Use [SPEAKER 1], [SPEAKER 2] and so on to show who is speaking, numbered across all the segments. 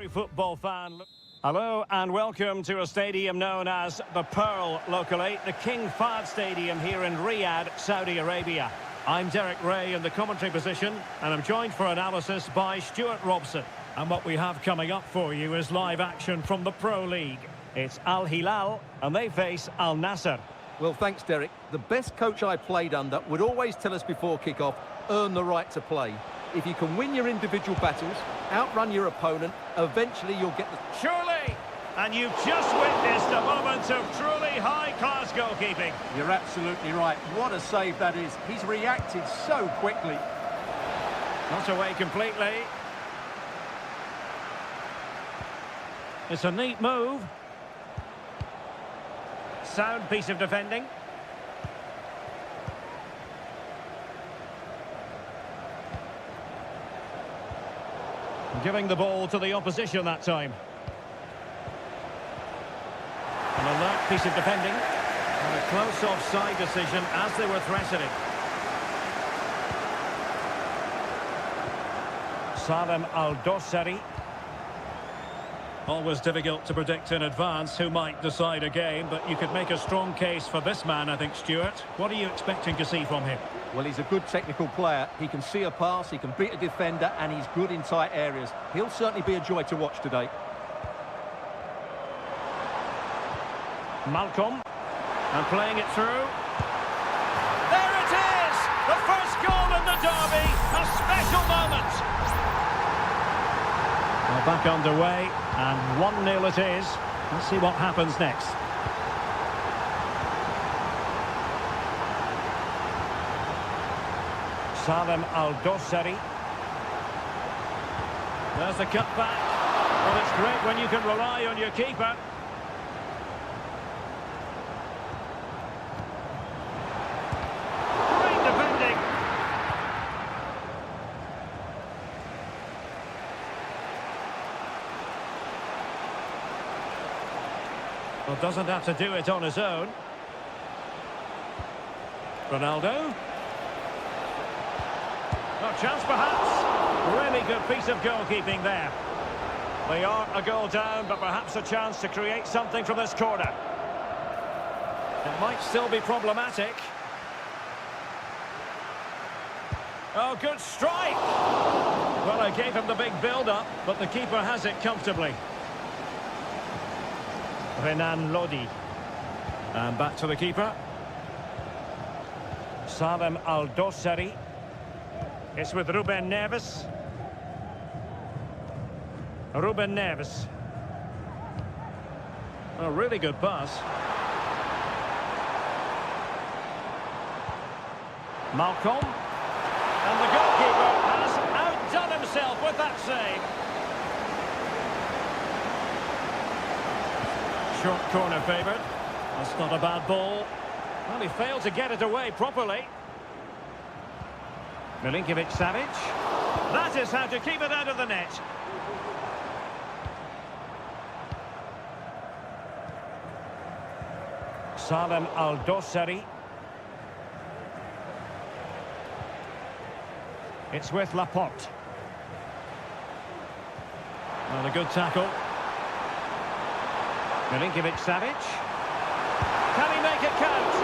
[SPEAKER 1] Football fan. Hello and welcome to a stadium known as the Pearl locally, the King Fahd Stadium here in Riyadh, Saudi Arabia. I'm Derek Ray in the commentary position and I'm joined for analysis by Stuart Robson. And what we have coming up for you is live action from the Pro League. It's Al Hilal and they face Al Nassr.
[SPEAKER 2] Well, thanks, Derek. The best coach I played under would always tell us before kick-off, earn the right to play. If you can win your individual battles, outrun your opponent, eventually you'll get the...
[SPEAKER 1] Surely! And you've just witnessed a moment of truly high-class goalkeeping.
[SPEAKER 3] You're absolutely right. What a save that is. He's reacted so quickly.
[SPEAKER 1] Not away completely. It's a neat move. Sound piece of defending. Giving the ball to the opposition that time. An alert piece of defending. And a close offside decision as they were threatening. Salem Al-Dossari. Always difficult to predict in advance who might decide a game, but you could make a strong case for this man, I think, Stuart. What are you expecting to see from him?
[SPEAKER 2] Well, he's a good technical player. He can see a pass, he can beat a defender, and he's good in tight areas. He'll certainly be a joy to watch today.
[SPEAKER 1] Malcolm. And playing it through. There it is! The first goal in the derby. A special moment. Well, back underway, and 1-0 it is. Let's see what happens next. Salem Al-Dossari. There's the cutback. Well, it's great when you can rely on your keeper. Great defending. Well, doesn't have to do it on his own. Ronaldo. A chance perhaps. Really good piece of goalkeeping there. They are a goal down, but perhaps a chance to create something from this corner. It might still be problematic. Oh, good strike! Well, I gave him the big build-up, but the keeper has it comfortably. Renan Lodi. And back to the keeper. Salem Al-Dossari. It's with Ruben Neves. Ruben Neves. A really good pass. Malcolm. And the goalkeeper has outdone himself with that save. Short corner favoured. That's not a bad ball. Well, he failed to get it away properly. Milinkovic-Savic. That is how to keep it out of the net. Salem Al-Dossari. It's with Laporte. Well, a good tackle. Milinkovic-Savic. Can he make it count?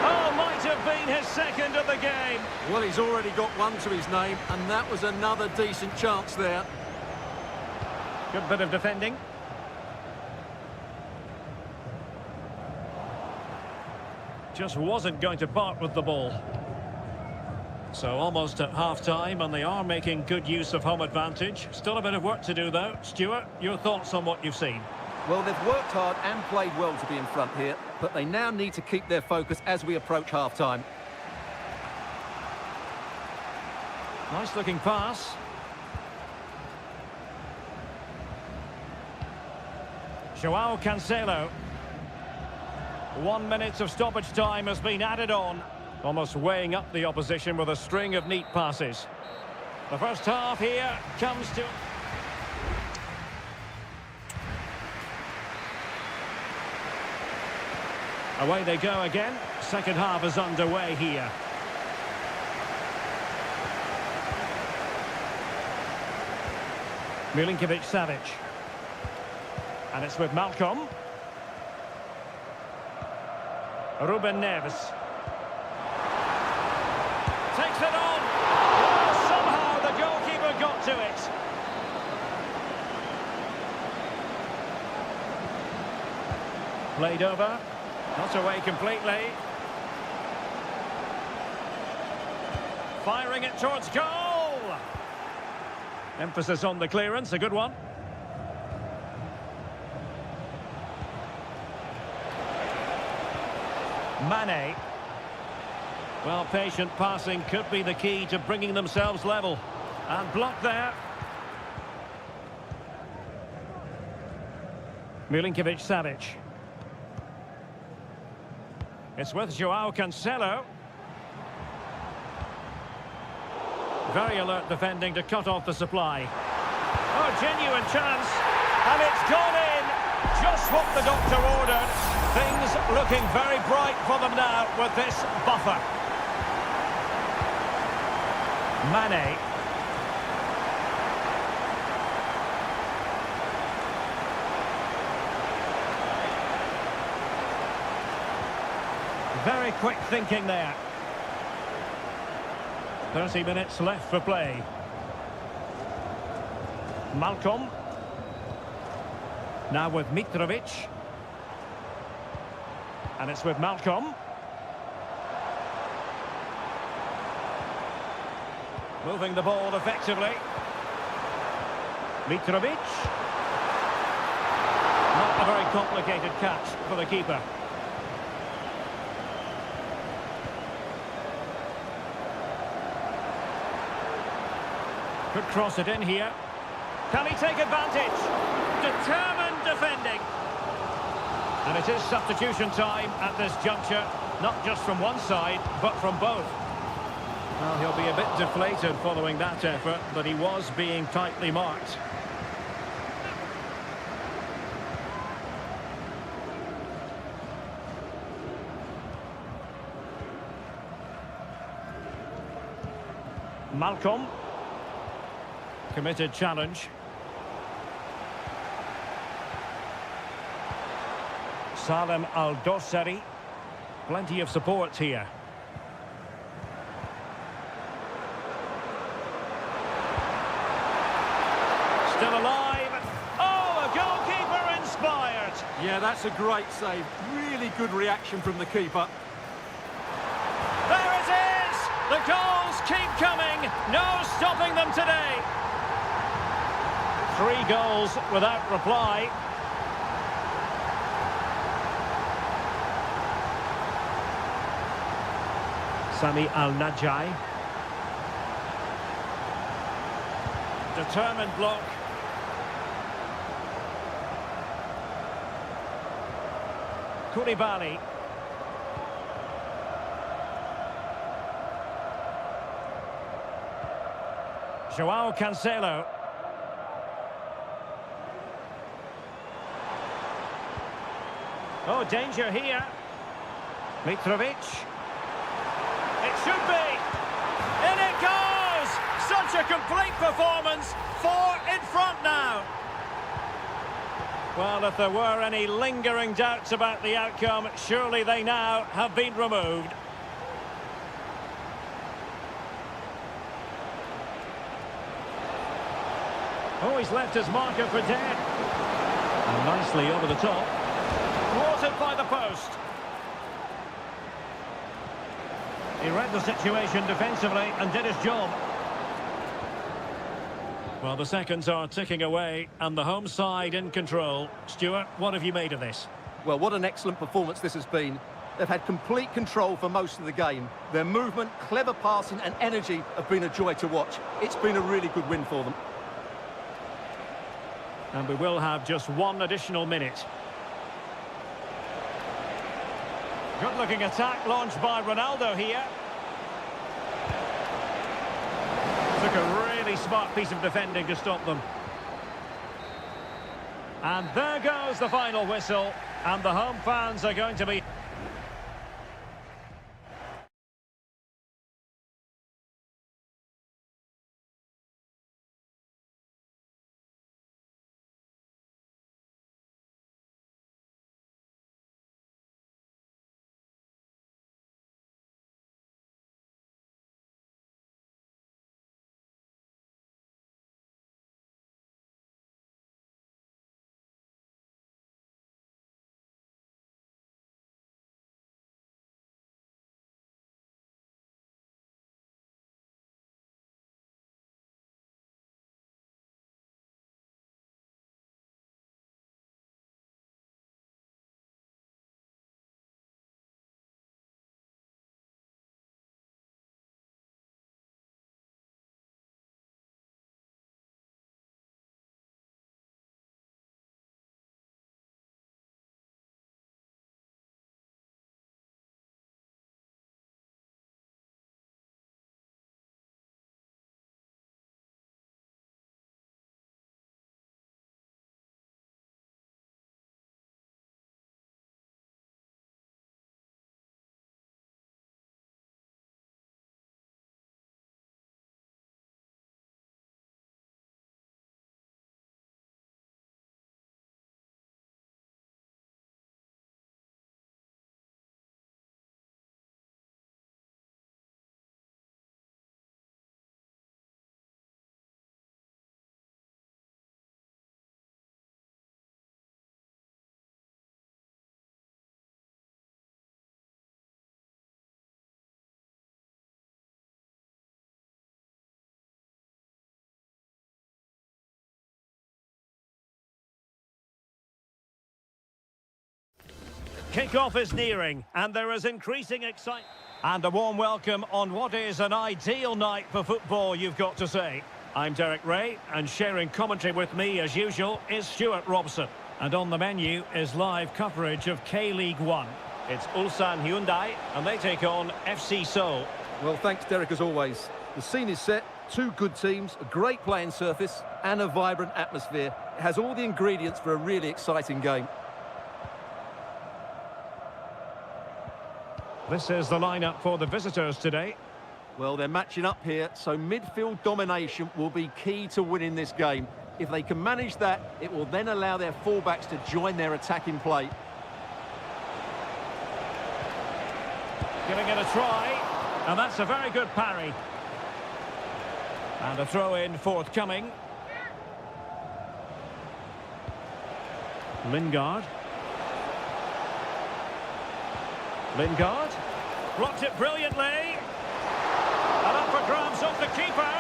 [SPEAKER 1] Oh, might have been his second of the game.
[SPEAKER 2] Well, he's already got one to his name, and that was another decent chance there.
[SPEAKER 1] Good bit of defending. Just wasn't going to part with the ball. So almost at half-time, and they are making good use of home advantage. Still a bit of work to do, though. Stuart, your thoughts on what you've seen?
[SPEAKER 2] Well, they've worked hard and played well to be in front here, but they now need to keep their focus as we approach half-time.
[SPEAKER 1] Nice-looking pass. Joao Cancelo. 1 minute of stoppage time has been added on. Almost weighing up the opposition with a string of neat passes. The first half here comes to... Away they go again. Second half is underway here. Milinkovic-Savic. And it's with Malcolm. Ruben Neves. Takes it on. Oh, somehow the goalkeeper got to it. Played over. Not away completely. Firing it towards goal. Emphasis on the clearance, a good one. Mane. Well, patient passing could be the key to bringing themselves level. And blocked there. Milinkovic-Savic. It's with Joao Cancelo. Very alert defending to cut off the supply. Oh, genuine chance. And it's gone in. Just what the doctor ordered. Things looking very bright for them now with this buffer. Mane. Very quick thinking there. 30 minutes left for play. Malcolm. Now with Mitrovic. And it's with Malcolm. Moving the ball effectively. Mitrovic. Not a very complicated catch for the keeper. Could cross it in here. Can he take advantage? Determined defending. And it is substitution time at this juncture. Not just from one side, but from both. Well, he'll be a bit deflated following that effort, but he was being tightly marked. Malcolm. Committed challenge. Salem Al-Dossari. Plenty of support here. Still alive. Oh, a goalkeeper inspired.
[SPEAKER 3] Yeah, that's a great save. Really good reaction from the keeper.
[SPEAKER 1] There it is! The goals keep coming. No stopping them today. 3 goals without reply. Sami Al-Najai. Determined block. Koulibaly. Joao Cancelo. Oh, danger here. Mitrovic. It should be. In it goes! Such a complete performance. 4 in front now. Well, if there were any lingering doubts about the outcome, surely they now have been removed. Oh, he's left his marker for dead. And nicely over the top. Thwarted by the post. He read the situation defensively and did his job. Well, the seconds are ticking away and the home side in control. Stuart, what have you made of this?
[SPEAKER 2] Well, what an excellent performance this has been. They've had complete control for most of the game. Their movement, clever passing and energy have been a joy to watch. It's been a really good win for them.
[SPEAKER 1] And we will have just 1 additional minute. Good-looking attack launched by Ronaldo here. Took a really smart piece of defending to stop them. And there goes the final whistle. And the home fans are going to be... Kick-off is nearing, and there is increasing excitement. And a warm welcome on what is an ideal night for football, you've got to say. I'm Derek Ray, and sharing commentary with me, as usual, is Stuart Robson. And on the menu is live coverage of K-League 1. It's Ulsan Hyundai, and they take on FC Seoul.
[SPEAKER 2] Well, thanks, Derek, as always. The scene is set, two good teams, a great playing surface, and a vibrant atmosphere. It has all the ingredients for a really exciting game.
[SPEAKER 1] This is the lineup for the visitors today.
[SPEAKER 2] Well, they're matching up here, so midfield domination will be key to winning this game. If they can manage that, it will then allow their fullbacks to join their attacking play.
[SPEAKER 1] Giving it a try, and that's a very good parry. And a throw-in forthcoming. Lingard. Lingard. Blocked it brilliantly. And up for grabs off the keeper.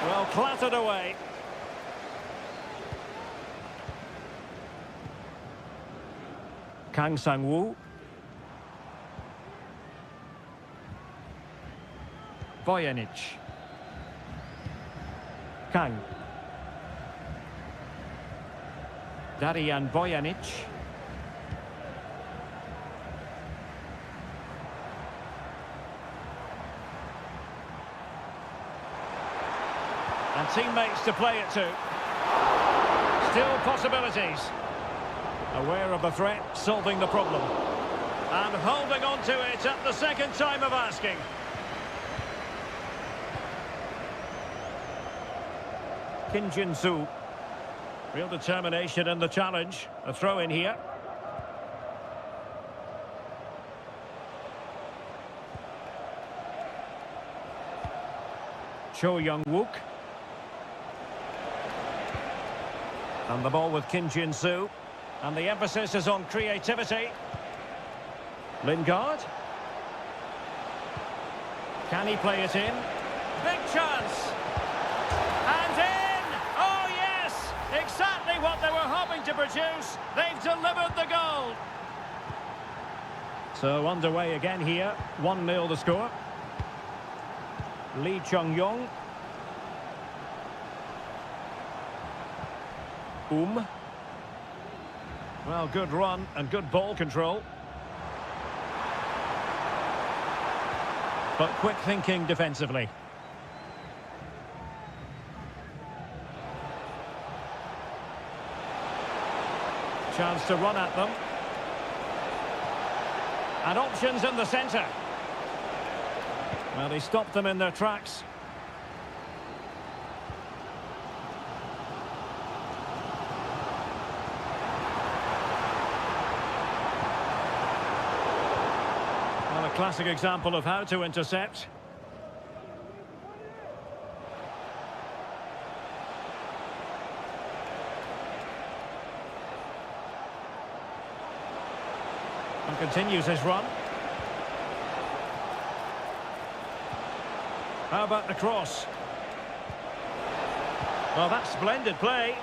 [SPEAKER 1] Well, clattered away. Kang Sang-woo. Vojanic. Kang. Darian Vojanic. And teammates to play it to. Still possibilities. Aware of the threat, solving the problem. And holding on to it at the second time of asking. Kim Jin-soo. Real determination in the challenge. A throw in here. Cho Young-wook. And the ball with Kim Jin-soo. And the emphasis is on creativity. Lingard. Can he play it in? Big chance. And in! Oh, yes! Exactly what they were hoping to produce. They've delivered the goal. So underway again here. 1-0 the score. Lee Chung-yong. Well, good run and good ball control. But quick thinking defensively. Chance to run at them. And options in the centre. Well, he stopped them in their tracks. Well, a classic example of how to intercept. And continues his run. How about the cross? Well, that's splendid play.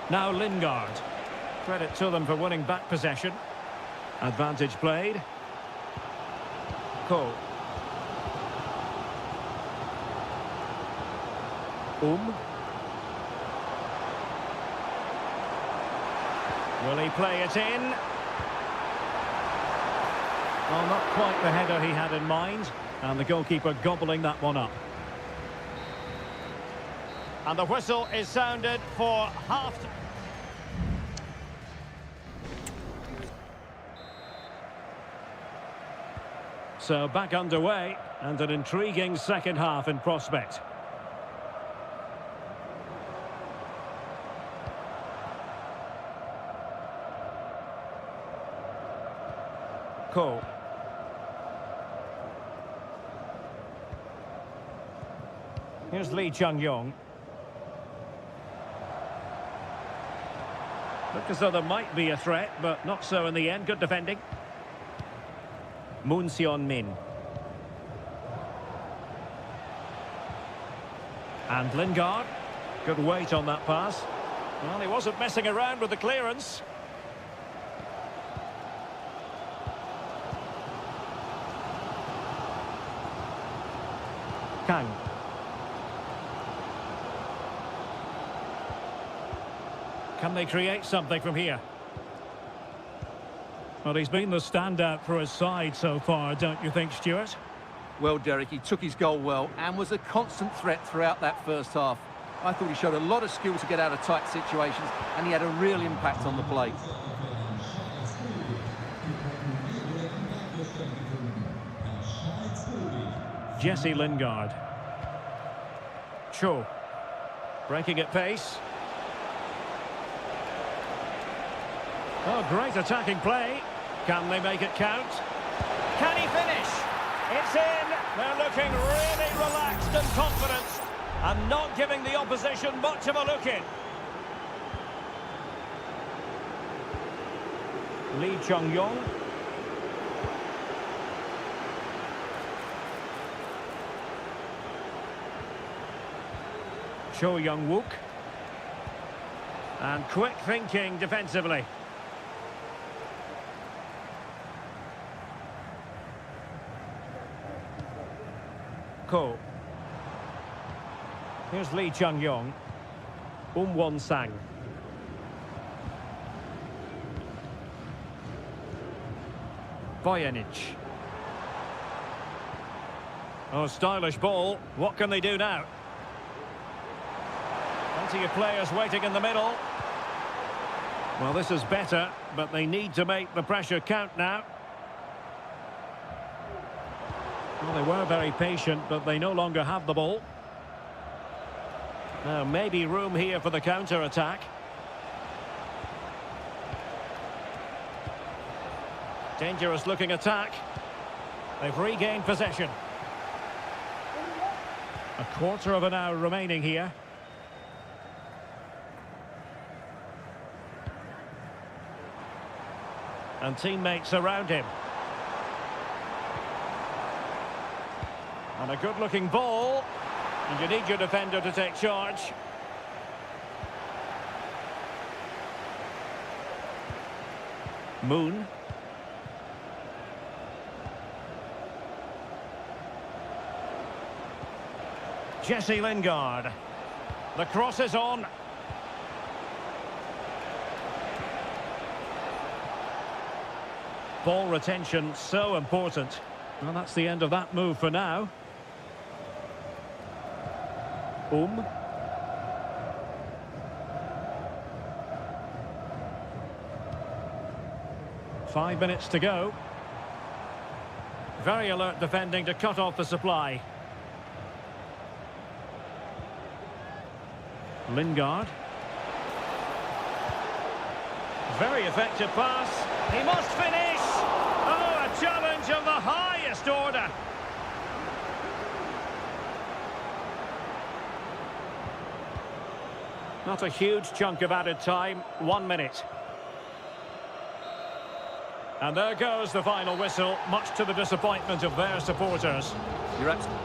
[SPEAKER 1] Now Lingard. Credit to them for winning back possession. Advantage played. Cole. Will he play it in? Well, not quite the header he had in mind. And the goalkeeper gobbling that one up. And the whistle is sounded for half. So back underway, and an intriguing second half in prospect. Cole. Here's Lee Chung-yong. Look as though there might be a threat, but not so in the end. Good defending. Moon Seon-min. And Lingard. Good weight on that pass. Well, he wasn't messing around with the clearance. Kang. Can they create something from here? Well, he's been the standout for his side so far, don't you think, Stuart?
[SPEAKER 2] Well, Derek, he took his goal well and was a constant threat throughout that first half. I thought he showed a lot of skill to get out of tight situations, and he had a real impact on the play.
[SPEAKER 1] Jesse Lingard. Cho. Breaking at pace. Oh, great attacking play. Can they make it count? Can he finish? It's in. They're looking really relaxed and confident and not giving the opposition much of a look in. Lee Chung-yong. Cho Young-wook. And quick thinking defensively. Ko. Here's Lee Chung-yong. Won-sang. Voynich. Oh, stylish ball. What can they do now? Plenty of players waiting in the middle. Well, this is better, but they need to make the pressure count now. Well, they were very patient, but they no longer have the ball. Now, maybe room here for the counter-attack. Dangerous-looking attack. They've regained possession. A quarter of an hour remaining here. And teammates around him. And a good-looking ball. And you need your defender to take charge. Moon. Jesse Lingard. The cross is on. Ball retention so important. Well, that's the end of that move for now. 5 minutes to go. Very alert defending to cut off the supply. Lingard. Very effective pass. He must finish. Oh, a challenge of the highest order. Not a huge chunk of added time. 1 minute. And there goes the final whistle, much to the disappointment of their supporters.
[SPEAKER 2] You're absolutely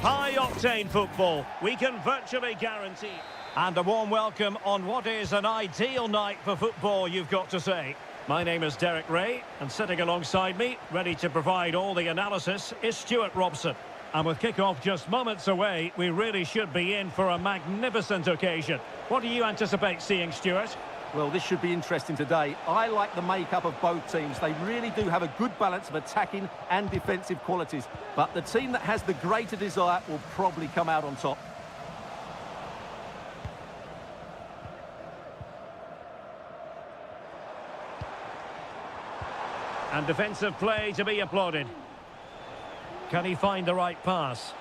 [SPEAKER 1] High-octane football, we can virtually guarantee. And a warm welcome on what is an ideal night for football, you've got to say. My name is Derek Ray, and sitting alongside me, ready to provide all the analysis, is Stuart Robson. And with kick-off just moments away, we really should be in for a magnificent occasion. What do you anticipate seeing, Stuart?
[SPEAKER 2] Well, this should be interesting today. I like the makeup of both teams. They really do have a good balance of attacking and defensive qualities. But the team that has the greater desire will probably come out on top.
[SPEAKER 1] And defensive play to be applauded. Can he find the right pass?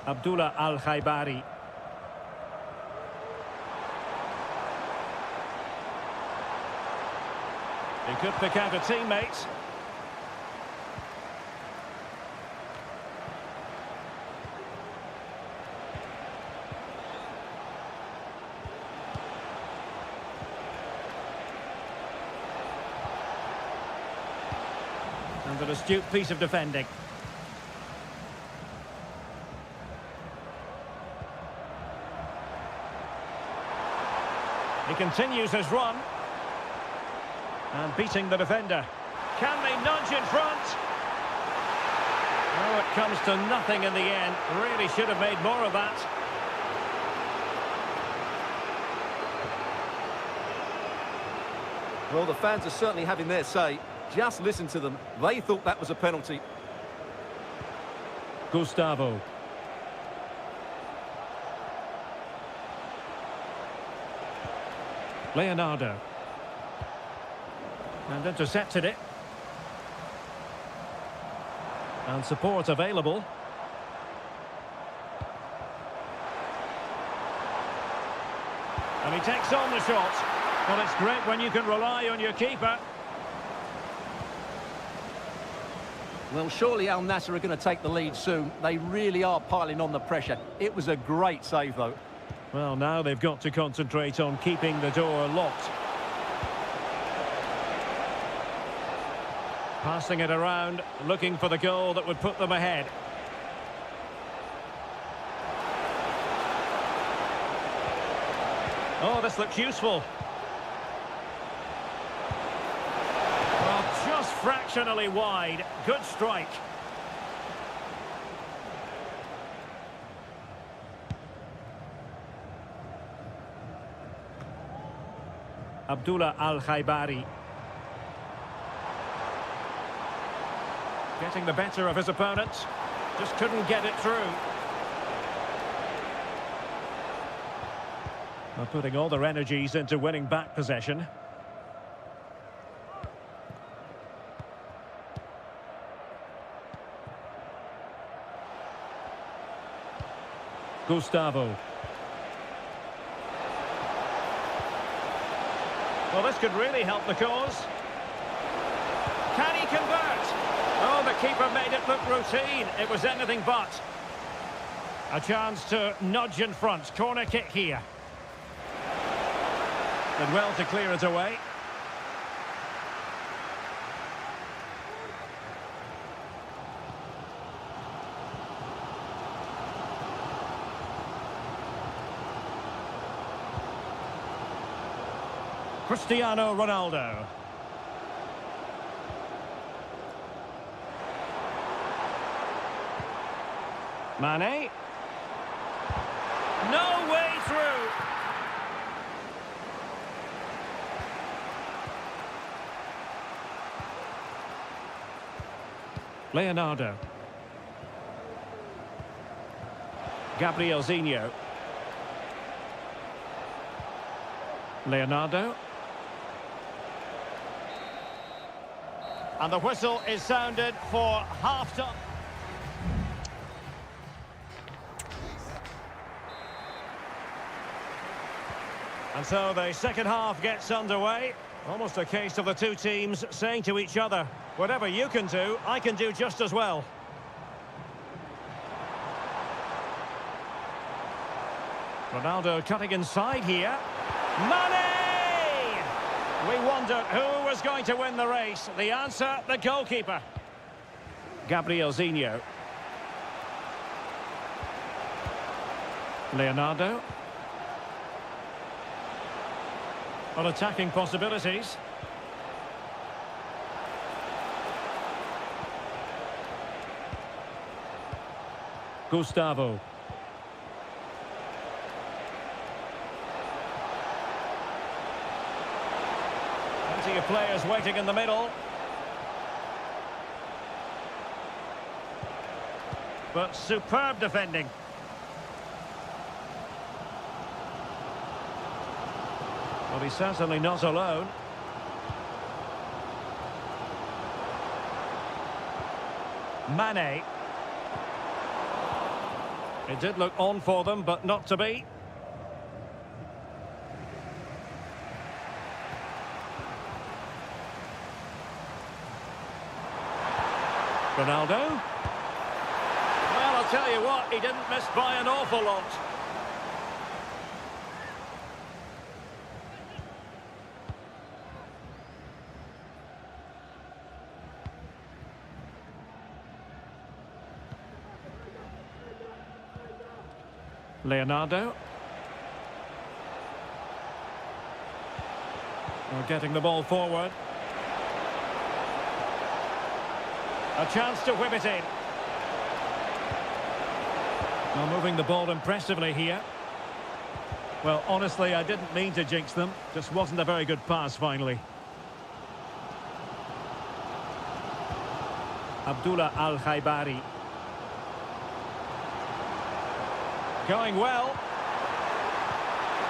[SPEAKER 1] Abdullah Al-Khaibari. He could pick out a teammate. And an astute piece of defending. He continues his run. And beating the defender. Can they nudge in front? Oh, it comes to nothing in the end. Really should have made more of that.
[SPEAKER 2] Well, the fans are certainly having their say. Just listen to them. They thought that was a penalty.
[SPEAKER 1] Gustavo. Leonardo. And intercepted it. And support available. And he takes on the shot. Well, it's great when you can rely on your keeper.
[SPEAKER 2] Well, surely Al Nassr are going to take the lead soon. They really are piling on the pressure. It was a great save, though.
[SPEAKER 1] Well, now they've got to concentrate on keeping the door locked. Passing it around, looking for the goal that would put them ahead. Oh, this looks useful. Well, just fractionally wide. Good strike. Abdullah Al-Khaibari. Getting the better of his opponent. Just couldn't get it through. Well, putting all their energies into winning back possession. Gustavo. Well, this could really help the cause. Can he convert? Oh, the keeper made it look routine. It was anything but. A chance to nudge in front. Corner kick here. Did well to clear it away. Cristiano Ronaldo. Mane. No way through. Leonardo. Gabriel Zinho. Leonardo. And the whistle is sounded for half-time. And so the second half gets underway. Almost a case of the two teams saying to each other, whatever you can do, I can do just as well. Ronaldo cutting inside here. Mane! We wondered who was going to win the race. The answer, the goalkeeper. Gabriel Zinho. Leonardo. On attacking possibilities. Gustavo. Plenty of players waiting in the middle. But superb defending. Well, he's certainly not alone. Mane. It did look on for them, but not to be. Ronaldo. Well, I'll tell you what, he didn't miss by an awful lot. Leonardo. Well, getting the ball forward. A chance to whip it in. Well, moving the ball impressively here. Well, honestly, I didn't mean to jinx them. Just wasn't a very good pass, finally. Abdullah Al-Khaibari. Going well.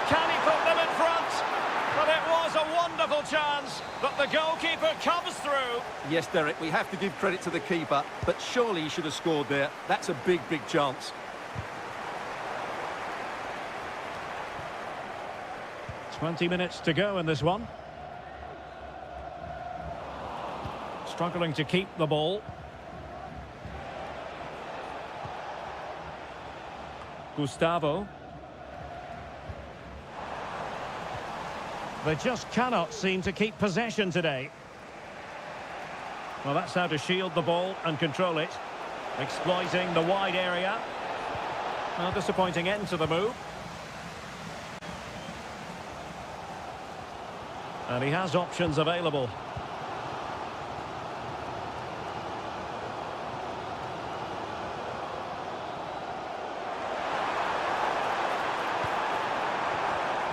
[SPEAKER 1] Can he put them in front? But it was a wonderful chance, but the goalkeeper comes through.
[SPEAKER 2] Yes, Derek, we have to give credit to the keeper, but surely he should have scored there. That's a big, big chance.
[SPEAKER 1] 20 minutes to go in this one. Struggling to keep the ball. Gustavo. They just cannot seem to keep possession today. Well, that's how to shield the ball and control it. Exploiting the wide area. Well, disappointing end to the move. And he has options available.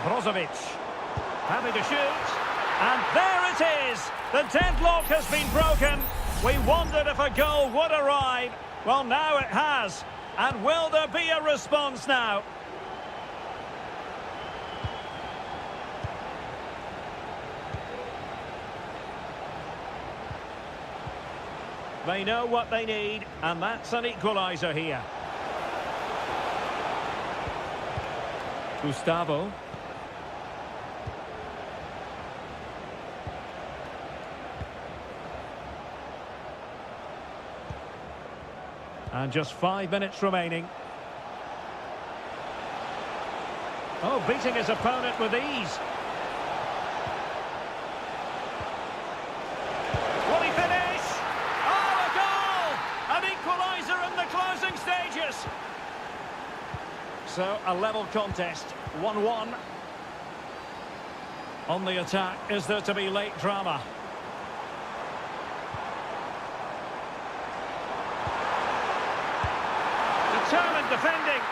[SPEAKER 1] Brozovic, happy to shoot, and there it is! The deadlock has been broken. We wondered if a goal would arrive. Well, now it has. And will there be a response now? They know what they need, and that's an equaliser here. Gustavo. And just 5 minutes remaining. Oh, beating his opponent with ease. Will he finish? Oh, a goal! An equaliser in the closing stages. So, a level contest, 1-1. On the attack, is there to be late drama? Determined defending.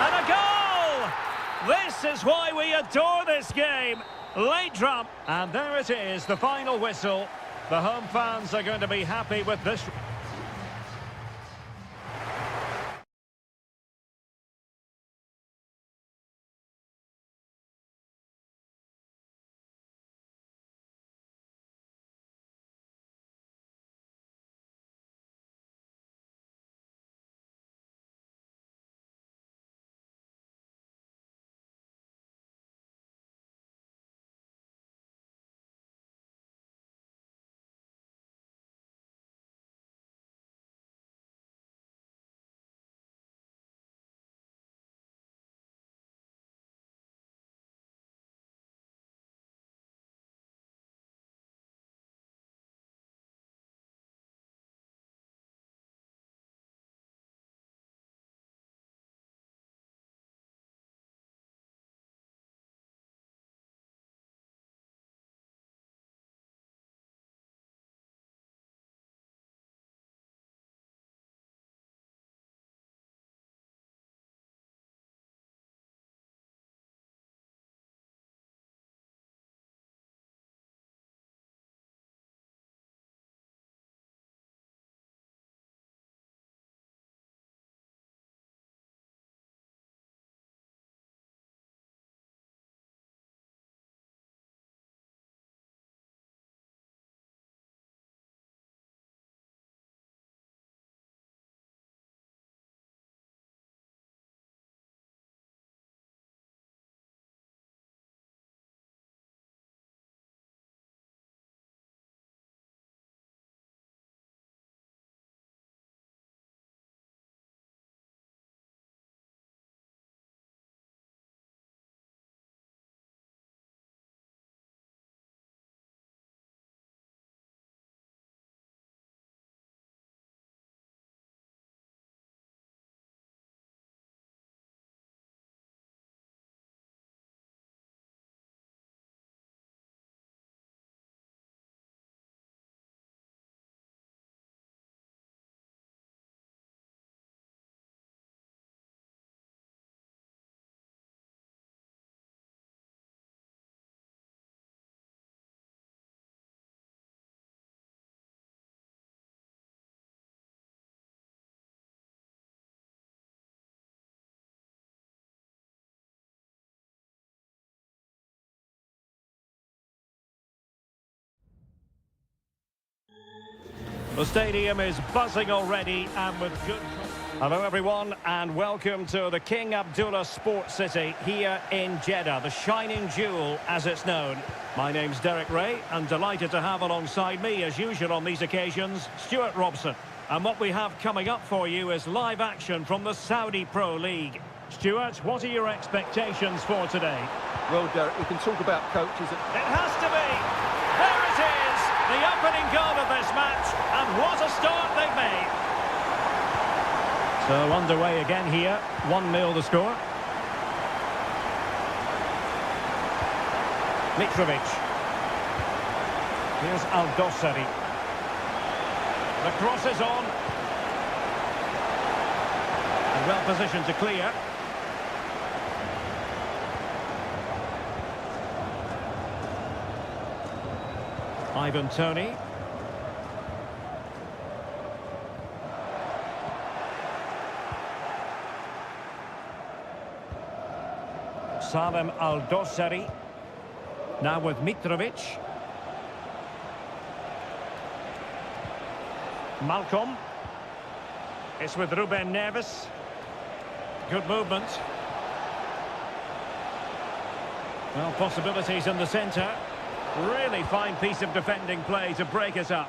[SPEAKER 1] And a goal! This is why we adore this game. Late drum. And there it is, the final whistle. The home fans are going to be happy with this. The stadium is buzzing already and with good... Hello everyone and welcome to the King Abdullah Sports City here in Jeddah, the shining jewel as it's known. My name's Derek Ray and delighted to have alongside me as usual on these occasions, Stuart Robson. And what we have coming up for you is live action from the Saudi Pro League. Stuart, what are your expectations for today?
[SPEAKER 2] Well, Derek, we can talk about coaches...
[SPEAKER 1] It has to be! There it is! The opening goal of this match, and what a start they've made! So underway again here, 1-0 the score. Mitrovic. Here's Al-Dossari. The cross is on. And well positioned to clear. Ivan Toney. Salem Al-Dossari. Now with Mitrovic. Malcolm. It's with Ruben Neves. Good movement. Well, possibilities in the centre. Really fine piece of defending play to break us up.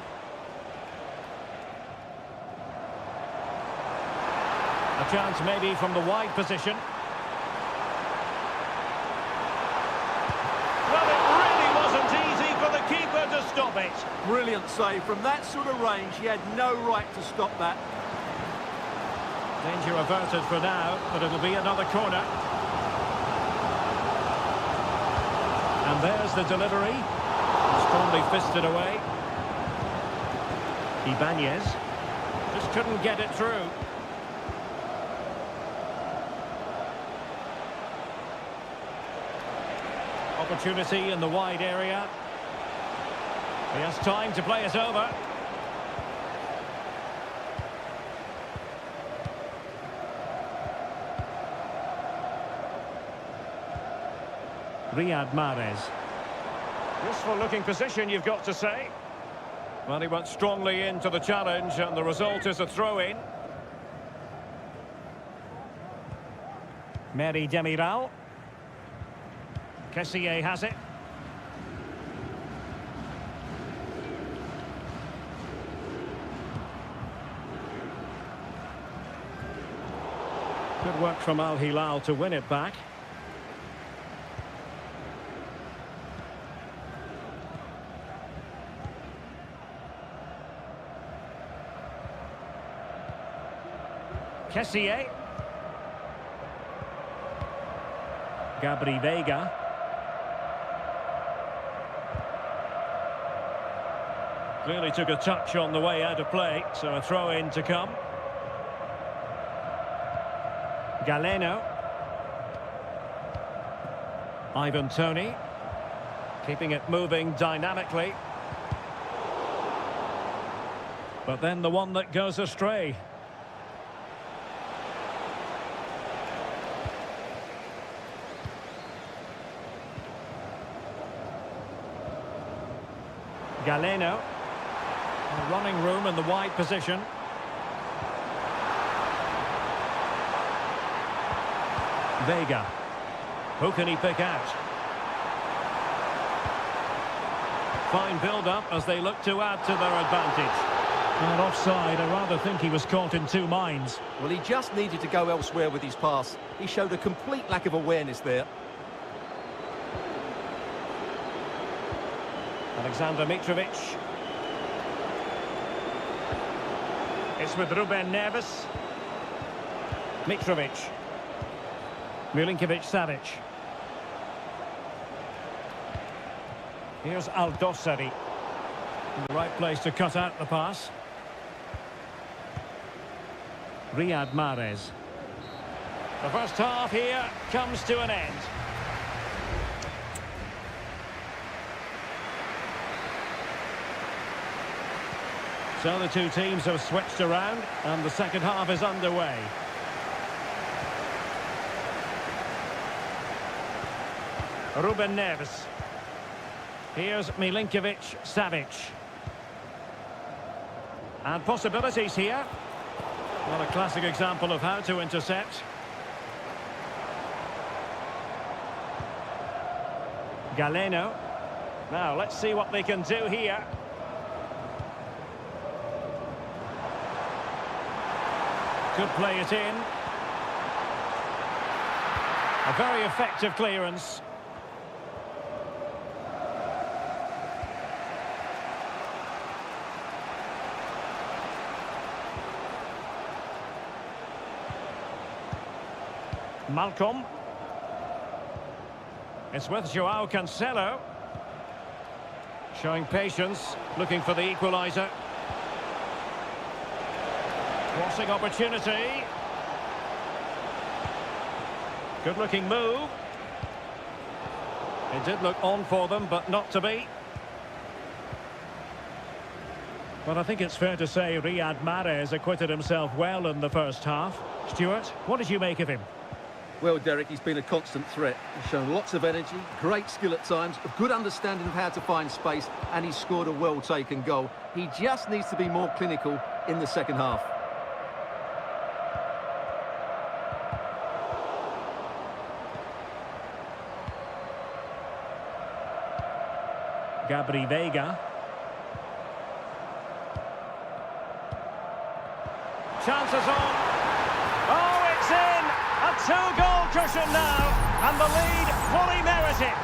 [SPEAKER 1] A chance maybe from the wide position. Well, it really wasn't easy for the keeper to stop it.
[SPEAKER 3] Brilliant save. From that sort of range, he had no right to stop that.
[SPEAKER 1] Danger averted for now, but it'll be another corner. And there's the delivery. Strongly fisted away. Ibanez. Just couldn't get it through. Opportunity in the wide area. He has time to play it over. Riyad Mahrez. Useful looking position, you've got to say. Well, he went strongly into the challenge and the result is a throw-in. Mary Demiral. Kessié has it. Good work from Al Hilal to win it back. Kessié. Gabri Vega. Clearly took a touch on the way out of play, so a throw-in to come. Galeno. Ivan Toney. Keeping it moving dynamically. But then the one that goes astray. Galeno. Running room in the wide position. Vega. Who can he pick out? Fine build-up as they look to add to their advantage. And offside, I rather think he was caught in two minds.
[SPEAKER 2] Well, he just needed to go elsewhere with his pass. He showed a complete lack of awareness there.
[SPEAKER 1] Alexander Mitrovic. It's with Ruben Neves. Mitrovic. Milinkovic-Savic. Here's Al-Dossari. In the right place to cut out the pass. Riyad Mahrez. The first half here comes to an end. So the two teams have switched around and the second half is underway. Ruben Neves. Here's Milinkovic-Savic. And possibilities here. Well, a classic example of how to intercept. Galeno. Now, let's see what they can do here. Could play it in. A very effective clearance. Malcolm. It's with Joao Cancelo. Showing patience, looking for the equaliser. Crossing opportunity. Good-looking move. It did look on for them, but not to be. But I think it's fair to say Riyad Mahrez acquitted himself well in the first half. Stuart, what did you make of him?
[SPEAKER 2] Well, Derek, he's been a constant threat. He's shown lots of energy, great skill at times, a good understanding of how to find space, and he's scored a well-taken goal. He just needs to be more clinical in the second half.
[SPEAKER 1] Gabri Veiga. Chances on. Oh, it's in! A two-goal cushion now, and the lead fully merited.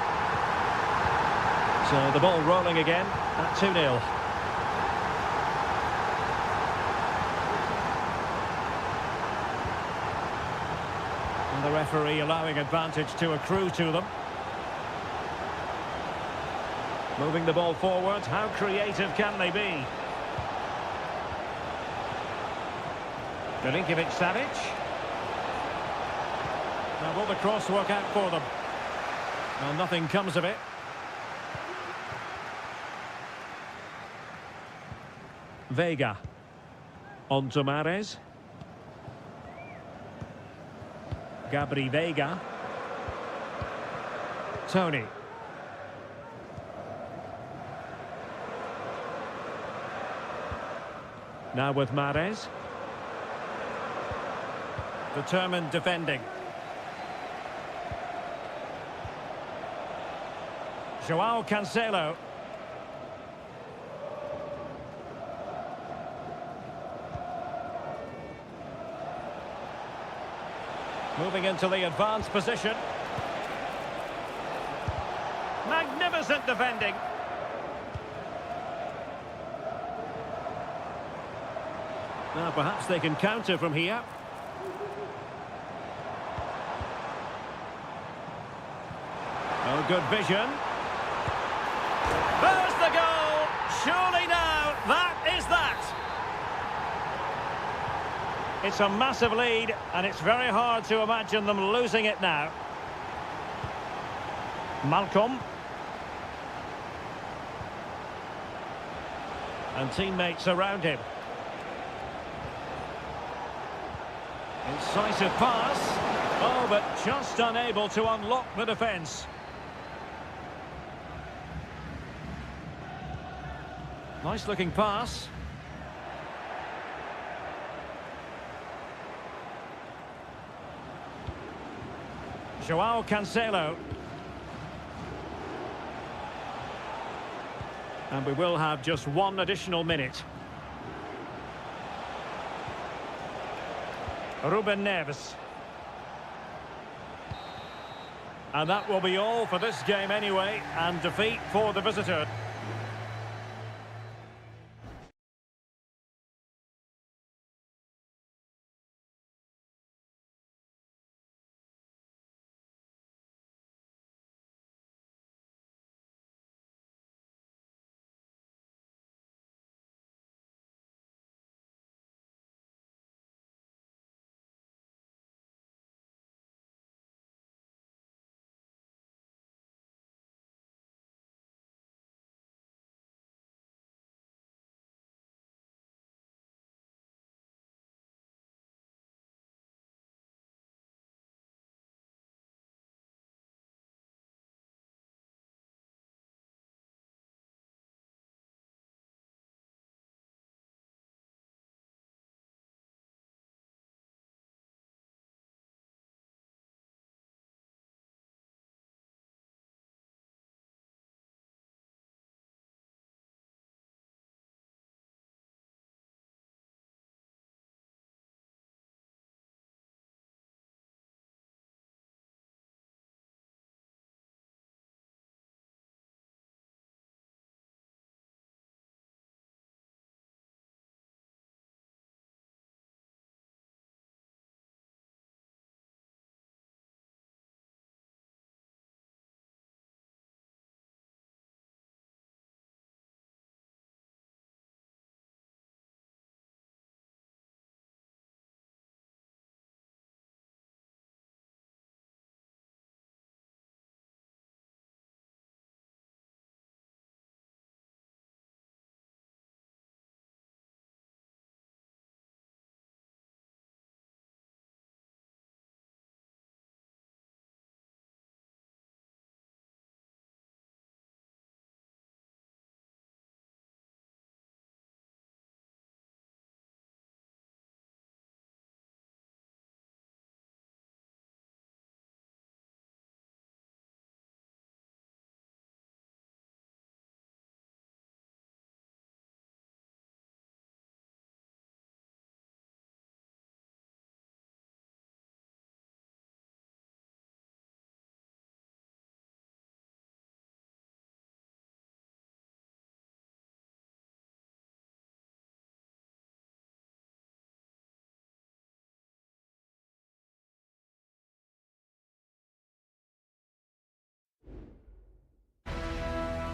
[SPEAKER 1] So the ball rolling again at 2-0. And the referee allowing advantage to accrue to them. Moving the ball forward, how creative can they be? Milinkovic-Savic. Now will the cross work out for them? Well, nothing comes of it. Veiga. On to Mahrez. Gabri Veiga. Tony. Now with Mahrez. Determined defending. Joao Cancelo. Moving into the advanced position. Magnificent defending. Now perhaps they can counter from here. Oh, good vision. There's the goal. Surely now, that is that. It's a massive lead, and it's very hard to imagine them losing it now. Malcolm. And teammates around him. Incisive pass. Oh, but just unable to unlock the defence. Nice looking pass. Joao Cancelo. And we will have just one additional minute. Ruben Neves. And that will be all for this game anyway, and defeat for the visitor.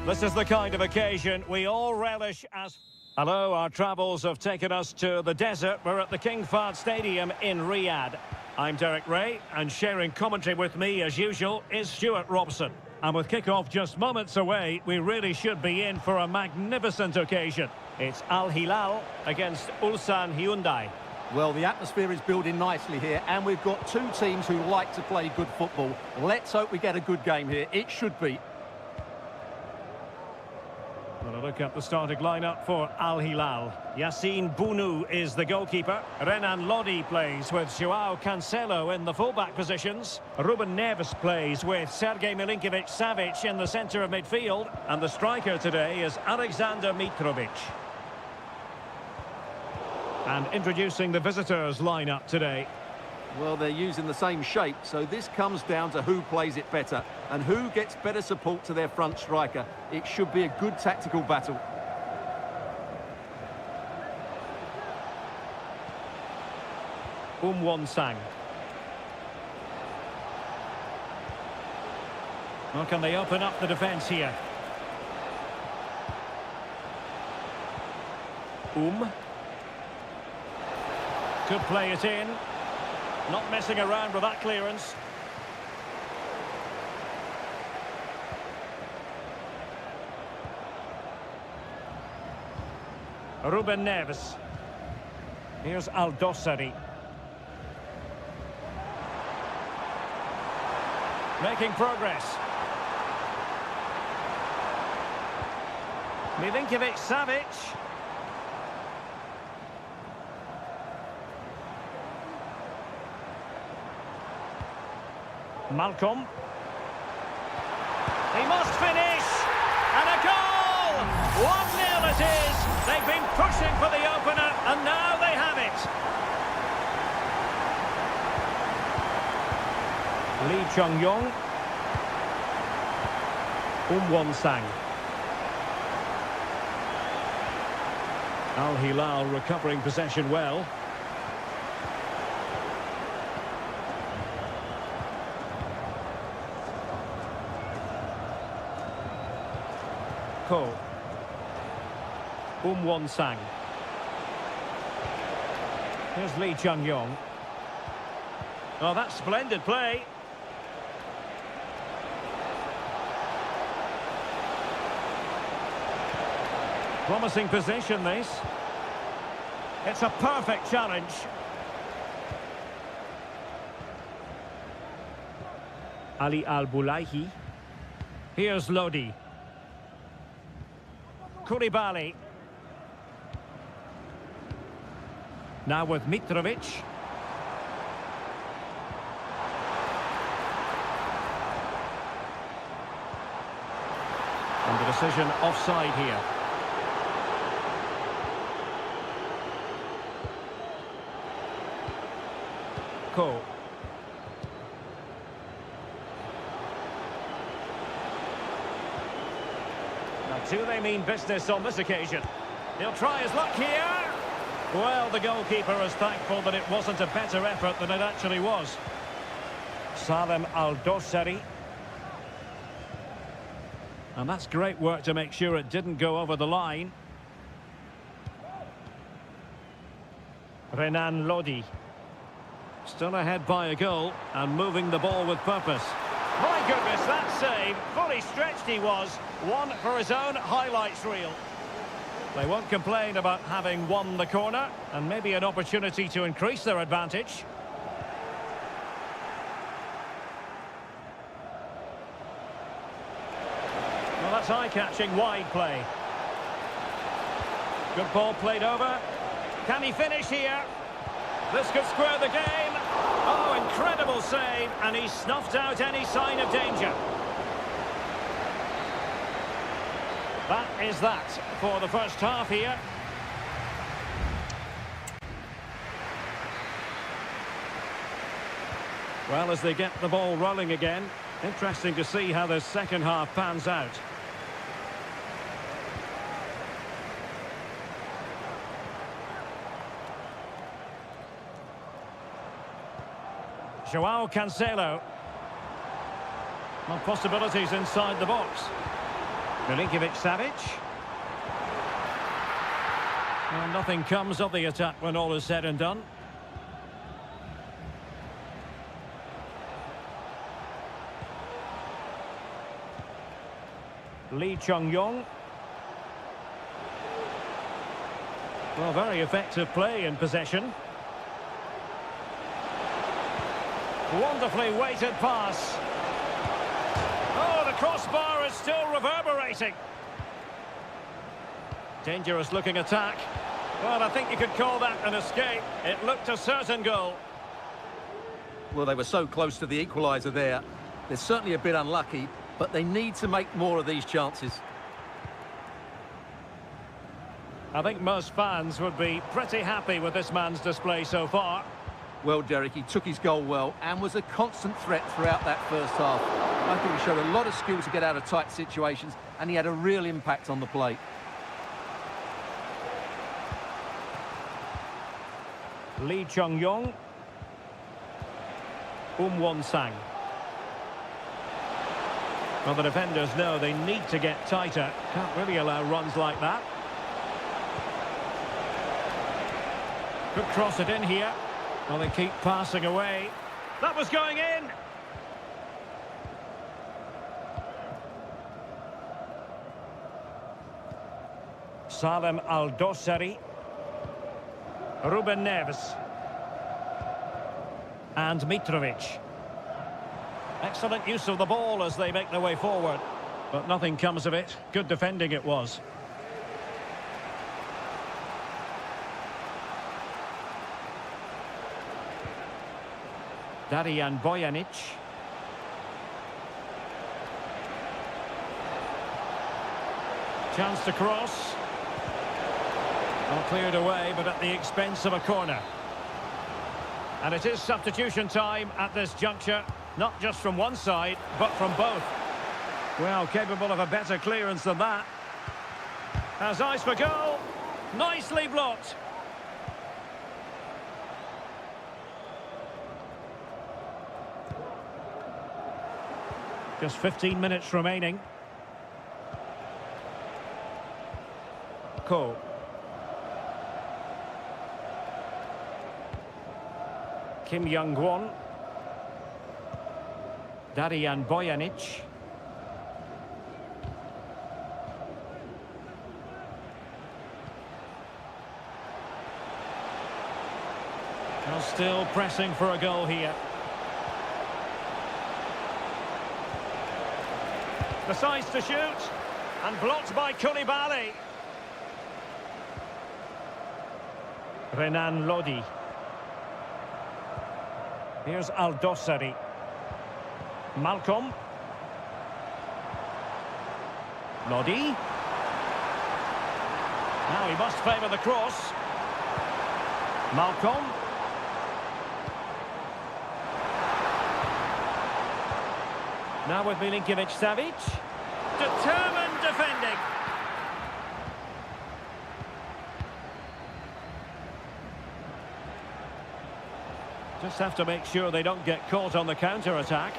[SPEAKER 1] This is the kind of occasion we all relish as... Hello, our travels have taken us to the desert. We're at the King Fahd Stadium in Riyadh. I'm Derek Ray, and sharing commentary with me, as usual, is Stuart Robson. And with kick-off just moments away, we really should be in for a magnificent occasion. It's Al Hilal against Ulsan Hyundai.
[SPEAKER 2] Well, the atmosphere is building nicely here, and we've got two teams who like to play good football. Let's hope we get a good game here. It should be.
[SPEAKER 1] Well, a look at the starting lineup for Al Hilal. Yassine Bounou is the goalkeeper. Renan Lodi plays with Joao Cancelo in the fullback positions. Ruben Neves plays with Sergej Milinkovic-Savic in the centre of midfield. And the striker today is Alexander Mitrovic. And introducing the visitors' lineup today.
[SPEAKER 2] Well, they're using the same shape, so this comes down to who plays it better and who gets better support to their front striker. It should be a good tactical battle.
[SPEAKER 1] Won-sang. Well, can they open up the defence here? Could play it in. Not messing around with that clearance. Ruben Neves. Here's Al-Dossari. Making progress. Milinkovic-Savic. Malcolm. He must finish. And a goal! 1-0 it is. They've been pushing for the opener, and now they have it. Lee Chung-yong. Won-sang. Al Hilal recovering possession well. Won-sang. Here's Lee Chung-yong. Oh, that's splendid play. Promising position, this. It's a perfect challenge. Ali Al-Bulaihi. Here's Lodi. Koulibaly. Now with Mitrovic. And the decision offside here. Ko. Now, do they mean business on this occasion? He'll try his luck here. Well, the goalkeeper is thankful that it wasn't a better effort than it actually was. Salem Al-Dossari. And that's great work to make sure it didn't go over the line. Renan Lodi. Still ahead by a goal and moving the ball with purpose. My goodness, that save. Fully stretched he was. One for his own highlights reel. They won't complain about having won the corner, and maybe an opportunity to increase their advantage. Well, that's eye-catching wide play. Good ball played over. Can he finish here? This could square the game. Oh, incredible save, and he snuffed out any sign of danger. That is that for the first half here. Well, as they get the ball rolling again, interesting to see how the second half pans out. Joao Cancelo. Well, possibilities inside the box. Milinkovic-Savic. Well, nothing comes of the attack when all is said and done. Lee Chung-yong. Well, very effective play in possession. Wonderfully weighted pass. Oh, the crossbar is still reverberating. Dangerous looking attack. Well, I think you could call that an escape. It looked a certain goal.
[SPEAKER 2] Well, they were so close to the equaliser there. They're certainly a bit unlucky, but they need to make more of these chances.
[SPEAKER 1] I think most fans would be pretty happy with this man's display so far.
[SPEAKER 2] Well, Derek, he took his goal well and was a constant threat throughout that first half. I think he showed a lot of skill to get out of tight situations, and he had a real impact on the play.
[SPEAKER 1] Lee Chung-yong. Won-sang. Well, the defenders know they need to get tighter. Can't really allow runs like that. Could cross it in here. Well, they keep passing away. That was going in! Salem Al-Dossari. Ruben Neves. And Mitrovic. Excellent use of the ball as they make their way forward. But nothing comes of it. Good defending it was. Darijan Bojanic. Chance to cross. Well, cleared away, but at the expense of a corner. And it is substitution time at this juncture. Not just from one side, but from both. Well, capable of a better clearance than that. Has eyes for goal. Nicely blocked. Just 15 minutes remaining. Ko. Kim Young-won. Darijan Bojanic. Well, still pressing for a goal here. Decides to shoot, and blocked by Koulibaly. Renan Lodi. Here's Al-Dossari. Malcolm. Lodi. Now he must favour the cross. Malcolm. Now with Milinkovic-Savic. Determined defending. Just have to make sure they don't get caught on the counter-attack.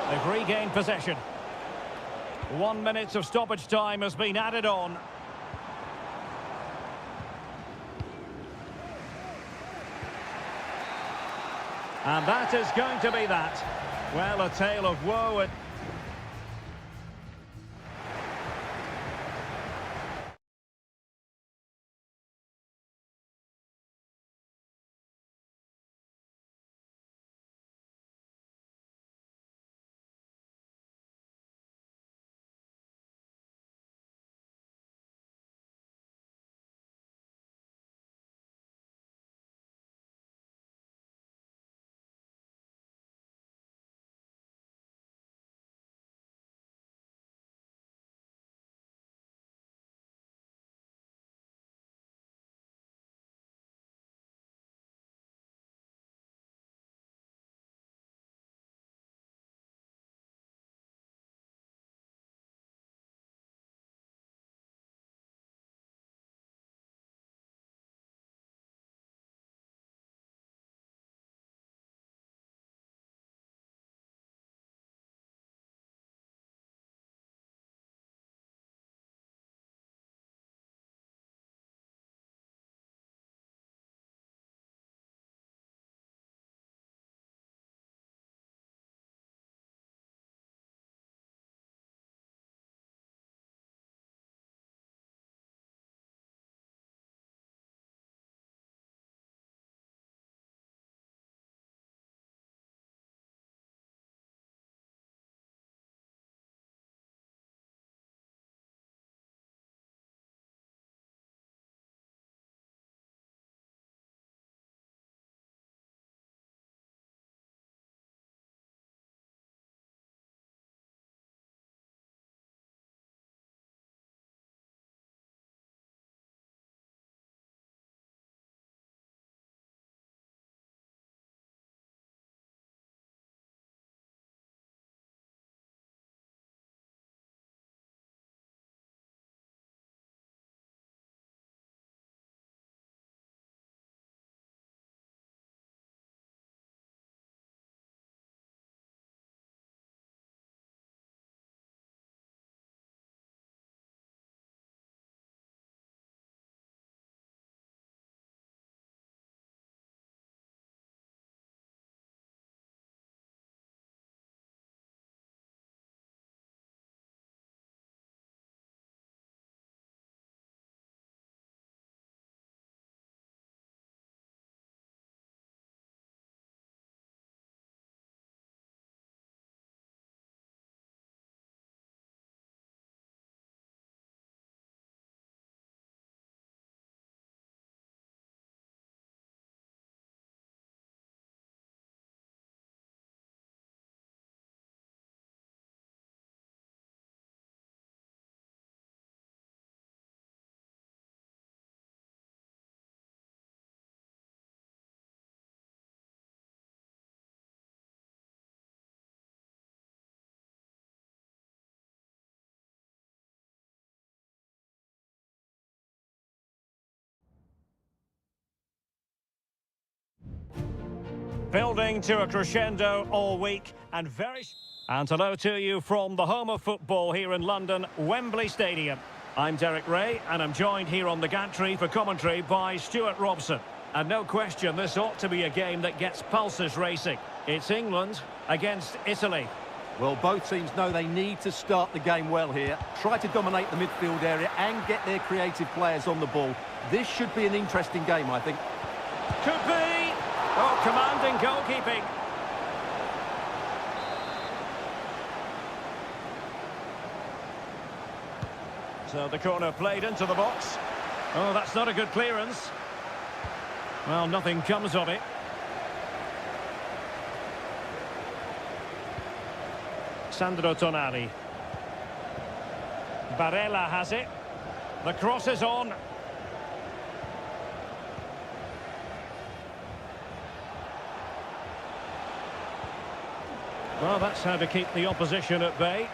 [SPEAKER 1] They've regained possession. 1 minute of stoppage time has been added on. And that is going to be that. Well, a tale of woe and Building to a crescendo all week and And hello to you from the home of football here in London, Wembley Stadium. I'm Derek Ray and I'm joined here on the gantry for commentary by Stuart Robson. And no question, this ought to be a game that gets pulses racing. It's England against Italy.
[SPEAKER 2] Well, both teams know they need to start the game well here. Try to dominate the midfield area and get their creative players on the ball. This should be an interesting game, I think.
[SPEAKER 1] Could be. Oh, commanding goalkeeping. So the corner played into the box. Oh, that's not a good clearance. Well, nothing comes of it. Sandro Tonali. Barella has it. The cross is on. Well, that's how to keep the opposition at bay.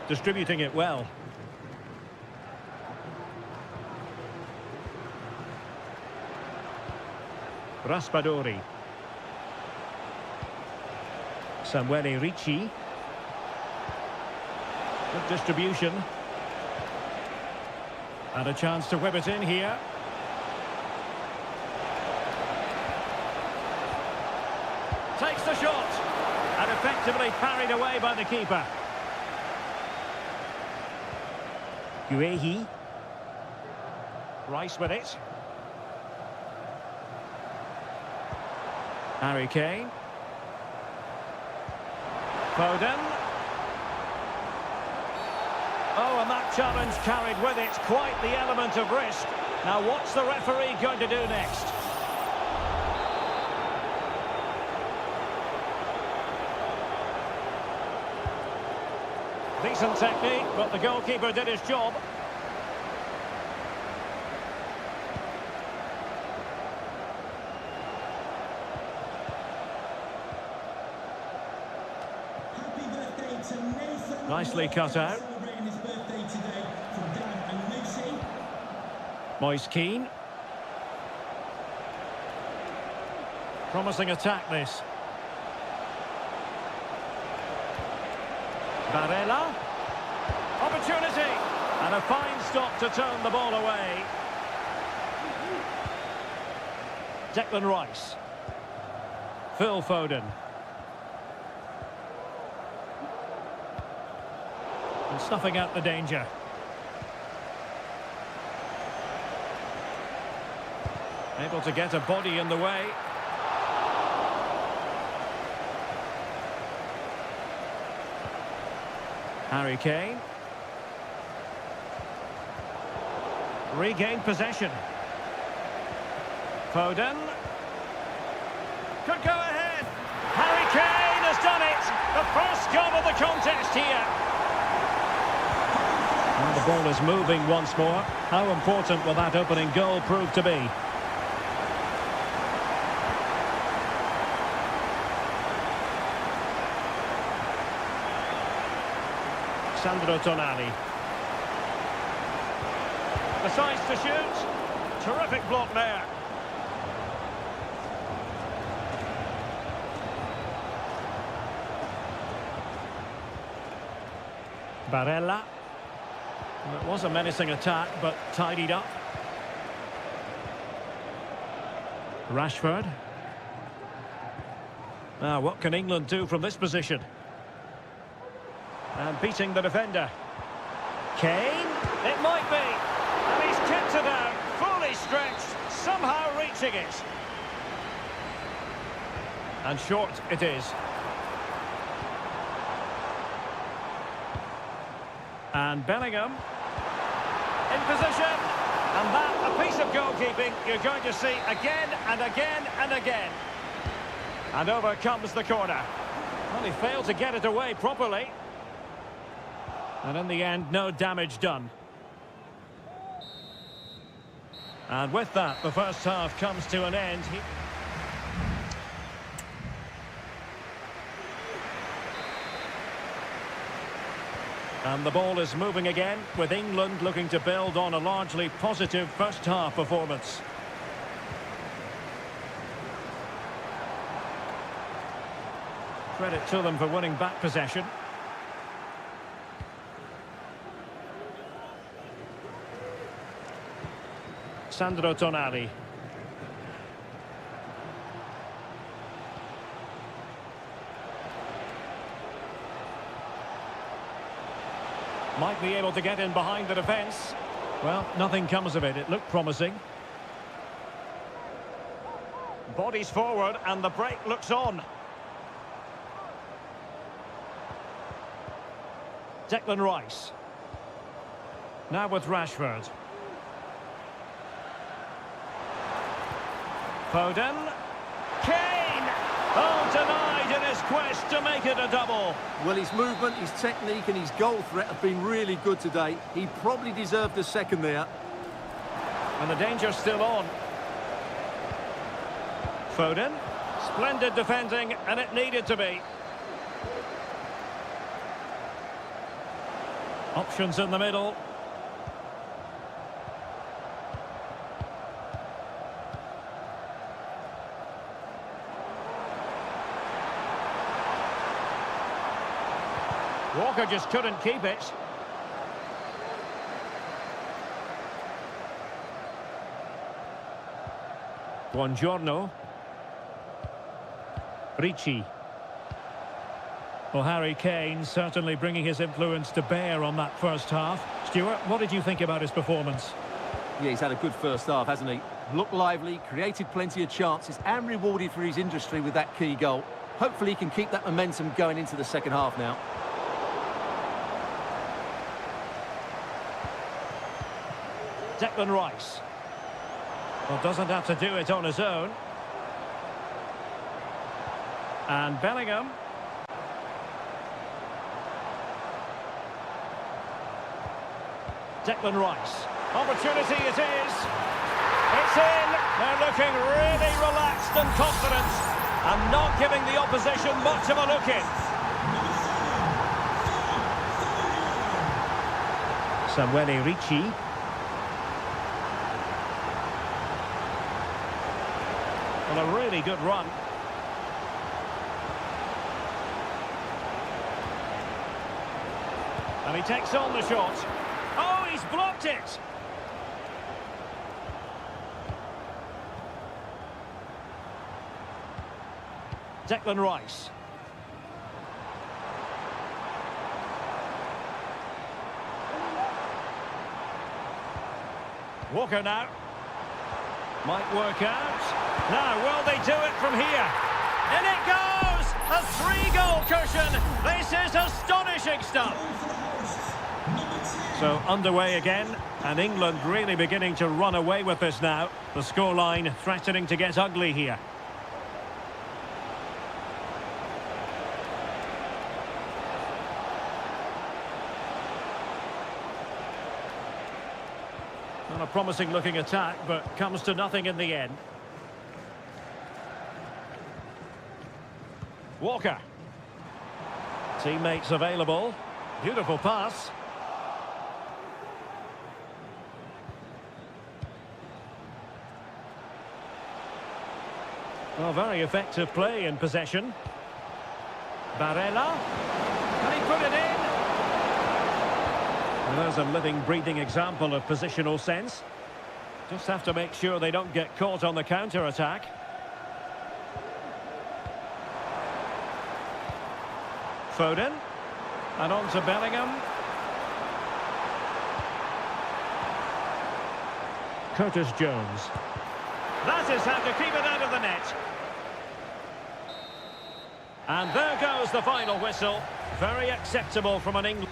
[SPEAKER 1] Distributing it well. Raspadori. Samuele Ricci. Good distribution. And a chance to whip it in here. Takes the shot. And effectively parried away by the keeper. Guehi. Rice with it. Harry Kane. Foden. Oh, and that challenge carried with it quite the element of risk. Now, what's the referee going to do next? Decent technique, but the goalkeeper did his job. Nicely cut out. Moise Keane. Promising attack this. Barella. Opportunity. And a fine stop to turn the ball away. Declan Rice. Phil Foden. And snuffing out the danger. Able to get a body in the way. Harry Kane. Regained possession. Foden. Could go ahead. Harry Kane has done it. The first goal of the contest here. And the ball is moving once more. How important will that opening goal prove to be? Sandro Tonali. Decides to shoot. Terrific block there. Barella. Well, it was a menacing attack, but tidied up. Rashford. Now, what can England do from this position? And beating the defender. Kane. It might be. And he's kept it out. Fully stretched. Somehow reaching it. And short it is. And Bellingham. In position. And that, a piece of goalkeeping you're going to see again and again and again. And over comes the corner. Well, he failed to get it away properly. And in the end, no damage done. And with that, the first half comes to an end. And the ball is moving again, with England looking to build on a largely positive first half performance. Credit to them for winning back possession. Sandro Tonali. Might be able to get in behind the defence. Well, nothing comes of it. It looked promising. Bodies forward and the break looks on. Declan Rice. Now with Rashford. Foden. Kane! Oh, denied in his quest to make it a double.
[SPEAKER 2] Well, his movement, his technique and his goal threat have been really good today. He probably deserved a second there.
[SPEAKER 1] And the danger's still on. Foden. Splendid defending, and it needed to be. Options in the middle. Walker just couldn't keep it. Buongiorno. Ricci. Well, Harry Kane certainly bringing his influence to bear on that first half. Stuart, what did you think about his performance?
[SPEAKER 2] Yeah, he's had a good first half, hasn't he? Looked lively, created plenty of chances and rewarded for his industry with that key goal. Hopefully he can keep that momentum going into the second half now.
[SPEAKER 1] Declan Rice. Well, doesn't have to do it on his own. And Bellingham. Declan Rice. Opportunity it is. It's in. They're looking really relaxed and confident and not giving the opposition much of a look in. Samuele Ricci. Well, a really good run. And he takes on the shot. Oh, he's blocked it! Declan Rice. Walker now. Might work out. Now, will they do it from here? In it goes! A 3-goal cushion! This is astonishing stuff! So, underway again, and England really beginning to run away with this now. The scoreline threatening to get ugly here. Not a promising looking attack, but comes to nothing in the end. Walker. Teammates available. Beautiful pass. Well, very effective play in possession. Barella. Can he put it in? Well, there's a living, breathing example of positional sense. Just have to make sure they don't get caught on the counter-attack. Foden. And on to Bellingham. Curtis Jones. That is how to keep it out of the net. And there goes the final whistle. Very acceptable from an England.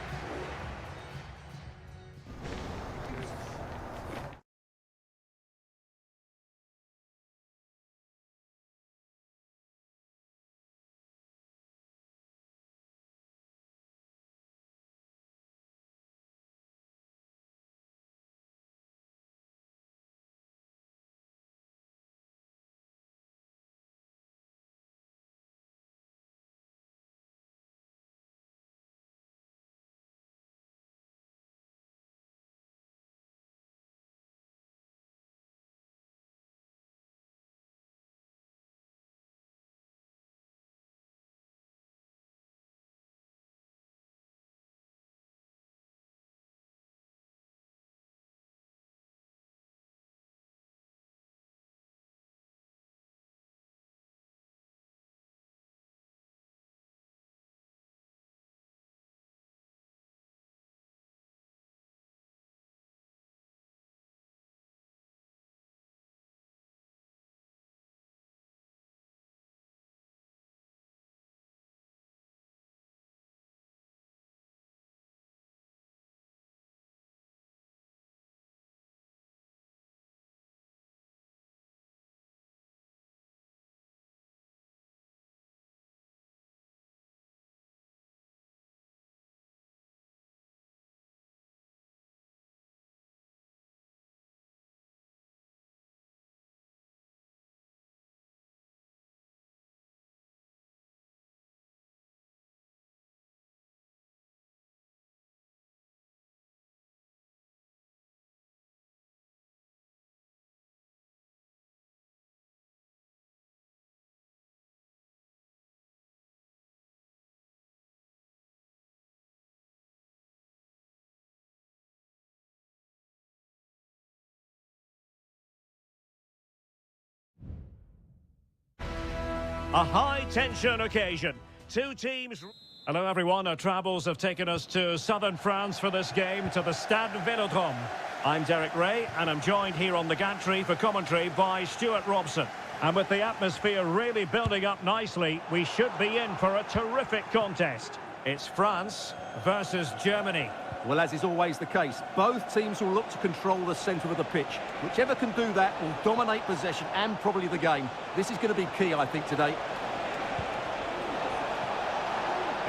[SPEAKER 1] A high-tension occasion. Two teams... Hello everyone, our travels have taken us to southern France for this game, to the Stade Vélodrome. I'm Derek Ray, and I'm joined here on the gantry for commentary by Stuart Robson. And with the atmosphere really building up nicely, we should be in for a terrific contest. It's France versus Germany.
[SPEAKER 2] Well, as is always the case, both teams will look to control the centre of the pitch. Whichever can do that will dominate possession and probably the game. This is going to be key, I think, today.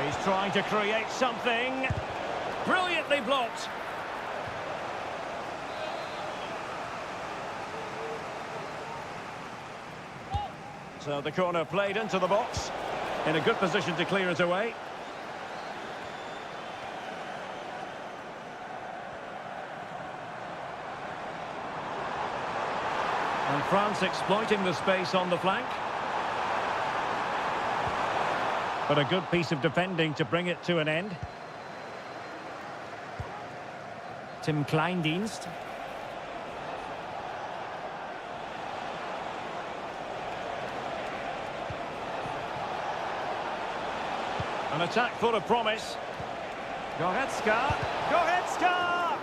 [SPEAKER 1] He's trying to create something. Brilliantly blocked. So the corner played into the box. In a good position to clear it away. And France exploiting the space on the flank. But a good piece of defending to bring it to an end. Tim Kleindienst. An attack full of promise. Goretzka. Goretzka!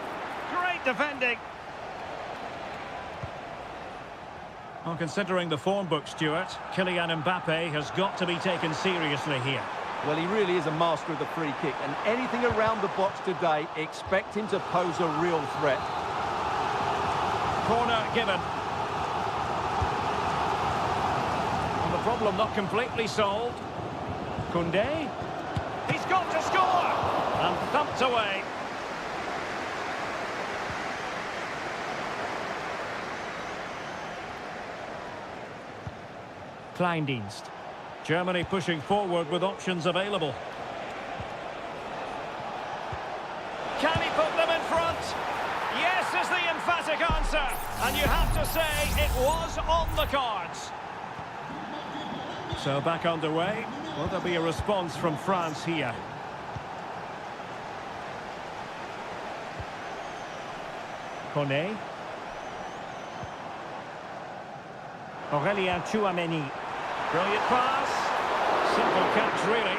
[SPEAKER 1] Great defending. Well, considering the form book, Stuart, Kylian Mbappe has got to be taken seriously here.
[SPEAKER 2] Well, he really is a master of the free kick, and anything around the box today, expect him to pose a real threat.
[SPEAKER 1] Corner given. And the problem not completely solved. Koundé. He's got to score! And thumped away. Kleindienst. Germany pushing forward with options available. Can he put them in front? Yes is the emphatic answer. And you have to say it was on the cards. So back underway. Will there be a response from France here? Koné. Aurélien Tchouameni. Brilliant pass. Simple catch, really.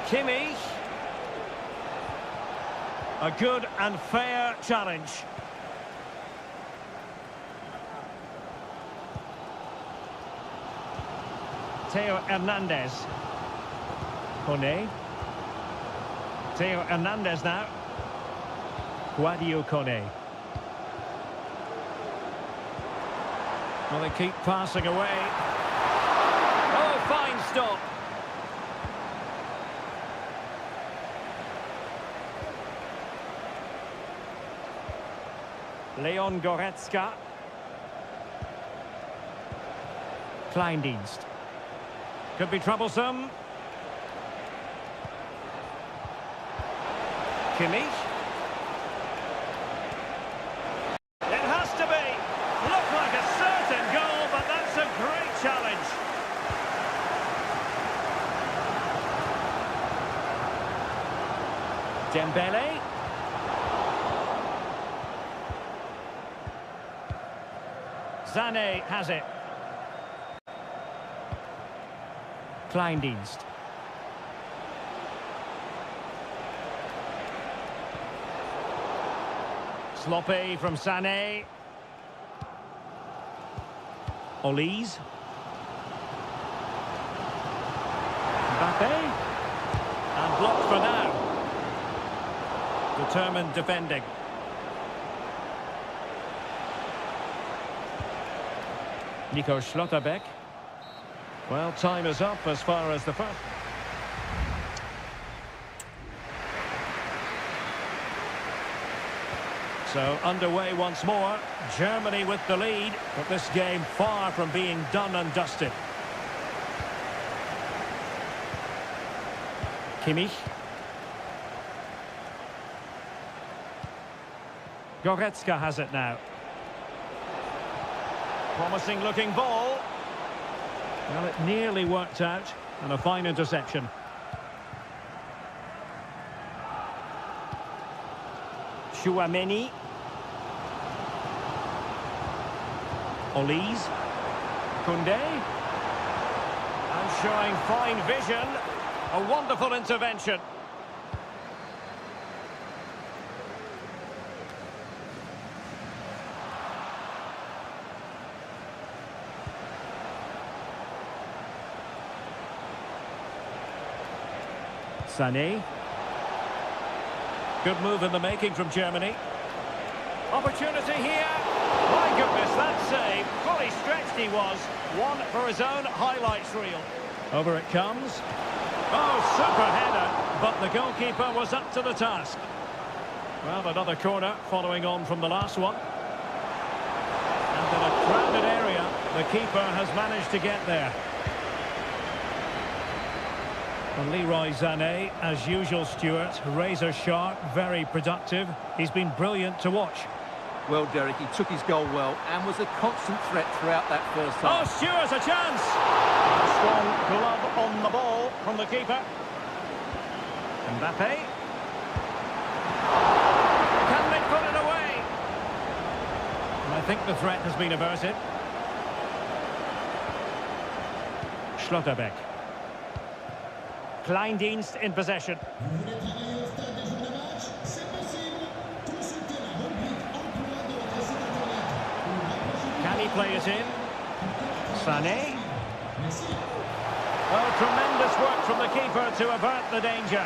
[SPEAKER 1] Kimmich. A good and fair challenge. Theo Hernandez. Koné. Theo Hernandez now. Guadio Koné. Well, they keep passing away. Oh, fine stop. Leon Goretzka. Kleindienst. Could be troublesome. Kimmich. It has to be. Looked like a certain goal, but that's a great challenge. Dembele. Sané has it. Kleindienst. Sloppy from Sané. Olise. Mbappe. And blocked for now. Determined defending. Nico Schlotterbeck. Well, time is up as far as the first. So, underway once more. Germany with the lead, but this game far from being done and dusted. Kimmich. Goretzka has it now. Promising looking ball. Well, it nearly worked out, and a fine interception. Chouameni. Olise. Koundé. And showing fine vision. A wonderful intervention. Sané. Good move in the making from Germany. Opportunity here. My goodness, that save. Fully stretched he was. One for his own highlights reel. Over it comes. Oh, super header. But the goalkeeper was up to the task. Well, another corner following on from the last one. And in a crowded area, the keeper has managed to get there. And Leroy Sané, as usual, Stuart, razor sharp, very productive. He's been brilliant to watch.
[SPEAKER 2] Well, Derek, he took his goal well and was a constant threat throughout that first half.
[SPEAKER 1] Oh, Stuart, a chance! A strong glove on the ball from the keeper. Mbappe. Can they put it away? And I think the threat has been averted. Schlotterbeck. Kleindienst in possession. Can he play it in? Sané. Oh, tremendous work from the keeper to avert the danger.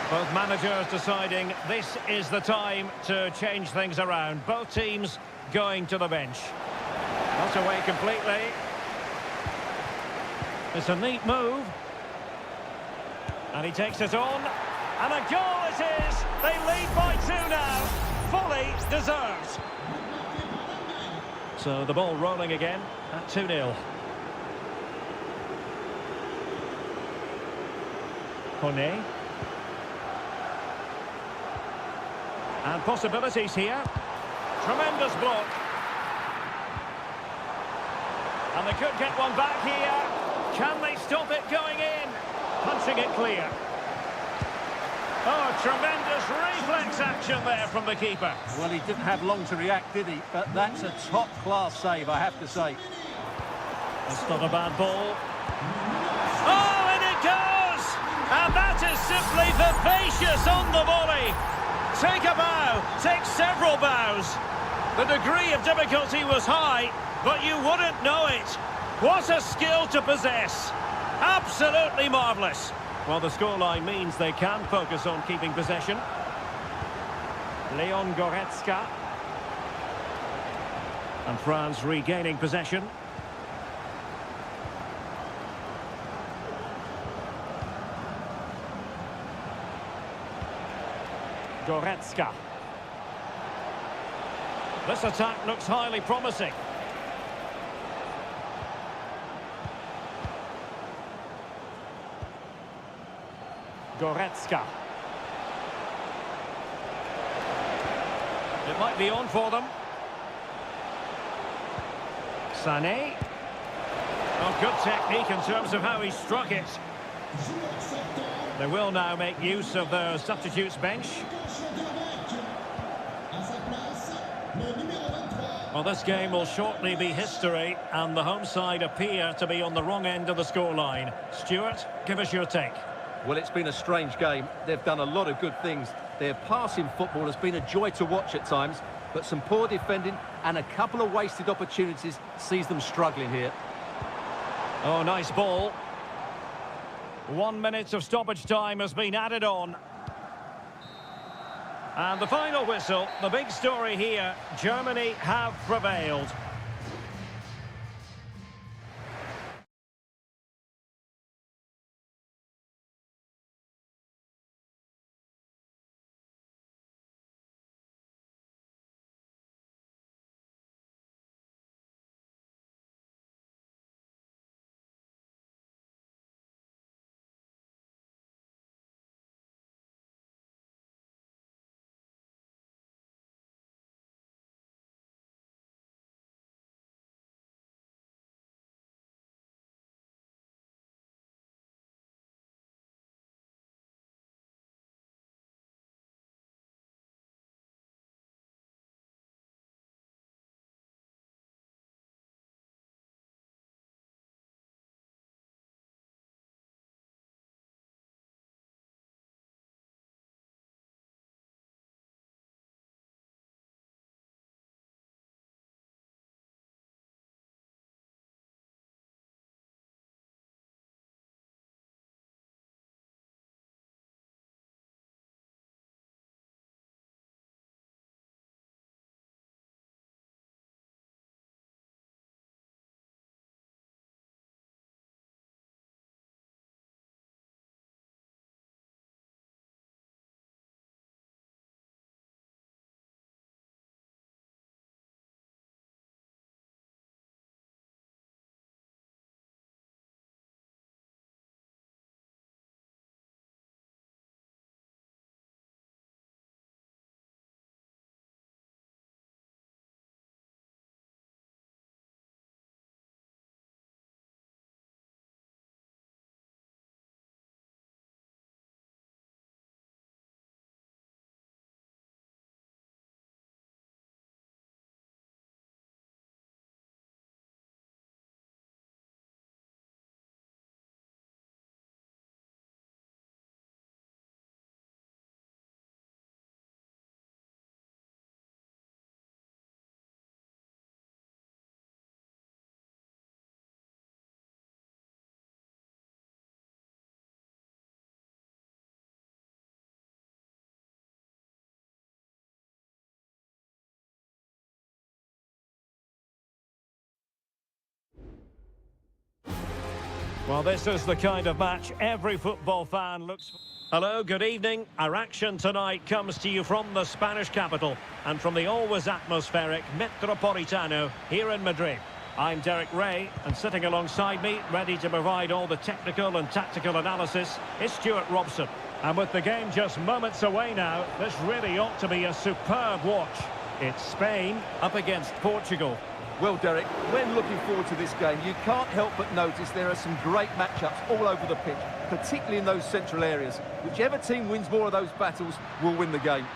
[SPEAKER 1] Both managers deciding this is the time to change things around. Both teams going to the bench. Not away completely. It's a neat move. And he takes it on. And a goal it is! They lead by 2 now. Fully deserved. So the ball rolling again at 2-0. Koné. And possibilities here. Tremendous block. And they could get one back here. Can they stop it going in? Punching it clear. Oh, tremendous reflex action there from the keeper.
[SPEAKER 3] Well, he didn't have long to react, did he? But that's a top-class save, I have to say.
[SPEAKER 1] That's not a bad ball. Oh, and it goes! And that is simply vivacious on the volley. Take a bow, take several bows. The degree of difficulty was high, but you wouldn't know it. What a skill to possess. Absolutely marvellous. Well, the scoreline means they can focus on keeping possession. Leon Goretzka. And France regaining possession. Goretzka. This attack looks highly promising. Goretzka. It might be on for them. Sané. Oh, good technique in terms of how he struck it. They will now make use of their substitutes bench. Well, this game will shortly be history, and the home side appear to be on the wrong end of the scoreline. Stuart, give us your take.
[SPEAKER 2] Well, it's been a strange game. They've done a lot of good things. Their passing football has been a joy to watch at times, but some poor defending and a couple of wasted opportunities sees them struggling here.
[SPEAKER 1] Oh, nice ball. 1 minute of stoppage time has been added on. And the final whistle, the big story here, Germany have prevailed. Well, this is the kind of match every football fan looks for. Hello, good evening. Our action tonight comes to you from the Spanish capital and from the always atmospheric Metropolitano here in Madrid. I'm Derek Ray, and sitting alongside me, ready to provide all the technical and tactical analysis, is Stuart Robson. And with the game just moments away now, this really ought to be a superb watch. It's Spain up against Portugal.
[SPEAKER 2] Well, Derek, when looking forward to this game, you can't help but notice there are some great matchups all over the pitch, particularly in those central areas. Whichever team wins more of those battles will win the game.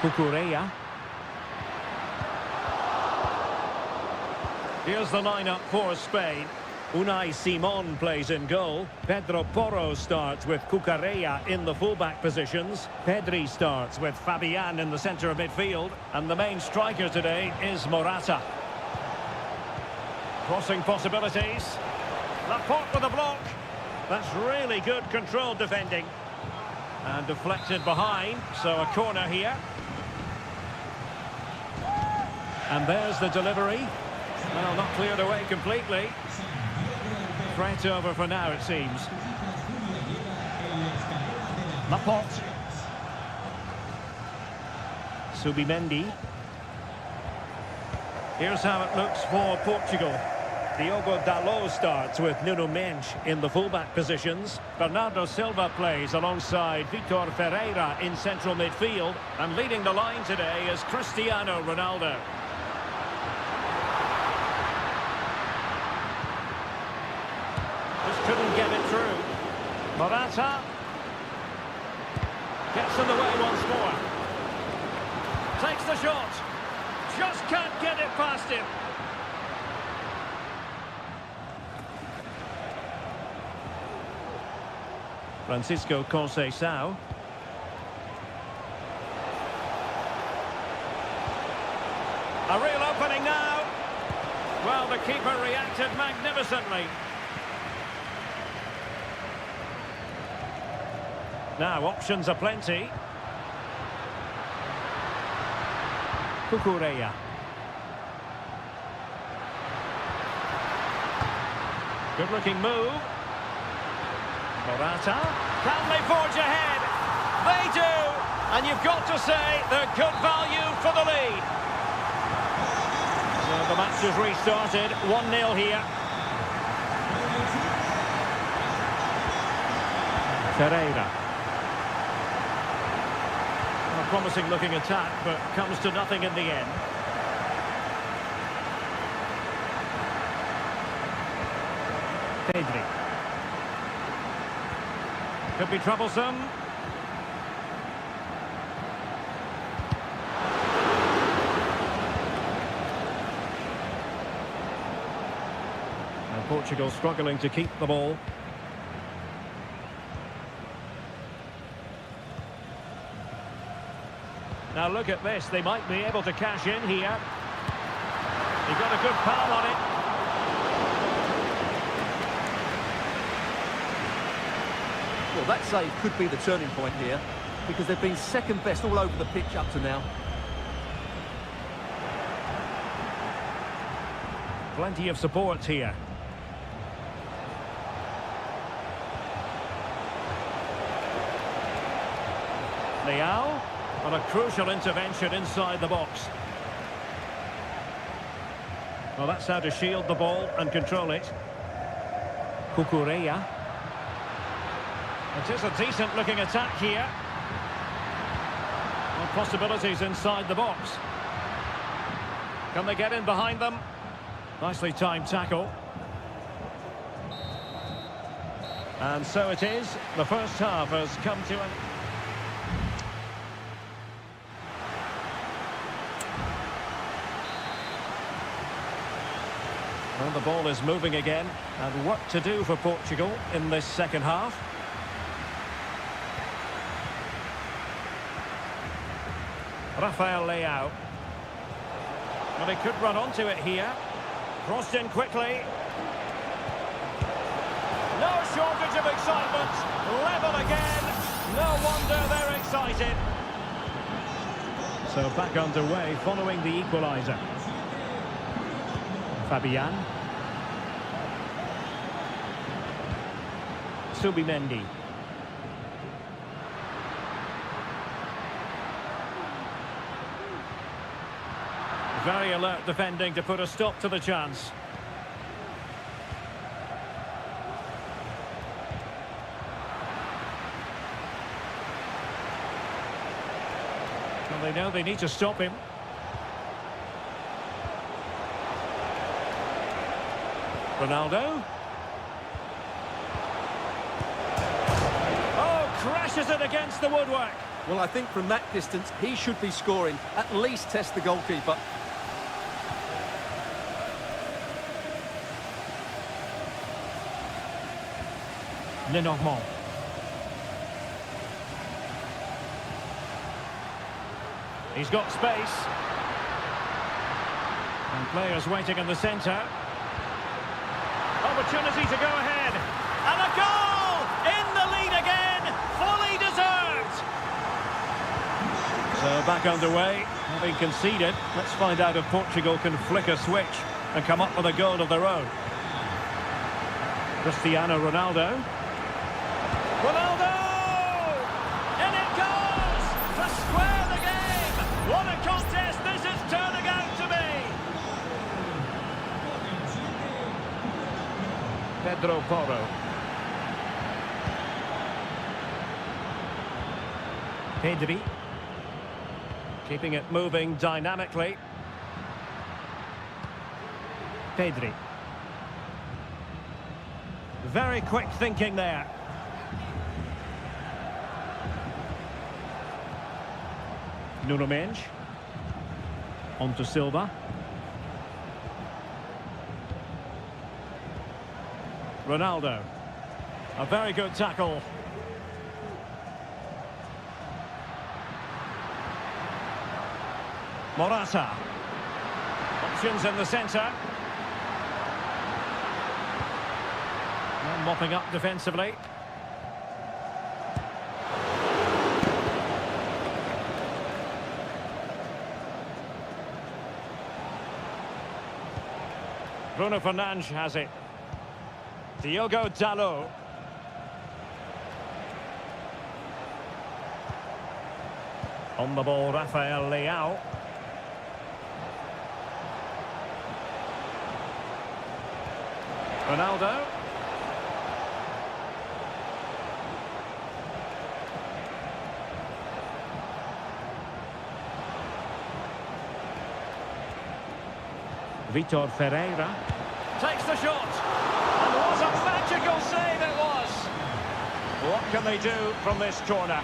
[SPEAKER 1] Cucurella. Here's the lineup for Spain. Unai Simon plays in goal. Pedro Porro starts with Cucurella in the fullback positions. Pedri starts with Fabian in the centre of midfield. And the main striker today is Morata. Crossing possibilities. Laporte with a block. That's really good controlled defending. And deflected behind, so a corner here. And there's the delivery. Well, not cleared away completely. Threat over for now, it seems. Laporte. Subimendi. Here's how it looks for Portugal. Diogo Dalot starts with Nuno Mendes in the fullback positions. Bernardo Silva plays alongside Vitor Ferreira in central midfield. And leading the line today is Cristiano Ronaldo. Just couldn't get it through. Morata gets in the way once more. Takes the shot. Just can't get it past him. Francisco Conceição. A real opening now. Well, the keeper reacted magnificently. Now, options are plenty. Cucurella. Good-looking move. Morata. Can they forge ahead? They do! And you've got to say they're good value for the lead. So the match has restarted. 1-0 here. Ferreira. A promising looking attack, but comes to nothing in the end. Pedri. Could be troublesome. And Portugal struggling to keep the ball. Now look at this, they might be able to cash in here. He got a good palm on it.
[SPEAKER 2] Well, that save could be the turning point here, because they've been second best all over the pitch up to now.
[SPEAKER 1] Plenty of support here. Leao. On a crucial intervention inside the box. Well, that's how to shield the ball and control it. Cucurella. It is a decent-looking attack here. Well, possibilities inside the box. Can they get in behind them? Nicely timed tackle. And so it is. The first half has come to an... Well, the ball is moving again, and work to do for Portugal in this second half. Rafael Leao. Well, he could run onto it here. Crossed in quickly. No shortage of excitement. Level again. No wonder they're excited. So back underway following the equaliser. Fabian. Subimendi. Very alert defending to put a stop to the chance. Well, they know they need to stop him. Ronaldo. Oh, crashes it against the woodwork.
[SPEAKER 2] Well, I think from that distance, he should be scoring. At least test the goalkeeper.
[SPEAKER 1] Lenormand. He's got space. And players waiting in the centre. Opportunity to go ahead. And a goal! In the lead again! Fully deserved! So back underway, having conceded. Let's find out if Portugal can flick a switch and come up with a goal of their own. Cristiano Ronaldo. Ronaldo! In it goes! To square the game! What a contest this is turning out to be! Pedro Porro. Pedri. Keeping it moving dynamically. Pedri. Very quick thinking there. Nuno Mendes. On to Silva. Ronaldo. A very good tackle. Morata. Options in the centre. And mopping up defensively. Bruno Fernandes has it. Diogo Dalot. On the ball, Rafael Leao. Ronaldo. Vitor Ferreira takes the shot, and what a magical save it was. What can they do from this corner?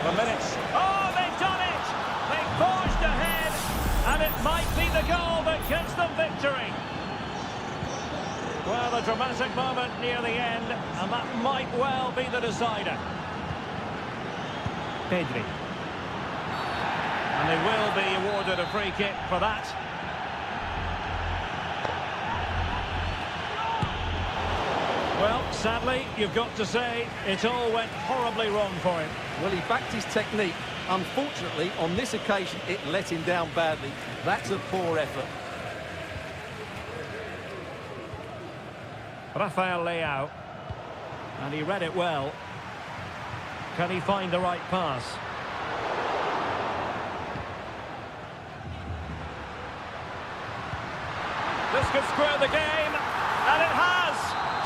[SPEAKER 1] The minutes. Oh, they've done it! They've forged ahead, and it might be the goal that gives them victory. Well, a dramatic moment near the end, and that might well be the decider. Pedri. And they will be awarded a free kick for that. Well, sadly, you've got to say, it all went horribly wrong for him.
[SPEAKER 2] Well, he backed his technique. Unfortunately, on this occasion, it let him down badly. That's a poor effort.
[SPEAKER 1] Rafael Leao. And he read it well. Can he find the right pass? This could square the game, and it has!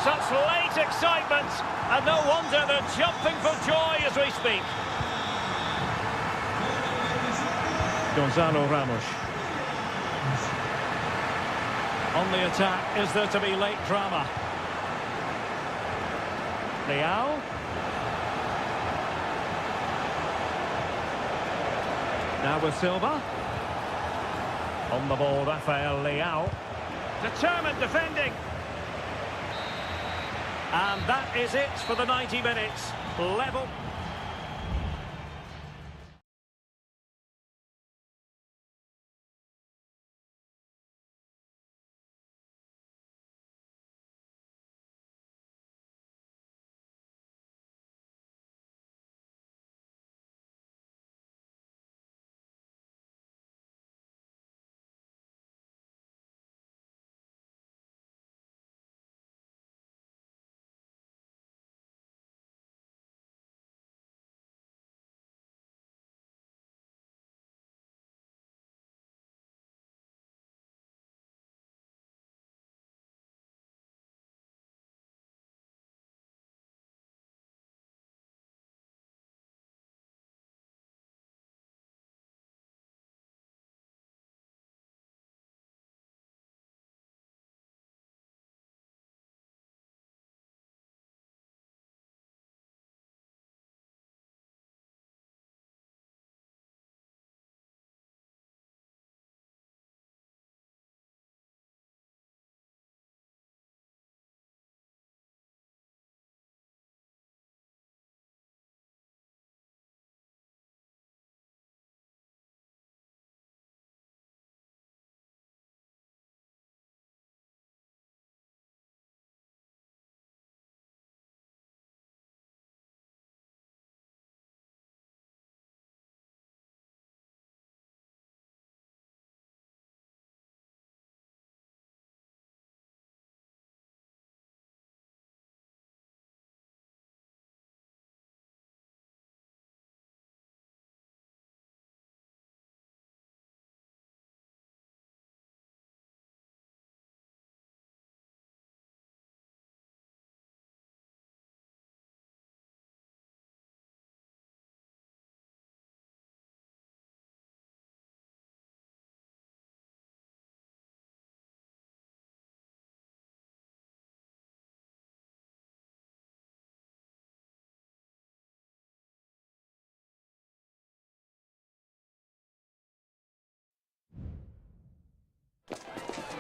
[SPEAKER 1] Such late excitement, and no wonder they're jumping for joy as we speak. Gonzalo Ramos. On the attack, is there to be late drama? Leao. Now with Silva. On the ball, Rafael Leao. Determined defending. And that is it for the 90 minutes. Level.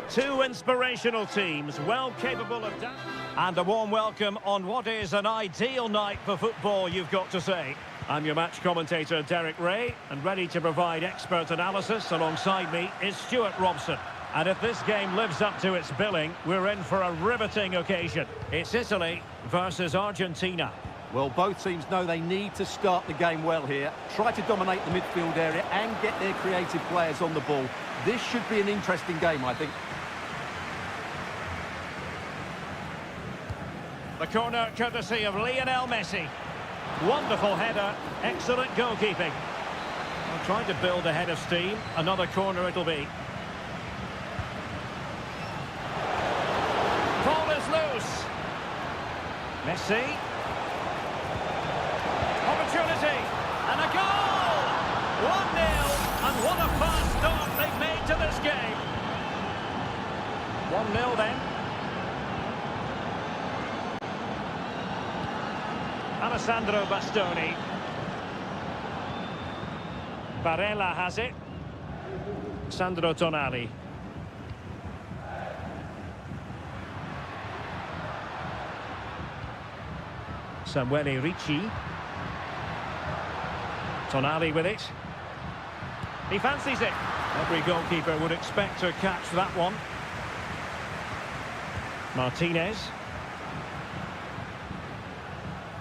[SPEAKER 1] Two inspirational teams, well capable of that. And a warm welcome on what is an ideal night for football, you've got to say. I'm your match commentator, Derek Ray, and ready to provide expert analysis alongside me is Stuart Robson. And if this game lives up to its billing, we're in for a riveting occasion. It's Italy versus Argentina.
[SPEAKER 2] Well, both teams know they need to start the game well here. Try to dominate the midfield area and get their creative players on the ball. This should be an interesting game, I think.
[SPEAKER 1] The corner courtesy of Lionel Messi. Wonderful header, excellent goalkeeping. Well, trying to build a head of steam. Another corner it'll be. Ball is loose. Messi. Opportunity. And a goal! 1-0. And what a fast start they've made to this game. 1-0 then. Alessandro Bastoni. Barella has it. Sandro Tonali. Samuele Ricci. Tonali with it. He fancies it. Every goalkeeper would expect to catch that one. Martinez.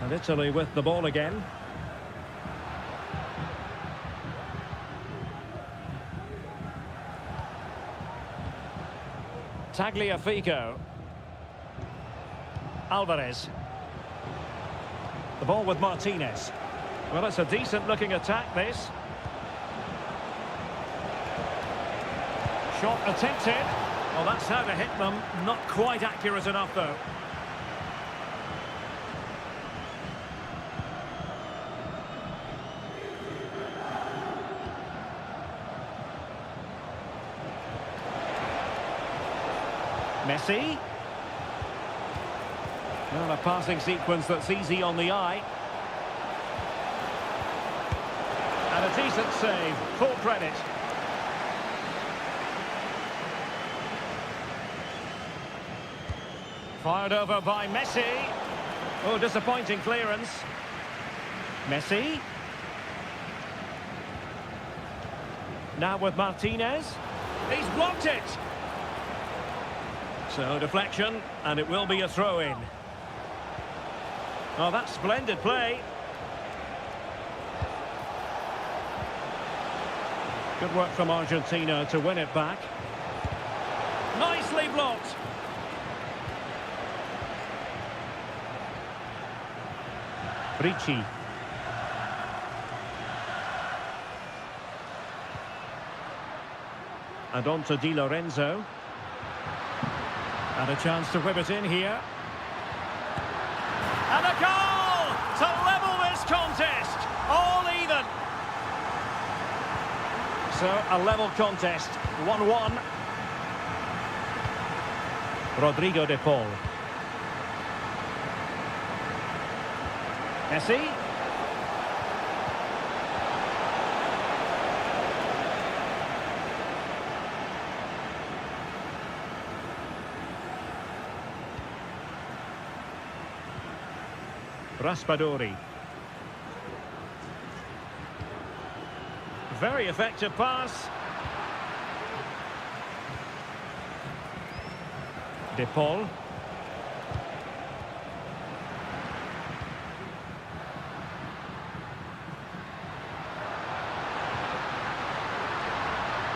[SPEAKER 1] And Italy with the ball again. Tagliafico. Alvarez. The ball with Martinez. Well, it's a decent-looking attack, this. Shot attempted. Well, that's how to hit them. Not quite accurate enough, though. Messi. Well, a passing sequence that's easy on the eye. And a decent save, full credit. Fired over by Messi. Oh, disappointing clearance. Messi. Now with Martinez. He's blocked it. So, deflection, and it will be a throw-in. Oh, that's splendid play. Good work from Argentina to win it back. Nicely blocked. Ricci. And on to Di Lorenzo. And a chance to whip it in here. And a goal to level this contest. All even. So, a level contest. 1-1. Rodrigo de Paul. Messi. Raspadori. Very effective pass. De Paul.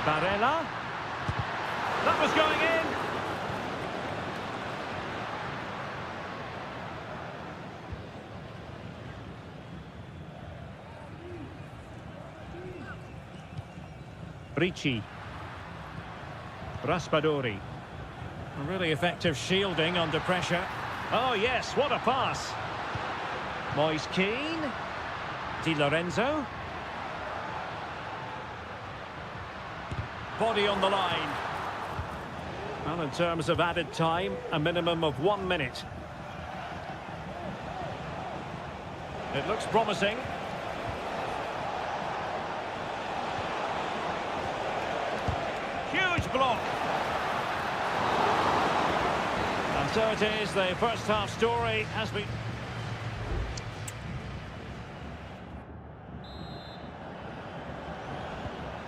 [SPEAKER 1] Barella. That was going in. Ricci. Raspadori. Really effective shielding under pressure. Oh yes, what a pass. Moise Keane. Di Lorenzo. Body on the line. Well, in terms of added time, a minimum of 1 minute. It looks promising. Huge block. So it is, the first half story has been...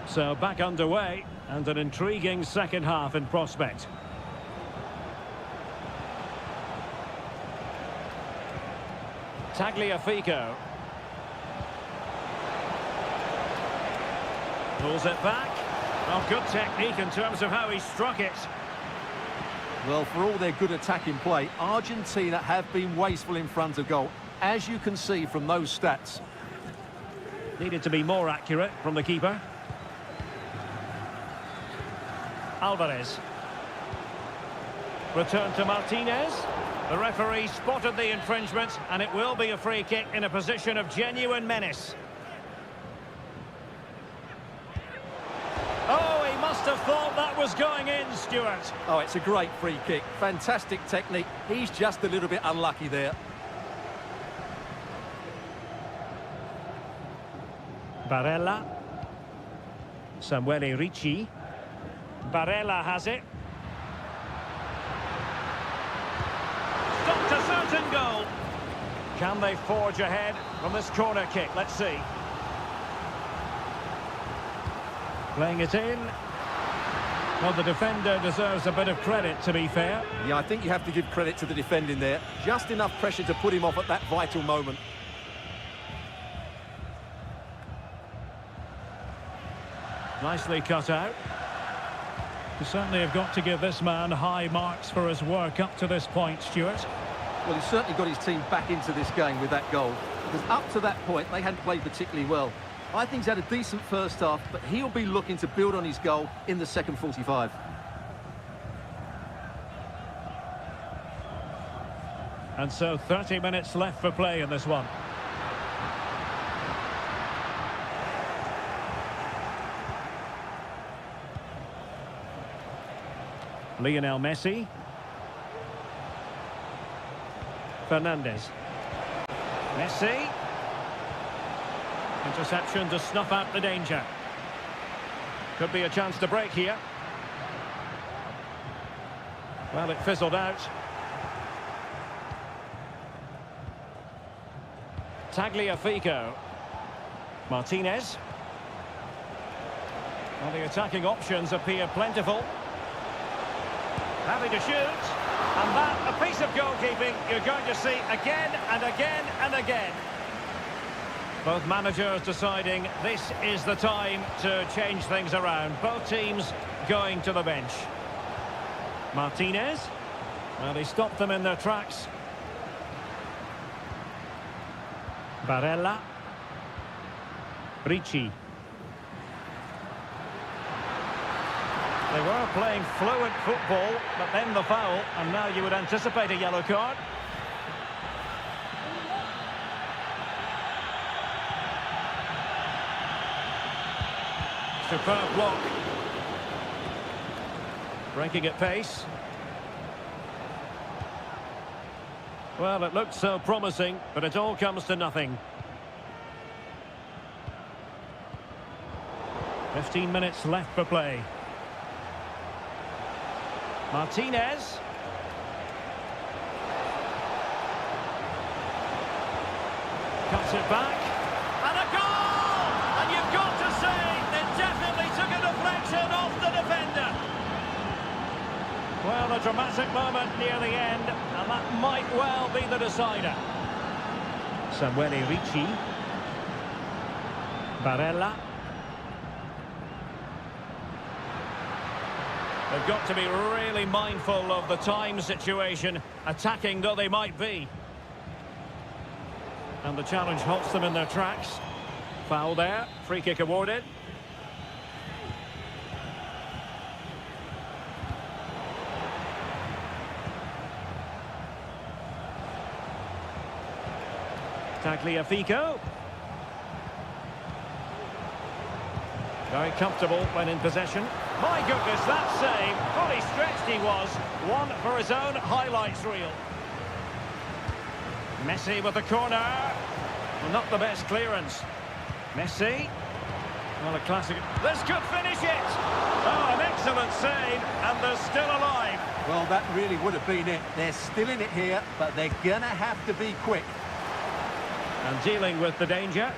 [SPEAKER 1] So back underway, and an intriguing second half in prospect. Tagliafico. Pulls it back. Oh, good technique in terms of how he struck it.
[SPEAKER 2] Well, for all their good attacking play, Argentina have been wasteful in front of goal, as you can see from those stats.
[SPEAKER 1] Needed to be more accurate from the keeper. Alvarez. Return to Martinez. The referee spotted the infringement, and it will be a free kick in a position of genuine menace. Oh, he must have thought that was going in, Stuart.
[SPEAKER 2] Oh, it's a great free kick. Fantastic technique. He's just a little bit unlucky there.
[SPEAKER 1] Barella. Samuele Ricci. Barella has it. Stopped a certain goal. Can they forge ahead from this corner kick? Let's see. Playing it in. Well, the defender deserves a bit of credit, to be fair.
[SPEAKER 2] Yeah, I think you have to give credit to the defending there. Just enough pressure to put him off at that vital moment.
[SPEAKER 1] Nicely cut out. You certainly have got to give this man high marks for his work up to this point, Stuart.
[SPEAKER 2] Well, he's certainly got his team back into this game with that goal. Because up to that point, they hadn't played particularly well. I think he's had a decent first half, but he'll be looking to build on his goal in the second 45.
[SPEAKER 1] And so 30 minutes left for play in this one. Lionel Messi. Fernandez. Messi. Interception to snuff out the danger. Could be a chance to break here. Well, it fizzled out. Tagliafico. Martinez. Well, the attacking options appear plentiful. Happy to shoot. And that, a piece of goalkeeping you're going to see again and again and again. Both managers deciding this is the time to change things around. Both teams going to the bench. Martinez. Well, he stopped them in their tracks. Barella. Ricci. They were playing fluent football, but then the foul, and now you would anticipate a yellow card. Superb block. Breaking at pace. Well, it looked so promising, but it all comes to nothing. 15 minutes left for play. Martinez. Cuts it back. And a goal! And you've got to say, it definitely took a deflection off the defender. Well, a dramatic moment near the end, and that might well be the decider. Samuele Ricci. Barella. They've got to be really mindful of the time situation, attacking though they might be. And the challenge halts them in their tracks. Foul there, free kick awarded. Tagliafico. Very comfortable when in possession. My goodness, that save, fully stretched he was. One for his own highlights reel. Messi with the corner. Well, not the best clearance. Messi. Well, a classic. This could finish it. Oh, an excellent save, and they're still alive.
[SPEAKER 3] Well, that really would have been it. They're still in it here, but they're going to have to be quick.
[SPEAKER 1] And dealing with the danger.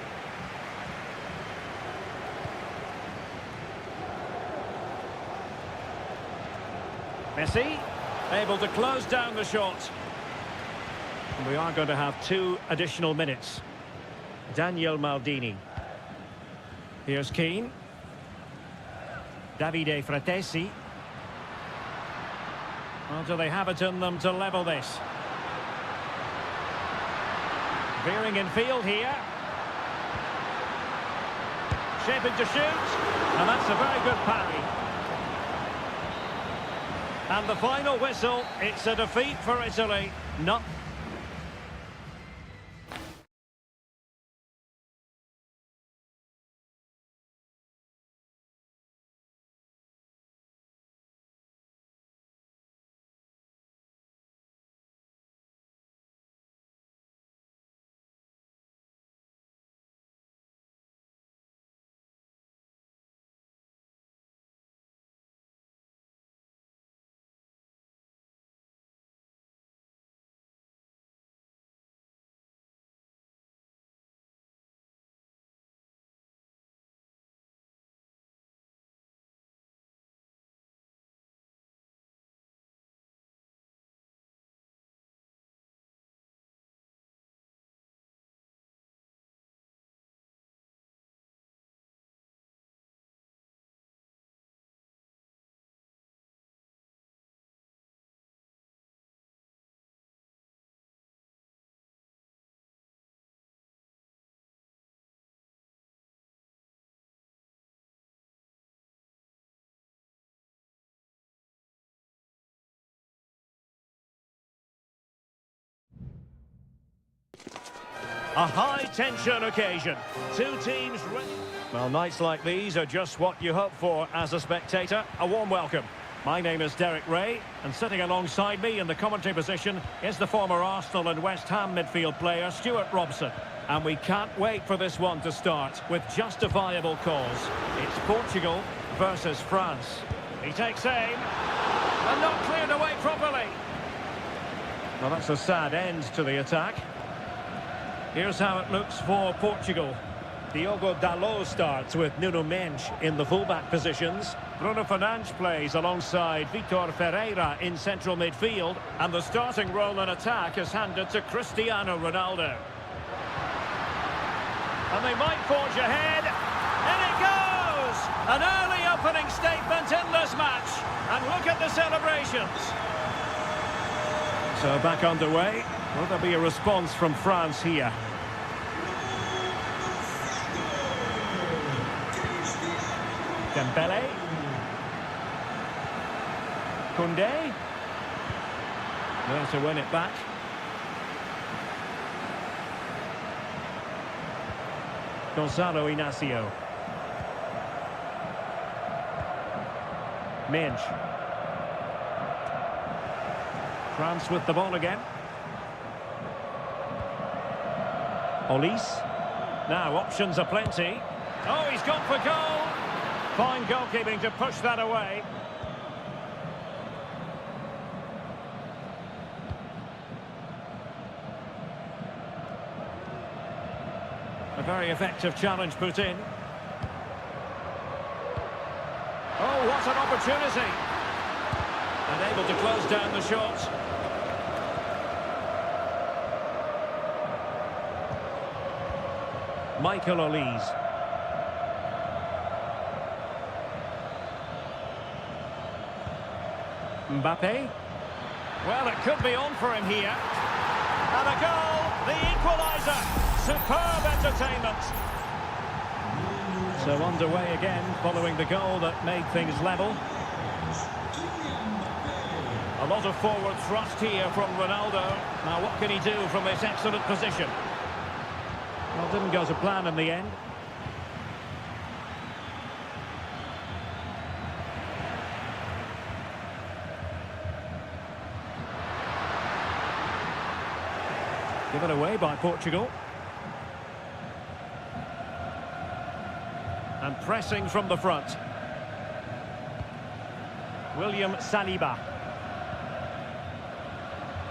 [SPEAKER 1] Messi, able to close down the shot. And we are going to have 2 additional minutes. Daniel Maldini. Here's Keane. Davide Fratesi. Well, do they have it in them to level this? Veering in field here. Shaping to shoot. And that's a very good parry. And the final whistle, it's a defeat for Italy. Not... A high-tension occasion. 2 teams ready. Well, nights like these are just what you hope for as a spectator. A warm welcome. My name is Derek Ray, and sitting alongside me in the commentary position is the former Arsenal and West Ham midfield player, Stuart Robson. And we can't wait for this one to start with justifiable cause. It's Portugal versus France. He takes aim, and not cleared away properly. Well, that's a sad end to the attack. Here's how it looks for Portugal. Diogo Dalot starts with Nuno Mendes in the fullback positions. Bruno Fernandes plays alongside Vitor Ferreira in central midfield. And the starting role in attack is handed to Cristiano Ronaldo. And they might forge ahead. In it goes! An early opening statement in this match. And look at the celebrations. So back underway. Will there be a response from France here? Dembele. Koundé. There to win it back. Gonzalo Inacio. Mendes. France with the ball again. Olise. Now options are plenty. Oh, he's gone for goal. Fine goalkeeping to push that away. A very effective challenge put in. Oh, what an opportunity. And able to close down the shot. Michael Olise. Mbappe. Well, it could be on for him here. And a goal, the equaliser. Superb entertainment. So underway again, following the goal that made things level. A lot of forward thrust here from Ronaldo. Now what can he do from this excellent position? Well, didn't go to plan in the end. Given away by Portugal. And pressing from the front. William Saliba.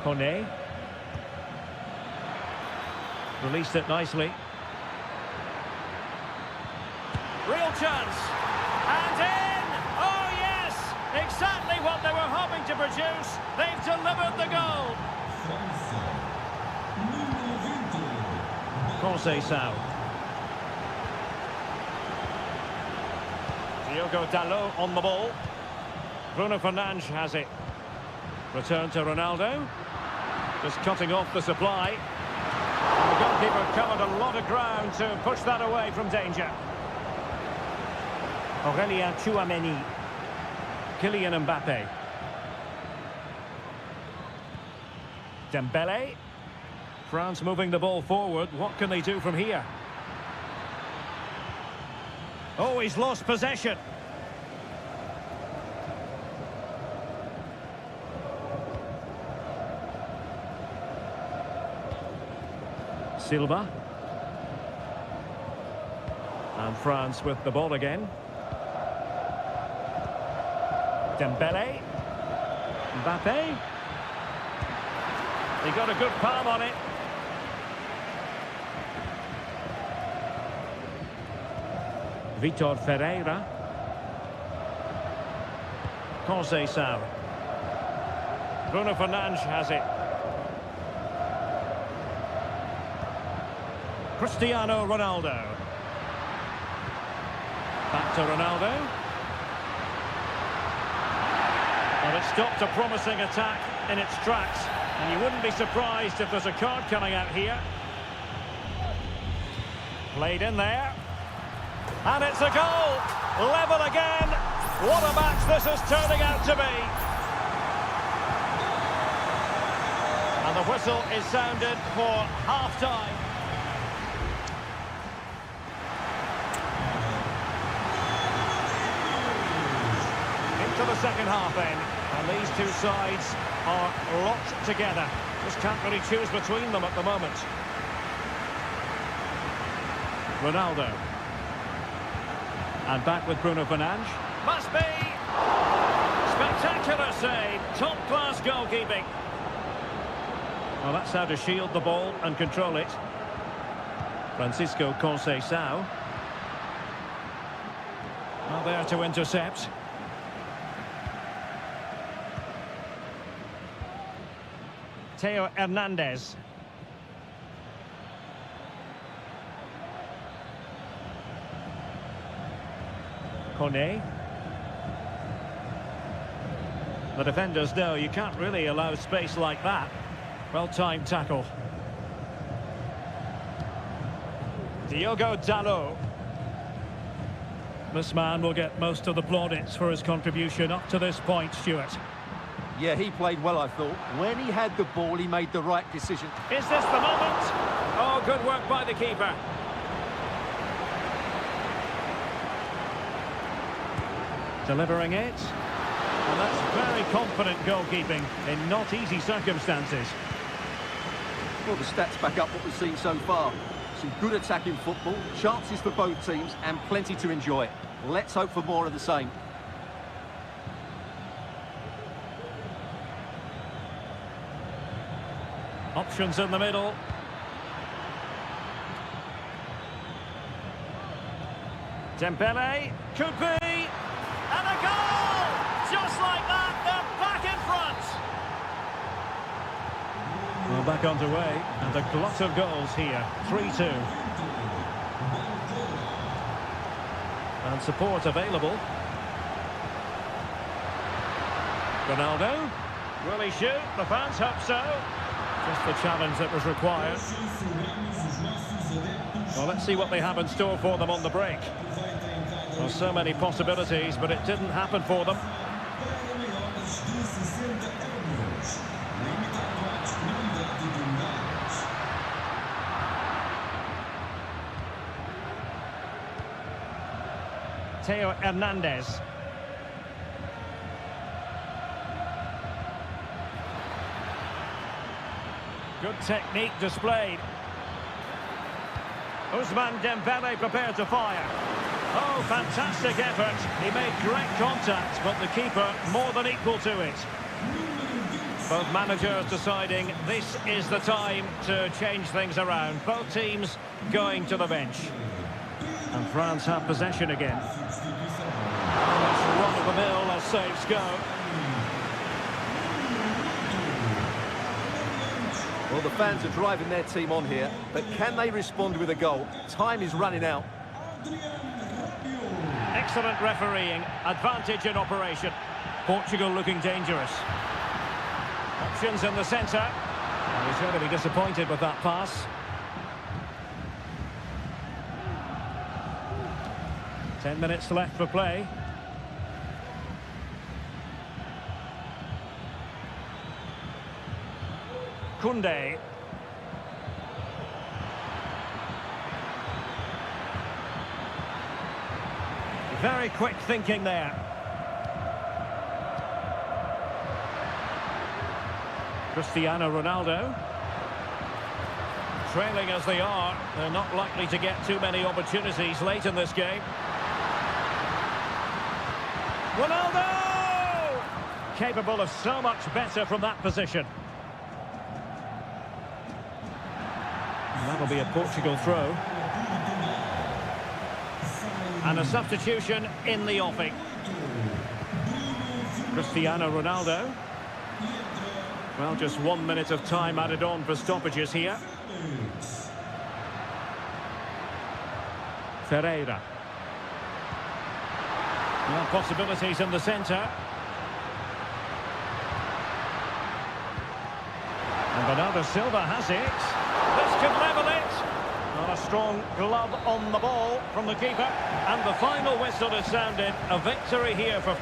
[SPEAKER 1] Kone. Released it nicely. Real chance. And in! Oh, yes! Exactly what they were hoping to produce. They've delivered the goal. Conceição. Diogo Dalot on the ball. Bruno Fernandes has it. Return to Ronaldo. Just cutting off the supply. And the goalkeeper covered a lot of ground to push that away from danger. Aurélien Tchouameni. Kylian Mbappé. Dembele. France moving the ball forward. What can they do from here? Oh, he's lost possession. Silva. And France with the ball again. Dembele. Mbappé. He got a good palm on it. Vitor Ferreira. Conceição. Bruno Fernandes has it. Cristiano Ronaldo. Back to Ronaldo. And it stopped a promising attack in its tracks. And you wouldn't be surprised if there's a card coming out here. Played in there. And it's a goal! Level again! What a match this is turning out to be! And the whistle is sounded for half-time. Into the second half then, and these two sides are locked together. Just can't really choose between them at the moment. Ronaldo. And back with Bruno Fernandes. Must be! Spectacular save. Top-class goalkeeping. Well, that's how to shield the ball and control it. Francisco Conceição. Well, there to intercept. Theo Hernandez. Kone. The defenders know you can't really allow space like that. Well-timed tackle. Diogo Dalot. This man will get most of the plaudits for his contribution up to this point, Stuart.
[SPEAKER 2] Yeah, he played well, I thought. When he had the ball, he made the right decision.
[SPEAKER 1] Is this the moment? Oh, good work by the keeper. Delivering it. And that's very confident goalkeeping in not easy circumstances.
[SPEAKER 2] Well, the stats back up what we've seen so far. Some good attacking football, chances for both teams, and plenty to enjoy. Let's hope for more of the same.
[SPEAKER 1] Options in the middle. Dembele, could be, and a goal! Just like that, they're back in front! Well, back underway, and a glut of goals here, 3-2. And support available. Ronaldo, will he shoot? The fans hope so. Just the challenge that was required. Well, let's see what they have in store for them on the break. Well, so many possibilities, but it didn't happen for them. Theo Hernandez. Good technique displayed. Ousmane Dembele prepared to fire. Oh, fantastic effort. He made great contact, but the keeper more than equal to it. Both managers deciding this is the time to change things around. Both teams going to the bench. And France have possession again. That's run-of-the-mill as saves go.
[SPEAKER 2] Well, the fans are driving their team on here, but can they respond with a goal? Time is running out.
[SPEAKER 1] Excellent refereeing, advantage in operation. Portugal looking dangerous. Options in the centre. Well, he's going to be disappointed with that pass. 10 minutes left for play. Koundé. Very quick thinking there. Cristiano Ronaldo. Trailing as they are, they're not likely to get too many opportunities late in this game. Ronaldo! Capable of so much better from that position. And that'll be a Portugal throw. And a substitution in the offing. Cristiano Ronaldo. Well, just 1 minute of time added on for stoppages here. Ferreira. Well, possibilities in the centre. And Bernardo Silva has it. This could level it. Not a strong glove on the ball from the keeper. And the final whistle is sounded. A victory here for...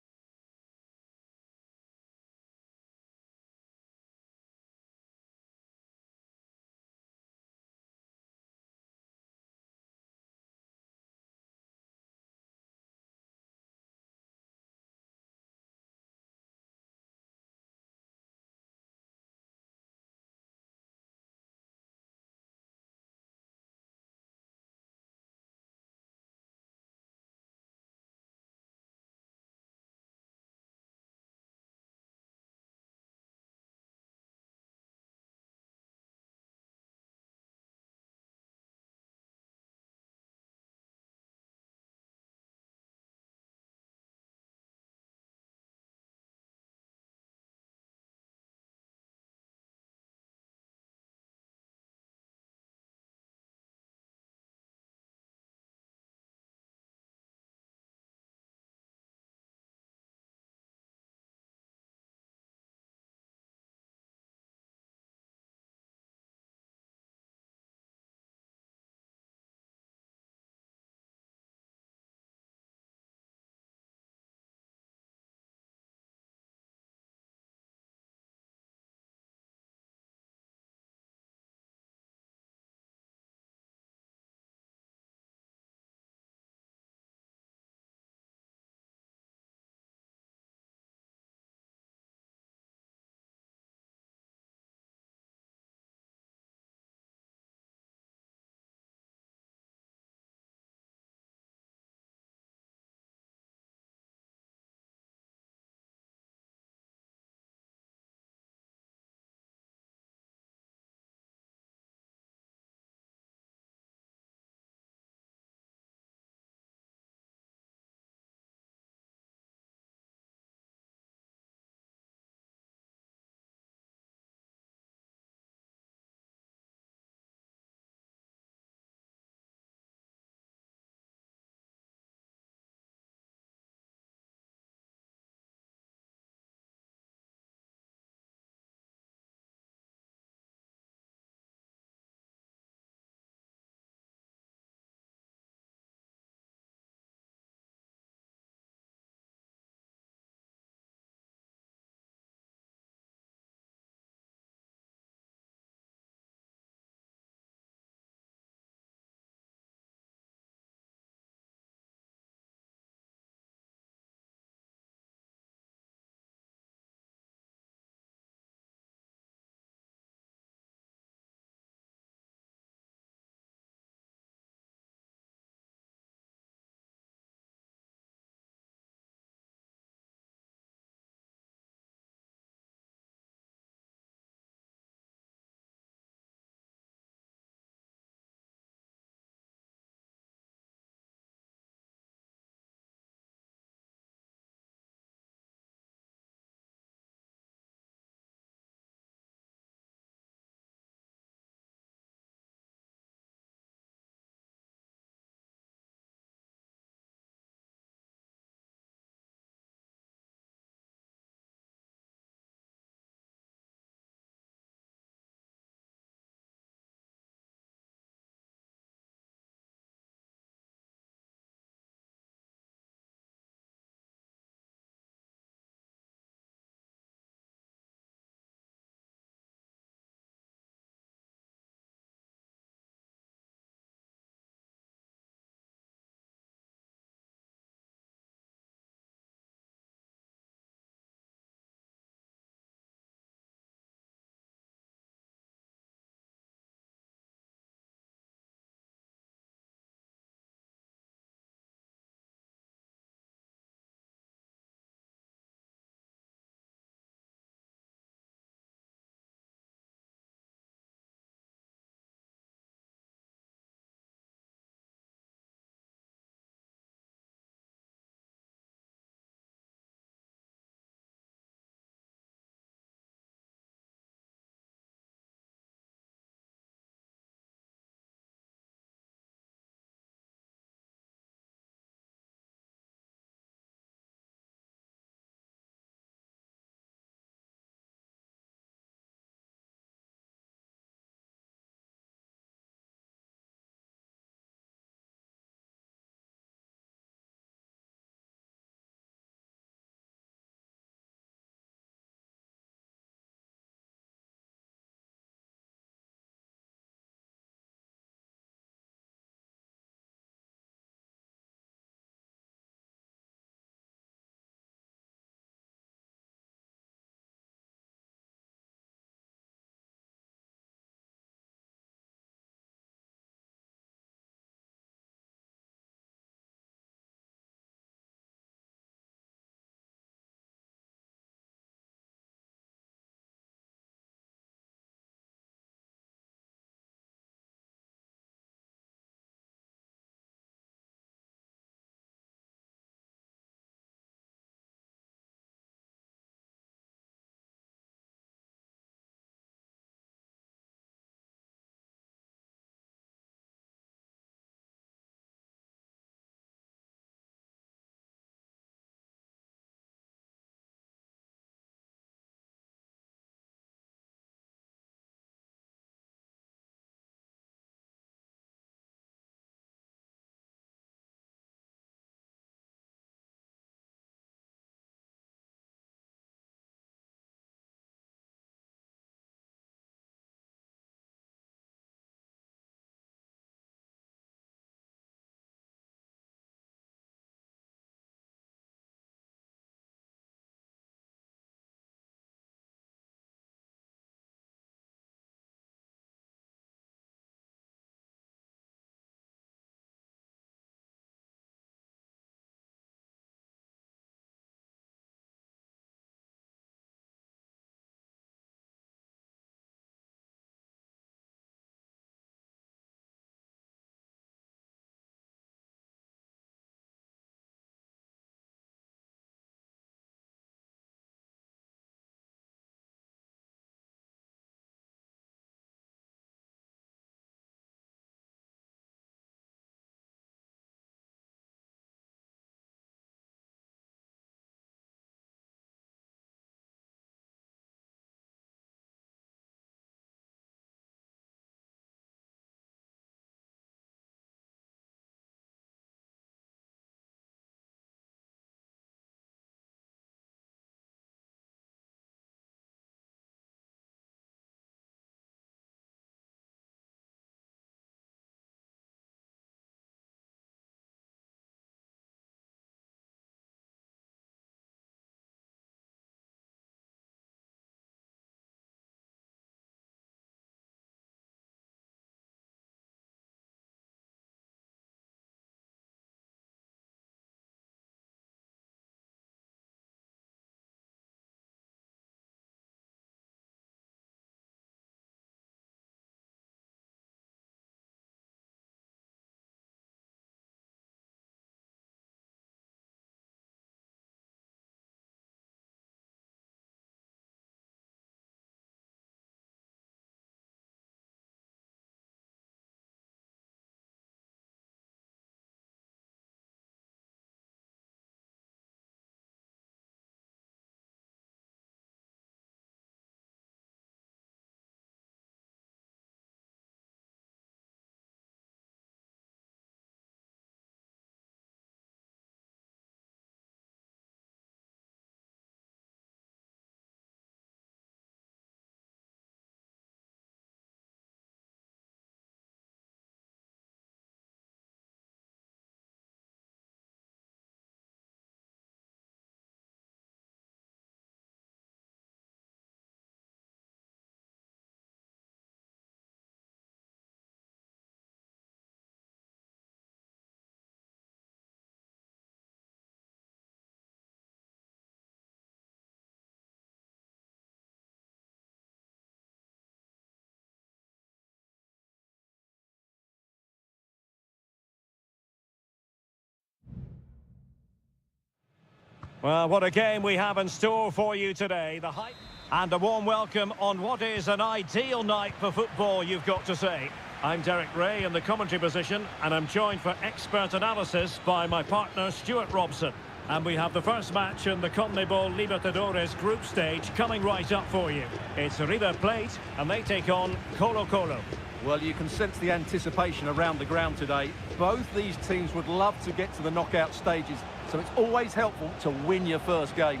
[SPEAKER 1] Well, what a game we have in store for you today. The hype and a warm welcome on what is an ideal night for football, you've got to say. I'm Derek Ray in the commentary position, and I'm joined for expert analysis by my partner Stuart Robson. And we have the first match in the CONMEBOL Libertadores group stage coming right up for you. It's River Plate, and they take on Colo-Colo.
[SPEAKER 3] Well, you can sense the anticipation around the ground today. Both these teams would love to get to the knockout stages, so it's always helpful to win your first game.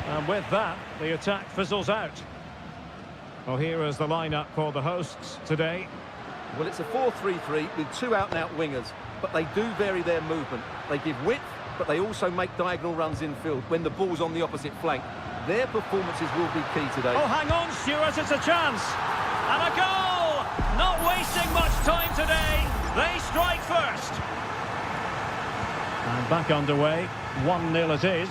[SPEAKER 1] And with that, the attack fizzles out. Well, here is the lineup for the hosts today.
[SPEAKER 2] Well, it's a 4-3-3 with two out-and-out wingers, but they do vary their movement. They give width, but they also make diagonal runs infield when the ball's on the opposite flank. Their performances will be key today.
[SPEAKER 1] Oh, hang on, Stuart, it's a chance. And a goal! Not wasting much time today. They strike first. And back underway. 1-0 it is.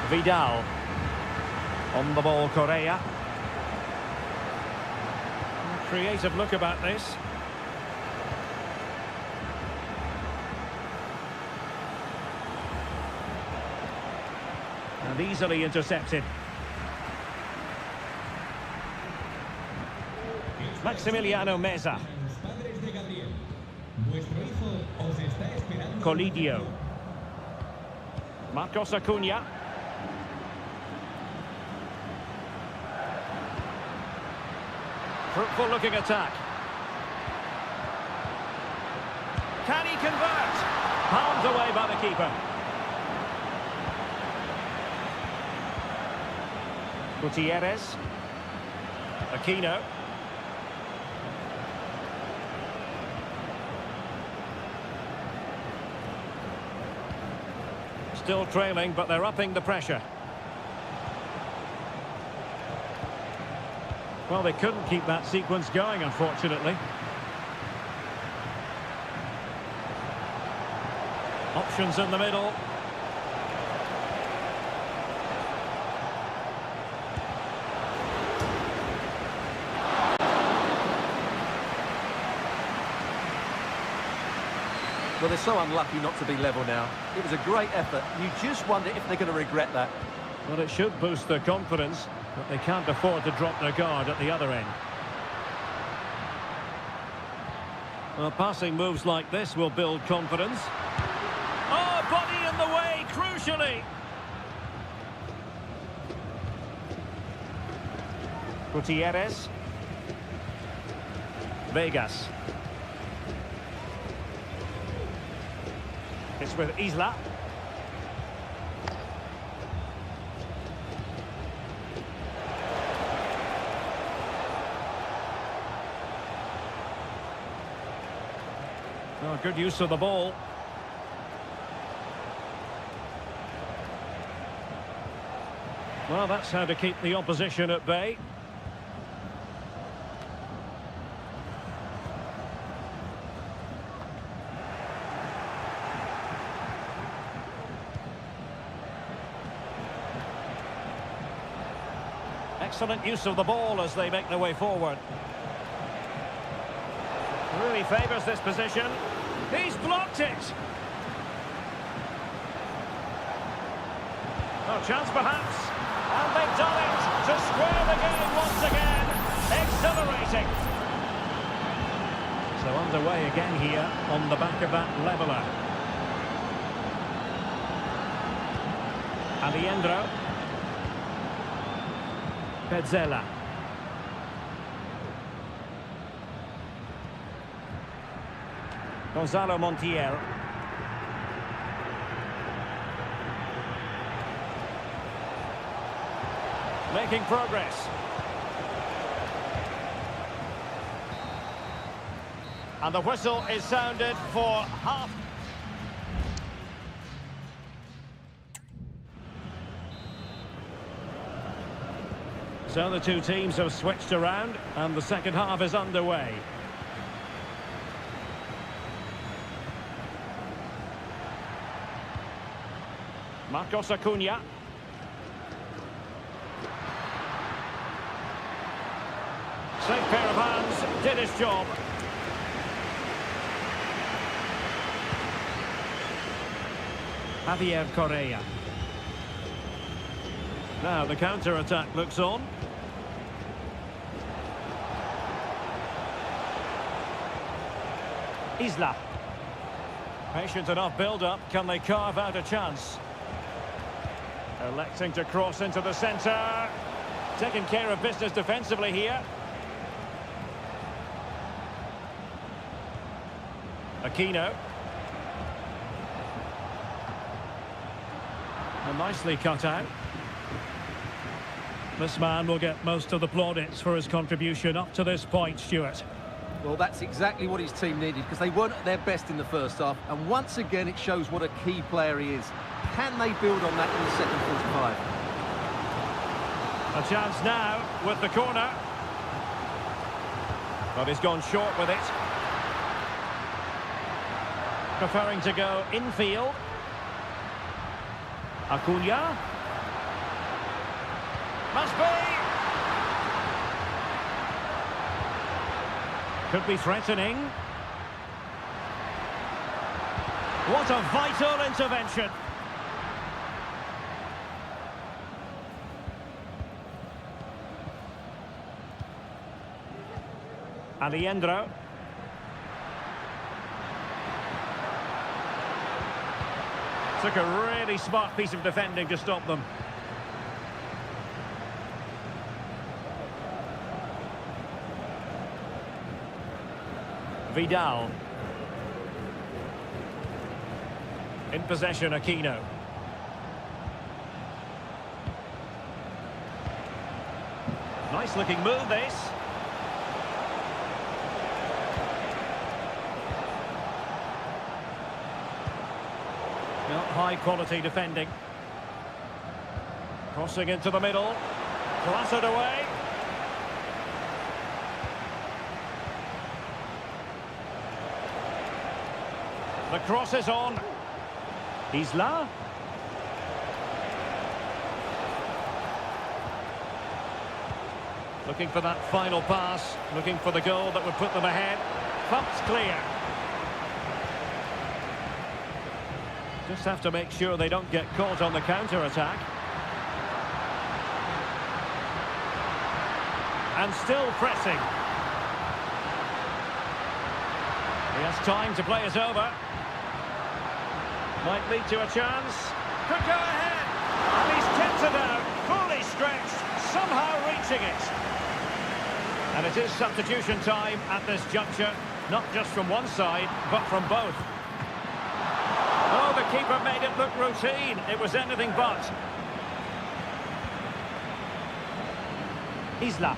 [SPEAKER 1] Vidal. On the ball, Correa. Creative look about this. And easily intercepted. Maximiliano Meza. Colidio. Marcos Acuna. Fruitful looking attack. Can he convert? Palmed away by the keeper. Gutierrez. Aquino. Still trailing, but they're upping the pressure. Well, they couldn't keep that sequence going, unfortunately. Options in the middle.
[SPEAKER 2] Well, they're so unlucky not to be level now. It was a great effort. You just wonder if they're going to regret that.
[SPEAKER 1] Well, it should boost their confidence, but they can't afford to drop their guard at the other end. Well, passing moves like this will build confidence. Oh, body in the way, crucially. Gutierrez. Vegas. It's with Isla. Oh, good use of the ball. Well, that's how to keep the opposition at bay. Excellent use of the ball as they make their way forward. Really favours this position. He's blocked it. Oh, chance perhaps. And they've done it to square the game once again. Exhilarating. So underway again here on the back of that leveller. Aliendro. Pezzella. Gonzalo Montiel. Making progress. And the whistle is sounded for half. So the two teams have switched around and the second half is underway. Marcos Acuna. Safe pair of hands, did his job. Javier Correa. Now the counter-attack looks on. Isla. Patient enough build-up. Can they carve out a chance? Electing to cross into the centre. Taking care of business defensively here. Aquino. And nicely cut out. This man will get most of the plaudits for his contribution up to this point, Stuart.
[SPEAKER 2] Well, that's exactly what his team needed, because they weren't at their best in the first half, and once again it shows what a key player he is. Can they build on that in the second 45?
[SPEAKER 1] A chance now with the corner. But he's gone short with it. Preferring to go infield. Acuna. Must be! Could be threatening. What a vital intervention. Alejandro. Took a really smart piece of defending to stop them. Vidal. In possession, Aquino. Nice looking move, this. Well, high quality defending. Crossing into the middle. Clattered away. The cross is on. Isla. Looking for that final pass. Looking for the goal that would put them ahead. Thumped clear. Just have to make sure they don't get caught on the counter-attack. And still pressing. He has time to play it over. Might lead to a chance. Could go ahead. And he's kept it out. Fully stretched. Somehow reaching it. And it is substitution time at this juncture. Not just from one side, but from both. Oh, the keeper made it look routine. It was anything but. Isla.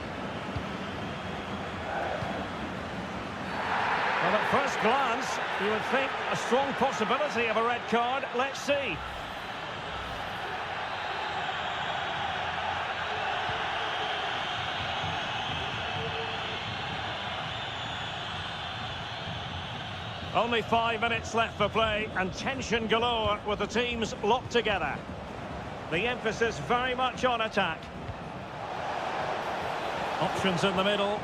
[SPEAKER 1] Well, at first glance, you would think a strong possibility of a red card. Let's see. Only 5 minutes left for play, and tension galore with the teams locked together. The emphasis very much on attack. Options in the middle.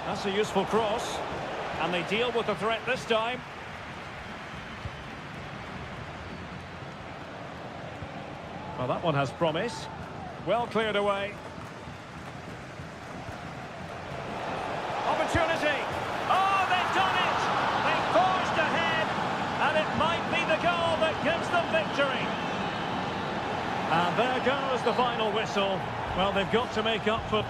[SPEAKER 1] That's a useful cross. And they deal with the threat this time. Well, that one has promise. Well cleared away. Opportunity. Oh, they've done it! They forged ahead, and it might be the goal that gives them victory. And there goes the final whistle. Well, they've got to make up for...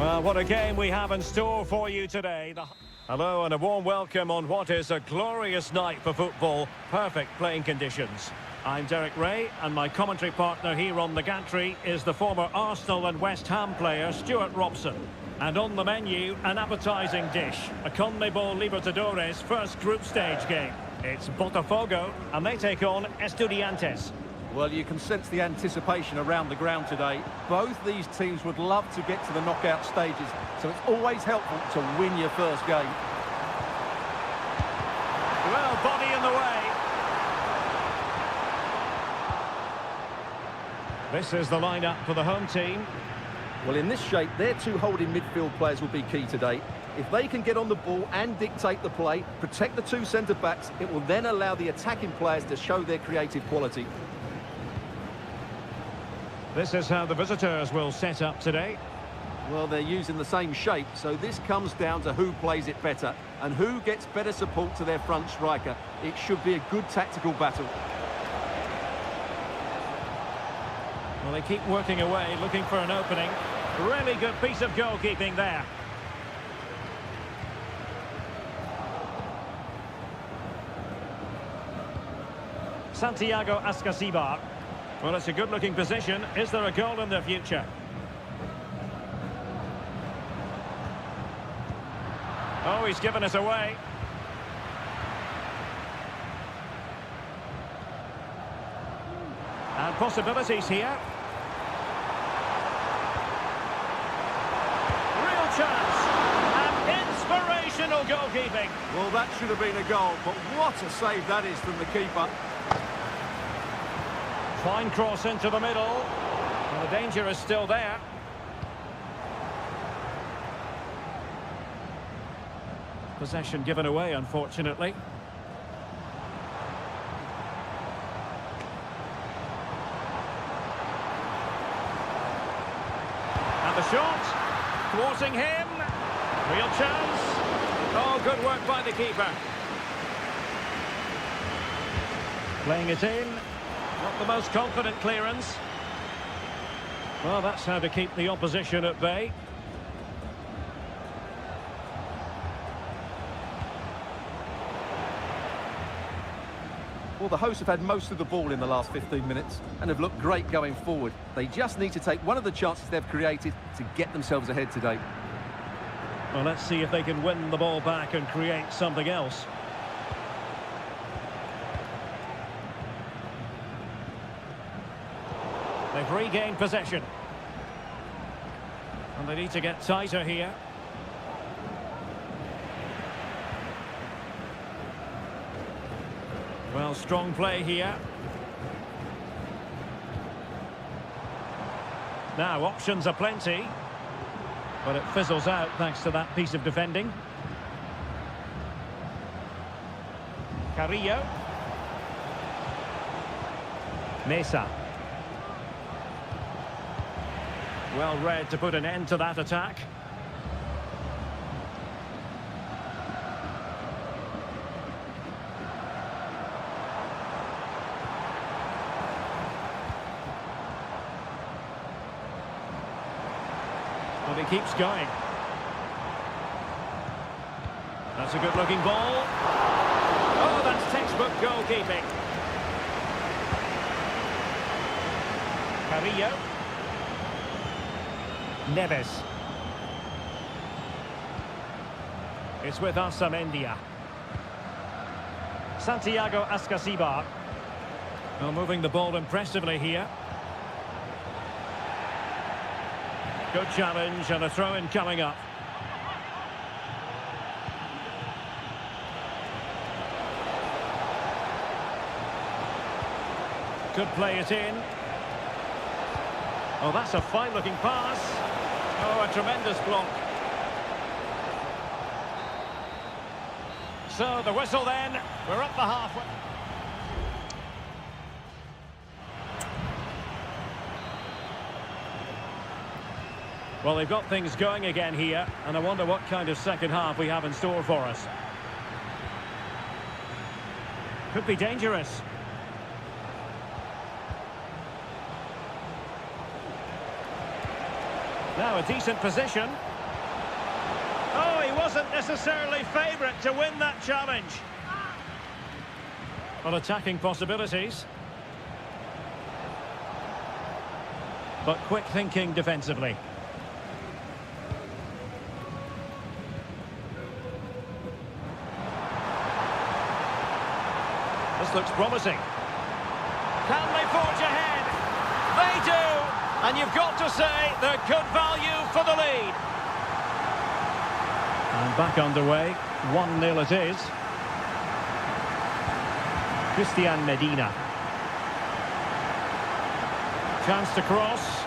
[SPEAKER 1] Well, what a game we have in store for you today. Hello and a warm welcome on what is a glorious night for football. Perfect playing conditions. I'm Derek Ray, and my commentary partner here on the gantry is the former Arsenal and West Ham player Stuart Robson. And on the menu, an appetising dish, a CONMEBOL Libertadores first group stage game. It's Botafogo, and they take on Estudiantes.
[SPEAKER 3] Well, you can sense the anticipation around the ground today. Both these teams would love to get to the knockout stages, so it's always helpful to win your first game.
[SPEAKER 1] Well, body in the way. This is the lineup for the home team.
[SPEAKER 2] Well, in this shape, their two holding midfield players will be key today. If they can get on the ball and dictate the play, protect the two centre-backs, it will then allow the attacking players to show their creative quality.
[SPEAKER 1] This is how the visitors will set up today.
[SPEAKER 2] Well, they're using the same shape, so this comes down to who plays it better and who gets better support to their front striker. It should be a good tactical battle.
[SPEAKER 1] Well, they keep working away, looking for an opening. Really good piece of goalkeeping there. Santiago Ascasibar. Well, it's a good-looking position. Is there a goal in the future? Oh, he's given us away. And possibilities here. Real chance. And inspirational goalkeeping.
[SPEAKER 3] Well, that should have been a goal, but what a save that is from the keeper.
[SPEAKER 1] Fine cross into the middle. Well, the danger is still there. Possession given away, unfortunately. And the shot. Thwarting him. Real chance. Oh, good work by the keeper. Playing it in. Not the most confident clearance. Well, that's how to keep the opposition at bay.
[SPEAKER 2] Well, the hosts have had most of the ball in the last 15 minutes and have looked great going forward. They just need to take one of the chances they've created to get themselves ahead today.
[SPEAKER 1] Well, let's see if they can win the ball back and create something else. They've regained possession. And they need to get tighter here. Well, strong play here. Now, options are plenty. But it fizzles out thanks to that piece of defending. Carrillo. Mesa. Well read to put an end to that attack. But he keeps going. That's a good-looking ball. Oh, that's textbook goalkeeping. Carrillo. Neves. It's with Amendia. Santiago Ascasibar. Well, moving the ball impressively here. Good challenge and a throw-in coming up. Could play it in. Oh, that's a fine-looking pass. Oh, a tremendous block. So, the whistle then. We're up the halfway. Well, they've got things going again here, and I wonder what kind of second half we have in store for us. Could be dangerous. Now a decent position. he wasn't necessarily favourite to win that challenge. Well, attacking possibilities. But quick thinking defensively. This looks promising. Can they forge ahead? They do! And you've got to say they're good value for the lead. And back underway. 1-0 it is. Christian Medina. Chance to cross.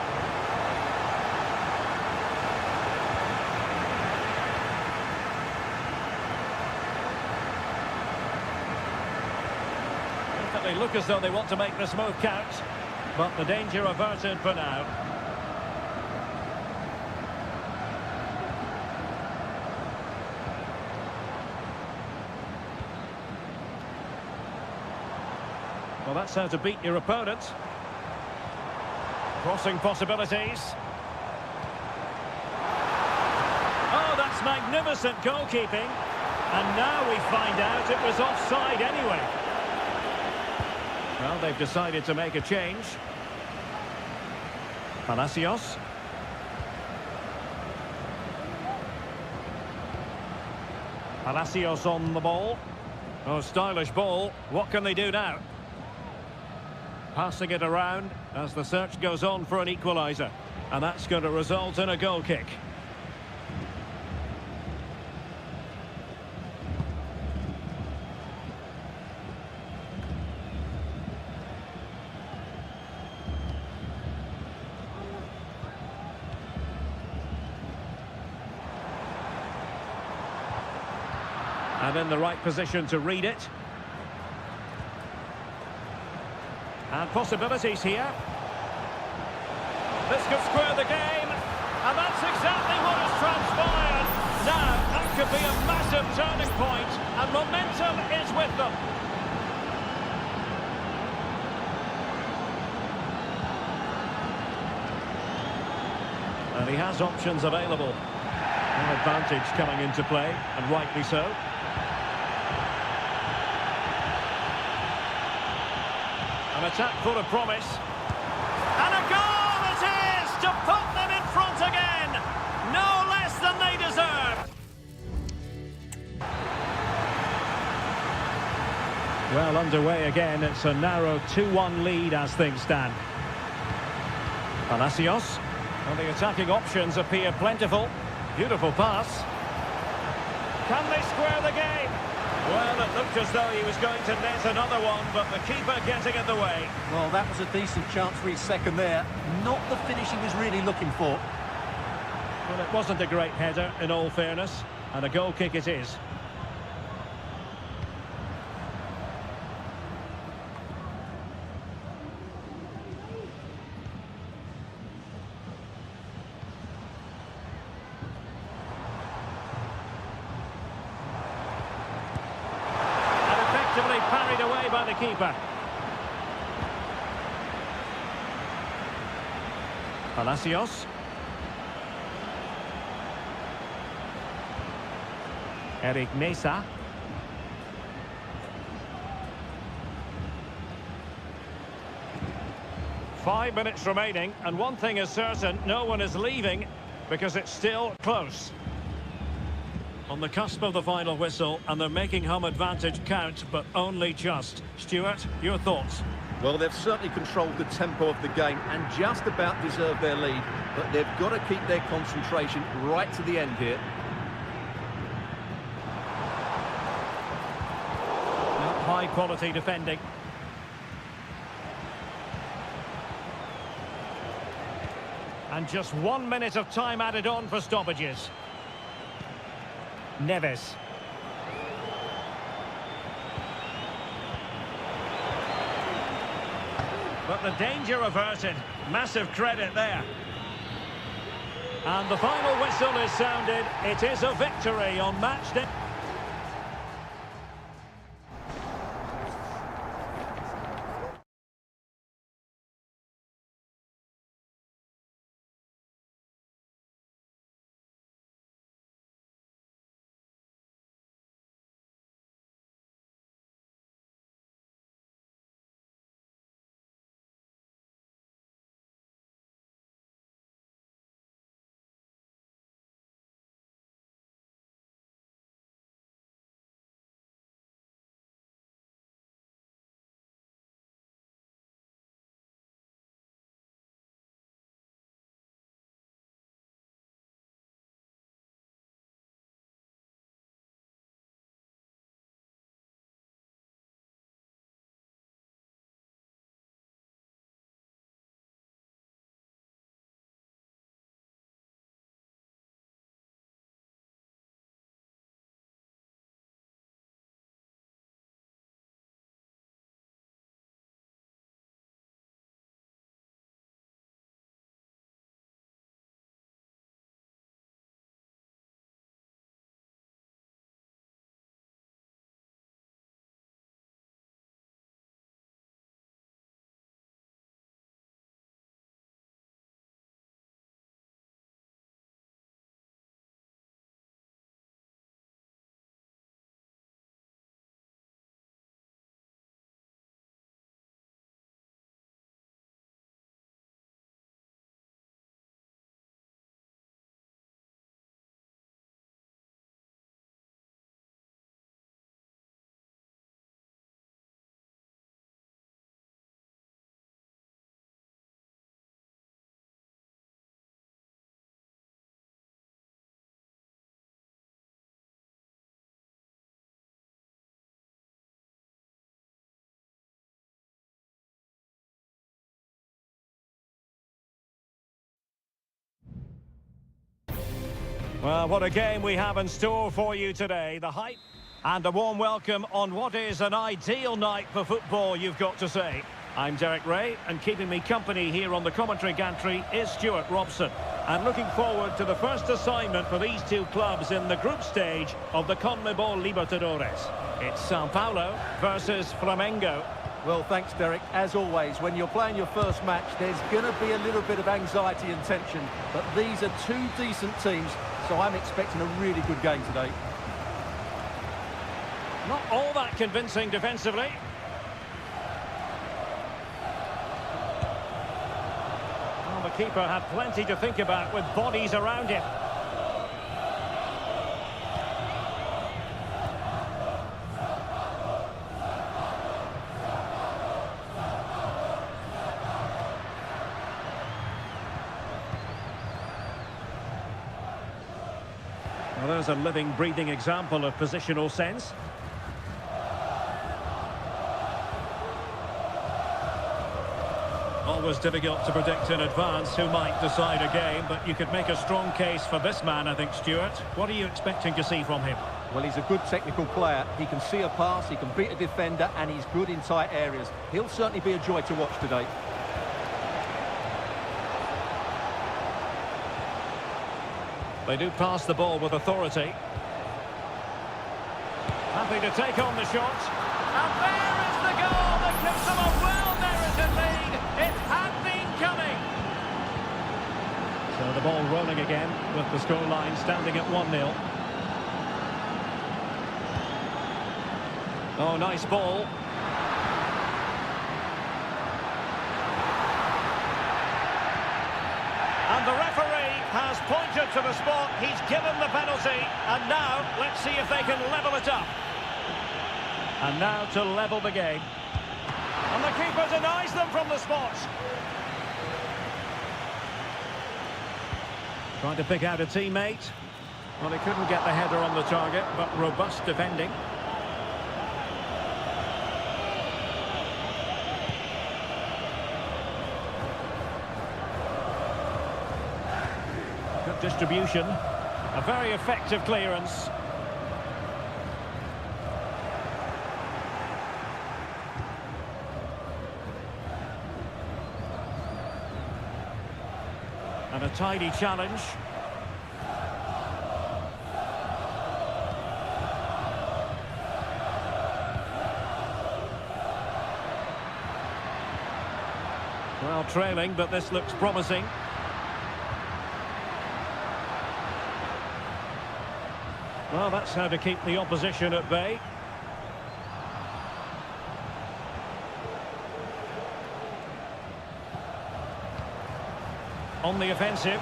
[SPEAKER 1] They look as though they want to make this move count, but the danger averted for now. Well, that's how to beat your opponent. Crossing possibilities. Oh, that's magnificent goalkeeping. And now we find out it was offside anyway. Well, they've decided to make a change. Palacios. Palacios on the ball. Oh, stylish ball. What can they do now? Passing it around as the search goes on for an equaliser. And that's going to result in a goal kick. And in the right position to read it. And possibilities here. This could square the game. And that's exactly what has transpired. Now, that could be a massive turning point. And momentum is with them. And he has options available. An advantage coming into play, and rightly so. An attack full of promise. And a goal it is to put them in front again. No less than they deserve. Well, underway again. It's a narrow 2-1 lead as things stand. Palacios. Well, the attacking options appear plentiful. Beautiful pass. Can they square the game? Well, it looked as though he was going to net another one, but the keeper getting in the way.
[SPEAKER 3] Well, that was a decent chance for his second there. Not the finish he was really looking for.
[SPEAKER 1] Well, it wasn't a great header, in all fairness, and a goal kick it is. Parried away by the keeper. Palacios. Eric Mesa. Five minutes remaining, and one thing is certain, no one is leaving because it's still close. On the cusp of the final whistle, and they're making home advantage count, but only just. Stuart, your thoughts?
[SPEAKER 2] Well, they've certainly controlled the tempo of the game and just about deserved their lead, but they've got to keep their concentration right to the end here.
[SPEAKER 1] High quality defending. And just 1 minute of time added on for stoppages. Neves. But the danger averted. Massive credit there. And the final whistle is sounded. It is a victory on match day. Well, what a game we have in store for you today. The hype and a warm welcome on what is an ideal night for football, you've got to say. I'm Derek Ray, and keeping me company here on the commentary gantry is Stuart Robson. And looking forward to the first assignment for these two clubs in the group stage of the CONMEBOL Libertadores. It's Sao Paulo versus Flamengo.
[SPEAKER 3] Well, thanks, Derek. As always, when you're playing your first match, there's going to be a little bit of anxiety and tension. But these are two decent teams, so I'm expecting a really good game today.
[SPEAKER 1] Not all that convincing defensively. Well, the keeper had plenty to think about with bodies around him. Well, there's a living, breathing example of positional sense. Always difficult to predict in advance who might decide a game, but you could make a strong case for this man, I think, Stuart. What are you expecting to see from him?
[SPEAKER 3] Well, he's a good technical player. He can see a pass, he can beat a defender, and he's good in tight areas. He'll certainly be a joy to watch today.
[SPEAKER 1] They do pass the ball with authority. Happy to take on the shot. And there is the goal that gives them a well-merited lead. It had been coming. So the ball rolling again with the scoreline standing at 1-0. Oh, nice ball. And the referee has pointed to the spot. He's given the penalty. And now, let's see if they can level it up. And now to level the game. And the keeper denies them from the spot. Trying to pick out a teammate. Well, he couldn't get the header on the target, but robust defending. Good distribution. A very effective clearance. And a tidy challenge. Well, trailing, but this looks promising. Well, that's how to keep the opposition at bay. On the offensive.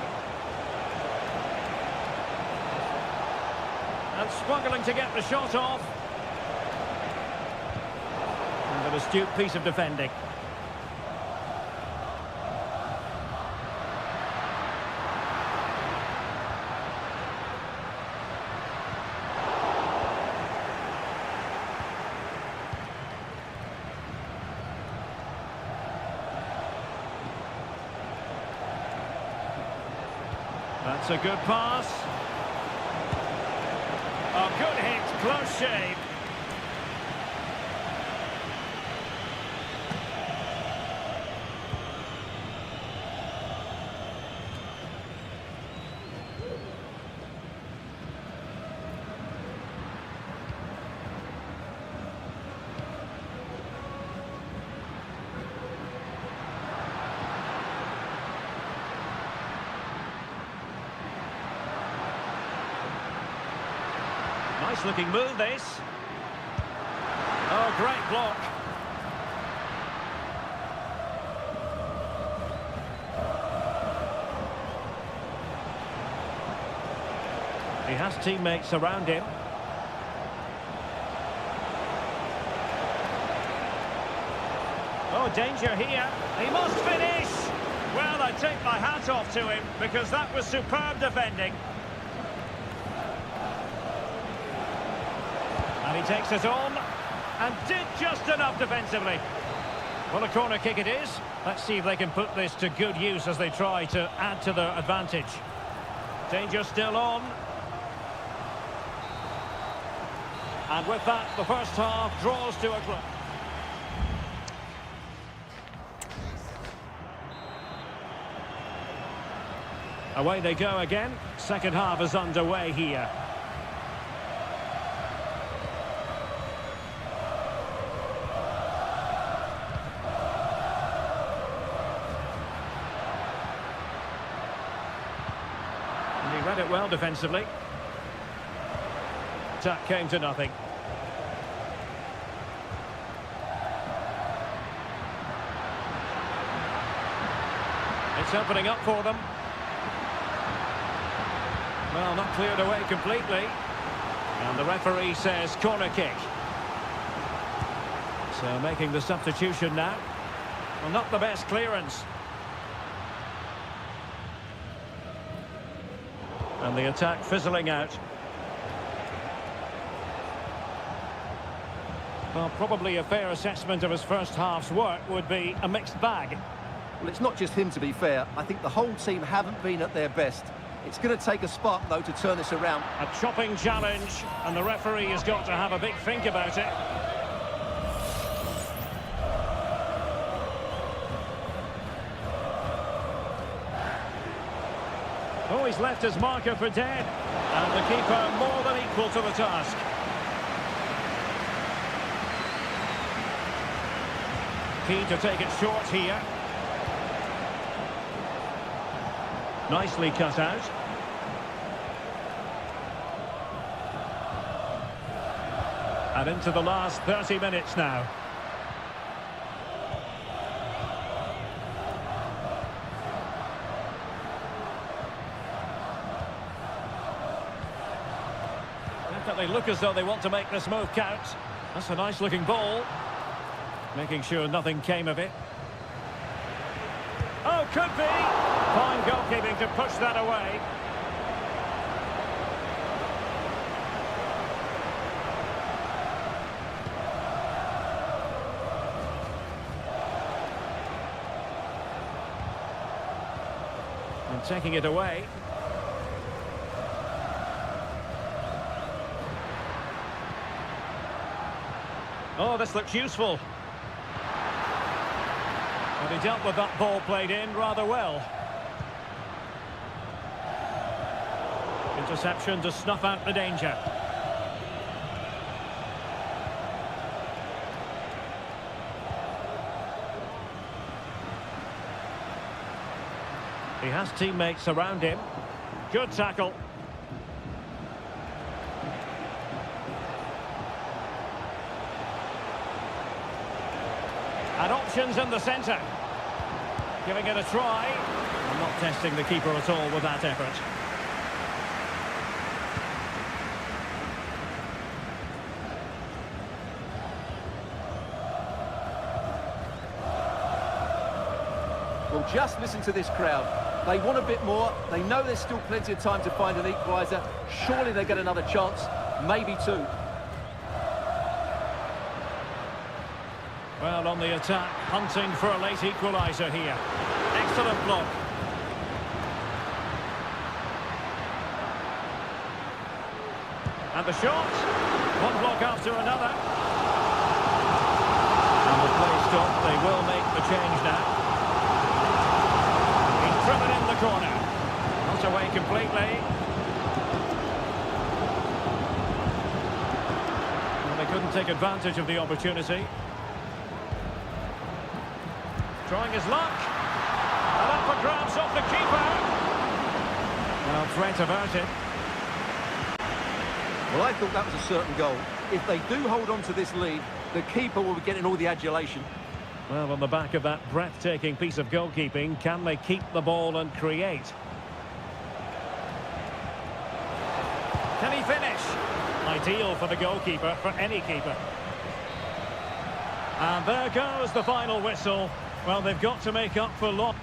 [SPEAKER 1] And struggling to get the shot off. And an astute piece of defending. That's a good pass. A good hit, close shave. Nice looking move, this. Oh, great block. He has teammates around him. Oh, danger here. He must finish. Well, I take my hat off to him because that was superb defending. And he takes it on and did just enough defensively. Well, a corner kick it is. Let's see if they can put this to good use as they try to add to their advantage. Danger still on. And with that, the first half draws to a close. Away they go again. Second half is underway here. And he read it well defensively. Attack came to nothing. It's opening up for them. Well, not cleared away completely. And the referee says corner kick. So making the substitution now. Well, not the best clearance. And the attack fizzling out. Well, probably a fair assessment of his first half's work would be a mixed bag.
[SPEAKER 2] Well, it's not just him, to be fair. I think the whole team haven't been at their best. It's going to take a spark, though, to turn this around.
[SPEAKER 1] A chopping challenge, and the referee has got to have a big think about it. Oh, he's left his marker for dead. And the keeper more than equal to the task. Keen to take it short here. Nicely cut out. And into the last 30 minutes now. Definitely look as though they want to make this move count. That's a nice looking ball. Making sure nothing came of it. Oh, could be! Fine goalkeeping to push that away. And taking it away. Oh, this looks useful. And he dealt with that ball played in rather well. Interception to snuff out the danger. He has teammates around him. Good tackle. And options in the centre. Giving it a try. I'm not testing the keeper at all with that effort.
[SPEAKER 2] Well, just listen to this crowd. They want a bit more. They know there's still plenty of time to find an equaliser. Surely they get another chance, maybe two.
[SPEAKER 1] Well, on the attack, hunting for a late equaliser here. Excellent block. And the shot. One block after another. And the play stopped. They will make the change now. He's driven in the corner. Not away completely. Well, they couldn't take advantage of the opportunity. Trying his luck. And up for grabs off the keeper. Well, threat averted.
[SPEAKER 2] Well, I thought that was a certain goal. If they do hold on to this lead, the keeper will be getting all the adulation.
[SPEAKER 1] Well, on the back of that breathtaking piece of goalkeeping, can they keep the ball and create? Can he finish? Ideal for the goalkeeper, for any keeper. And there goes the final whistle. Well, they've got to make up for loss.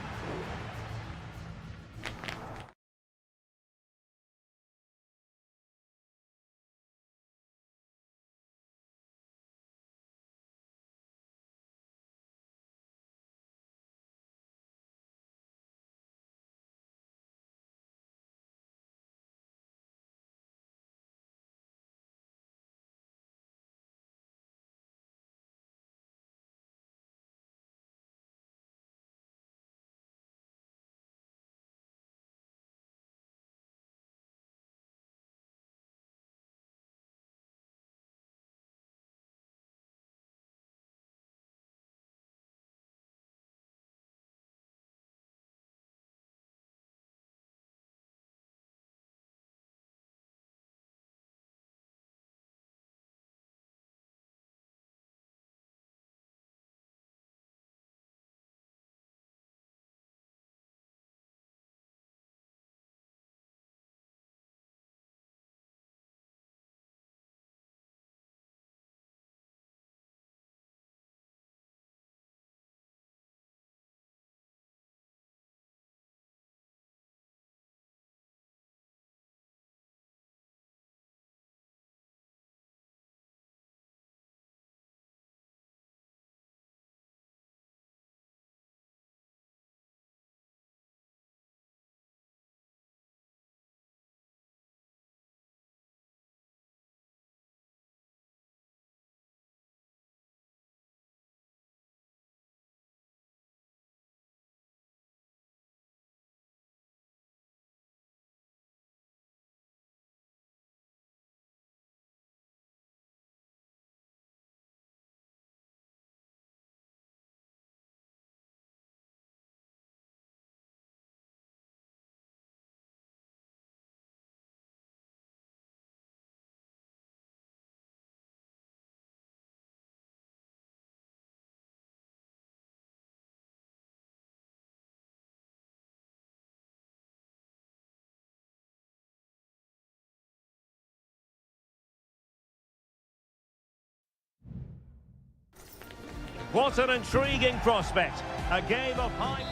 [SPEAKER 1] What an intriguing prospect. A game of high...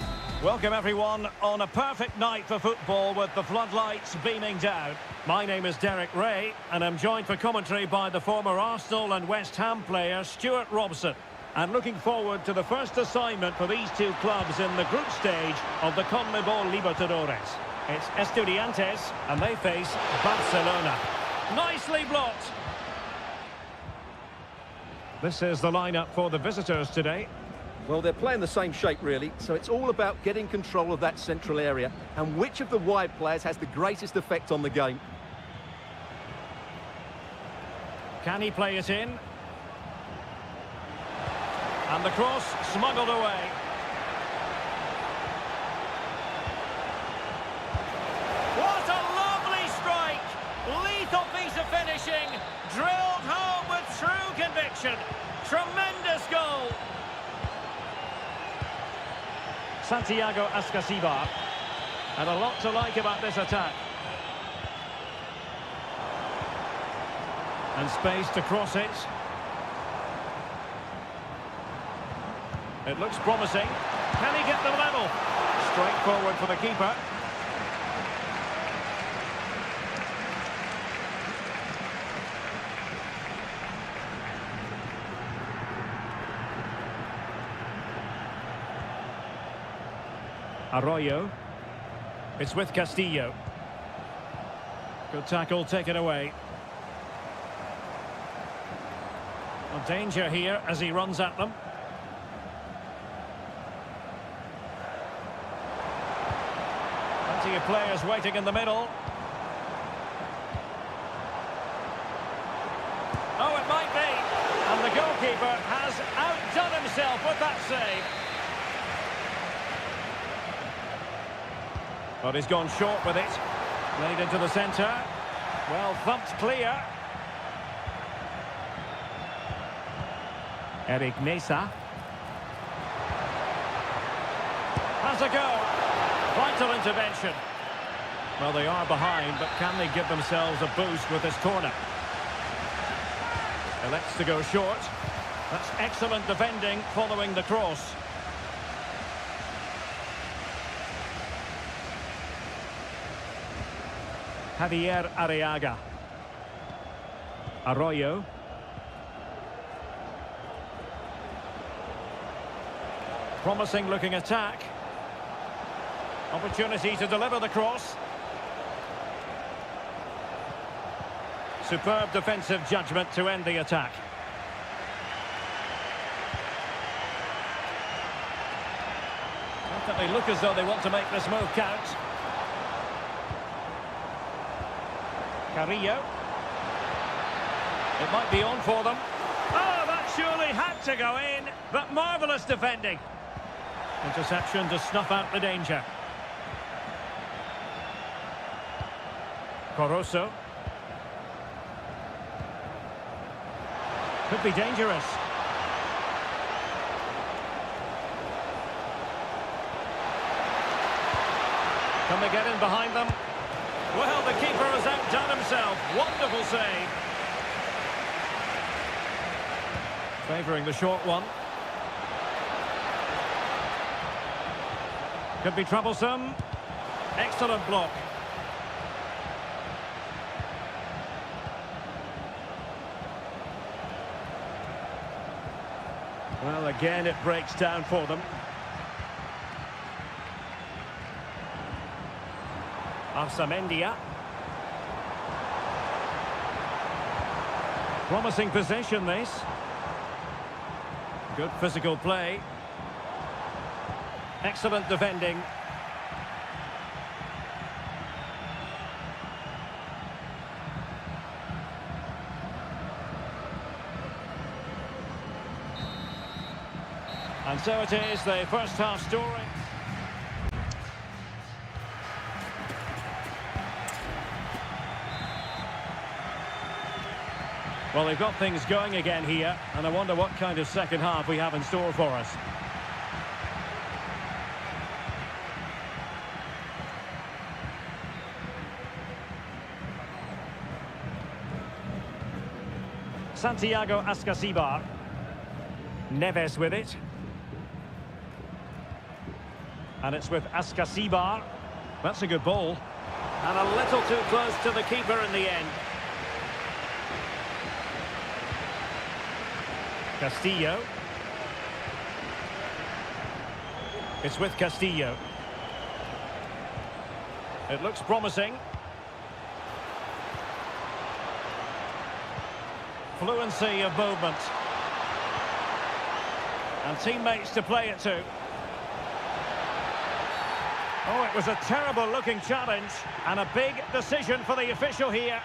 [SPEAKER 1] Welcome everyone on a perfect night for football with the floodlights beaming down. My name is Derek Ray and I'm joined for commentary by the former Arsenal and West Ham player Stuart Robson. And looking forward to the first assignment for these two clubs in the group stage of the CONMEBOL Libertadores. It's Estudiantes and they face Barcelona. Nicely blocked. This is the lineup for the visitors today.
[SPEAKER 2] Well, they're playing the same shape, really, so it's all about getting control of that central area and which of the wide players has the greatest effect on the game.
[SPEAKER 1] Can he play it in? And the cross smuggled away. What a lovely strike! Lethal piece of finishing, drilled home with true conviction. Tremendous goal! Santiago Ascasibar. And a lot to like about this attack. And space to cross it. It looks promising. Can he get them level? Straight forward for the keeper. Arroyo. It's with Castillo. Good tackle taken away. Well, danger here as he runs at them. Plenty of players waiting in the middle. Oh, it might be. And the goalkeeper has outdone himself with that save. But he's gone short with it. Laid into the centre. Well thumped clear. Eric Mesa. Has a go. Vital intervention. Well, they are behind, but can they give themselves a boost with this corner? Elects to go short. That's excellent defending following the cross. Javier Arriaga. Arroyo. Promising looking attack. Opportunity to deliver the cross. Superb defensive judgment to end the attack. Definitely look as though they want to make this move count. Carrillo. It might be on for them. Oh, that surely had to go in, but marvellous defending. Interception to snuff out the danger. Coroso. Could be dangerous. Can they get in behind them? Well, the keeper has outdone himself. Wonderful save. Favouring the short one. Could be troublesome. Excellent block. Well, again, it breaks down for them. Arsamendia. Promising possession, this. Good physical play. Excellent defending. And so it is, the first half story. Well, they've got things going again here, and I wonder what kind of second half we have in store for us. Santiago Ascasibar. Neves with it. And it's with Askasibar. That's a good ball. And a little too close to the keeper in the end. Castillo. It's with Castillo. It looks promising. Fluency of movement. And teammates to play it to. Oh, it was a terrible-looking challenge, and a big decision for the official here.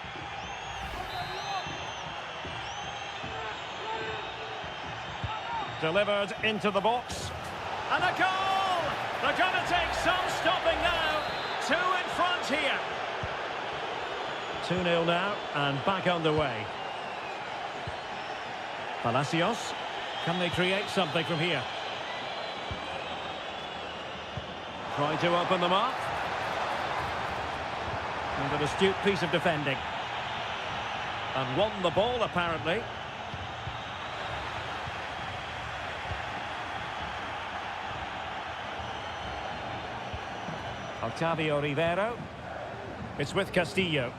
[SPEAKER 1] Delivered into the box. And a goal! They're going to take some stopping now. 2 in front here. 2-0 now, and back underway. Palacios. Can they create something from here? Trying to open them up. And an astute piece of defending. And won the ball, apparently. Octavio Rivero. It's with Castillo.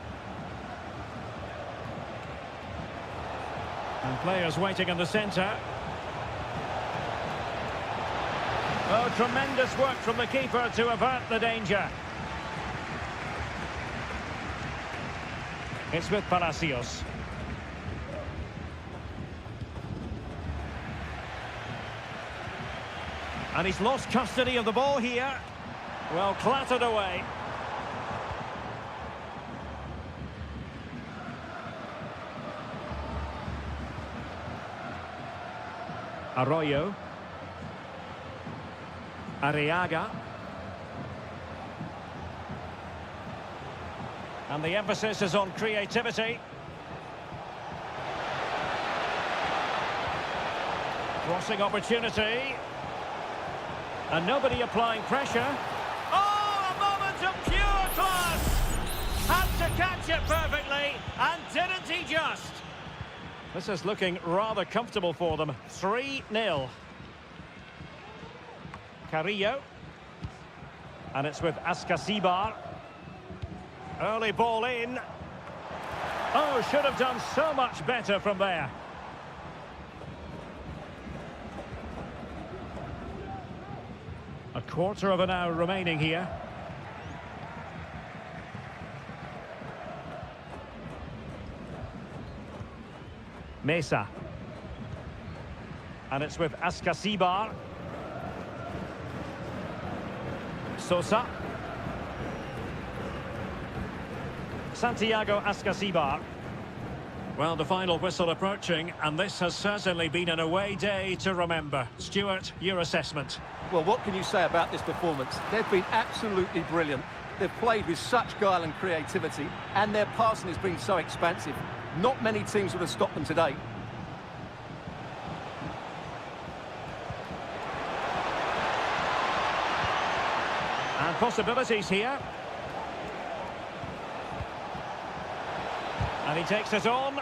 [SPEAKER 1] And players waiting in the centre. Oh, tremendous work from the keeper to avert the danger. It's with Palacios. And he's lost custody of the ball here. Well, clattered away. Arroyo. Arriaga. And the emphasis is on creativity. Crossing opportunity. And nobody applying pressure. Oh, a moment of pure class! Had to catch it perfectly, and didn't he just? This is looking rather comfortable for them. 3-0. Carrillo. And it's with Askasibar. Early ball in. Oh, should have done so much better from there. A quarter of an hour remaining here. Mesa. And it's with Askasibar. Sosa. Santiago Askasibar. Well, the final whistle approaching, and this has certainly been an away day to remember. Stuart, your assessment.
[SPEAKER 3] Well, what can you say about this performance? They've been absolutely brilliant. They've played with such guile and creativity, and their passing has been so expansive. Not many teams would have stopped them today.
[SPEAKER 1] And possibilities here. And he takes it on.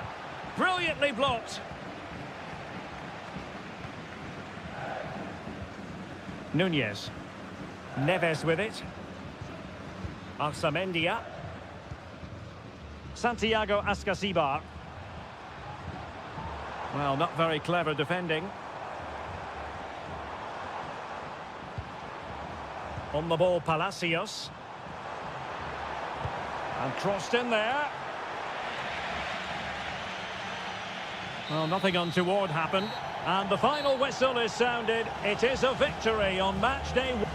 [SPEAKER 1] Brilliantly blocked. Nunez. Neves with it. Arsamendia. Santiago Askasibar. Well, not very clever defending. On the ball, Palacios. And crossed in there. Well, nothing untoward happened. And the final whistle is sounded. It is a victory on match day 1.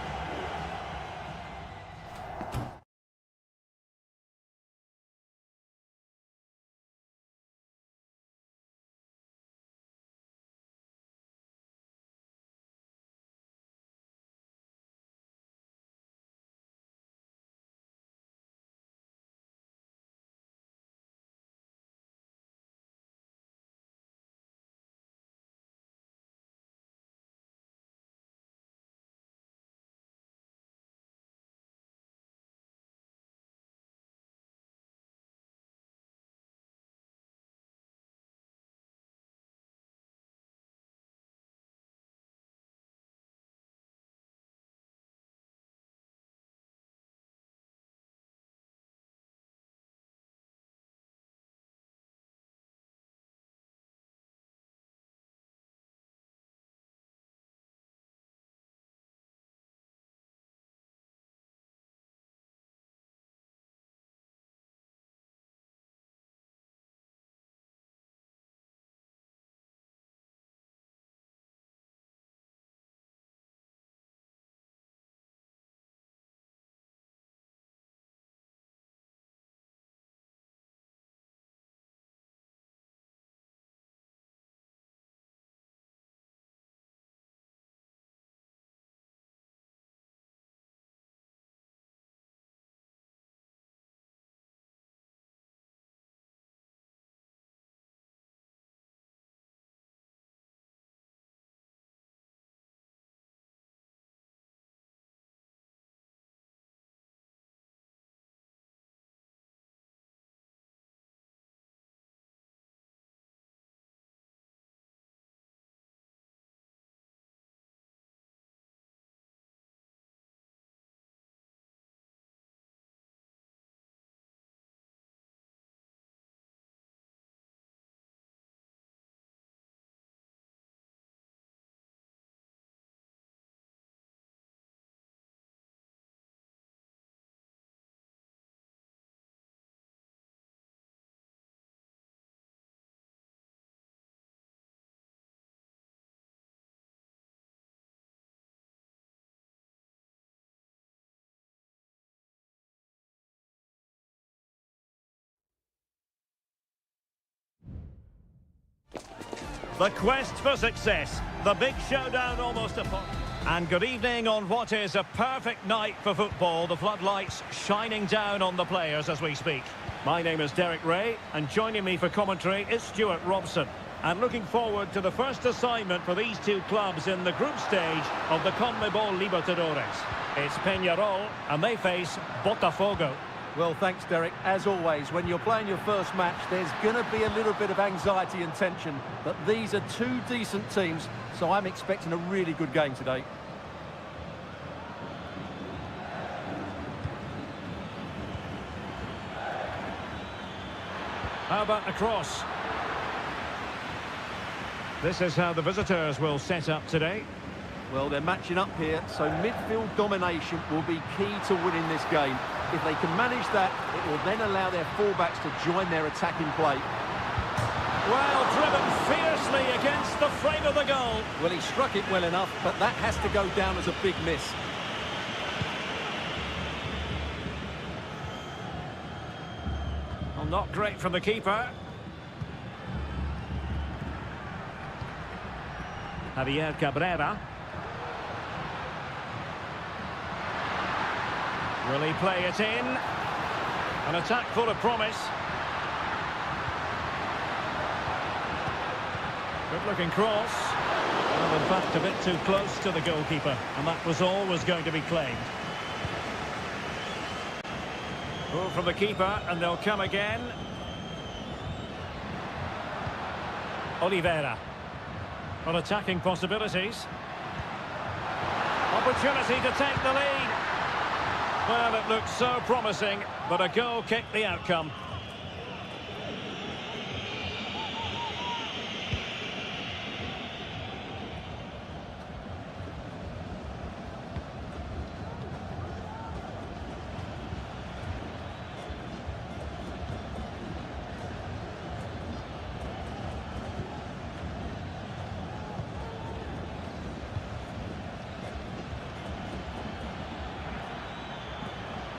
[SPEAKER 1] The quest for success. The big showdown almost upon. And good evening on what is a perfect night for football. The floodlights shining down on the players as we speak. My name is Derek Ray, and joining me for commentary is Stuart Robson. And looking forward to the first assignment for these two clubs in the group stage of the CONMEBOL Libertadores. It's Peñarol, and they face Botafogo.
[SPEAKER 3] Well, thanks, Derek. As always, when you're playing your first match, there's going to be a little bit of anxiety and tension. But these are two decent teams, so I'm expecting a really good game today.
[SPEAKER 1] How about the cross? This is how the visitors will set up today.
[SPEAKER 3] Well, they're matching up here, so midfield domination will be key to winning this game. If they can manage that, it will then allow their fullbacks to join their attacking play.
[SPEAKER 1] Well, driven fiercely against the frame of the goal.
[SPEAKER 3] Well, he struck it well enough, but that has to go down as a big miss.
[SPEAKER 1] Well, not great from the keeper. Javier Cabrera. Will he play it in? An attack full of promise. Good-looking cross. Well, in fact, a bit too close to the goalkeeper, and that was always going to be claimed. Goal from the keeper, and they'll come again. Oliveira. On attacking possibilities. Opportunity to take the lead. Well, it looked so promising, but a goal kicked the outcome.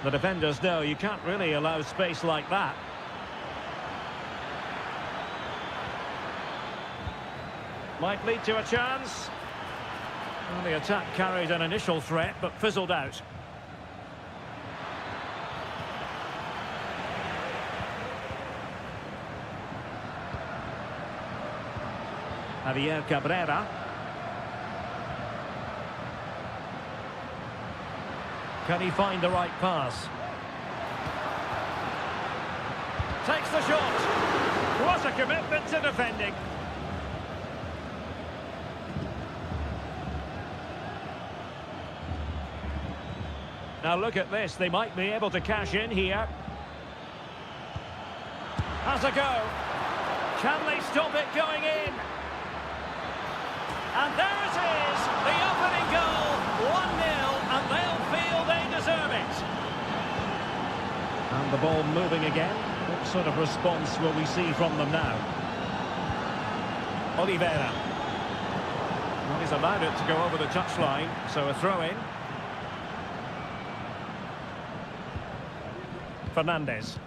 [SPEAKER 1] The defenders know you can't really allow space like that. Might lead to a chance. Well, the attack carried an initial threat, but fizzled out. Javier Cabrera. Can he find the right pass? Takes the shot. What a commitment to defending. Now look at this. They might be able to cash in here. Has a go. Can they stop it going in? And there it is. The opening goal. 1-0. And they'll feel they deserve it. And the ball moving again. What sort of response will we see from them now? Oliveira. Well, he's allowed it to go over the touchline, so a throw-in. Fernandez.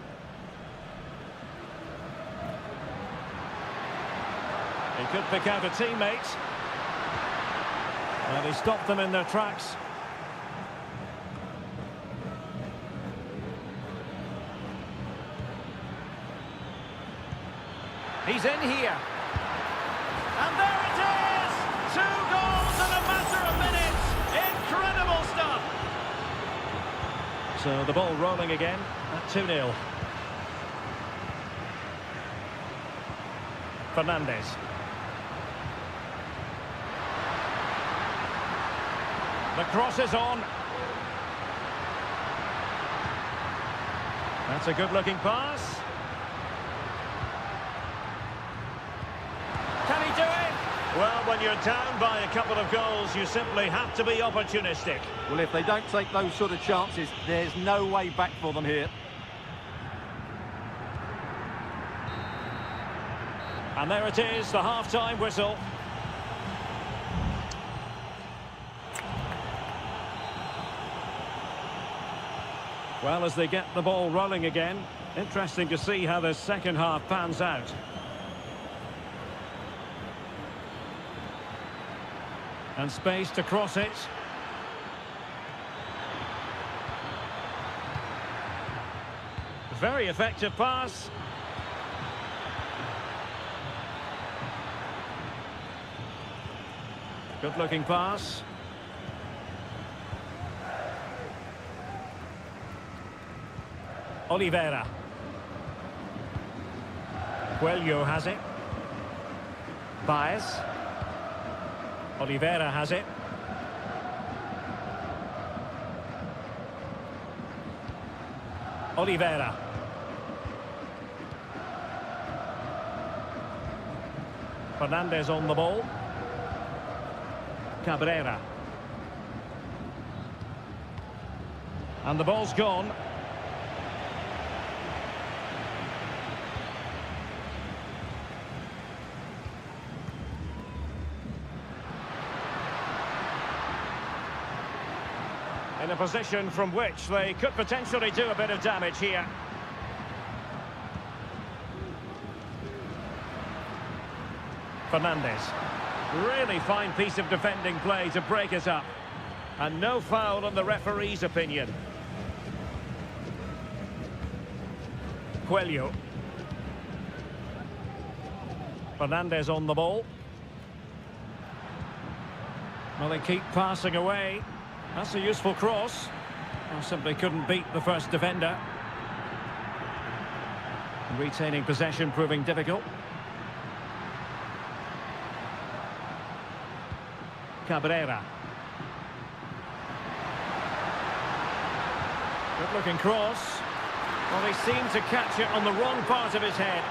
[SPEAKER 1] He could pick out a teammate. Well, he stopped them in their tracks. He's in here. And there it is! 2 goals in a matter of minutes. Incredible stuff. So the ball rolling again at 2-0. Fernandez. The cross is on. That's a good-looking pass. Can he do it? Well, when you're down by a couple of goals, you simply have to be opportunistic.
[SPEAKER 3] Well, if they don't take those sort of chances, there's no way back for them here.
[SPEAKER 1] And there it is, the half-time whistle. Well, as they get the ball rolling again, interesting to see how the second half pans out. And space to cross it. Very effective pass. Good looking pass. Oliveira. Coelho has it. Baez. Oliveira has it. Oliveira. Fernandez on the ball. Cabrera. And the ball's gone. In a position from which they could potentially do a bit of damage here. Fernandez. Really fine piece of defending play to break it up. And no foul on the referee's opinion. Coelho. Fernandez on the ball. Well, they keep passing away. That's a useful cross. Well, simply couldn't beat the first defender. Retaining possession proving difficult. Cabrera. Good looking cross. Well, he seemed to catch it on the wrong part of his head.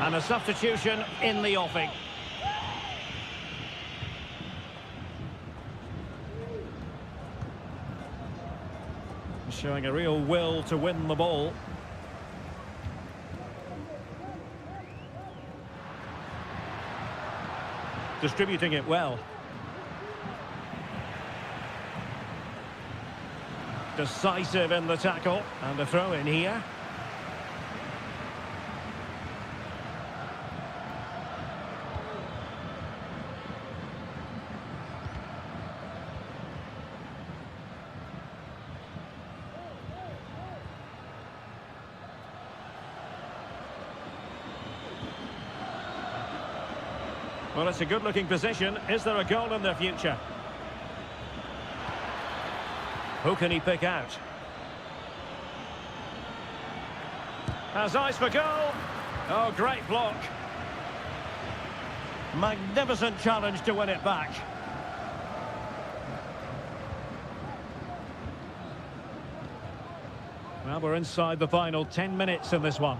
[SPEAKER 1] And a substitution in the offing. Showing a real will to win the ball. Distributing it well. Decisive in the tackle. And a throw in here. Well, it's a good-looking position. Is there a goal in the future? Who can he pick out? Has eyes for goal. Oh, great block. Magnificent challenge to win it back. Well, we're inside the final 10 minutes in this one.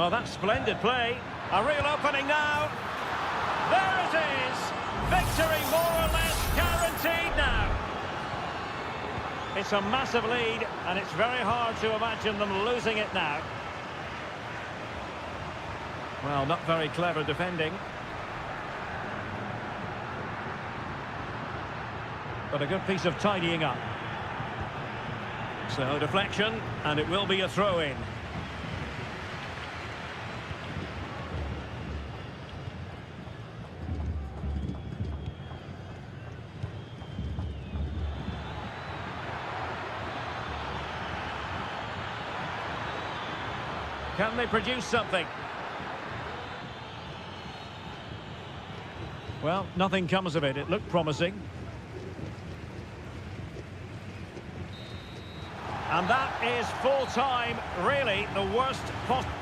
[SPEAKER 1] Oh, that's splendid play. A real opening now. There it is. Victory more or less guaranteed now. It's a massive lead, and it's very hard to imagine them losing it now. Well, not very clever defending. But a good piece of tidying up. So, deflection, and it will be a throw-in. Can they produce something? Well, nothing comes of it. It looked promising. And that is full time, really the worst possible.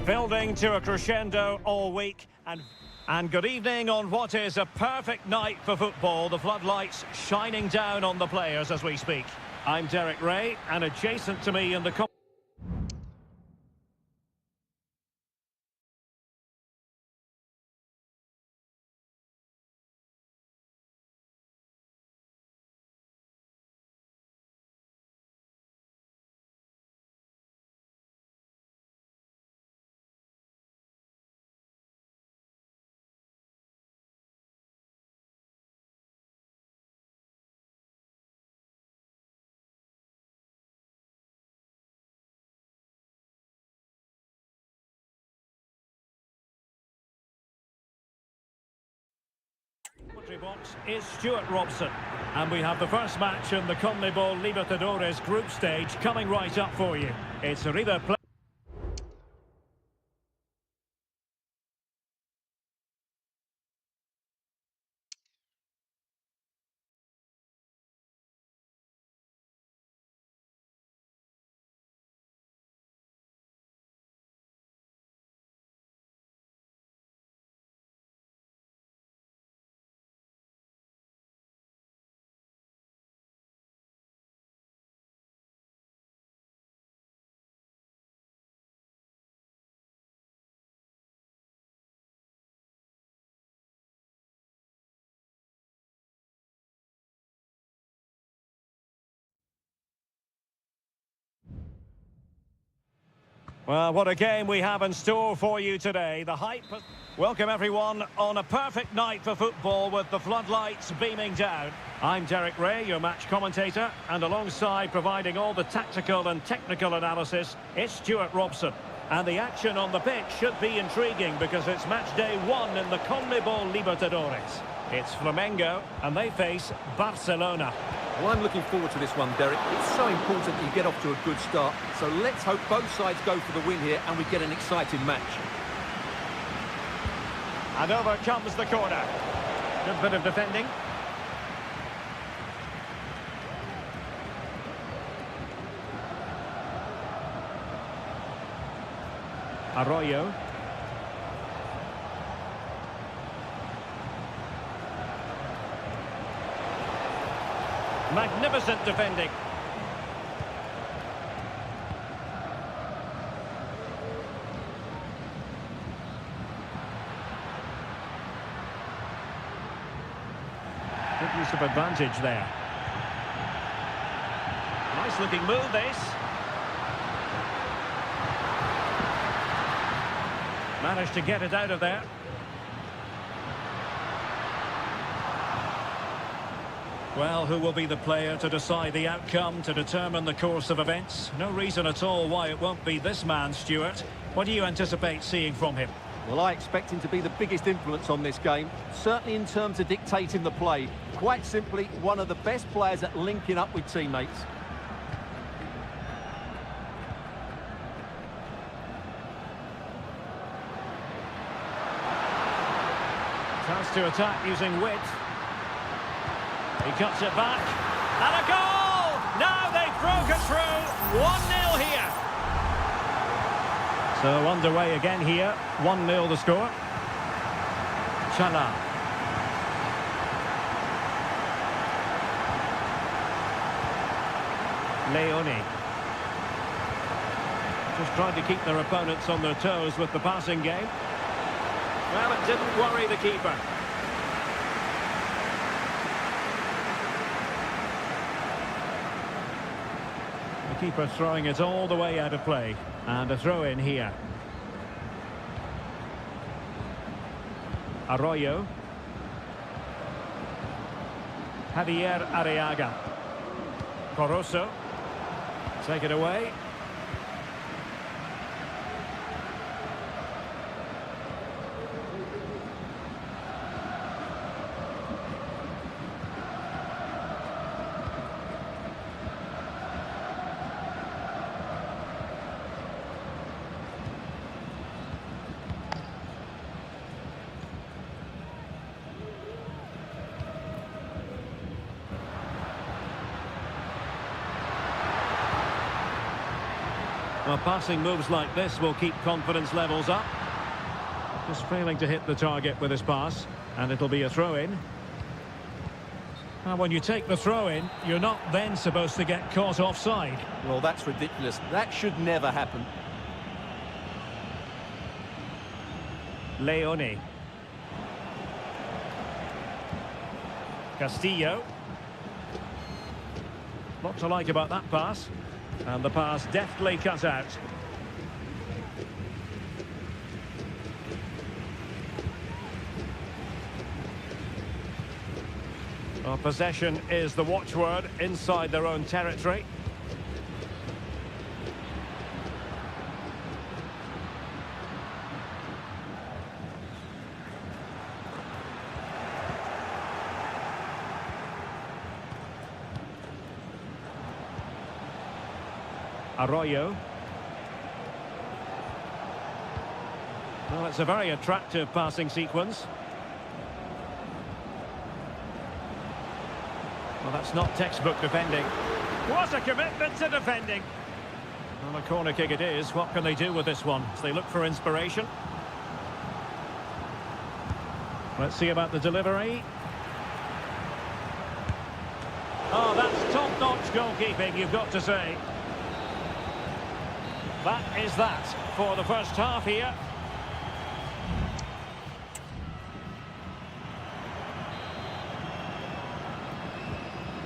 [SPEAKER 1] Building to a crescendo all week. And good evening on what is a perfect night for football. The floodlights shining down on the players as we speak. I'm Derek Ray, and adjacent to me in the... box is Stuart Robson, and we have the first match in the CONMEBOL Libertadores group stage coming right up for you. It's River Plate. Well, what a game we have in store for you today. The hype... Welcome everyone on a perfect night for football with the floodlights beaming down. I'm Derek Ray, your match commentator, and alongside providing all the tactical and technical analysis, it's Stuart Robson. And the action on the pitch should be intriguing because it's match day 1 in the CONMEBOL Libertadores. It's Flamengo, and they face Barcelona.
[SPEAKER 2] Well, I'm looking forward to this one, Derek. It's so important that you get off to a good start. So let's hope both sides go for the win here and we get an exciting match.
[SPEAKER 1] And over comes the corner. Good bit of defending. Arroyo. Magnificent defending. Good use of advantage there. Nice looking move this. Managed to get it out of there. Well, who will be the player to decide the outcome, to determine the course of events? No reason at all why it won't be this man, Stuart. What do you anticipate seeing from him?
[SPEAKER 3] Well, I expect him to be the biggest influence on this game, certainly in terms of dictating the play. Quite simply, one of the best players at linking up with teammates.
[SPEAKER 1] Chance to attack using width. He cuts it back, and a goal! Now they've broken through, 1-0 here. So underway again here, 1-0 the score. Chala. Leone. Just trying to keep their opponents on their toes with the passing game. Well, it didn't worry the keeper. Keeper throwing it all the way out of play, and a throw in here. Arroyo. Javier Arriaga. Corozo. Take it away. Well, passing moves like this will keep confidence levels up. Just failing to hit the target with his pass, and it'll be a throw-in. Now, when you take the throw-in, you're not then supposed to get caught offside.
[SPEAKER 3] Well, that's ridiculous. That should never happen.
[SPEAKER 1] Leone. Castillo. Lot to like about that pass. And the pass deftly cut out. Well, possession is the watchword inside their own territory. Arroyo. Well, it's a very attractive passing sequence. Well, that's not textbook defending. What a commitment to defending! Well, a corner kick it is. What can they do with this one? As they look for inspiration. Let's see about the delivery. Oh, that's top-notch goalkeeping, you've got to say. That is that for the first half here.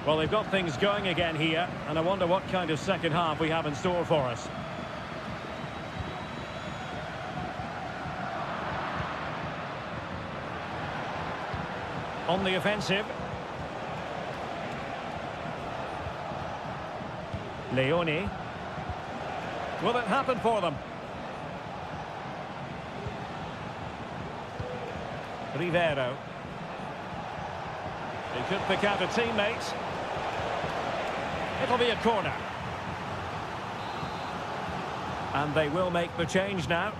[SPEAKER 1] Well, they've got things going again here, and I wonder what kind of second half we have in store for us. On the offensive. Leone. Will it happen for them? Rivero. He could pick out a teammate. It'll be a corner. And they will make the change now.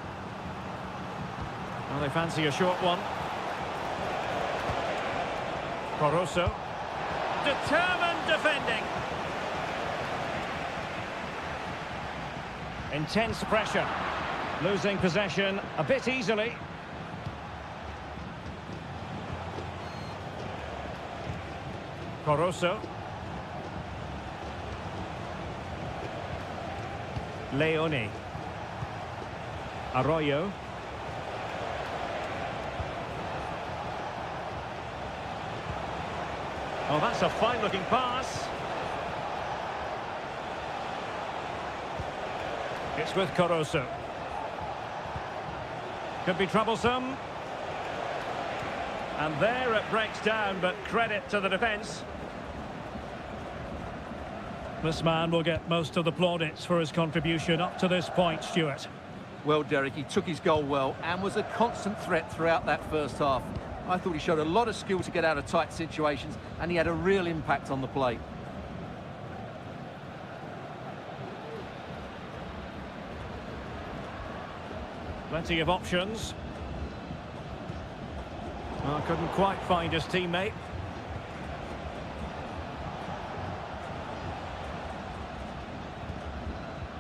[SPEAKER 1] Well, they fancy a short one. Caruso. Determined defending. Intense pressure. Losing possession a bit easily. Caruso. Leone. Arroyo. Oh, that's a fine-looking pass. It's with Caruso. Could be troublesome. And there it breaks down, but credit to the defence. This man will get most of the plaudits for his contribution up to this point, Stuart.
[SPEAKER 2] Well, Derek, he took his goal well and was a constant threat throughout that first half. I thought he showed a lot of skill to get out of tight situations, and he had a real impact on the play.
[SPEAKER 1] Plenty of options. Oh, couldn't quite find his teammate.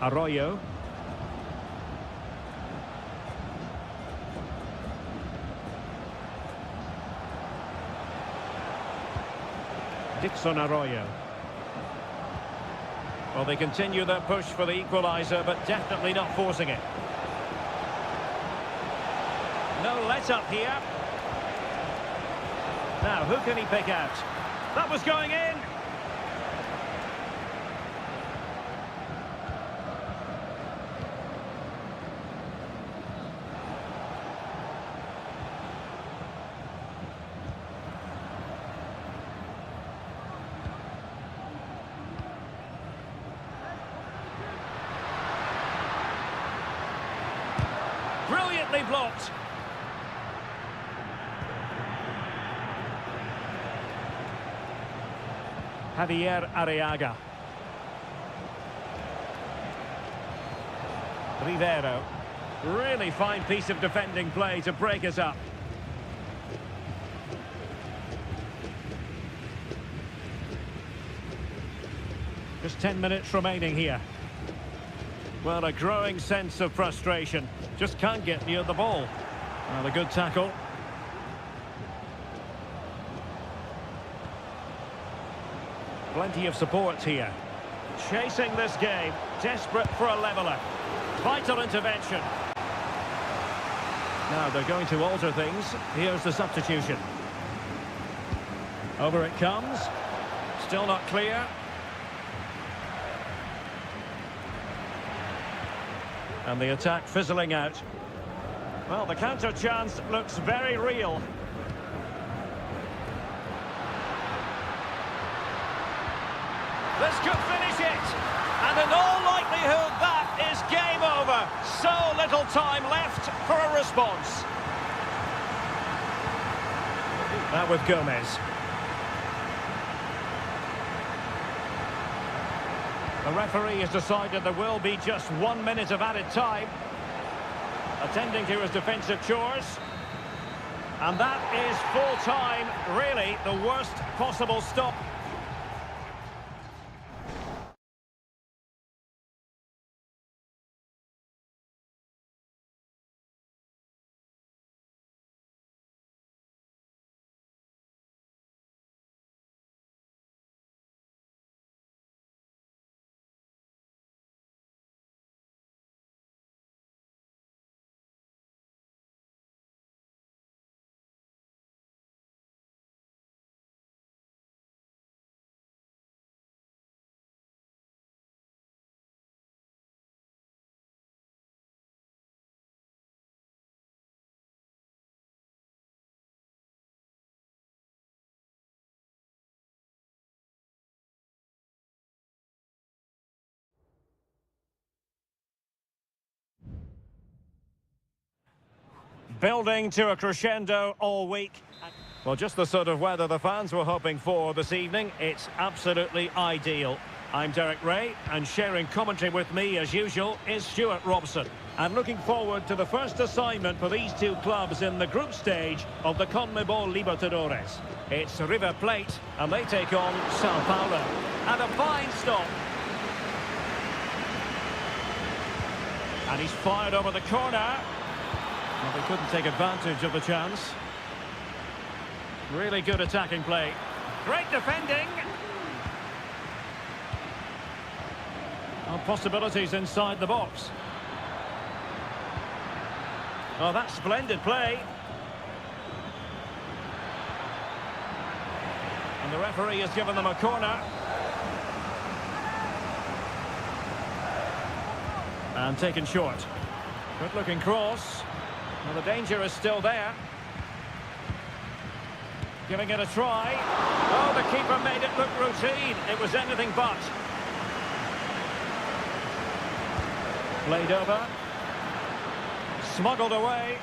[SPEAKER 1] Arroyo. Dixon Arroyo. Well, they continue their push for the equaliser, but definitely not forcing it. No let-up here. Now, who can he pick out? That was going in! Brilliantly blocked. Javier Arriaga. Rivero. Really fine piece of defending play to break us up. Just 10 minutes remaining here. Well, a growing sense of frustration. Just can't get near the ball. Well, a good tackle. Plenty of support here. Chasing this game, desperate for a leveller. Vital intervention. Now they're going to alter things. Here's the substitution. Over it comes. Still not clear. And the attack fizzling out. Well, the counter chance looks very real. This could finish it. And in all likelihood, that is game over. So little time left for a response. That with Gomez. The referee has decided there will be just 1 minute of added time. Attending to his defensive chores. And that is full time. Really, the worst possible stop. Building to a crescendo all week. Well, just the sort of weather the fans were hoping for this evening. It's absolutely ideal. I'm Derek Ray, and sharing commentary with me, as usual, is Stuart Robson. And looking forward to the first assignment for these two clubs in the group stage of the CONMEBOL Libertadores. It's River Plate, and they take on Sao Paulo. And a fine stop. And he's fired over the corner. Well, they couldn't take advantage of the chance. Really good attacking play. Great defending. Well, possibilities inside the box. Oh, that's splendid play. And the referee has given them a corner. And taken short. Good looking cross. Well, the danger is still there. Giving it a try. Oh, the keeper made it look routine. It was anything but. Played over. Smuggled away.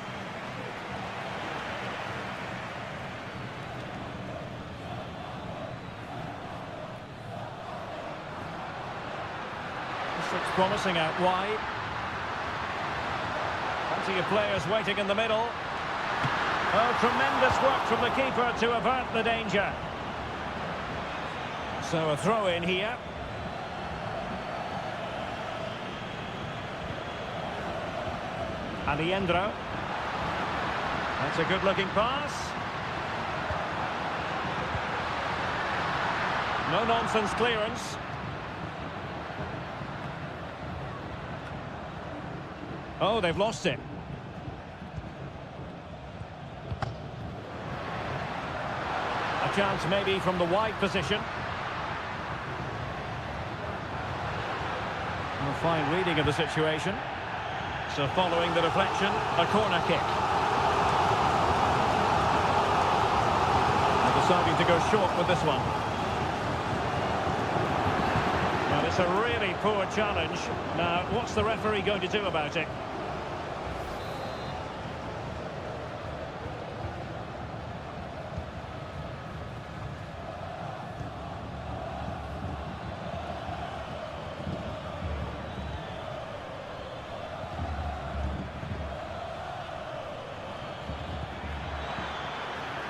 [SPEAKER 1] This looks promising out wide. Plenty of players waiting in the middle. Oh, tremendous work from the keeper to avert the danger. So a throw in here. Aliendro. That's a good-looking pass. No-nonsense clearance. Oh, they've lost it. A chance maybe from the wide position. A fine reading of the situation. So following the deflection, a corner kick. And deciding to go short with this one. Well, it's a really poor challenge. Now, what's the referee going to do about it?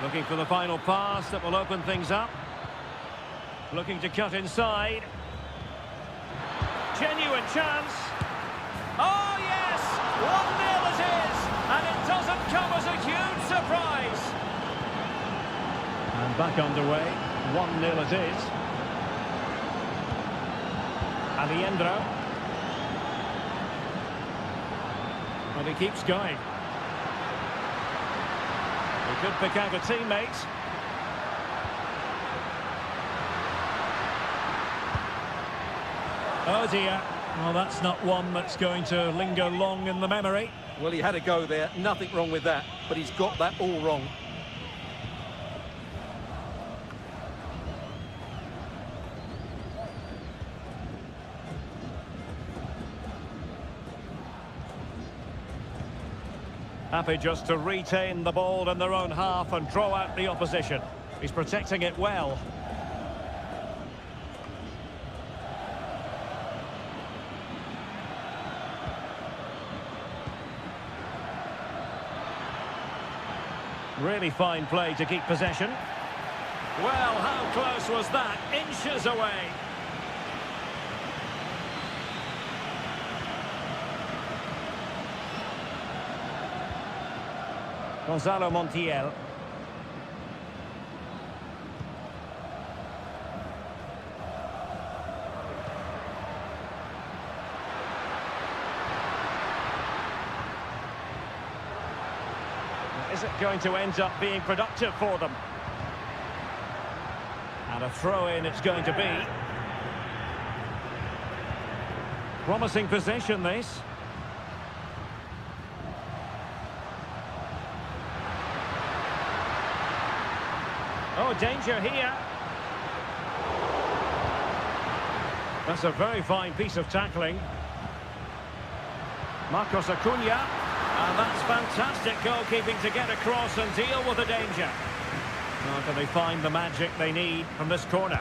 [SPEAKER 1] Looking for the final pass that will open things up. Looking to cut inside. Genuine chance. come as a huge surprise. And back underway. 1-0 it is. Alejandro. And he keeps going. He could pick out a teammate. Oh dear. Well, that's not one that's going to linger long in the memory.
[SPEAKER 3] Well, he had a go there. Nothing wrong with that. But he's got that all wrong.
[SPEAKER 1] Happy just to retain the ball in their own half and draw out the opposition. He's protecting it well. Really fine play to keep possession. Well, how close was that? Inches away. Gonzalo Montiel. Is it going to end up being productive for them? And a throw-in it's going to be. Promising possession, this. Oh, danger here. That's a very fine piece of tackling. Marcos Acuna. And that's fantastic goalkeeping to get across and deal with the danger. Now, can they find the magic they need from this corner?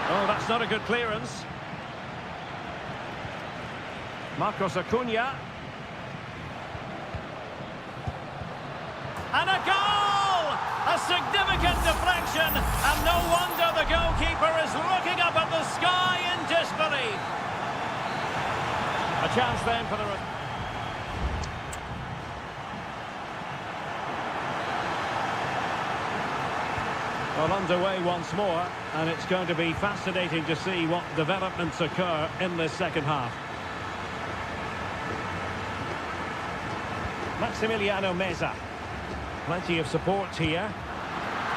[SPEAKER 1] Oh, that's not a good clearance. Marcos Acuna. And a goal! A significant deflection, and no wonder the goalkeeper is looking up at the sky in disbelief. A chance then for the... Well, underway once more, and it's going to be fascinating to see what developments occur in this second half. Maximiliano Meza. Plenty of support here.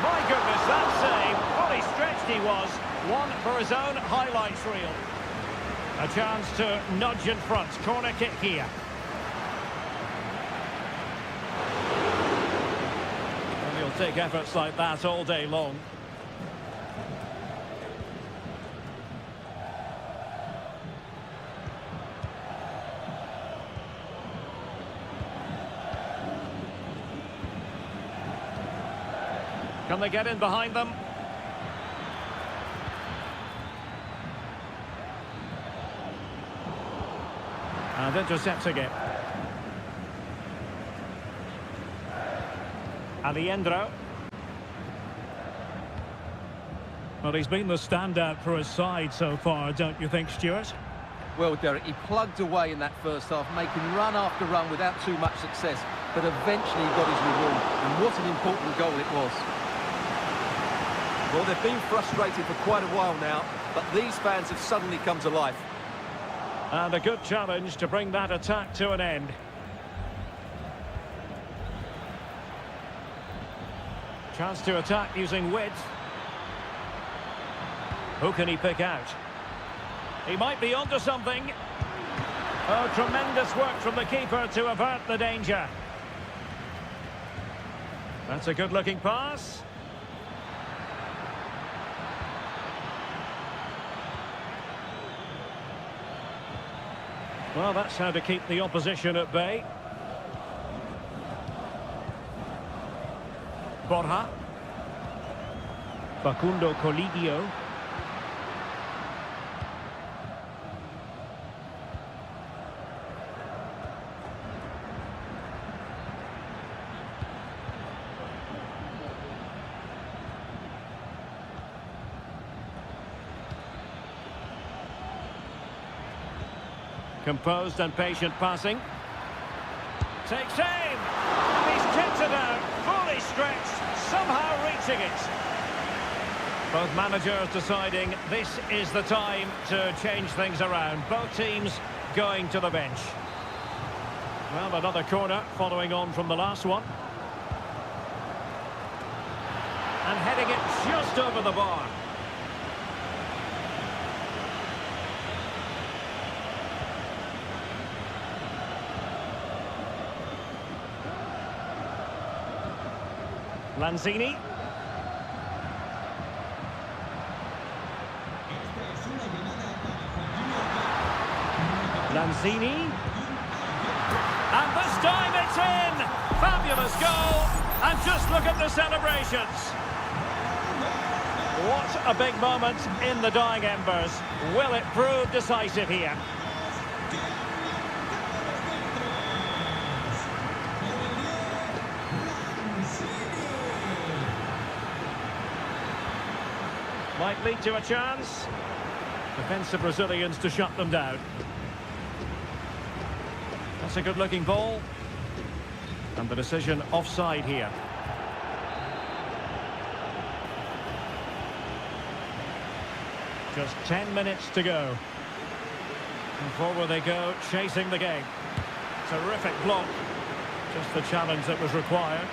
[SPEAKER 1] My goodness, that save! Fully stretched he was. One for his own highlights reel. A chance to nudge in front. Corner kick here. And he'll take efforts like that all day long. Can they get in behind them? And intercepting it. Alejandro. Well, he's been the standout for his side so far, don't you think, Stuart?
[SPEAKER 2] Well, Derek, he plugged away in that first half, making run after run without too much success, but eventually he got his reward, and what an important goal it was.
[SPEAKER 3] Well, they've been frustrated for quite a while now, but these fans have suddenly come to life.
[SPEAKER 1] And a good challenge to bring that attack to an end. Chance to attack using width. Who can he pick out? He might be onto something. Oh, tremendous work from the keeper to avert the danger. That's a good-looking pass. Well, that's how to keep the opposition at bay. Borja. Facundo Colidio. Composed and patient passing. Takes aim. He's kicked it out. Fully stretched. Somehow reaching it. Both managers deciding this is the time to change things around. Both teams going to the bench. Well, another corner following on from the last one. And heading it just over the bar. Lanzini. Lanzini. And this time it's in! Fabulous goal! And just look at the celebrations. What a big moment in the dying embers. Will it prove decisive here? Might lead to a chance. Defensive Brazilians to shut them down. That's a good-looking ball. And the decision offside here. Just 10 minutes to go. And forward they go, chasing the game. Terrific block. Just the challenge that was required.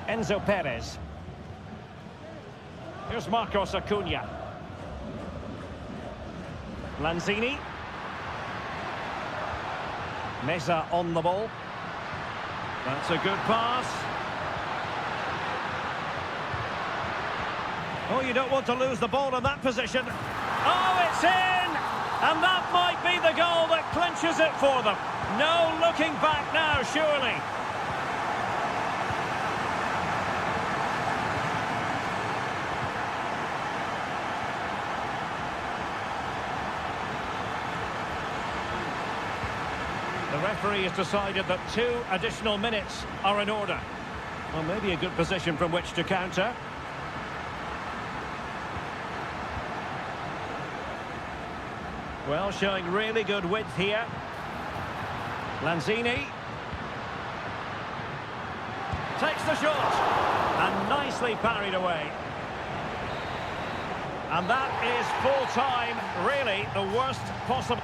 [SPEAKER 1] Enzo Perez. Here's Marcos Acuna. Lanzini. Mesa on the ball. That's a good pass. Oh, you don't want to lose the ball in that position. Oh, it's in! And that might be the goal that clinches it for them. No looking back now, surely. The referee has decided that 2 additional minutes are in order. Well, maybe a good position from which to counter. Well, showing really good width here. Lanzini. Takes the shot. And nicely parried away. And that is full time. Really, the worst possible.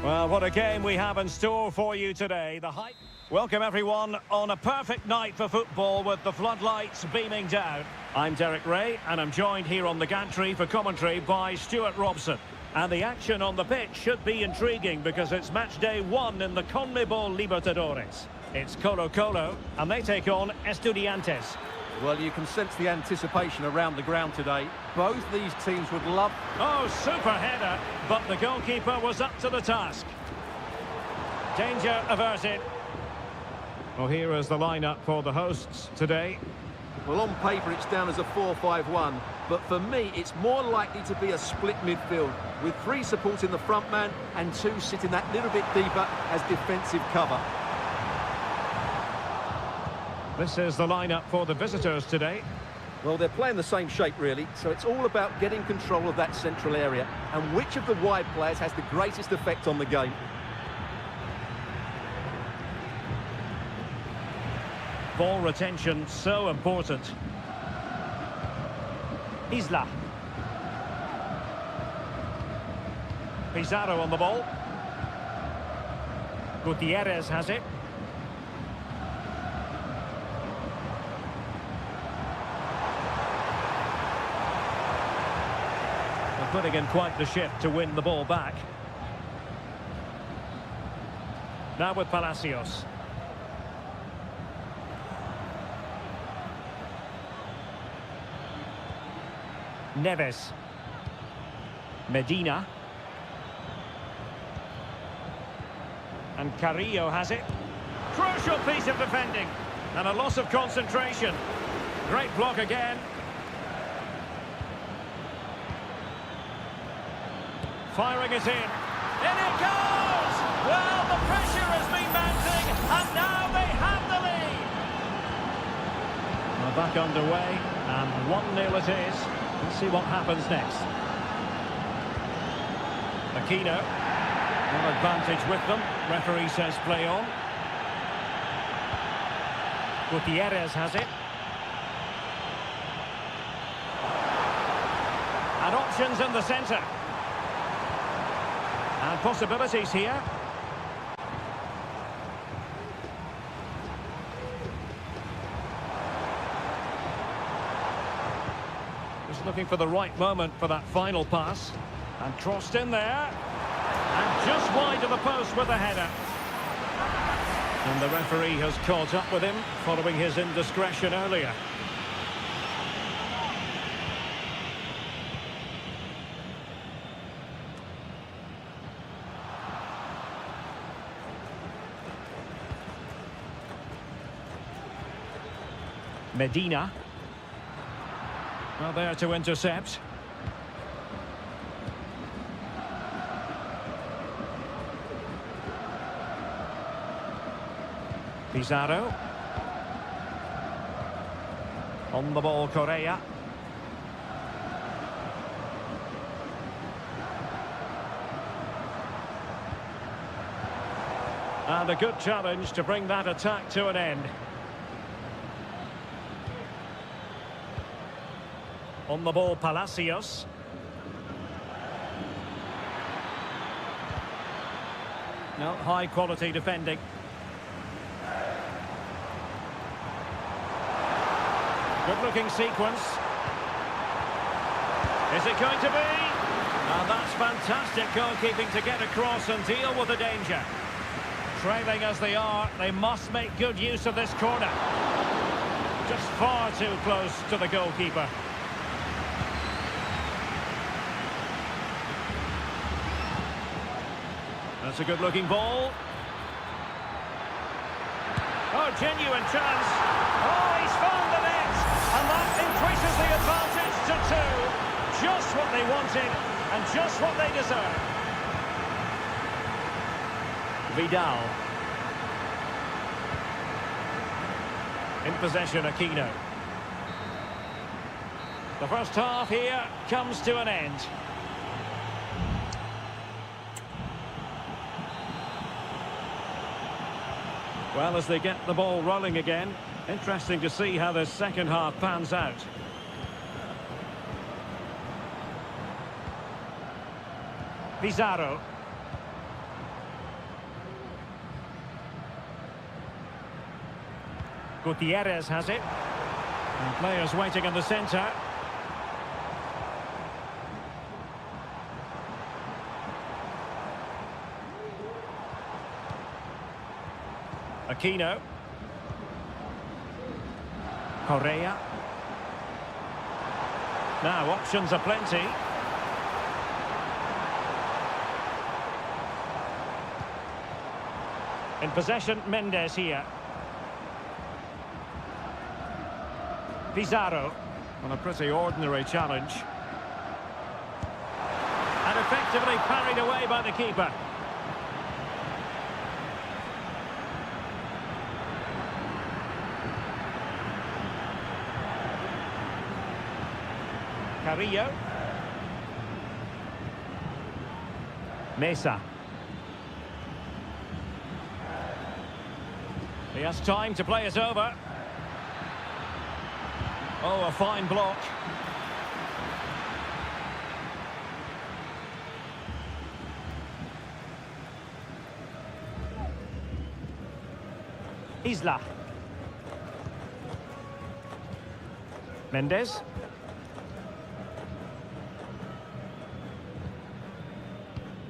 [SPEAKER 1] Well, what a game we have in store for you today. The hype. Welcome everyone on a perfect night for football with the floodlights beaming down. I'm Derek Ray and I'm joined here on the gantry for commentary by Stuart Robson. And the action on the pitch should be intriguing because it's match day 1 in the CONMEBOL Libertadores. It's Colo-Colo and they take on Estudiantes.
[SPEAKER 3] Well, you can sense the anticipation around the ground today. Both these teams would love...
[SPEAKER 1] Oh, super header, but the goalkeeper was up to the task. Danger averted. Well, here is the lineup for the hosts today.
[SPEAKER 2] Well, on paper it's down as a 4-5-1, but for me it's more likely to be a split midfield, with 3 supporting the front man and 2 sitting that little bit deeper as defensive cover.
[SPEAKER 1] This is the lineup for the visitors today.
[SPEAKER 2] Well, they're playing the same shape, really, so it's all about getting control of that central area and which of the wide players has the greatest effect on the game.
[SPEAKER 1] Ball retention so important. Isla. Pizarro on the ball. Gutierrez has it. They're putting in quite the shift to win the ball back. Now with Palacios. Neves. Medina. And Carrillo has it. Crucial piece of defending. And a loss of concentration. Great block again. Firing it in. In it goes! Well, the pressure has been mounting, and now they have the lead. We're back underway, and 1-0 it is. Let's see what happens next. Aquino. No advantage with them. Referee says play on. Gutierrez has it. And options in the centre. And possibilities here. Just looking for the right moment for that final pass. And crossed in there. And just wide of the post with a header. And the referee has caught up with him following his indiscretion earlier. Medina. Well, there to intercept. Pizarro. On the ball, Correa. And a good challenge to bring that attack to an end. On the ball, Palacios. No, high quality defending. Good looking sequence. Is it going to be? And that's fantastic goalkeeping to get across and deal with the danger. Trailing as they are, they must make good use of this corner. Just far too close to the goalkeeper. That's a good-looking ball. Oh, genuine chance. Oh, he's found the net. And that increases the advantage to 2. Just what they wanted and just what they deserve. Vidal. In possession, Aquino. The first half here comes to an end. Well, as they get the ball rolling again, interesting to see how the second half pans out. Pizarro. Gutierrez has it. And players waiting in the centre. Aquino. Correa. Now, options are plenty. In possession, Mendes here. Pizarro. On a pretty ordinary challenge. And effectively parried away by the keeper. Carrillo. Mesa. He has time to play it over. Oh, a fine block. Isla. Mendes.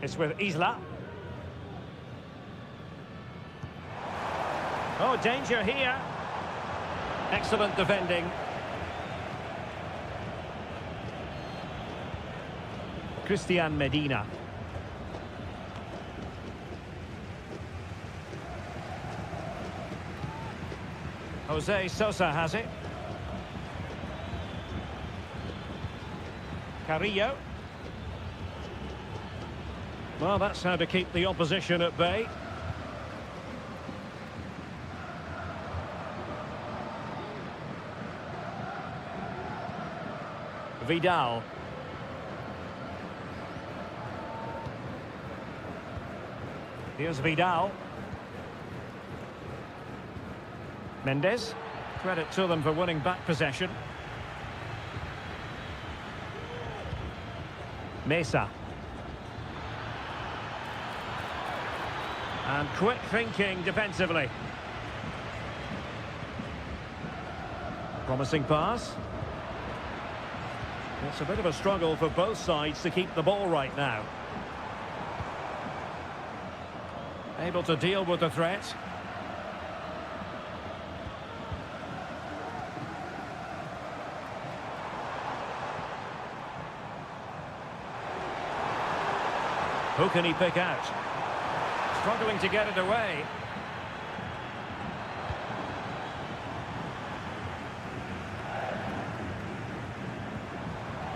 [SPEAKER 1] It's with Isla. Oh, danger here. Excellent defending. Christian Medina. Jose Sosa has it. Carrillo. Well, that's how to keep the opposition at bay. Vidal. Here's Vidal. Mendes. Credit to them for winning back possession. Mesa. And quick thinking defensively. Promising pass. It's a bit of a struggle for both sides to keep the ball right now. Able to deal with the threat. Who can he pick out? Struggling to get it away.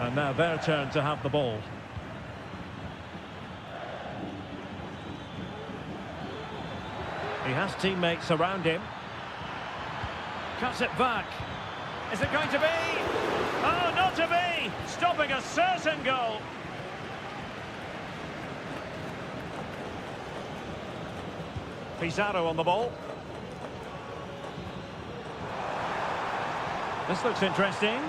[SPEAKER 1] And now their turn to have the ball. He has teammates around him. Cuts it back. Is it going to be? Oh, not to be! Stopping a certain goal. Pizarro on the ball. This looks interesting.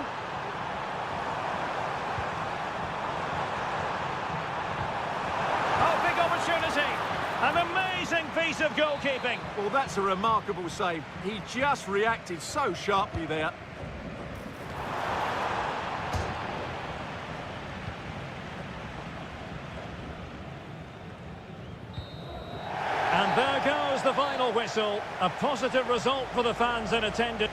[SPEAKER 1] Oh, big opportunity. An amazing piece of goalkeeping.
[SPEAKER 3] Well, that's a remarkable save. He just reacted so sharply there.
[SPEAKER 1] And there goes the final whistle. A positive result for the fans in attendance.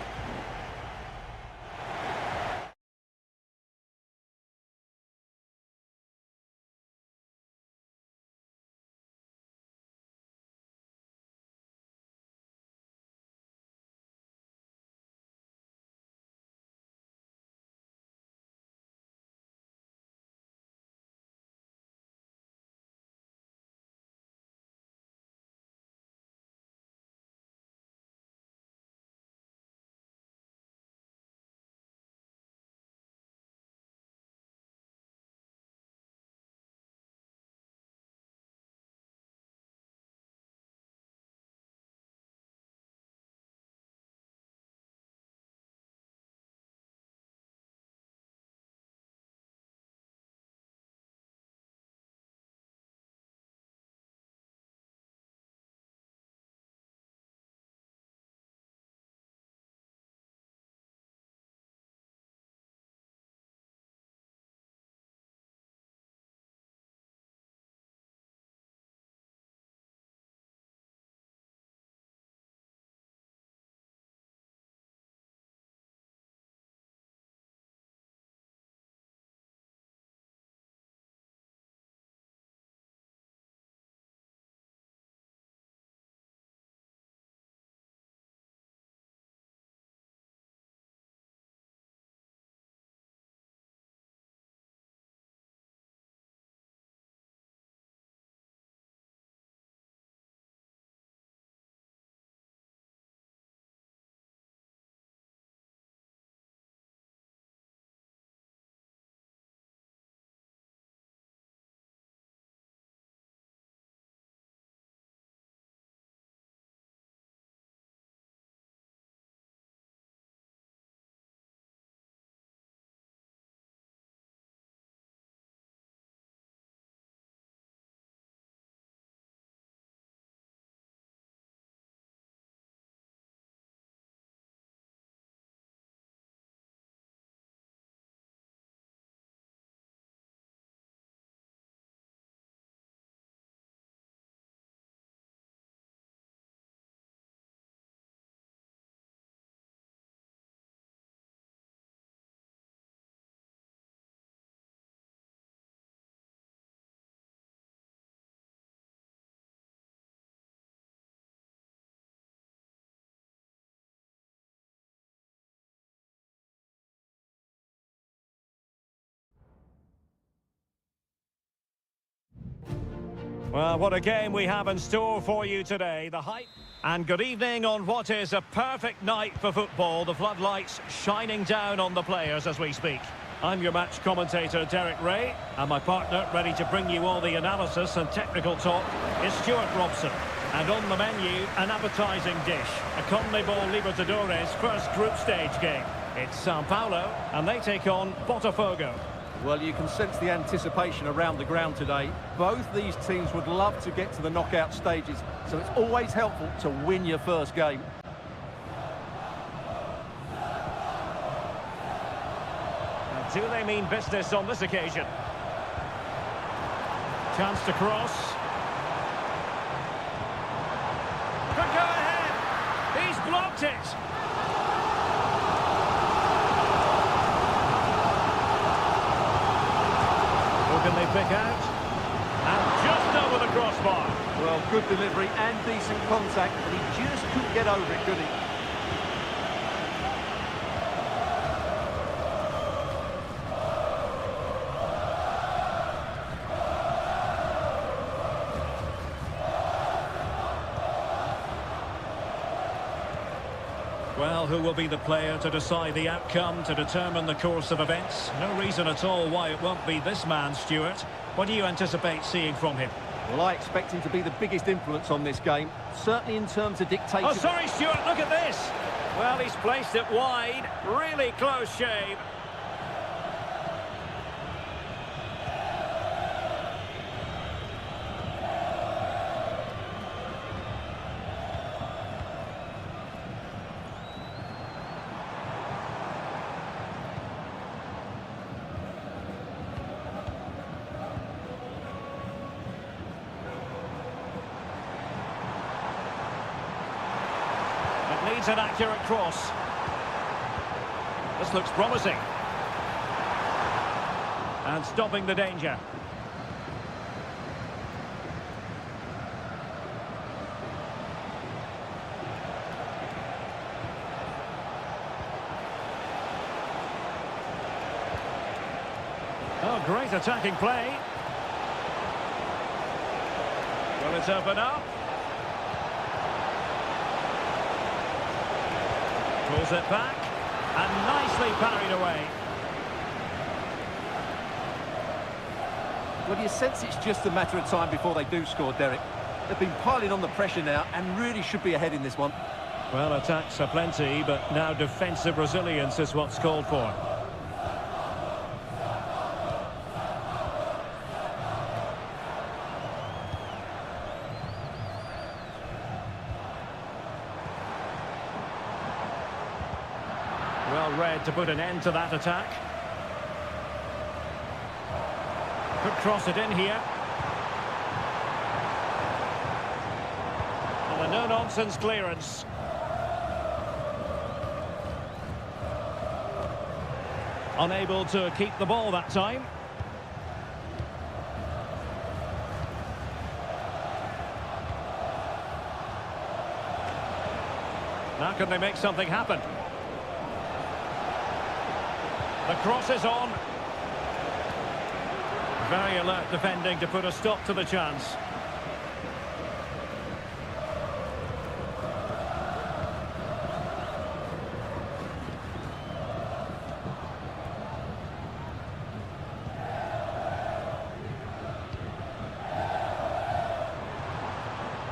[SPEAKER 1] Well, what a game we have in store for you today. The hype. And good evening on what is a perfect night for football. The floodlights shining down on the players as we speak. I'm your match commentator, Derek Ray, and my partner, ready to bring you all the analysis and technical talk, is Stuart Robson. And on the menu, an appetising dish, a CONMEBOL Libertadores first group stage game. It's Sao Paulo, and they take on Botafogo.
[SPEAKER 3] Well, you can sense the anticipation around the ground today. Both these teams would love to get to the knockout stages, so it's always helpful to win your first game.
[SPEAKER 1] Do they mean business on this occasion? Chance to cross. Could go ahead. He's blocked it. Who can they pick out? And just over the crossbar.
[SPEAKER 3] Well, good delivery and decent contact, but he just couldn't get over it, could he?
[SPEAKER 1] Well, who will be the player to decide the outcome, to determine the course of events? No reason at all why it won't be this man, Stuart. What do you anticipate seeing from him?
[SPEAKER 3] Well, I expect him to be the biggest influence on this game, certainly in terms of dictating...
[SPEAKER 1] Oh, sorry, Stuart, look at this! Well, he's placed it wide. Really close shave. Needs an accurate cross. This looks promising. And stopping the danger. Oh, great attacking play. Will it open up? Pulls it back, and nicely parried away.
[SPEAKER 3] Well, you sense it's just a matter of time before they do score, Derek. They've been piling on the pressure now and really should be ahead in this one.
[SPEAKER 1] Well, attacks are plenty, but now defensive resilience is what's called for. Well read to put an end to that attack. Could cross it in here. And a no-nonsense clearance. Unable to keep the ball that time. Now can they make something happen? The cross is on. Very alert defending to put a stop to the chance.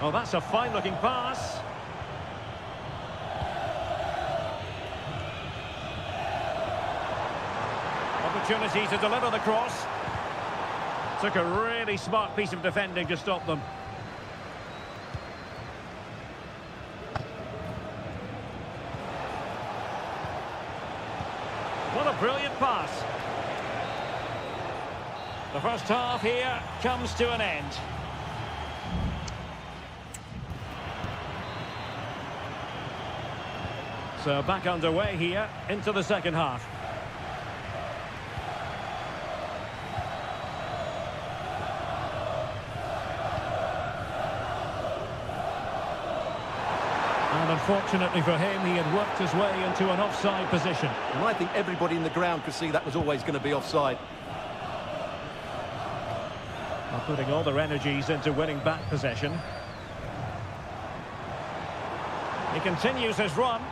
[SPEAKER 1] Oh, that's a fine-looking pass. Opportunity to deliver the cross. Took a really smart piece of defending to stop them. What a brilliant pass. The first half here comes to an end. So back underway here into the second half. And unfortunately for him, he had worked his way into an offside position.
[SPEAKER 3] And I think everybody in the ground could see that was always going to be offside.
[SPEAKER 1] Well, putting all their energies into winning back possession. He continues his run.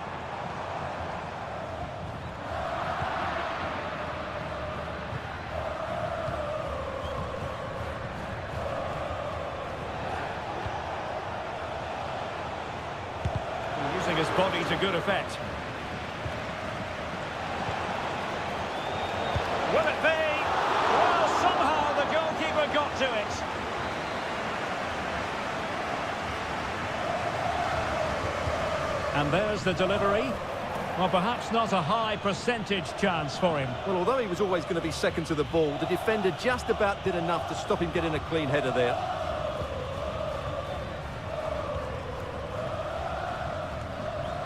[SPEAKER 1] Using his body to good effect. Will it be? Well, somehow the goalkeeper got to it. And there's the delivery. Well, perhaps not a high percentage chance for him.
[SPEAKER 3] Well, although he was always going to be second to the ball, the defender just about did enough to stop him getting a clean header there.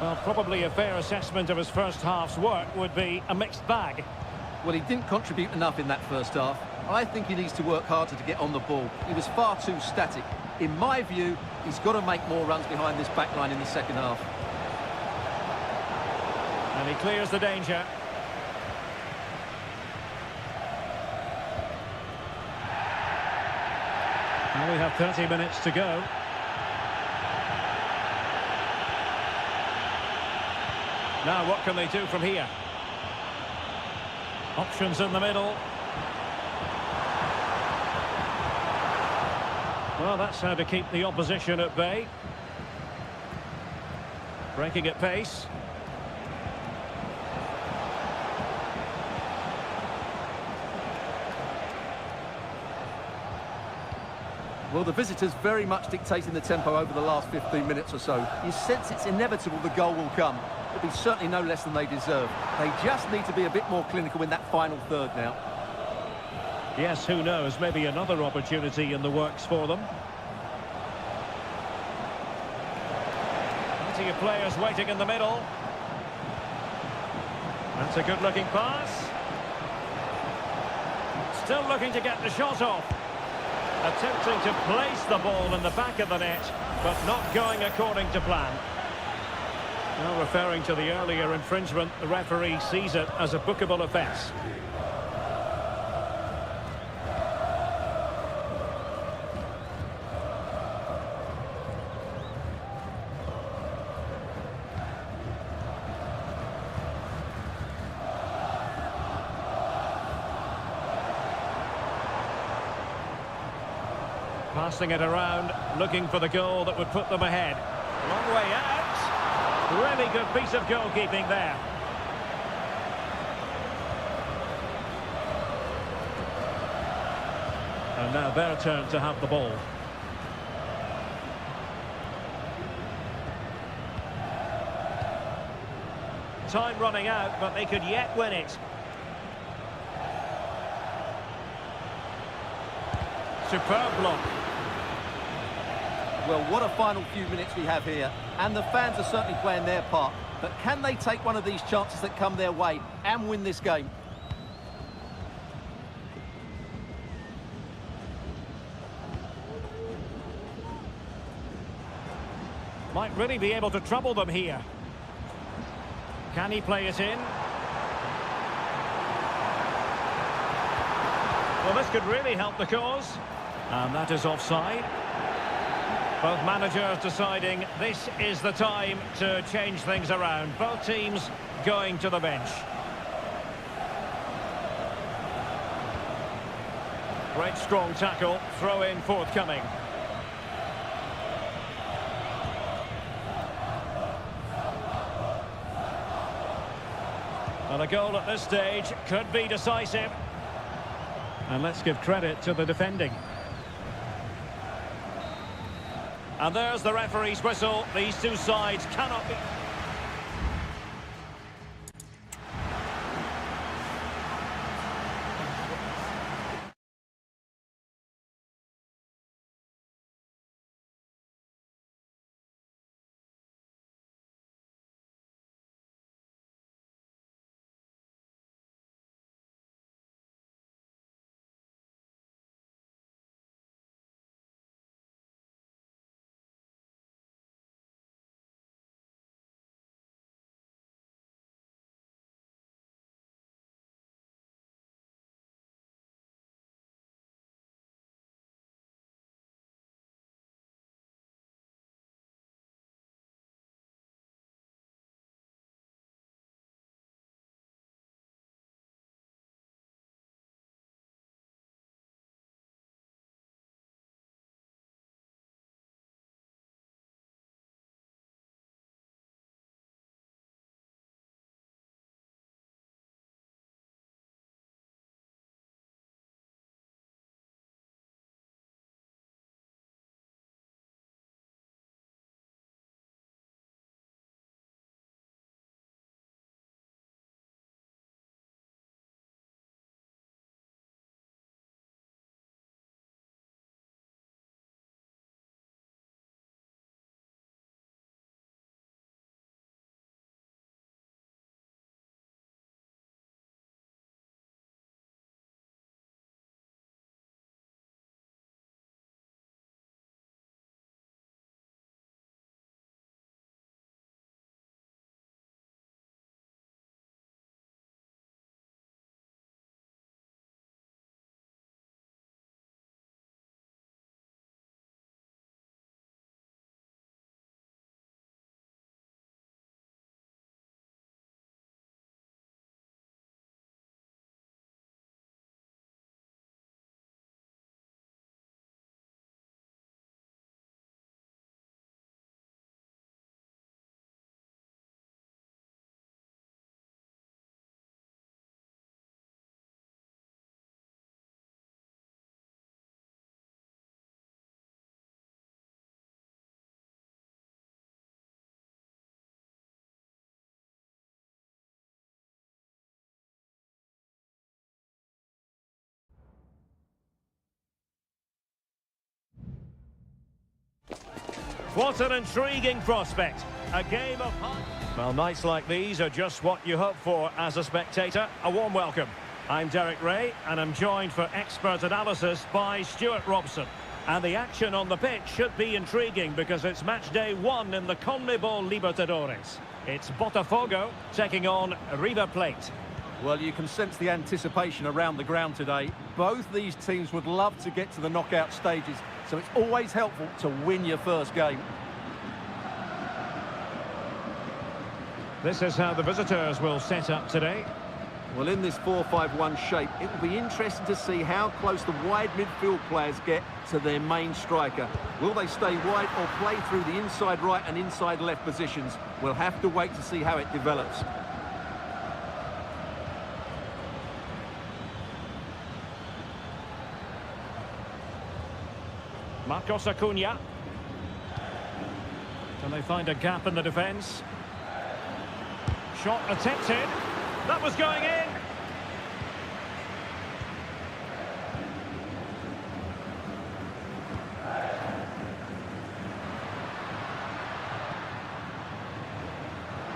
[SPEAKER 1] Well, probably a fair assessment of his first half's work would be a mixed bag.
[SPEAKER 2] Well, he didn't contribute enough in that first half. I think he needs to work harder to get on the ball. He was far too static. In my view, he's got to make more runs behind this back line in the second half.
[SPEAKER 1] And he clears the danger. Now we have 30 minutes to go. Now what can they do from here? Options in the middle. Well, that's how to keep the opposition at bay. Breaking at pace.
[SPEAKER 3] Well, the visitors very much dictating the tempo over the last 15 minutes or so. You sense it's inevitable the goal will come. It'll be certainly no less than they deserve. They just need to be a bit more clinical in that final third now.
[SPEAKER 1] Yes, who knows, maybe another opportunity in the works for them. Plenty of players waiting in the middle. That's a good-looking pass. Still looking to get the shot off. Attempting to place the ball in the back of the net, but not going according to plan. Now, referring to the earlier infringement, the referee sees it as a bookable offence. Passing it around, looking for the goal that would put them ahead. Long way out. Really good piece of goalkeeping there. And now their turn to have the ball. Time running out, but they could yet win it. Superb block.
[SPEAKER 3] Well, what a final few minutes we have here. And the fans are certainly playing their part. But can they take one of these chances that come their way and win this game?
[SPEAKER 1] Might really be able to trouble them here. Can he play it in? Well, this could really help the cause. And that is offside. Both managers deciding this is the time to change things around. Both teams going to the bench. Great strong tackle, throw in forthcoming. Well, a goal at this stage could be decisive. And let's give credit to the defending. And there's the referee's whistle. These two sides cannot be... What an intriguing prospect. A game of high... Well, nights like these are just what you hope for as a spectator. A warm welcome. I'm Derek Ray, and I'm joined for expert analysis by Stuart Robson. And the action on the pitch should be intriguing because it's match day 1 in the CONMEBOL Libertadores. It's Botafogo taking on River Plate.
[SPEAKER 3] Well, you can sense the anticipation around the ground today. Both these teams would love to get to the knockout stages, so it's always helpful to win your first game.
[SPEAKER 1] This is how the visitors will set up today.
[SPEAKER 2] Well, in this 4-5-1 shape, it will be interesting to see how close the wide midfield players get to their main striker. Will they stay wide or play through the inside right and inside left positions? We'll have to wait to see how it develops.
[SPEAKER 1] Marcos Acuna. Can they find a gap in the defence? Shot attempted. That was going in.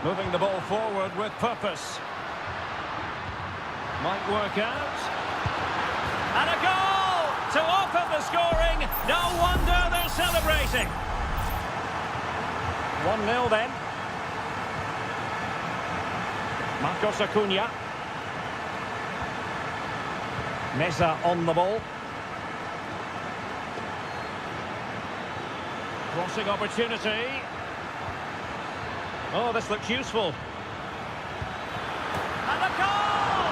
[SPEAKER 1] Moving the ball forward with purpose. Might work out. And a goal to open the scoring. No wonder they're celebrating. 1-0 then. Marcos Acuna. Mesa on the ball. Crossing opportunity. Oh, this looks useful. And a goal!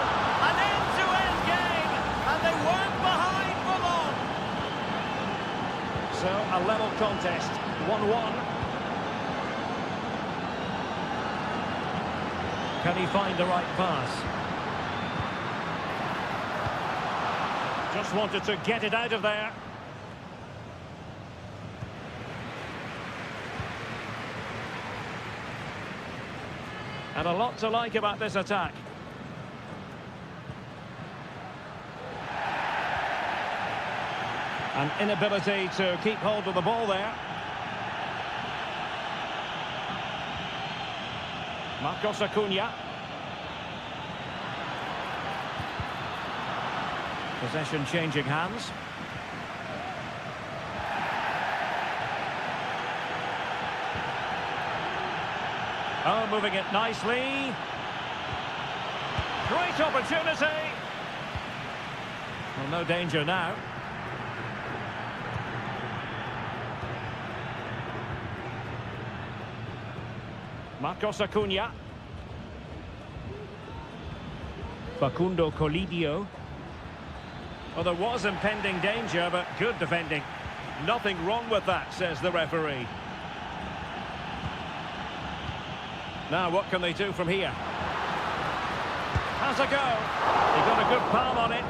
[SPEAKER 1] An end-to-end game, and they weren't behind for long. So, a level contest, 1-1. Can he find the right pass? Just wanted to get it out of there. And a lot to like about this attack. An inability to keep hold of the ball there. Marcos Acuna. Possession changing hands. Oh, moving it nicely. Great opportunity. Well, no danger now. Marcos Acuna. Facundo Colidio. Well, there was impending danger, but good defending. Nothing wrong with that, says the referee. Now, what can they do from here? Has a go. He got a good palm on it.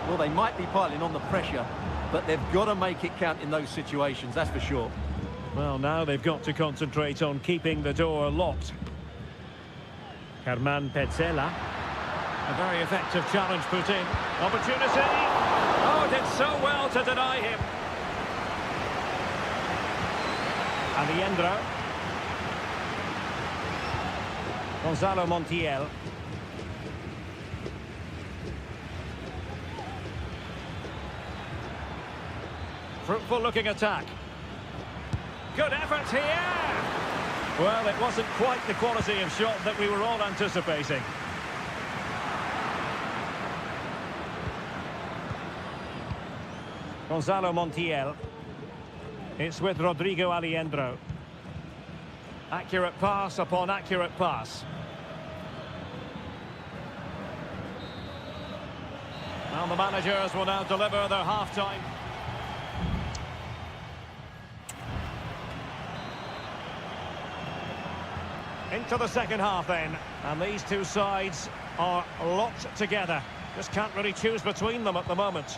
[SPEAKER 3] Well, they might be piling on the pressure, but they've got to make it count in those situations, that's for sure.
[SPEAKER 1] Well, now they've got to concentrate on keeping the door locked. Germán Petzela. A very effective challenge put in. Opportunity. Oh, did so well to deny him. Alejandro. Gonzalo Montiel. Fruitful looking attack. Good effort here. Well, it wasn't quite the quality of shot that we were all anticipating. Gonzalo Montiel. It's with Rodrigo Alejandro. Accurate pass upon accurate pass. Well, the managers will now deliver their half-time. Into the second half then, and these two sides are locked together. Just can't really choose between them at the moment.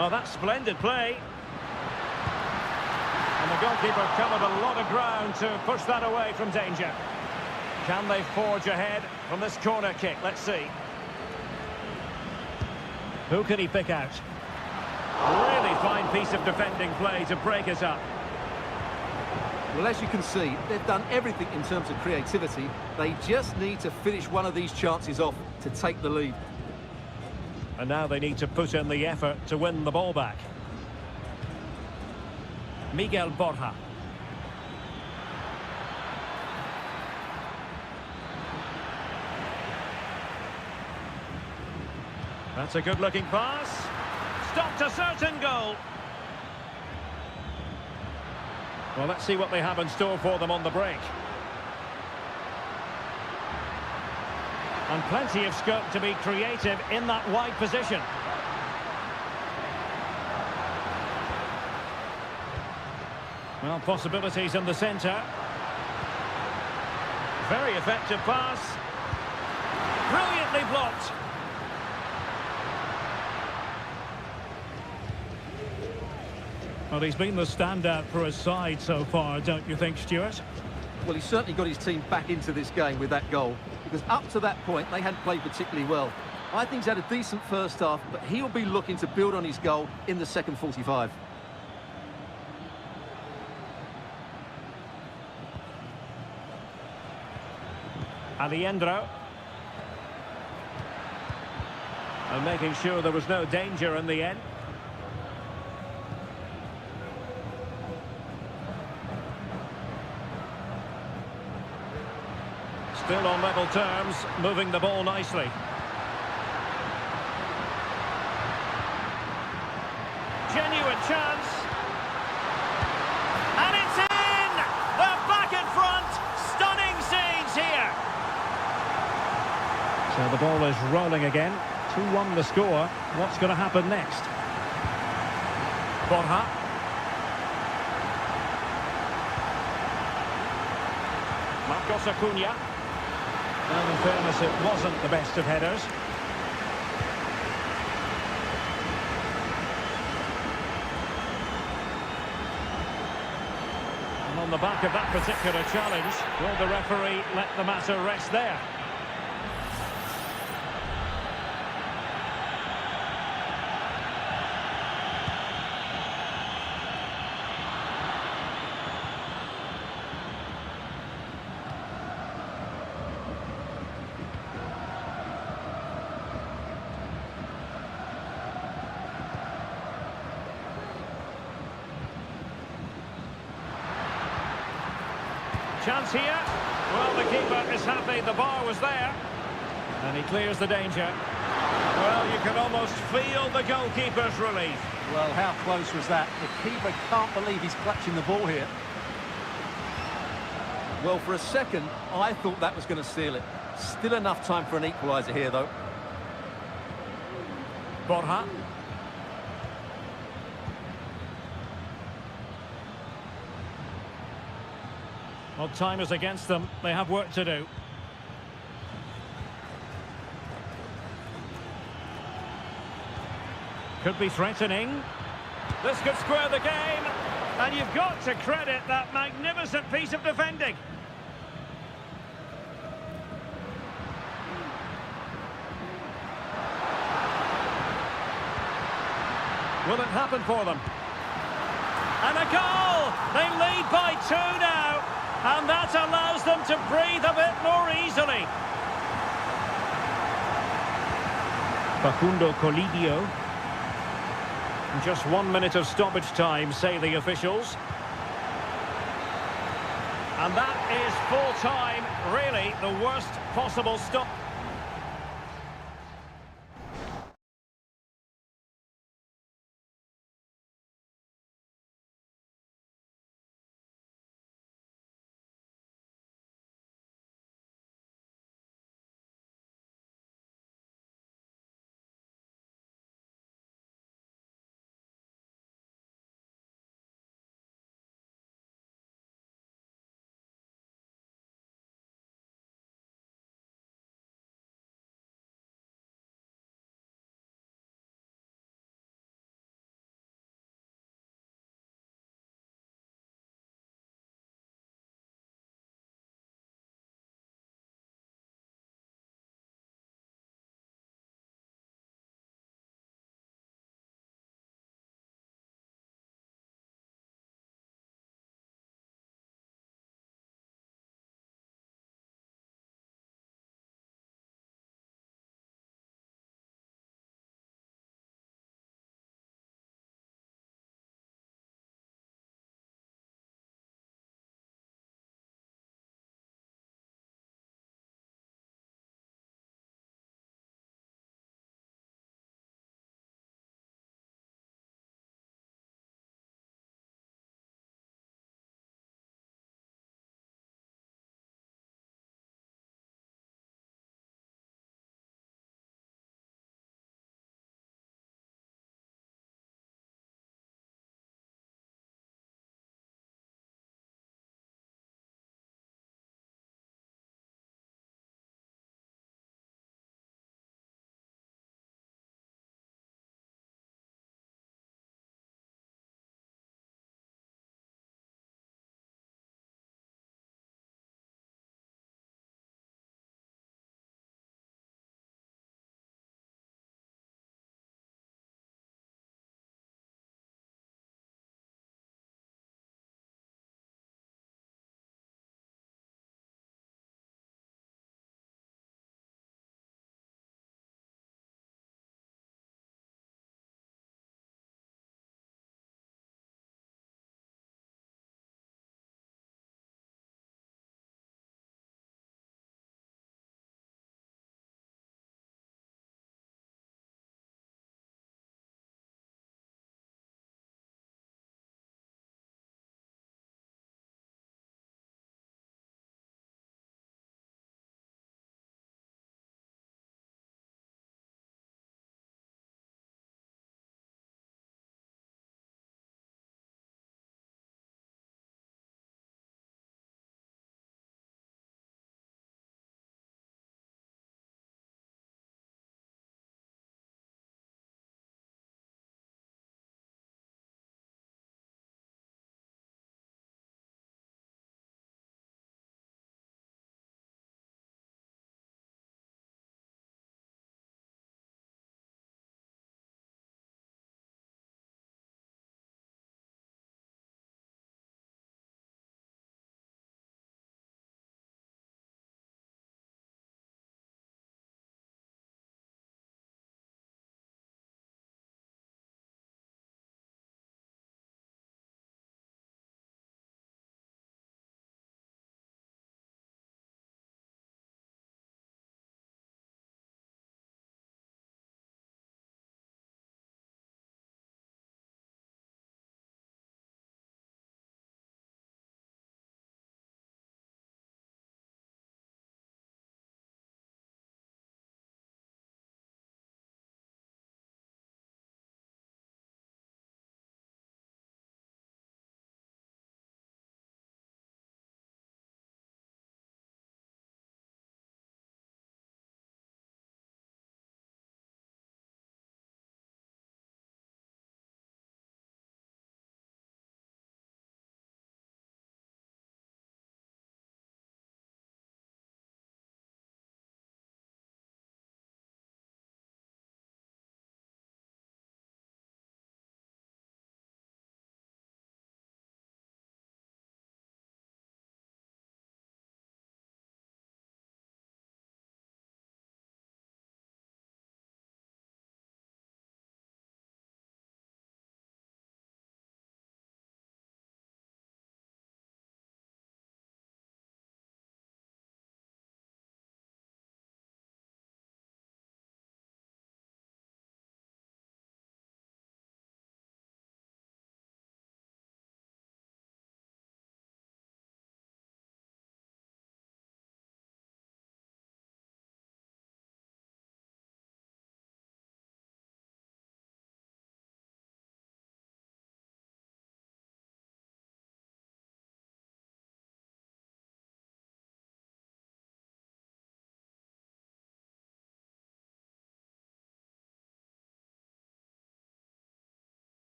[SPEAKER 1] Oh, that's splendid play. And the goalkeeper covered a lot of ground to push that away from danger. Can they forge ahead from this corner kick? Let's see. Who can he pick out? Really fine piece of defending play to break us up.
[SPEAKER 2] Well, as you can see, they've done everything in terms of creativity. They just need to finish one of these chances off to take the lead.
[SPEAKER 1] And now they need to put in the effort to win the ball back. Miguel Borja. That's a good-looking pass. Stopped a certain goal. Well, let's see what they have in store for them on the break. And plenty of scope to be creative in that wide position. Well, possibilities in the centre. Very effective pass. Brilliantly blocked. Well, he's been the standout for his side so far, don't you think, Stuart?
[SPEAKER 2] Well, he's certainly got his team back into this game with that goal, because up to that point, they hadn't played particularly well. I think he's had a decent first half, but he'll be looking to build on his goal in the second 45.
[SPEAKER 1] Aliendro. And making sure there was no danger in the end. Still on level terms, moving the ball nicely. Genuine chance. And it's in! They're back in front! Stunning scenes here! So the ball is rolling again. 2-1 the score. What's going to happen next? Borja. Marcos Acuna. And in fairness, it wasn't the best of headers. And on the back of that particular challenge, will the referee let the matter rest there? Chance here. Well, the keeper is happy the bar was there. And he clears the danger. Well, you can almost feel the goalkeeper's relief.
[SPEAKER 3] Well, how close was that? The keeper can't believe he's clutching the ball here.
[SPEAKER 2] Well, for a second, I thought that was going to seal it. Still enough time for an equaliser here, though.
[SPEAKER 1] Borja. Well, time is against them. They have work to do. Could be threatening. This could square the game. And you've got to credit that magnificent piece of defending. Will it happen for them? And a goal! They lead by 2 now. And that allows them to breathe a bit more easily. Facundo Colidio. Just 1 minute of stoppage time, say the officials. And that is full time, really the worst possible stop.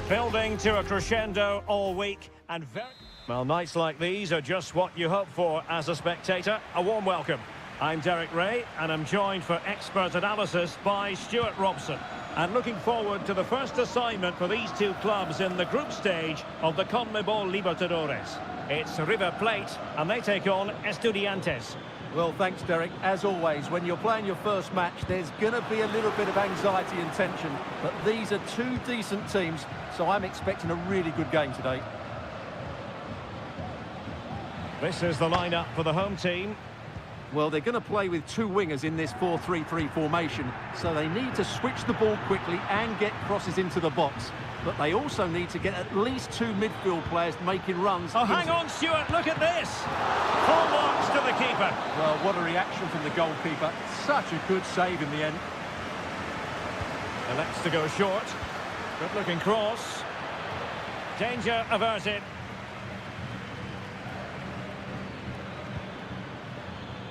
[SPEAKER 1] Building to a crescendo all week and very... Well, nights like these are just what you hope for as a spectator. A warm welcome. I'm Derek Ray and I'm joined for expert analysis by Stuart Robson. And looking forward to the first assignment for these two clubs in the group stage of the CONMEBOL Libertadores. It's River Plate and they take on Estudiantes.
[SPEAKER 3] Well, thanks, Derek. As always, when you're playing your first match, there's going to be a little bit of anxiety and tension. But these are two decent teams, so I'm expecting a really good game today.
[SPEAKER 1] This is the lineup for the home team.
[SPEAKER 3] Well, they're going to play with two wingers in this 4-3-3 formation, so they need to switch the ball quickly and get crosses into the box. But they also need to get at least two midfield players making runs.
[SPEAKER 1] Oh, hang on, Stuart, look at this! Full marks to the keeper.
[SPEAKER 3] Well, what a reaction from the goalkeeper. Such a good save in the end.
[SPEAKER 1] Elects to go short. Good-looking cross. Danger averted.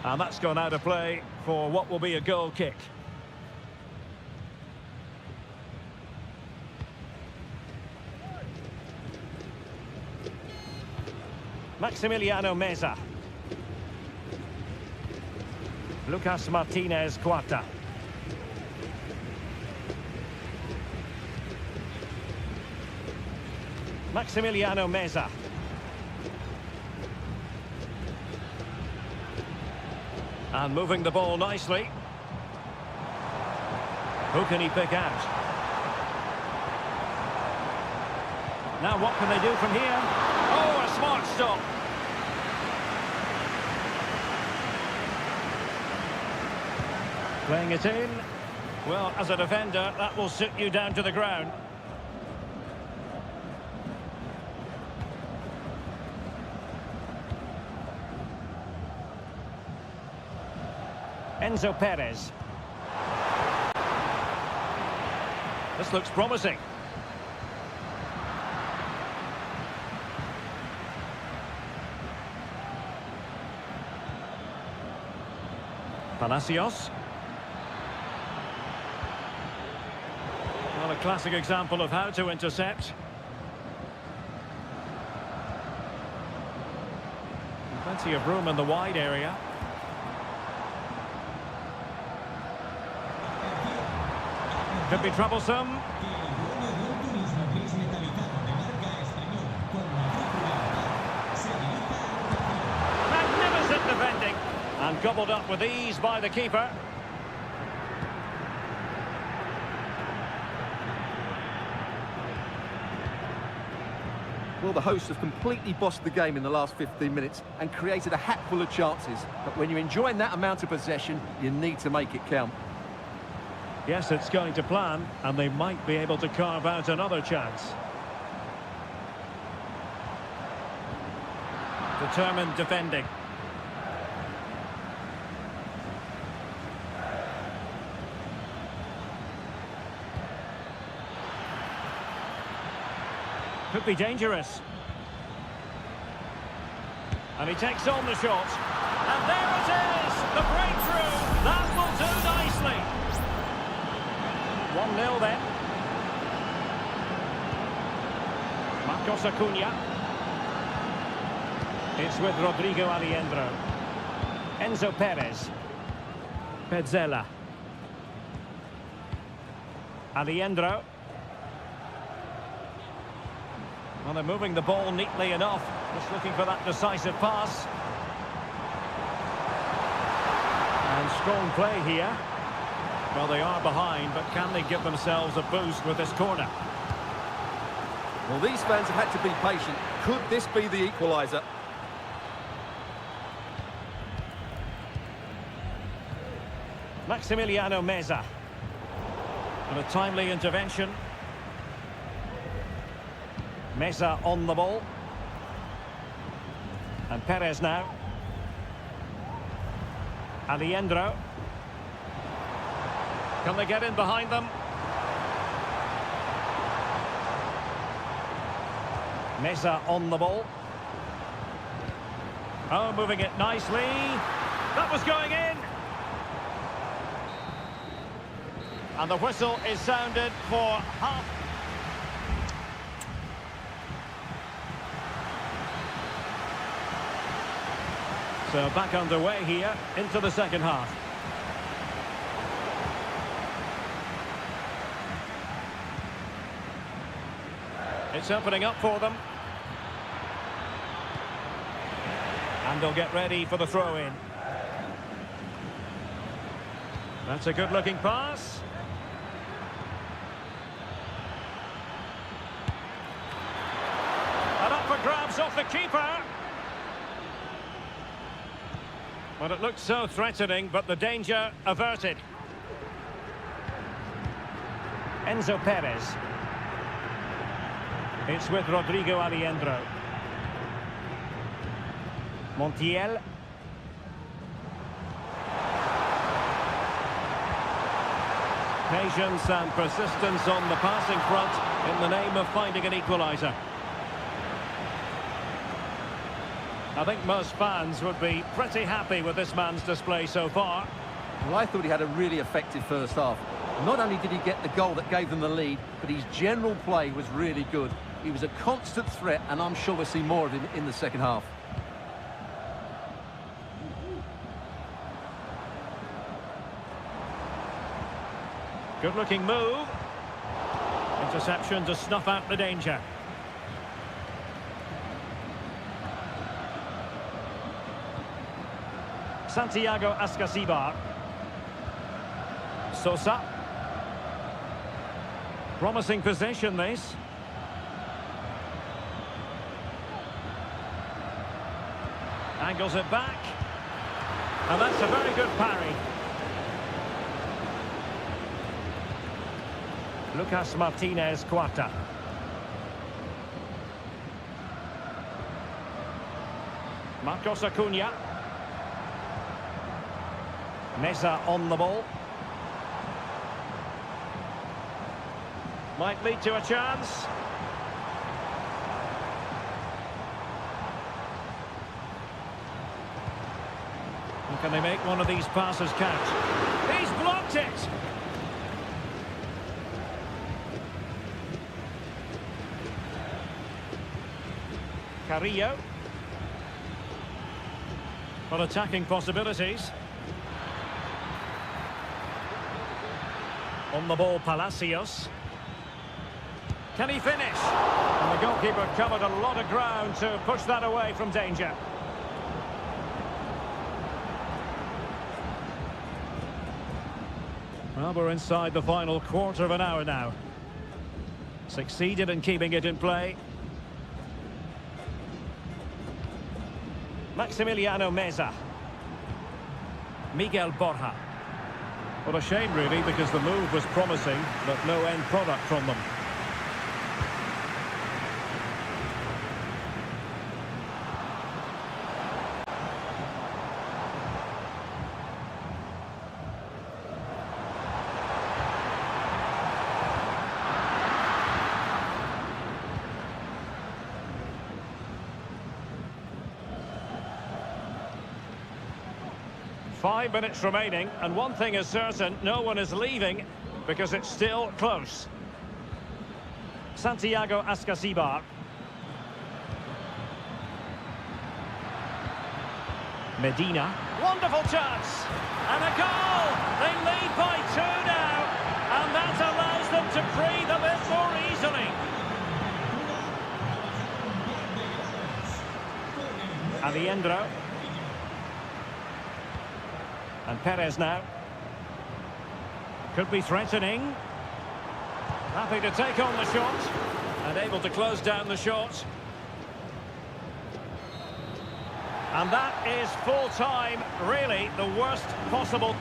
[SPEAKER 1] And that's gone out of play for what will be a goal kick. Maximiliano Meza. Lucas Martinez Cuarta. Maximiliano Meza. And moving the ball nicely. Who can he pick out? Now what can they do from here? Oh, a smart stop. Playing it in. Well, as a defender, that will sit you down to the ground. Enzo Perez. This looks promising. Palacios. Well, a classic example of how to intercept. Plenty of room in the wide area. Could be troublesome. Magnificent defending. And gobbled up with ease by the keeper.
[SPEAKER 3] Well, the hosts have completely bossed the game in the last 15 minutes and created a hatful of chances. But when you're enjoying that amount of possession, you need to make it count.
[SPEAKER 1] Yes, it's going to plan, and they might be able to carve out another chance. Determined defending. Could be dangerous. And he takes on the shot. And there it is! The breakthrough! That will do nicely! 1-0 then. Marcos Acuna. It's with Rodrigo Aliendro. Enzo Perez. Pezzella. Aliendro. Well, they're moving the ball neatly enough. Just looking for that decisive pass. And strong play here. Well, they are behind, but can they give themselves a boost with this corner?
[SPEAKER 3] Well, these fans have had to be patient. Could this be the equaliser?
[SPEAKER 1] Maximiliano Meza. And a timely intervention. Meza on the ball. And Perez now. Aliendro. Can they get in behind them? Meza on the ball. Oh, moving it nicely. That was going in. And the whistle is sounded for half. So back underway here into the second half. It's opening up for them. And they'll get ready for the throw-in. That's a good-looking pass. And up for grabs off the keeper. Well, it looked so threatening, but the danger averted. Enzo Perez. It's with Rodrigo Aliendro. Montiel. Patience and persistence on the passing front in the name of finding an equaliser. I think most fans would be pretty happy with this man's display so far.
[SPEAKER 3] Well, I thought he had a really effective first half. Not only did he get the goal that gave them the lead, but his general play was really good. He was a constant threat, and I'm sure we'll see more of him in the second half.
[SPEAKER 1] Good-looking move. Interception to snuff out the danger. Santiago Ascasibar. Sosa. Promising position, this. Angles it back. And that's a very good parry. Lucas Martinez Cuarta. Marcos Acuna. Meza on the ball. Might lead to a chance. And can they make one of these passes count? He's blocked it! Carrillo. Well, attacking possibilities. On the ball, Palacios. Can he finish? And the goalkeeper covered a lot of ground to push that away from danger. Well, we're inside the final quarter of an hour now. Succeeded in keeping it in play. Maximiliano Meza. Miguel Borja. What a shame, really, because the move was promising, but no end product from them. Five minutes remaining, and one thing is certain, no one is leaving, because it's still close. Santiago Ascasibar. Medina. Wonderful chance! And a goal! They lead by 2 now, and that allows them to breathe a bit more easily. Aliendro. And Perez now. Could be threatening. Happy to take on the shot. And able to close down the shot. And that is full time. Really the worst possible.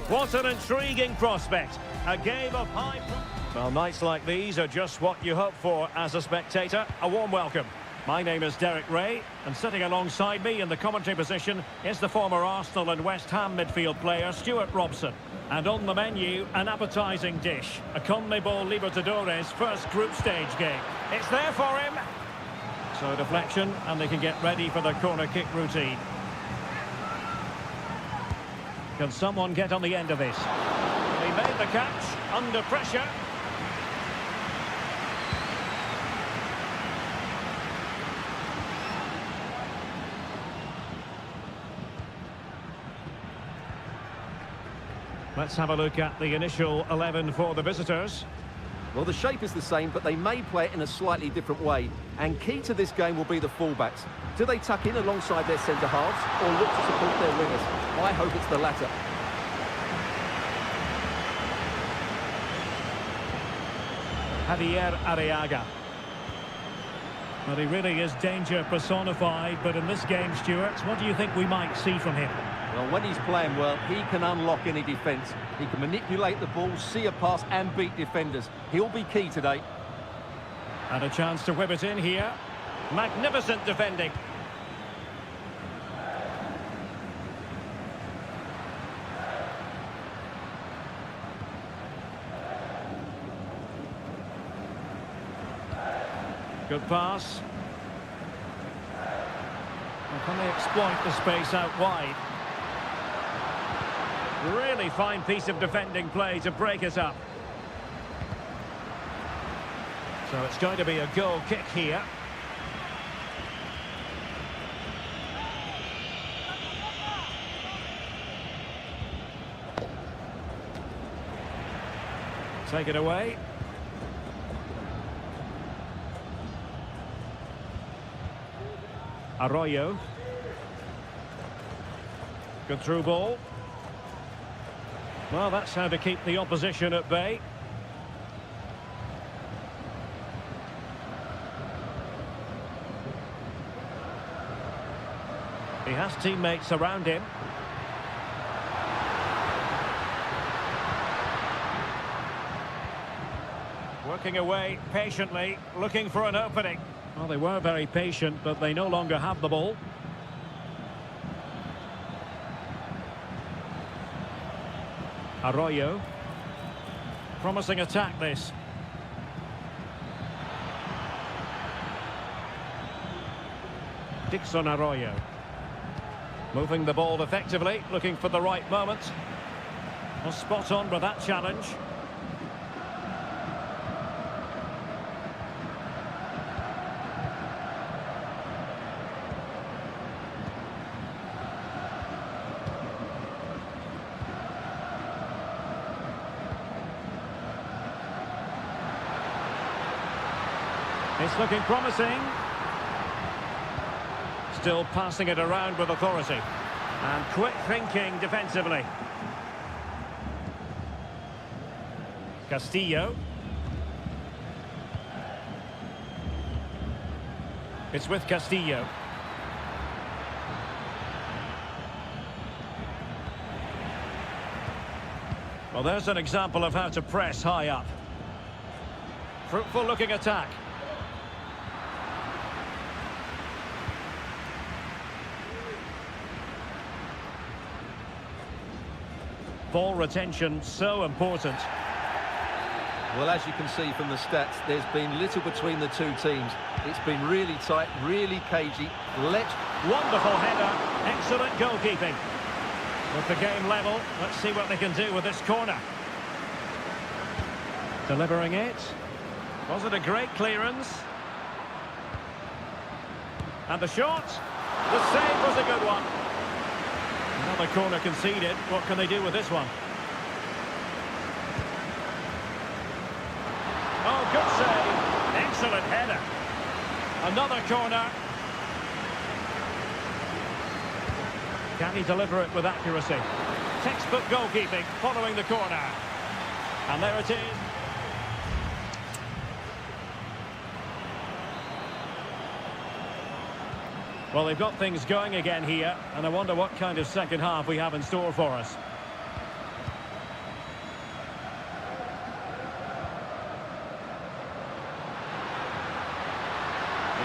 [SPEAKER 1] What an intriguing prospect. A game of high... Well, nights like these are just what you hope for as a spectator. A warm welcome. My name is Derek Ray, and sitting alongside me in the commentary position is the former Arsenal and West Ham midfield player Stuart Robson. And on the menu, an appetising dish, a CONMEBOL Libertadores first group stage game. It's there for him. So deflection, and they can get ready for the corner kick routine. Can someone get on the end of this? He made the catch, under pressure. Let's have a look at the initial 11 for the visitors.
[SPEAKER 3] Well, the shape is the same, but they may play it in a slightly different way. And key to this game will be the fullbacks. Do they tuck in alongside their centre-halves or look to support their wingers? I hope it's the latter.
[SPEAKER 1] Javier Arriaga. Well, he really is danger personified, but in this game, Stuart, what do you think we might see from him?
[SPEAKER 3] Well, when he's playing well, he can unlock any defence. He can manipulate the ball, see a pass and beat defenders. He'll be key today.
[SPEAKER 1] And a chance to whip it in here. Magnificent defending. Good pass. And can they exploit the space out wide? Really fine piece of defending play to break it up. So it's going to be a goal kick here. Take it away. Arroyo. Good through ball. Well, that's how to keep the opposition at bay. He has teammates around him. Working away patiently, looking for an opening. Well, they were very patient, but they no longer have the ball. Arroyo. Promising attack, this. Dixon Arroyo. Moving the ball effectively, looking for the right moment. Well, spot on with that challenge. It's looking promising. Still passing it around with authority. And quick thinking defensively. Castillo. It's with Castillo. Well, there's an example of how to press high up. Fruitful looking attack. Ball retention so important.
[SPEAKER 3] Well, as you can see from the stats, there's been little between the two teams. It's been really tight, really cagey.
[SPEAKER 1] Wonderful header, excellent goalkeeping. With the game level, let's see what they can do with this corner. Delivering it. Was it a great clearance? And the shot. The save was a good one. Another corner conceded. What can they do with this one? Oh, good save. Excellent header. Another corner. Can he deliver it with accuracy? Textbook goalkeeping following the corner. And there it is. Well, they've got things going again here, and I wonder what kind of second half we have in store for us.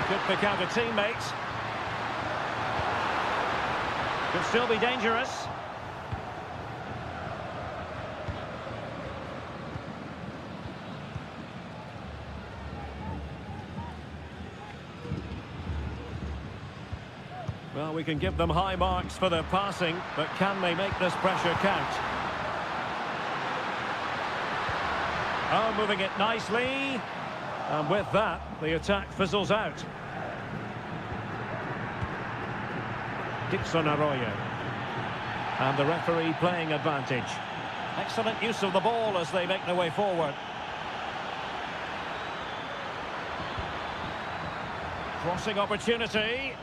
[SPEAKER 1] Could pick out a teammate. Could still be dangerous. Well, we can give them high marks for their passing, but can they make this pressure count? Oh, moving it nicely. And with that, the attack fizzles out. Dixon Arroyo. And the referee playing advantage. Excellent use of the ball as they make their way forward. Crossing opportunity.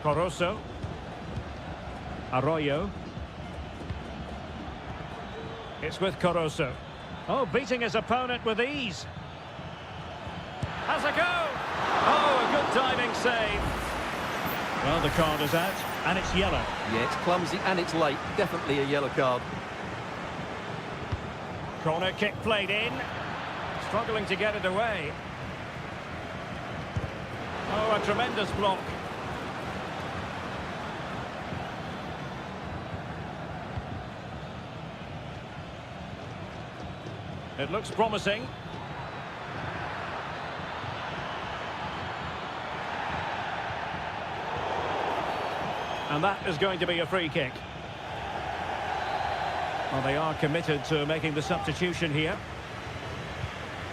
[SPEAKER 1] Corozo. Arroyo. It's with Corozo. Oh, beating his opponent with ease. Has a go. Oh, a good diving save. Well, the card is out, and it's yellow.
[SPEAKER 3] Yeah, it's clumsy and it's late. Definitely a yellow card.
[SPEAKER 1] Corner kick played in. Struggling to get it away. Oh, a tremendous block. It looks promising. And that is going to be a free kick. Well, they are committed to making the substitution here.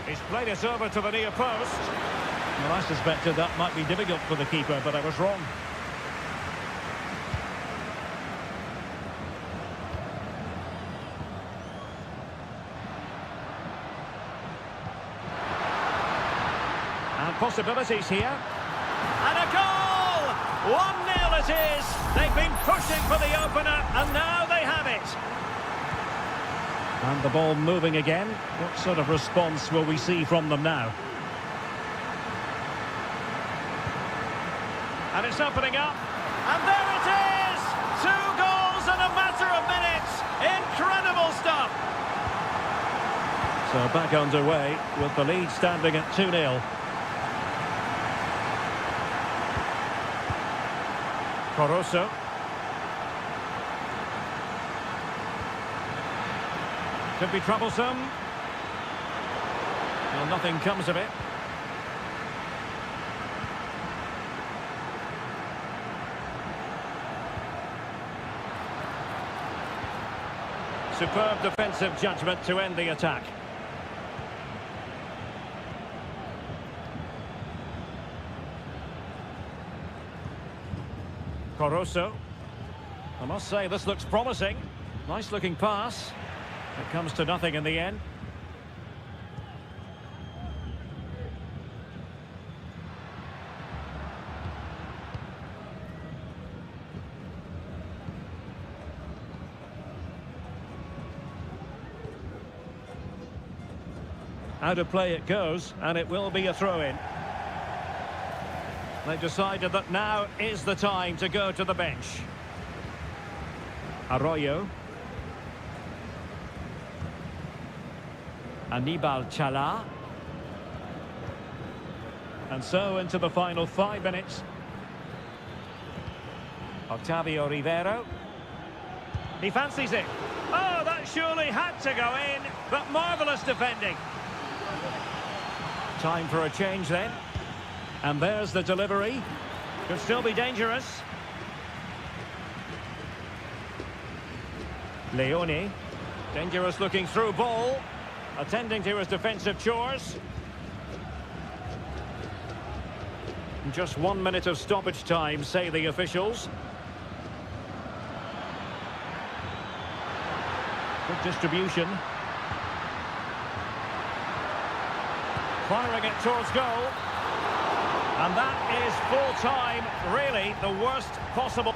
[SPEAKER 1] He's played it over to the near post. Well, I suspected that might be difficult for the keeper, but I was wrong. Possibilities here. And a goal! 1-0 it is! They've been pushing for the opener, and now they have it. And the ball moving again. What sort of response will we see from them now? And it's opening up. And there it is! 2 goals in a matter of minutes. Incredible stuff. So back underway with the lead standing at 2-0. Corozo. Could be troublesome. Well, nothing comes of it. Superb defensive judgment to end the attack. Corozo. I must say, this looks promising. Nice looking pass. It comes to nothing in the end. Out of play it goes, and it will be a throw-in. They've decided that now is the time to go to the bench. Arroyo. Anibal Chala. And so into the final 5 minutes. Octavio Rivero. He fancies it. Oh, that surely had to go in, but marvellous defending. Time for a change then. And there's the delivery. Could still be dangerous. Leone. Dangerous looking through ball. Attending to his defensive chores. Just 1 minute of stoppage time, say the officials. Good distribution. Firing it towards goal. And that is full time, really the worst possible.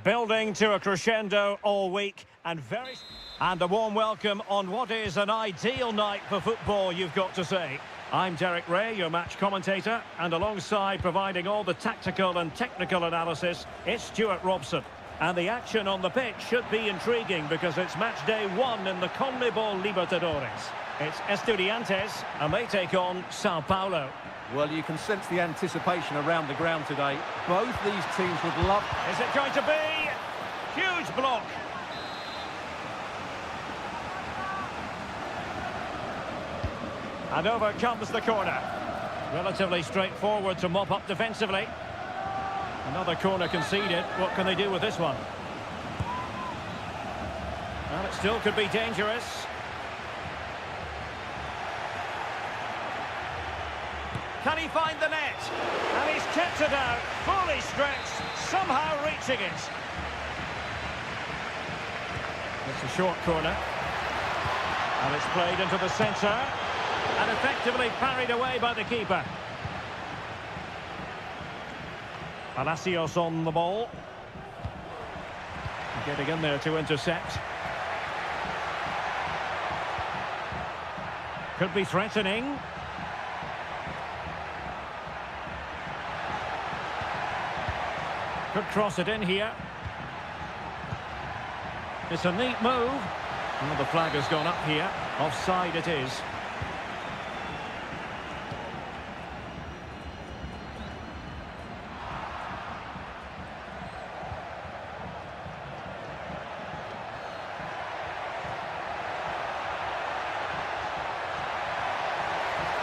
[SPEAKER 1] Building to a crescendo all week and a warm welcome on what is an ideal night for football, you've got to say. I'm Derek Ray, your match commentator, and alongside providing all the tactical and technical analysis, it's Stuart Robson. And the action on the pitch should be intriguing because it's match day 1 in the CONMEBOL Libertadores. It's Estudiantes, and they take on Sao Paulo.
[SPEAKER 3] Well, you can sense the anticipation around the ground today. Both these teams would love...
[SPEAKER 1] Is it going to be? Huge block. And over comes the corner. Relatively straightforward to mop up defensively. Another corner conceded. What can they do with this one? Well, it still could be dangerous. Can he find the net? And he's kept it out, fully stretched, somehow reaching it. It's a short corner. And it's played into the centre. And effectively parried away by the keeper. Palacios on the ball. Getting in there to intercept. Could be threatening. Could cross it in here. It's a neat move. Well, the flag has gone up here. Offside it is.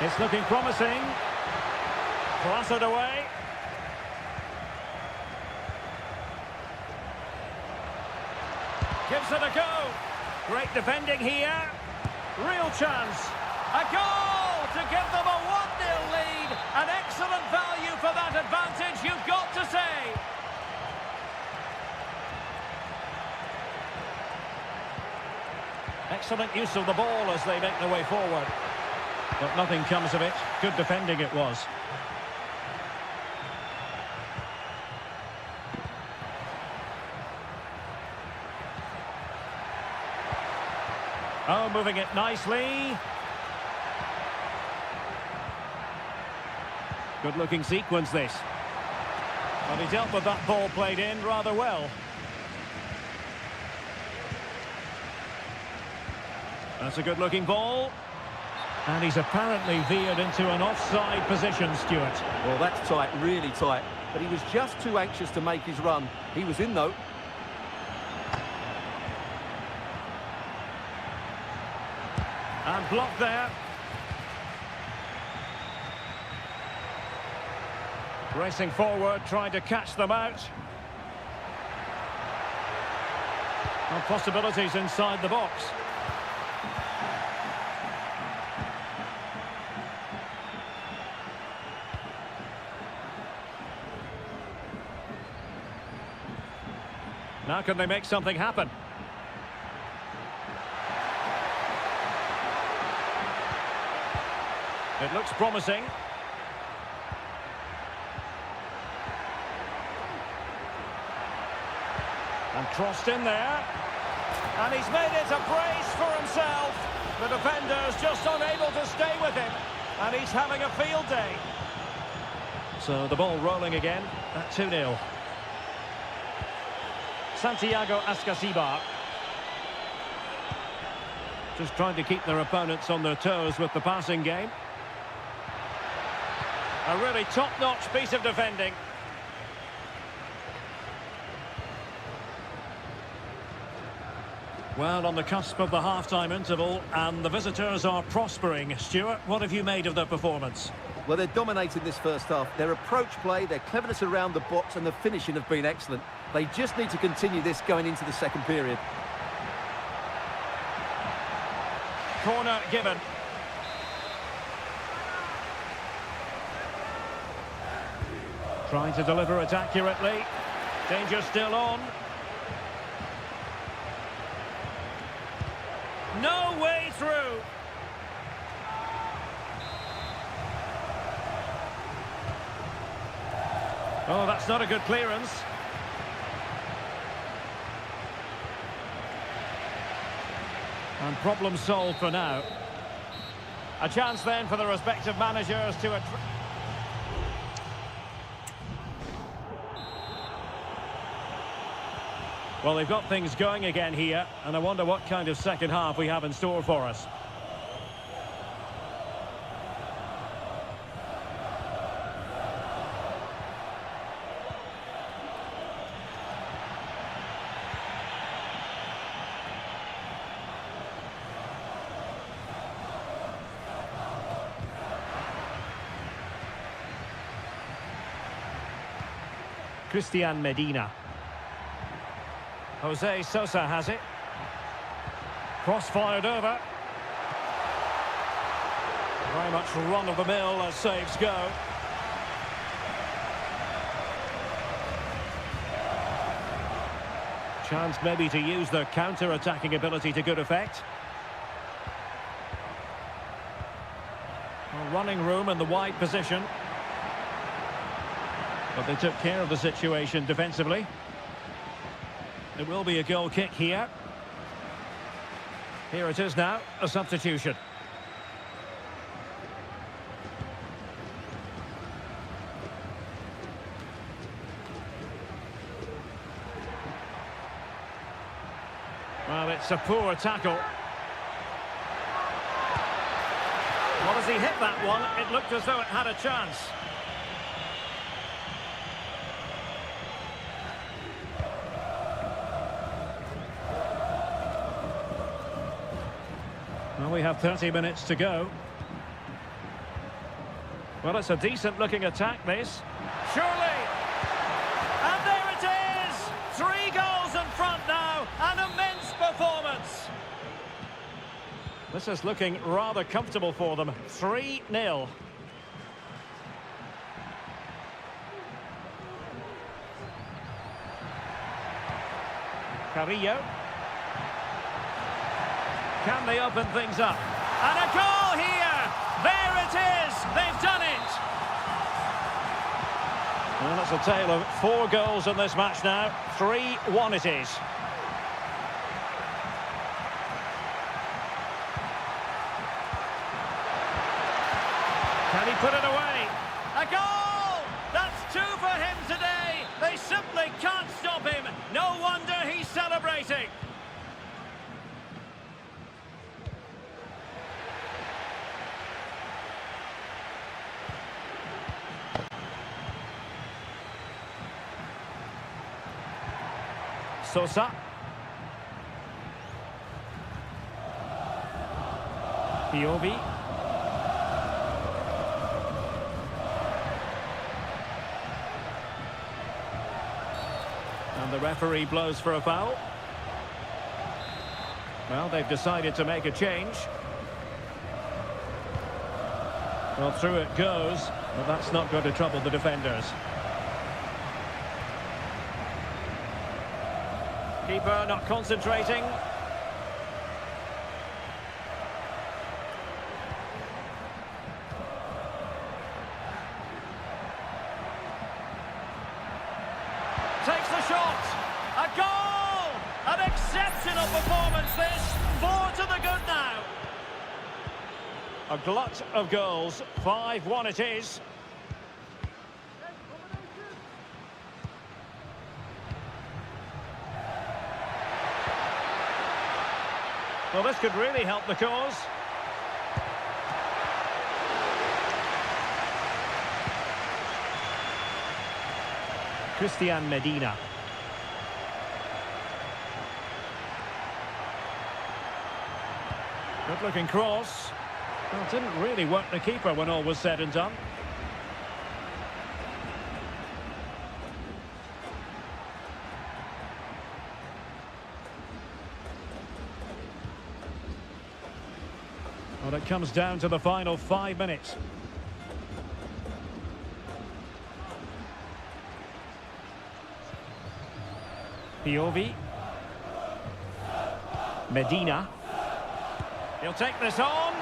[SPEAKER 1] It's looking promising. Plastered away. Gives it a go. Great defending here. Real chance. A goal to give them a 1-0 lead. An excellent value for that advantage, you've got to say. Excellent use of the ball as they make their way forward. But nothing comes of it. Good defending it was. Oh, moving it nicely. Good-looking sequence, this. But he dealt with that ball played in rather well. That's a good-looking ball. And he's apparently veered into an offside position, Stuart.
[SPEAKER 3] Well, that's tight, really tight. But he was just too anxious to make his run. He was in, though.
[SPEAKER 1] And blocked there. Racing forward, trying to catch them out. Well, possibilities inside the box. Now can they make something happen? It looks promising. And crossed in there. And he's made it a brace for himself. The defender's just unable to stay with him. And he's having a field day. So the ball rolling again at 2-0. Santiago Ascasibar. Just trying to keep their opponents on their toes with the passing game. A really top-notch piece of defending. Well, on the cusp of the half-time interval, and the visitors are prospering. Stuart, what have you made of their performance?
[SPEAKER 3] Well, they're dominating this first half. Their approach play, their cleverness around the box and the finishing have been excellent. They just need to continue this going into the second period.
[SPEAKER 1] Corner given. Trying to deliver it accurately. Danger still on. No way through. Oh, that's not a good clearance. And problem solved for now. A chance then for the respective managers to... Well, they've got things going again here, and I wonder what kind of second half we have in store for us. Christian Medina. Jose Sosa has it. Cross fired over. Very much run-of-the-mill as saves go. Chance maybe to use their counter-attacking ability to good effect. Well, running room in the wide position. But they took care of the situation defensively. It will be a goal kick here. Here it is now, a substitution. Well, it's a poor tackle. Well, as he hit that one, it looked as though it had a chance. Well, we have 30 minutes to go. Well, it's a decent-looking attack, this. Surely! And there it is! 3 goals in front now. An immense performance. This is looking rather comfortable for them. 3-0. Carrillo. Can they open things up? And a goal here! There it is! They've done it! Well, that's a tale of 4 goals in this match now. 3-1 it is. Can he put it away? A goal! That's 2 for him today! They simply can't stop him. No wonder he's celebrating. Sosa. Piovi. And the referee blows for a foul. Well, they've decided to make a change. Well, through it goes, but that's not going to trouble the defenders. Keeper not concentrating. Takes the shot. A goal! An exceptional performance this. 4 to the good now. A glut of goals. 5-1 it is. Well, this could really help the cause. Christian Medina. Good-looking cross. Well, it didn't really work the keeper when all was said and done. Well, it comes down to the final 5 minutes. Piovi. Medina. He'll take this on.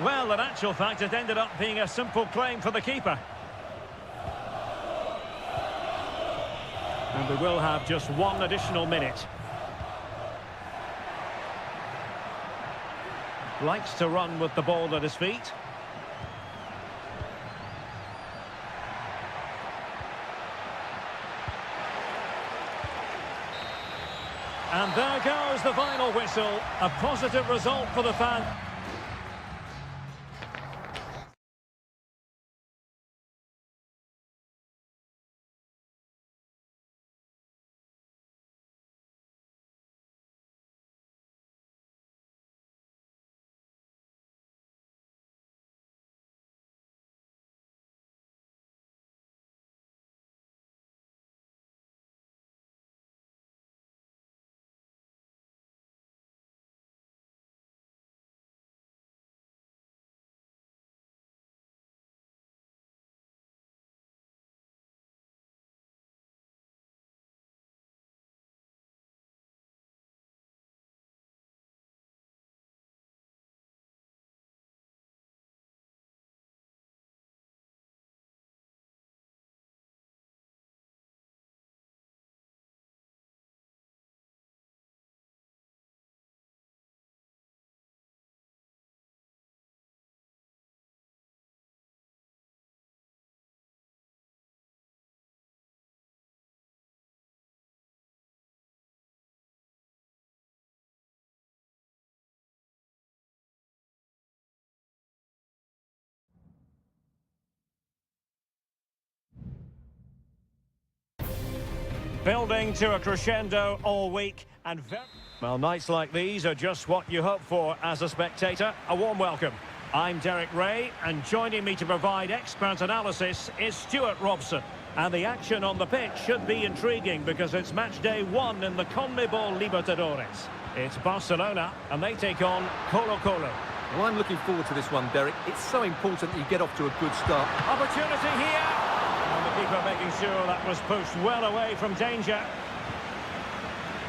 [SPEAKER 1] Well, in actual fact, it ended up being a simple claim for the keeper. And we will have just 1 additional minute. Likes to run with the ball at his feet. And there goes the final whistle. A positive result for the fan. Building to a crescendo all week, and well, nights like these are just what you hope for as a spectator. A warm welcome. I'm Derek Ray, and joining me to provide expert analysis is Stuart Robson. And the action on the pitch should be intriguing because it's match day 1 in the CONMEBOL Libertadores. It's Barcelona, and they take on Colo-Colo.
[SPEAKER 3] Well, I'm looking forward to this one, Derek. It's so important that you get off to a good start.
[SPEAKER 1] Opportunity here! And the keeper making sure that was pushed well away from danger.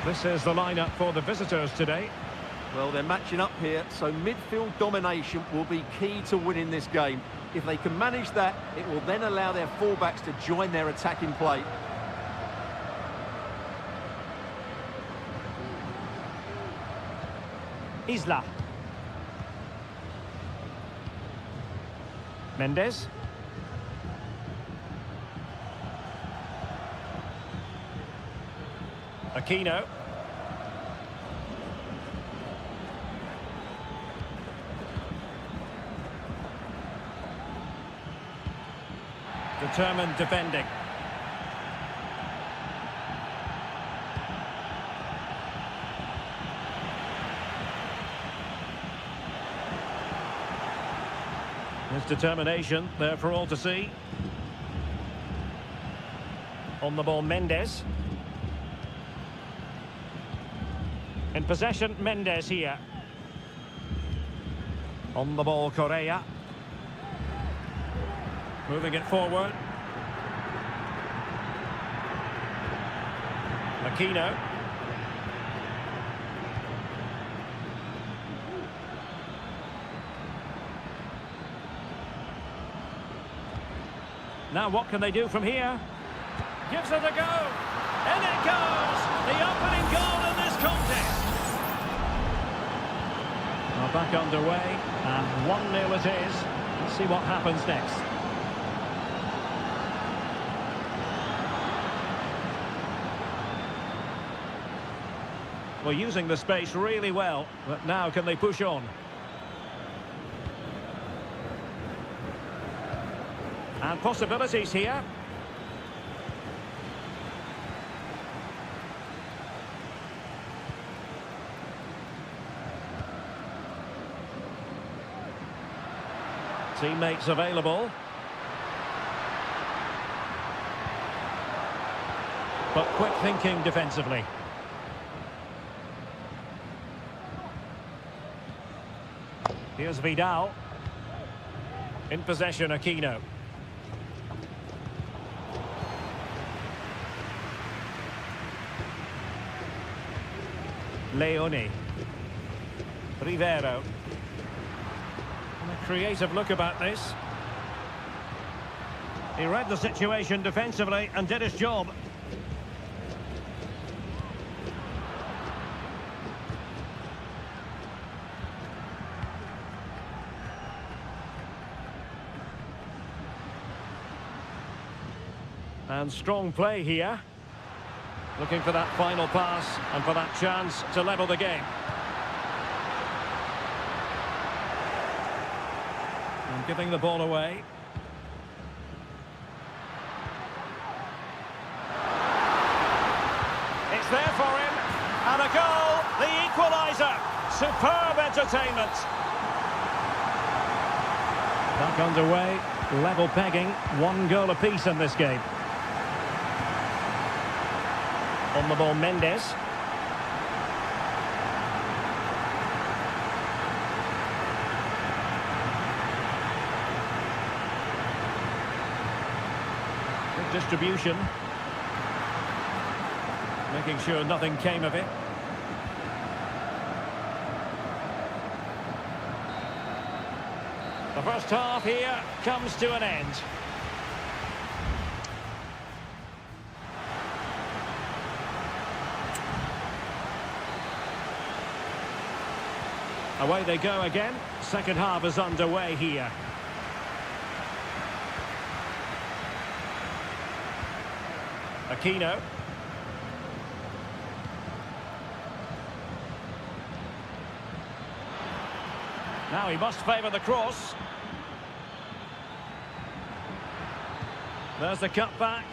[SPEAKER 1] This is the lineup for the visitors today.
[SPEAKER 3] Well, they're matching up here, so midfield domination will be key to winning this game. If they can manage that, it will then allow their fullbacks to join their attacking play.
[SPEAKER 1] Isla. Mendes. Aquino. Determined defending. His determination there for all to see. On the ball, Mendes. In possession, Mendes here. On the ball, Correa. Moving it forward. Aquino. Now what can they do from here? Gives it a go. In it goes! The opening goal in this contest. Well, back underway, and 1-0 it is. Let's see what happens next. Well, using the space really well, but now can they push on? And possibilities here. Teammates available. But quick thinking defensively. Here's Vidal. In possession, Aquino. Leone. Rivero. And a creative look about this. He read the situation defensively and did his job. And strong play here. Looking for that final pass and for that chance to level the game. And giving the ball away. It's there for him. And a goal, the equaliser. Superb entertainment. Back underway, level pegging, 1 goal apiece in this game. On the ball, Mendes. Good distribution. Making sure nothing came of it. The first half here comes to an end. Away they go again. Second half is underway here. Aquino. Now he must favour the cross. There's the cutback.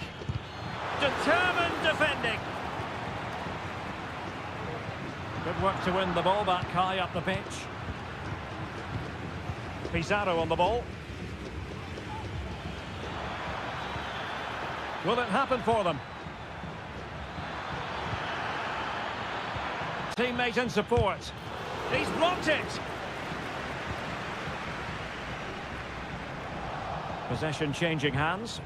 [SPEAKER 1] Determined defending. Good work to win the ball back high up the pitch. Pizarro on the ball. Will it happen for them? Teammate in support. He's blocked it. Possession changing hands.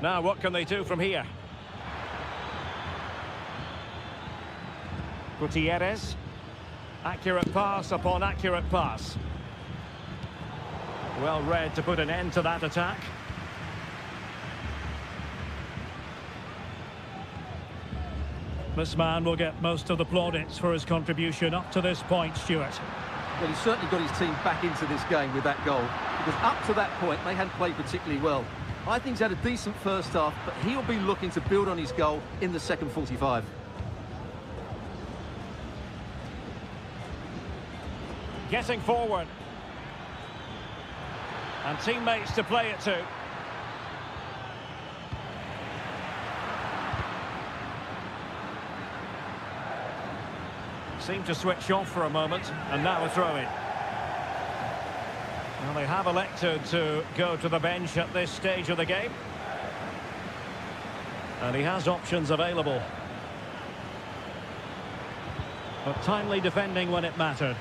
[SPEAKER 1] Now what can they do from here? Gutierrez. Accurate pass upon accurate pass. Well read to put an end to that attack. This man will get most of the plaudits for his contribution up to this point, Stuart.
[SPEAKER 3] Well, he's certainly got his team back into this game with that goal, because up to that point they hadn't played particularly well. I think he's had a decent first half, but he'll be looking to build on his goal in the second 45.
[SPEAKER 1] Getting forward. And teammates to play it to. Seemed to switch off for a moment, and now a throw-in. Well, they have elected to go to the bench at this stage of the game. And he has options available. But timely defending when it mattered.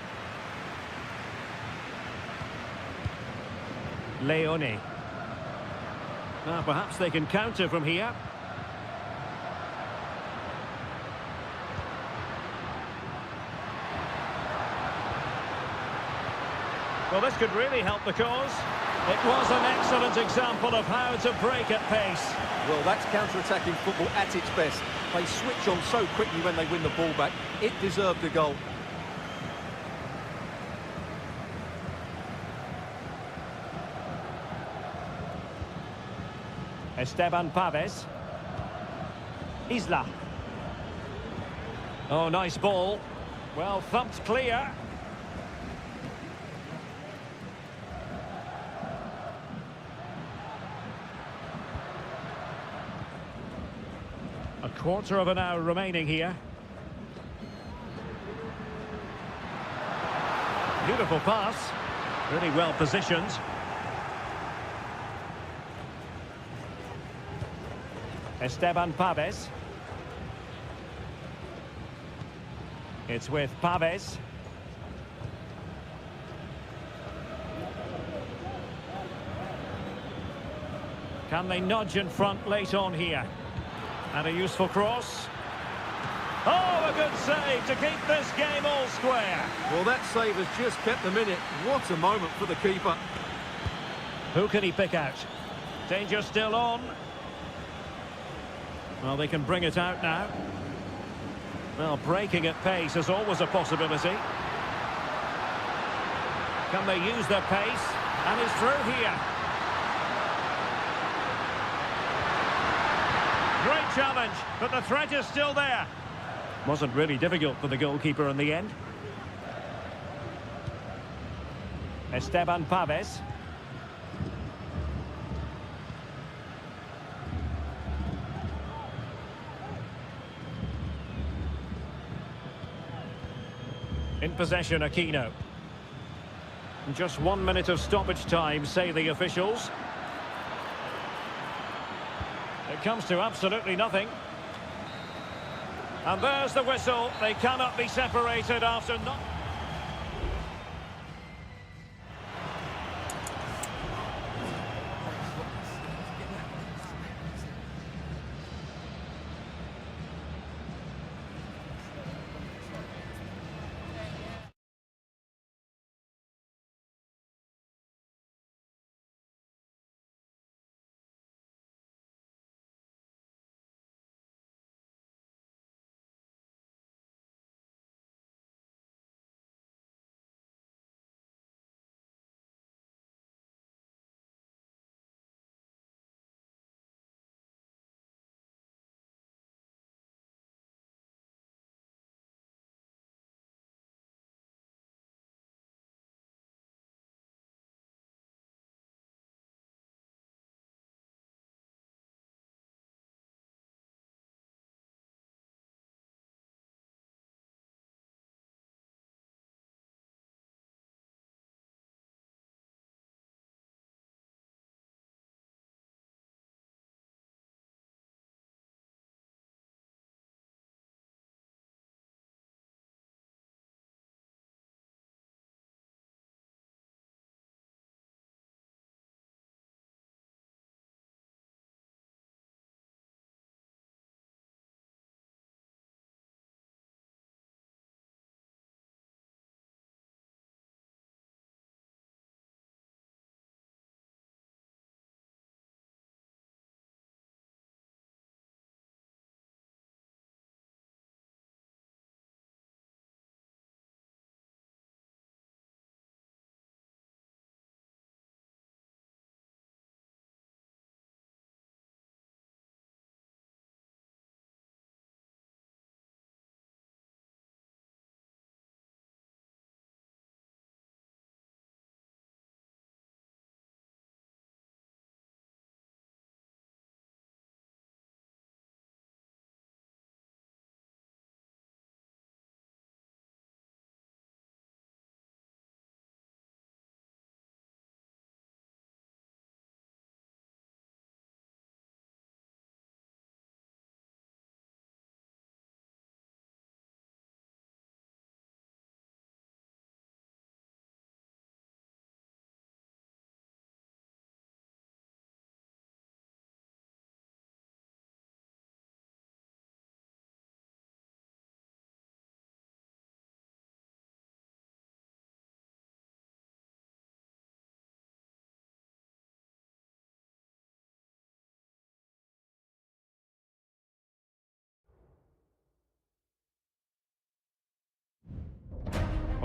[SPEAKER 1] Leone. Now perhaps they can counter from here. Well, this could really help the cause. It was an excellent example of how to break at pace.
[SPEAKER 3] Well, that's counter-attacking football at its best. They switch on so quickly when they win the ball back. It deserved a goal.
[SPEAKER 1] Esteban Pavés. Isla. Oh, nice ball. Well, thumped clear. A quarter of an hour remaining here. Beautiful pass. Really well positioned. Esteban Pavés. It's with Pavés. Can they nudge in front late on here? And a useful cross. Oh, a good save to keep this game all square.
[SPEAKER 3] Well, that save has just kept them in it. What a moment for the keeper.
[SPEAKER 1] Who can he pick out? Danger still on. Well, they can bring it out now. Well, breaking at pace is always a possibility. Can they use their pace? And he's through here. challenge, but the threat is still there. Wasn't really difficult for the goalkeeper in the end. Esteban Paves. In possession, Aquino. Just 1 minute of stoppage time, say the officials. It comes to absolutely nothing. And there's the whistle. They cannot be separated after not...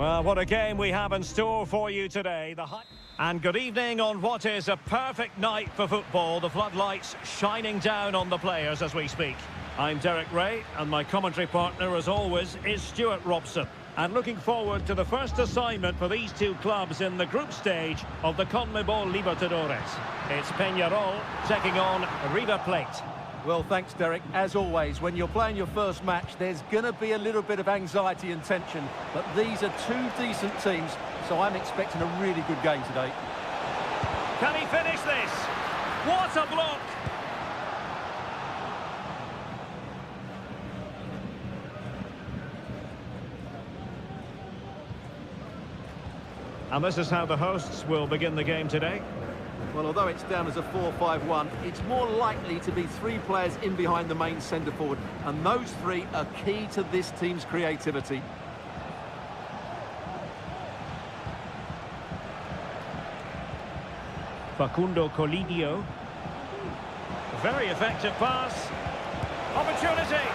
[SPEAKER 1] Well, what a game we have in store for you today. And good evening on what is a perfect night for football. The floodlights shining down on the players as we speak. I'm Derek Ray, and my commentary partner, as always, is Stuart Robson. And looking forward to the first assignment for these two clubs in the group stage of the CONMEBOL Libertadores. It's Peñarol taking on River Plate.
[SPEAKER 3] Well, thanks, Derek. As always, when you're playing your first match, there's going to be a little bit of anxiety and tension. But these are two decent teams, so I'm expecting a really good game today.
[SPEAKER 1] Can he finish this? What a block! And this is how the hosts will begin the game today.
[SPEAKER 3] Well, although it's down as a 4-5-1, it's more likely to be three players in behind the main centre-forward. And those three are key to this team's creativity.
[SPEAKER 1] Facundo Colidio. Very effective pass. Opportunity.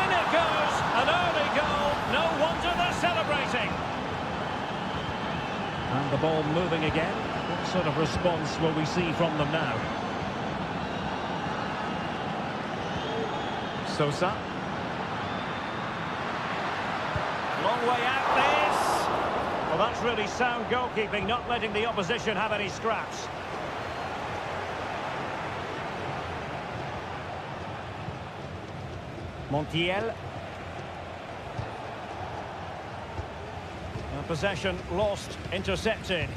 [SPEAKER 1] In it goes. An early goal. No wonder they're celebrating. And the ball moving again. What sort of response will we see from them now? Sosa. Long way out this. Well, that's really sound goalkeeping, not letting the opposition have any scraps. Montiel. Possession lost, intercepted.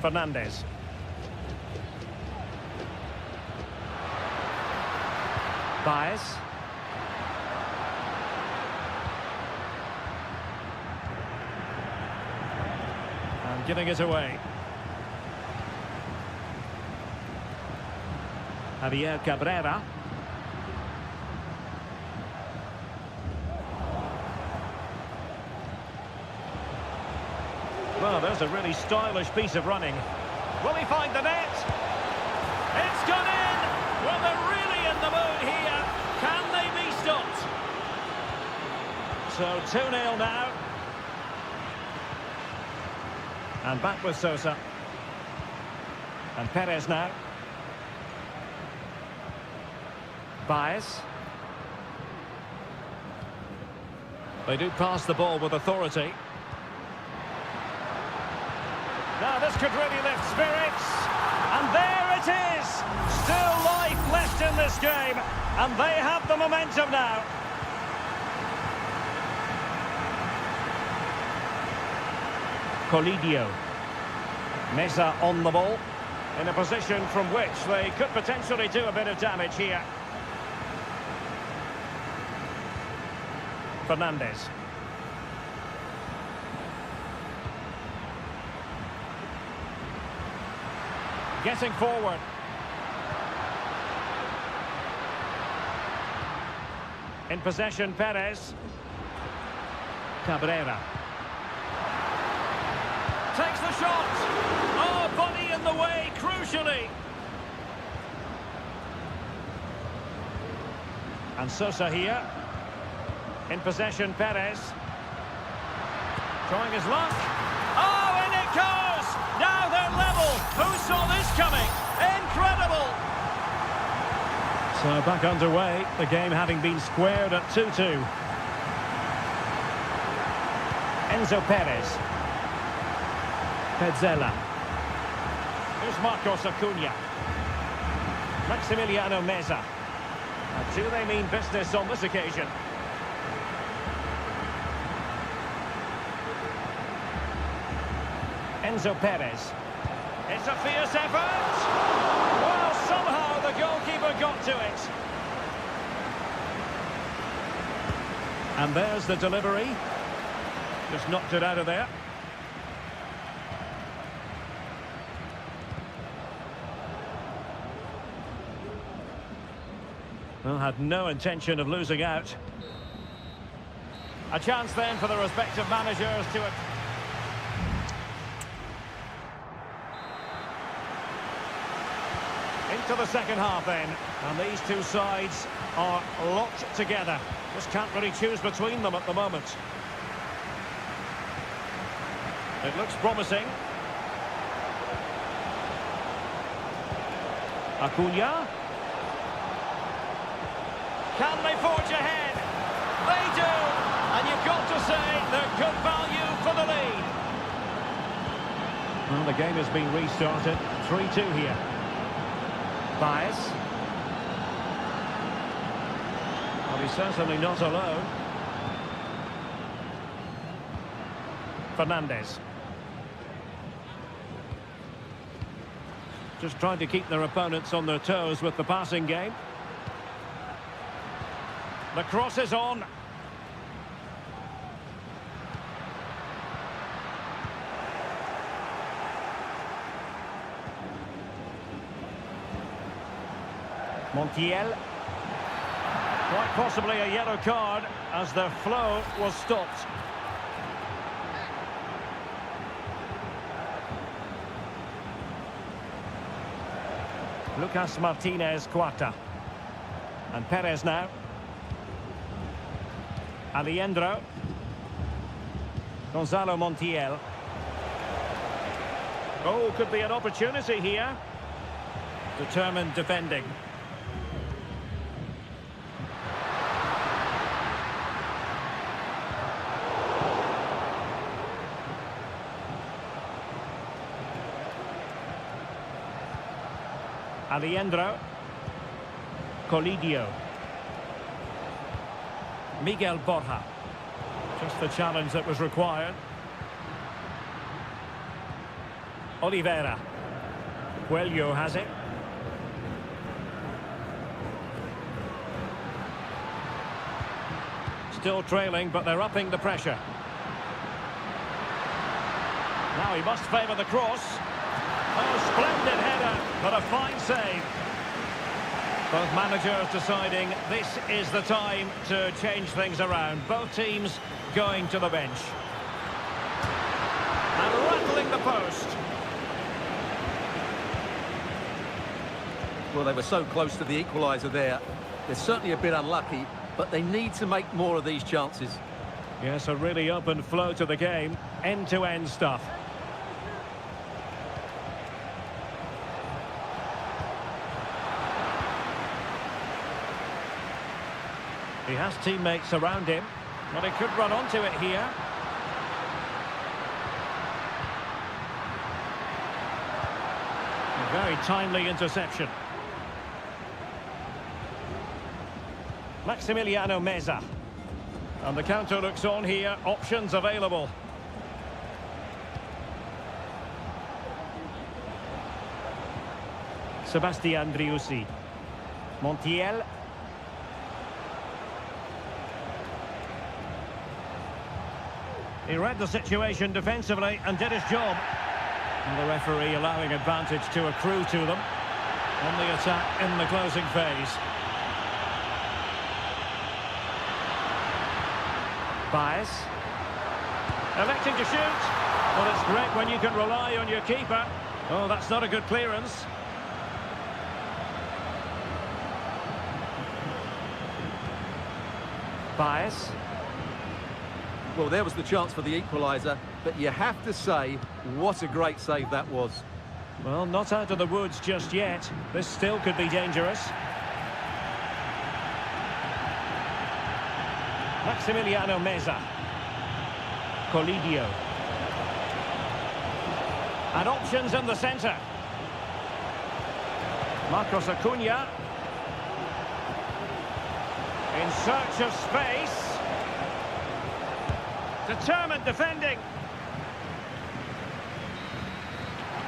[SPEAKER 1] Fernandez. Baez. And giving it away. Javier Cabrera. Well, there's a really stylish piece of running. Will he find the net? It's gone in! Well, they're really in the mood here. Can they be stopped? So 2-0 now. And back with Sosa. And Perez now. Baez. They do pass the ball with authority. Now this could really lift spirits. And there it is! Still life left in this game. And they have the momentum now. Colidio. Meza on the ball. In a position from which they could potentially do a bit of damage here. Fernandez. Getting forward. In possession, Perez. Cabrera. Takes the shot. Oh, body in the way, crucially. And Sosa here. In possession, Perez. Trying his luck. Oh, in it goes! Now they're level. Who saw this coming? Incredible! So back underway, the game having been squared at 2-2. Enzo Perez. Pezzella. Here's Marcos Acuna. Maximiliano Meza. And do they mean business on this occasion? Enzo Perez. It's a fierce effort. Well, somehow the goalkeeper got to it. And there's the delivery. Just knocked it out of there. Well, had no intention of losing out. A chance then for the respective managers to... Into the second half then, and these two sides are locked together. Just can't really choose between them at the moment. It looks promising. Acuna. Can they forge ahead? They do! And you've got to say they're good value for the lead. Well, the game has been restarted. 3-2 here. Baez. Well, he's certainly not alone. Fernandez. Just trying to keep their opponents on their toes with the passing game. The cross is on. Montiel. Quite possibly a yellow card as their flow was stopped. Lucas Martinez Cuarta. And Perez now. Aliendro. Gonzalo Montiel. Oh, could be an opportunity here. Determined defending. Aliendro. Colidio. Miguel Borja. Just the challenge that was required. Oliveira. Coelho has it. Still trailing, but they're upping the pressure. Now he must favour the cross. Oh, splendid header, but a fine save. Both managers deciding this is the time to change things around. Both teams going to the bench. And rattling the post.
[SPEAKER 3] Well, they were so close to the equaliser there. They're certainly a bit unlucky, but they need to make more of these chances.
[SPEAKER 1] Yes, a really open flow to the game. End-to-end stuff. He has teammates around him, but he could run onto it here. A very timely interception. Maximiliano Meza. And the counter looks on here, options available. Sebastian Driussi. Montiel. He read the situation defensively and did his job. And the referee allowing advantage to accrue to them on the attack in the closing phase. Baez. Electing to shoot. Well, it's great when you can rely on your keeper. Oh, that's not a good clearance. Baez.
[SPEAKER 3] Well, there was the chance for the equaliser, but you have to say, what a great save that was.
[SPEAKER 1] Well, not out of the woods just yet. This still could be dangerous. Maximiliano Meza. Colidio. And options in the centre. Marcos Acuna. In search of space. Determined defending.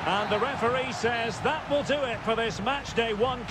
[SPEAKER 1] And the referee says that will do it for this match day one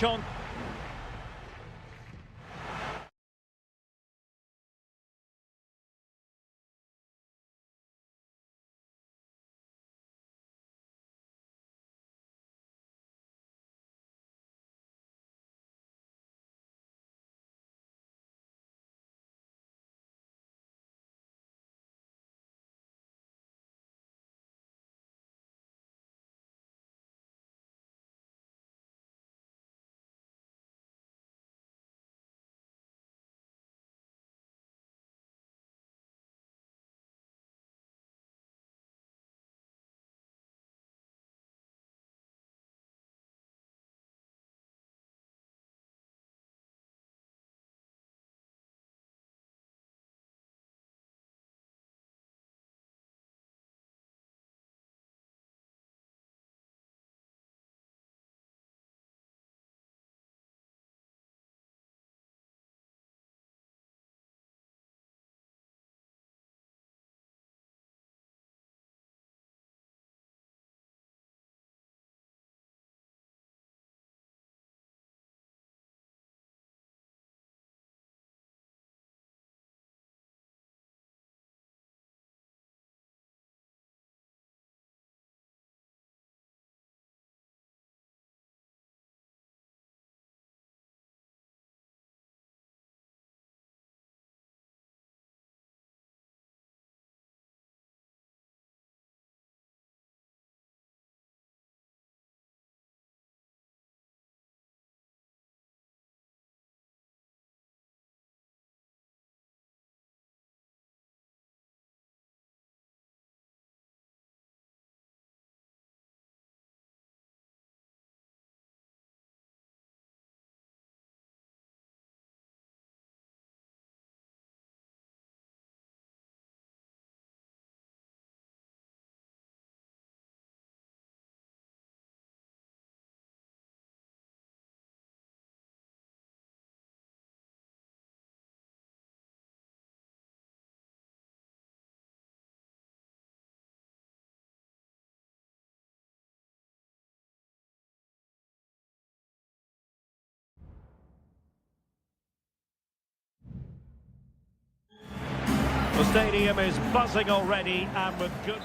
[SPEAKER 1] stadium is buzzing already and with good...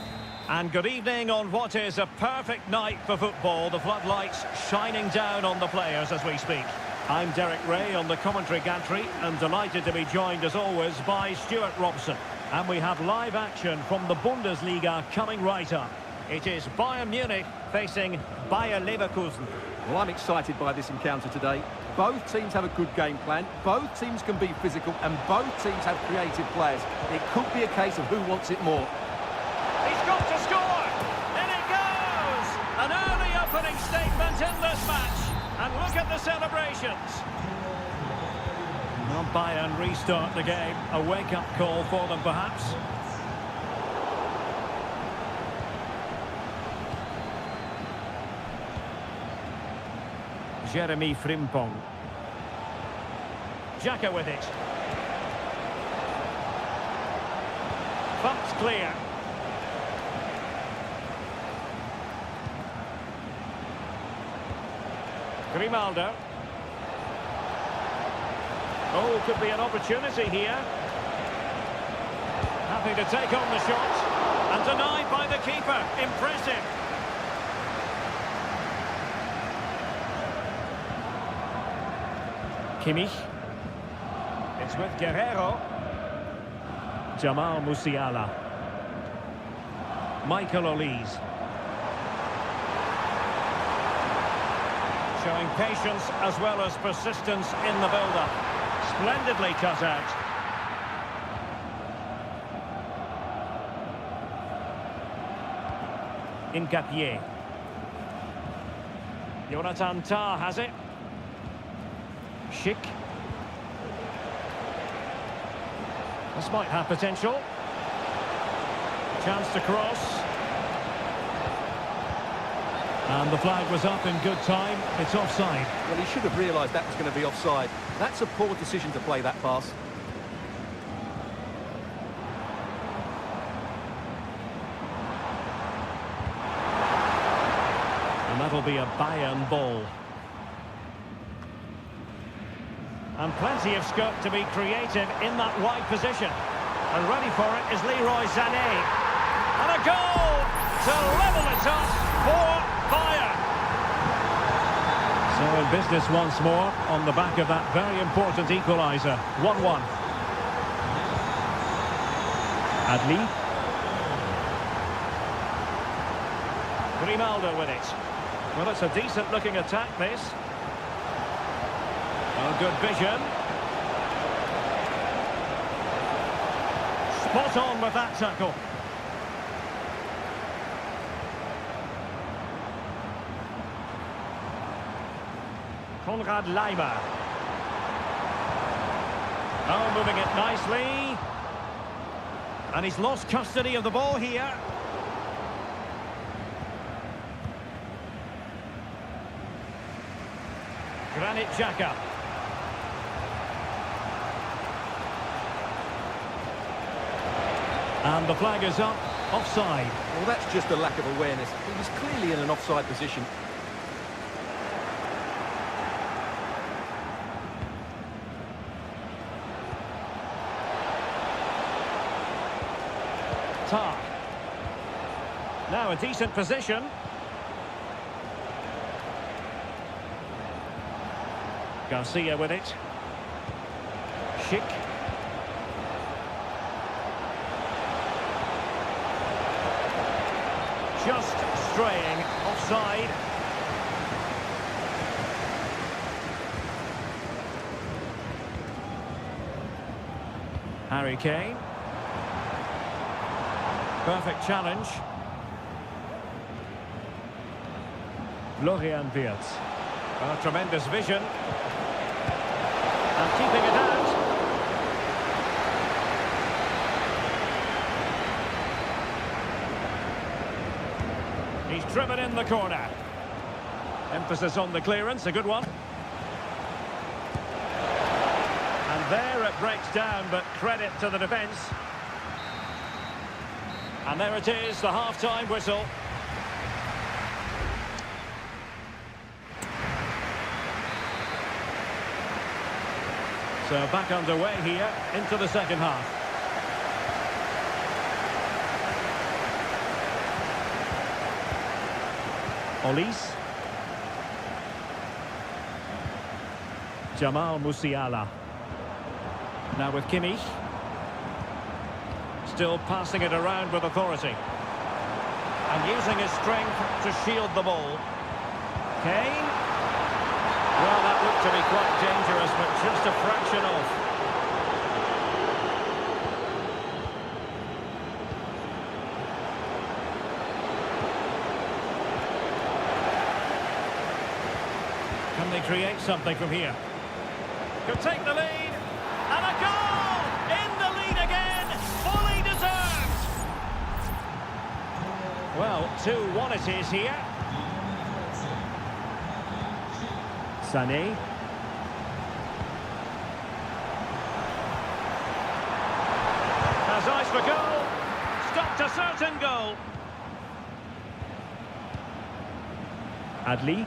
[SPEAKER 1] And good evening on what is a perfect night for football. The floodlights shining down on the players as we speak. I'm Derek Ray on the commentary gantry and delighted to be joined as always by Stuart Robson. And we have live action from the Bundesliga coming right up. It is Bayern Munich facing Bayer Leverkusen.
[SPEAKER 3] Well, I'm excited by this encounter today. Both teams have a good game plan, both teams can be physical, and both teams have creative players. It could be a case of who wants it more.
[SPEAKER 1] He's got to score! In it goes! An early opening statement in this match. And look at the celebrations. Well, Bayern restart the game. A wake-up call for them, perhaps. Jeremy Frimpong. Xhaka with it. Bumps clear. Grimaldo. Oh, could be an opportunity here. Happy to take on the shot. And denied by the keeper. Impressive. Kimmich. It's with Guerrero. Jamal Musiala. Michael Olise. Showing patience as well as persistence in the build-up. Splendidly cut out. Incapié. Jonathan Tah has it. Schick. This might have potential. Chance to cross. And the flag was up in good time. It's offside.
[SPEAKER 3] Well, he should have realised that was going to be offside. That's a poor decision to play that pass.
[SPEAKER 1] And that'll be a Bayern ball. And plenty of scope to be creative in that wide position. And ready for it is Leroy Sané. And a goal to level it up for Bayern. So in business once more on the back of that very important equaliser. 1-1. Adli. Grimaldo with it. Well, it's a decent looking attack, this. Oh, good vision. Spot on with that tackle. Konrad Leimer. Oh, moving it nicely. And he's lost custody of the ball here. Granit Xhaka. And the flag is up, offside.
[SPEAKER 3] Well, that's just a lack of awareness. He was clearly in an offside position.
[SPEAKER 1] Tah. Now a decent position. Garcia with it. Schick. Just straying offside. Harry Kane. Perfect challenge. Florian Wirtz. Oh, tremendous vision. And keeping it out. He's driven in the corner. Emphasis on the clearance, a good one. And there it breaks down, but credit to the defence. And there it is, the half-time whistle. So back underway here into the second half. Olise. Jamal Musiala. Now with Kimmich. Still passing it around with authority. And using his strength to shield the ball. Kane. Well, that looked to be quite dangerous, but just a fraction off. Can they create something from here? Could take the lead. And a goal! In the lead again! Fully deserved! Well, 2-1 it is here. Sané. Has eyes for goal. Stopped a certain goal. Adli.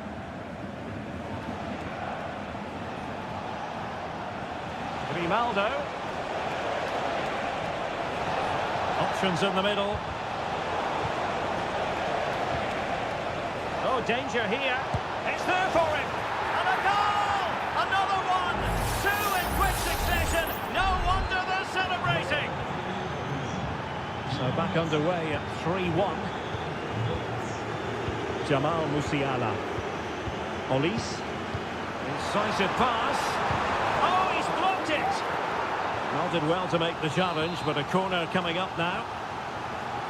[SPEAKER 1] Grimaldo. Options in the middle. Oh, danger here. It's there for him. And a goal! Another one! Two in quick succession. No wonder they're celebrating. So back underway at 3-1. Jamal Musiala. Olise. Incisive pass. Oh, he's blocked it. Well, did well to make the challenge, but a corner coming up now.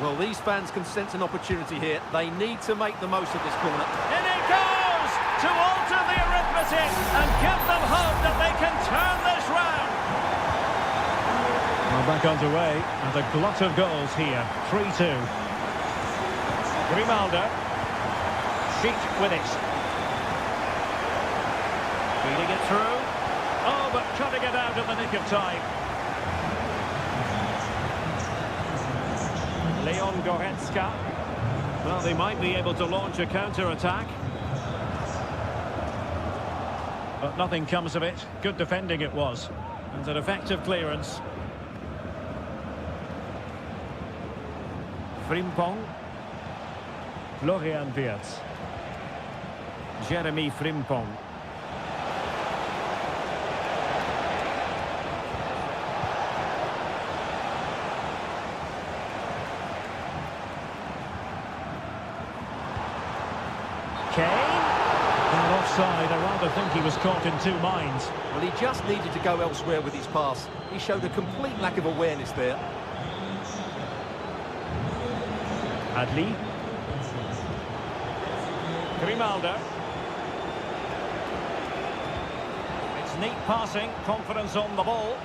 [SPEAKER 3] Well, these fans can sense an opportunity here. They need to make the most of this corner.
[SPEAKER 1] In it goes! To alter the arithmetic and give them hope that they can turn this round. Well, back underway, and a glut of goals here. 3-2. Grimaldo. Sheet with it. Feeding it through. Oh, but cutting it out in the nick of time. Leon Goretzka. Well, they might be able to launch a counter-attack. But nothing comes of it. Good defending it was. And an effective clearance. Frimpong. Florian Wirtz. Jeremy Frimpong. Kane. And offside. I rather think he was caught in two minds.
[SPEAKER 3] Well, he just needed to go elsewhere with his pass. He showed a complete lack of awareness there.
[SPEAKER 1] Adli. Grimaldo. It's neat passing, confidence on the ball.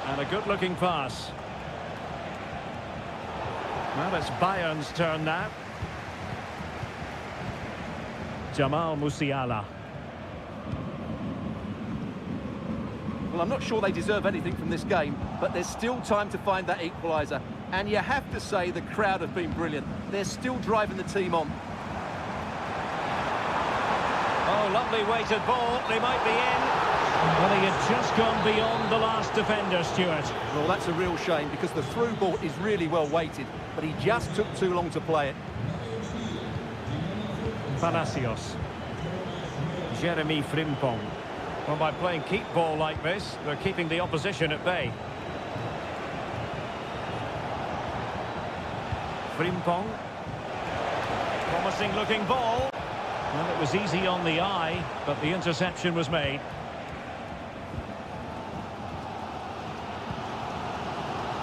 [SPEAKER 1] And a good-looking pass. Well, it's Bayern's turn now. Jamal Musiala.
[SPEAKER 3] Well, I'm not sure they deserve anything from this game, but there's still time to find that equaliser. And you have to say the crowd have been brilliant. They're still driving the team on.
[SPEAKER 1] Oh, lovely weighted ball. They might be in. Well, he had just gone beyond the last defender, Stuart.
[SPEAKER 3] Well, that's a real shame because the through ball is really well weighted, but he just took too long to play it.
[SPEAKER 1] Palacios. Jeremy Frimpong. Well, by playing keep ball like this, they're keeping the opposition at bay. Frimpong. Promising looking ball. Well, it was easy on the eye, but the interception was made.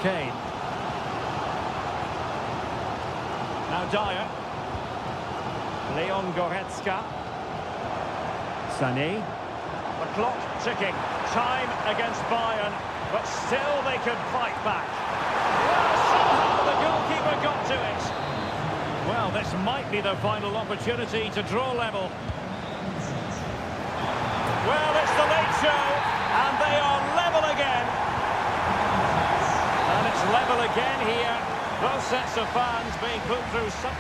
[SPEAKER 1] Kane. Now Dyer. Leon Goretzka. Sané. The clock ticking. Time against Bayern, but still they could fight back. Well, somehow the goalkeeper got to it. Well, this might be the final opportunity to draw level. Well, it's the late show, and they are level again. And it's level again here. Both sets of fans being put through some...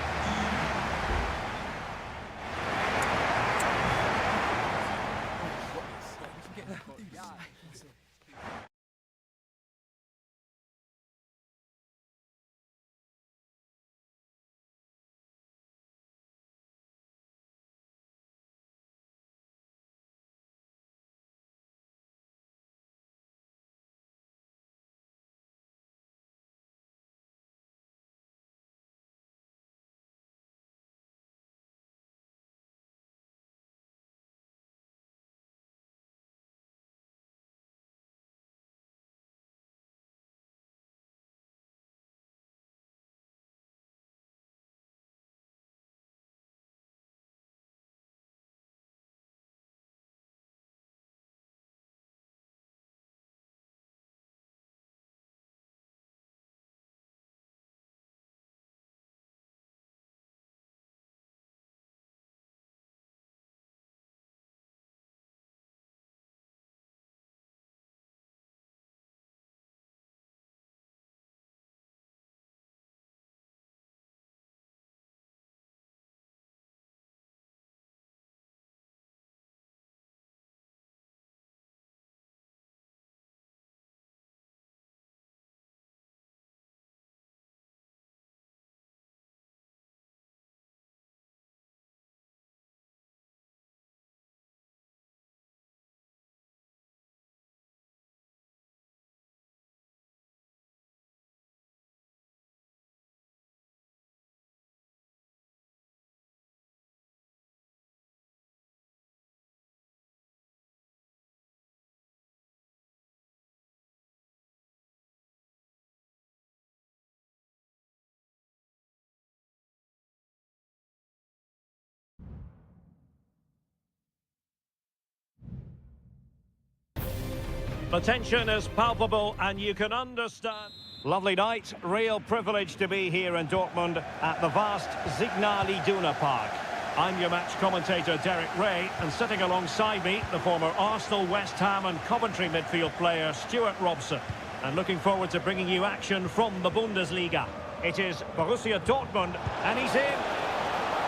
[SPEAKER 1] The tension is palpable and you can understand. Lovely night, real privilege to be here in Dortmund at the vast Signal Iduna Park. I'm your match commentator Derek Ray, and sitting alongside me, the former Arsenal, West Ham and Coventry midfield player Stuart Robson. And looking forward to bringing you action from the Bundesliga. It is Borussia Dortmund, and he's in.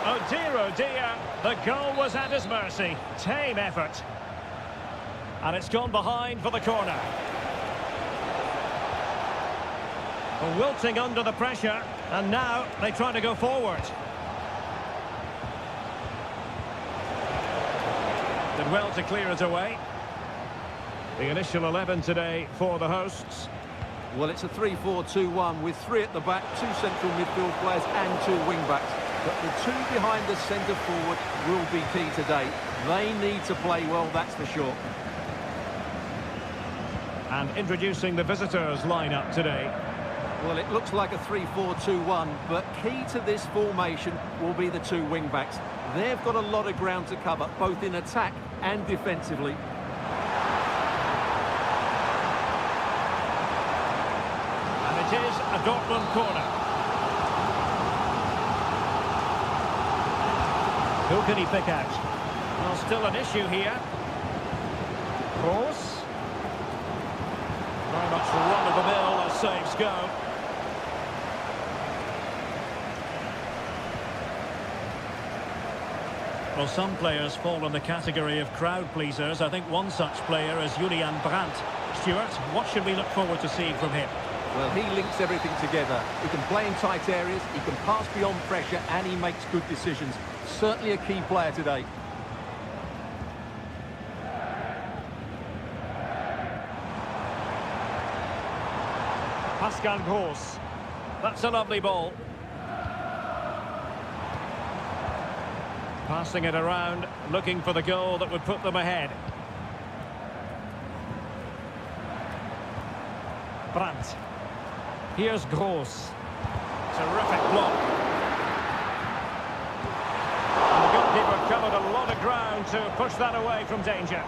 [SPEAKER 1] Oh dear, the goal was at his mercy. Tame effort. And it's gone behind for the corner. Wilting under the pressure, and now they try to go forward. Did well to clear it away. The initial 11 today for the hosts.
[SPEAKER 3] Well, it's a 3-4-2-1 with three at the back, two central midfield players and two wing-backs. But the two behind the centre forward will be key today. They need to play well, that's for sure.
[SPEAKER 1] And introducing the visitors lineup today.
[SPEAKER 3] Well, it looks like a 3-4-2-1, but key to this formation will be the two wing-backs. They've got a lot of ground to cover, both in attack and defensively.
[SPEAKER 1] And it is a Dortmund corner. Who can he pick out? Well, still an issue here. Kroos. Very much run-of-the-mill as saves go. Well, some players fall in the category of crowd pleasers. I think one such player is Julian Brandt. Stuart, what should we look forward to seeing from him?
[SPEAKER 3] Well, he links everything together. He can play in tight areas, he can pass beyond pressure, and he makes good decisions. Certainly a key player today.
[SPEAKER 1] Pascal Gross. That's a lovely ball. Passing it around, looking for the goal that would put them ahead. Brandt. Here's Gross. Terrific block. And the goalkeeper covered a lot of ground to push that away from danger.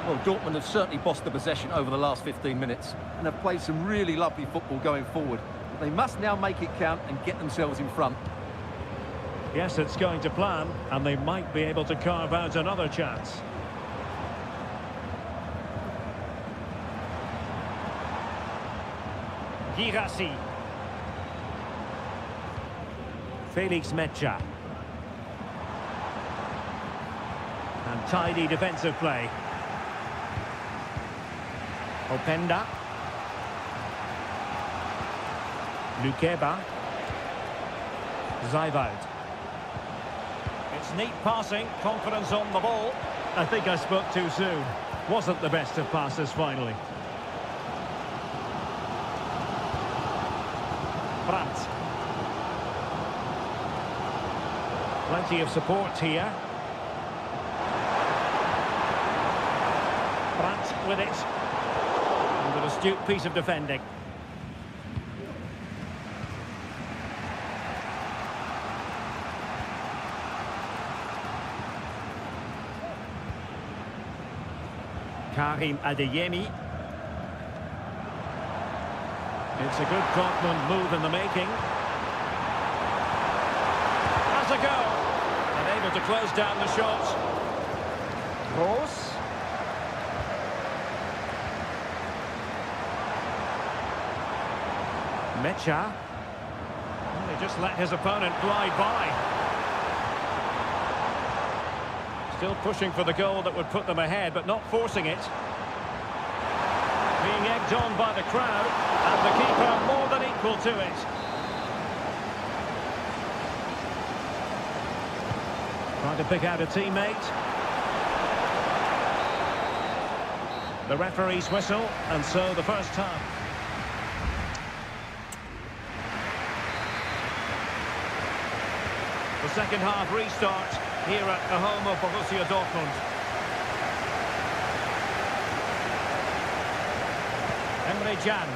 [SPEAKER 3] Well, Dortmund have certainly bossed the possession over the last 15 minutes and have played some really lovely football going forward. They must now make it count and get themselves in front.
[SPEAKER 1] Yes, it's going to plan, and they might be able to carve out another chance. Girassi. Felix Mecha. And tidy defensive play. Openda. Lukeba. Zijwald. It's neat passing, confidence on the ball. I think I spoke too soon. Wasn't the best of passes finally. Brandt. Plenty of support here. Brandt with it. And an astute piece of defending. Karim Adeyemi. It's a good Dortmund move in the making. Has a go. And able to close down the shot. Gross. Mecha. He just let his opponent glide by. Still pushing for the goal that would put them ahead, but not forcing it. Being egged on by the crowd, and the keeper more than equal to it. Trying to pick out a teammate. The referee's whistle, and so the first half. The second half restart here at the home of Borussia Dortmund. Emre Can.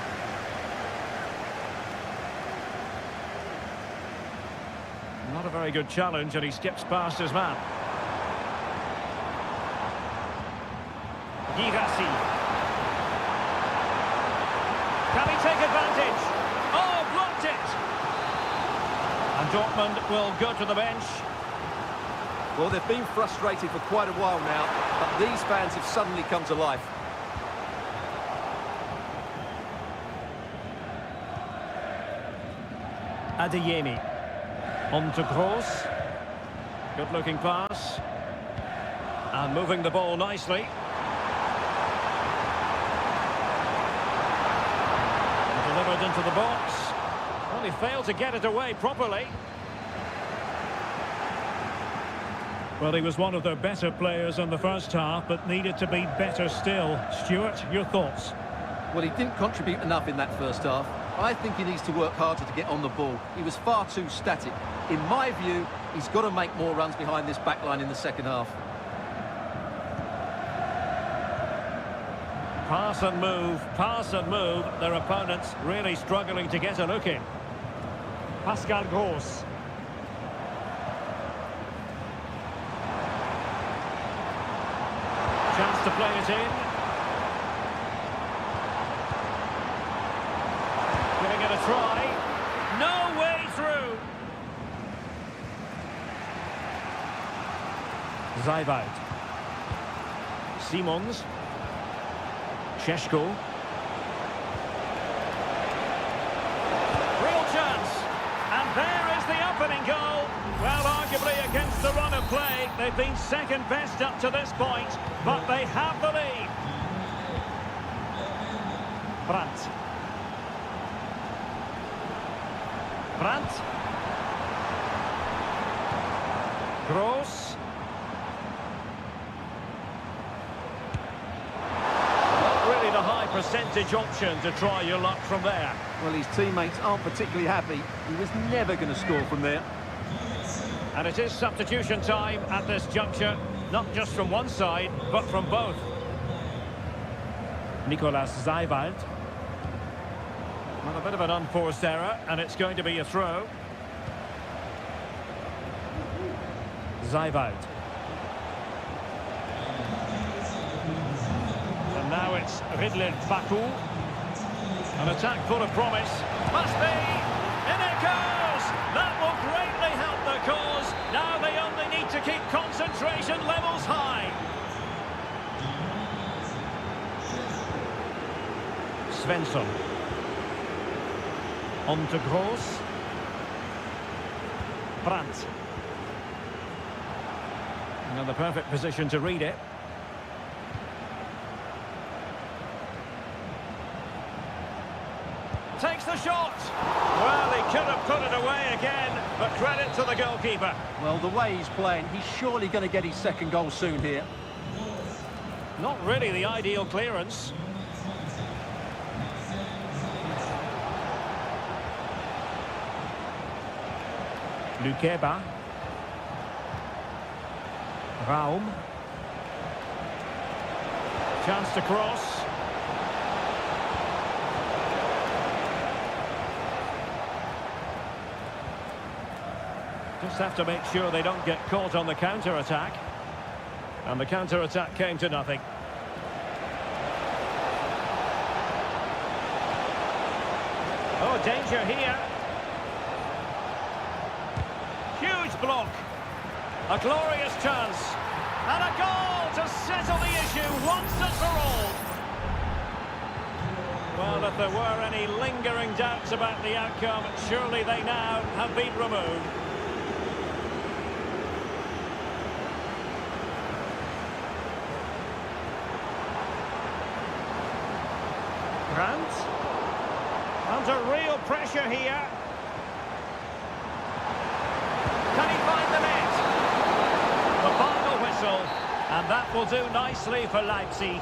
[SPEAKER 1] Not a very good challenge, and he skips past his man. Girassi. Can he take advantage? Oh, blocked it! And Dortmund will go to the bench.
[SPEAKER 3] Well, they've been frustrated for quite a while now, but these fans have suddenly come to life.
[SPEAKER 1] Adeyemi. On to Gross. Good looking pass. And moving the ball nicely. And delivered into the box. Well, he failed to get it away properly.
[SPEAKER 4] Well, he was one of their better players in the first half, but needed to be better still. Stuart, your thoughts?
[SPEAKER 3] Well, he didn't contribute enough in that first half. I think he needs to work harder to get on the ball. He was far too static. In my view, he's got to make more runs behind this back line in the second half.
[SPEAKER 1] Pass and move. Their opponents really struggling to get a look in.
[SPEAKER 4] Pascal Gross.
[SPEAKER 1] Chance to play it in. Giving it a try. No way through. Zajvad. Simons. Sheshko. Real chance. And there is the opening goal. Well, arguably against the run of play, they've been second best up to this point, but they have the lead. Brandt. Gross. Not really the high percentage option to try your luck from there.
[SPEAKER 3] Well, his teammates aren't particularly happy. He was never going to score from there.
[SPEAKER 1] And it is substitution time at this juncture, not just from one side, but from both.
[SPEAKER 4] Nicolas Zajvad.
[SPEAKER 1] Well, a bit of an unforced error, and it's going to be a throw. Zajvad. And now it's Ridley Baku. An attack full of promise. Must be! In it goes! That will greatly help the cause. Now they only need to keep concentration levels high. Svensson. On to Gross. Brandt. And the perfect position to read it. Takes the shot. Well, he could have put it away again, but credit to the goalkeeper.
[SPEAKER 3] Well, the way he's playing, he's surely going to get his second goal soon here.
[SPEAKER 1] Not really the ideal clearance.
[SPEAKER 4] Lukeba. Raum.
[SPEAKER 1] Chance to cross. Just have to make sure they don't get caught on the counter-attack. And the counter-attack came to nothing. Oh, danger here. Huge block. A glorious chance. And a goal to settle the issue once and for all. Well, if there were any lingering doubts about the outcome, surely they now have been removed. Brandt. Under real pressure here. Can he find the net? The final whistle, and that will do nicely for Leipzig.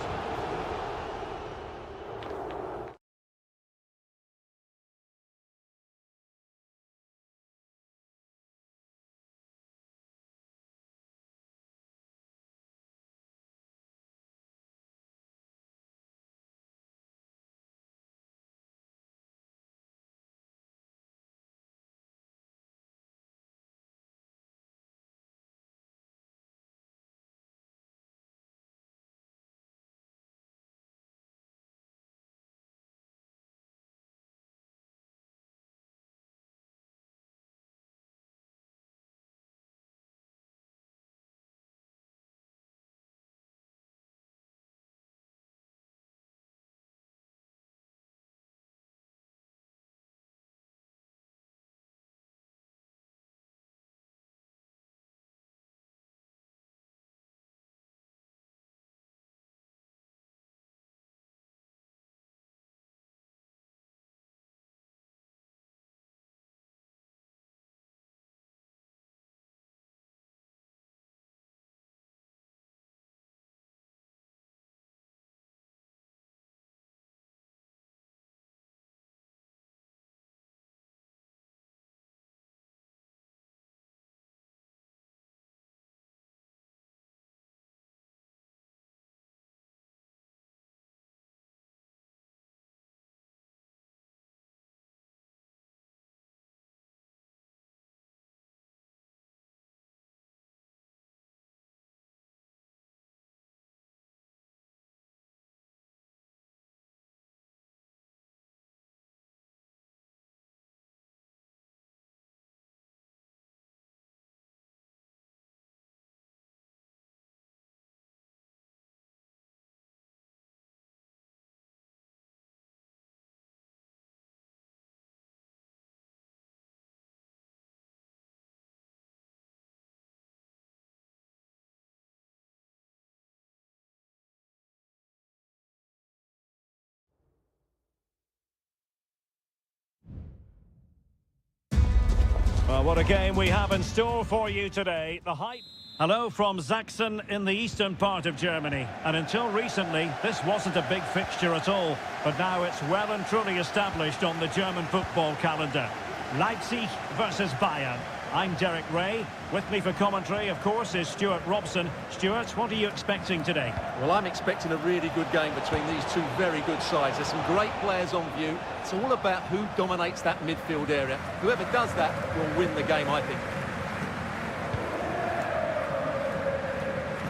[SPEAKER 1] Well, what a game we have in store for you today. The hype. Hello from Sachsen in the eastern part of Germany. And until recently, this wasn't a big fixture at all. But now it's well and truly established on the German football calendar. Leipzig versus Bayern. I'm Derek Ray. With me for commentary, of course, is Stuart Robson. Stuart, what are you expecting today?
[SPEAKER 3] Well, I'm expecting a really good game between these two very good sides. There's some great players on view. It's all about who dominates that midfield area. Whoever does that will win the game, I think.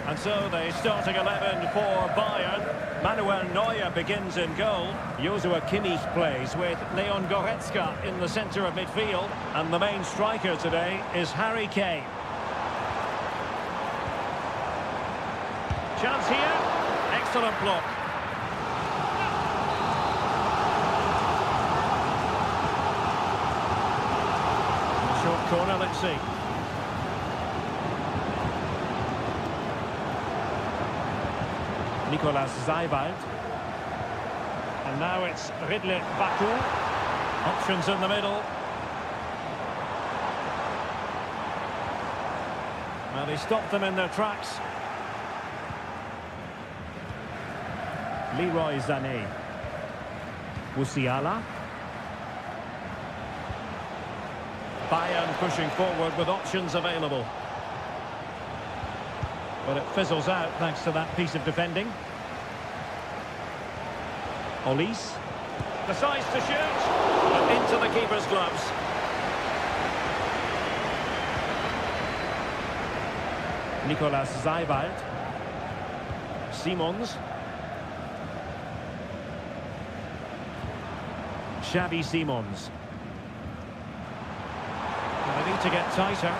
[SPEAKER 1] And so the starting 11 for Bayern. Manuel Neuer begins in goal. Joshua Kimmich plays with Leon Goretzka in the centre of midfield. And the main striker today is Harry Kane. Chance here. Excellent block. Short corner, let's see. Nicolas Zeywald. And now it's Ridley Baku. Options in the middle. Well, he stopped them in their tracks. Leroy Sané. Musiala. Bayern pushing forward with options available. But it fizzles out thanks to that piece of defending. Olise decides to shoot. But into the keeper's gloves. Nicolas Zeywald. Simons. Xavi Simons. They need to get tighter.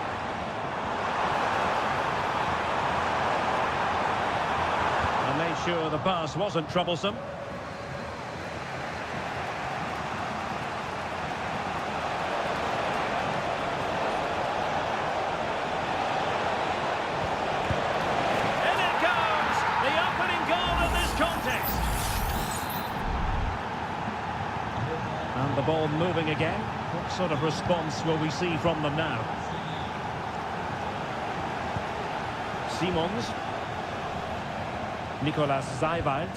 [SPEAKER 1] And made sure the pass wasn't troublesome. And it goes! The opening goal of this contest. And the ball moving again. What sort of response will we see from them now? Simons. Nicolas Zeywald.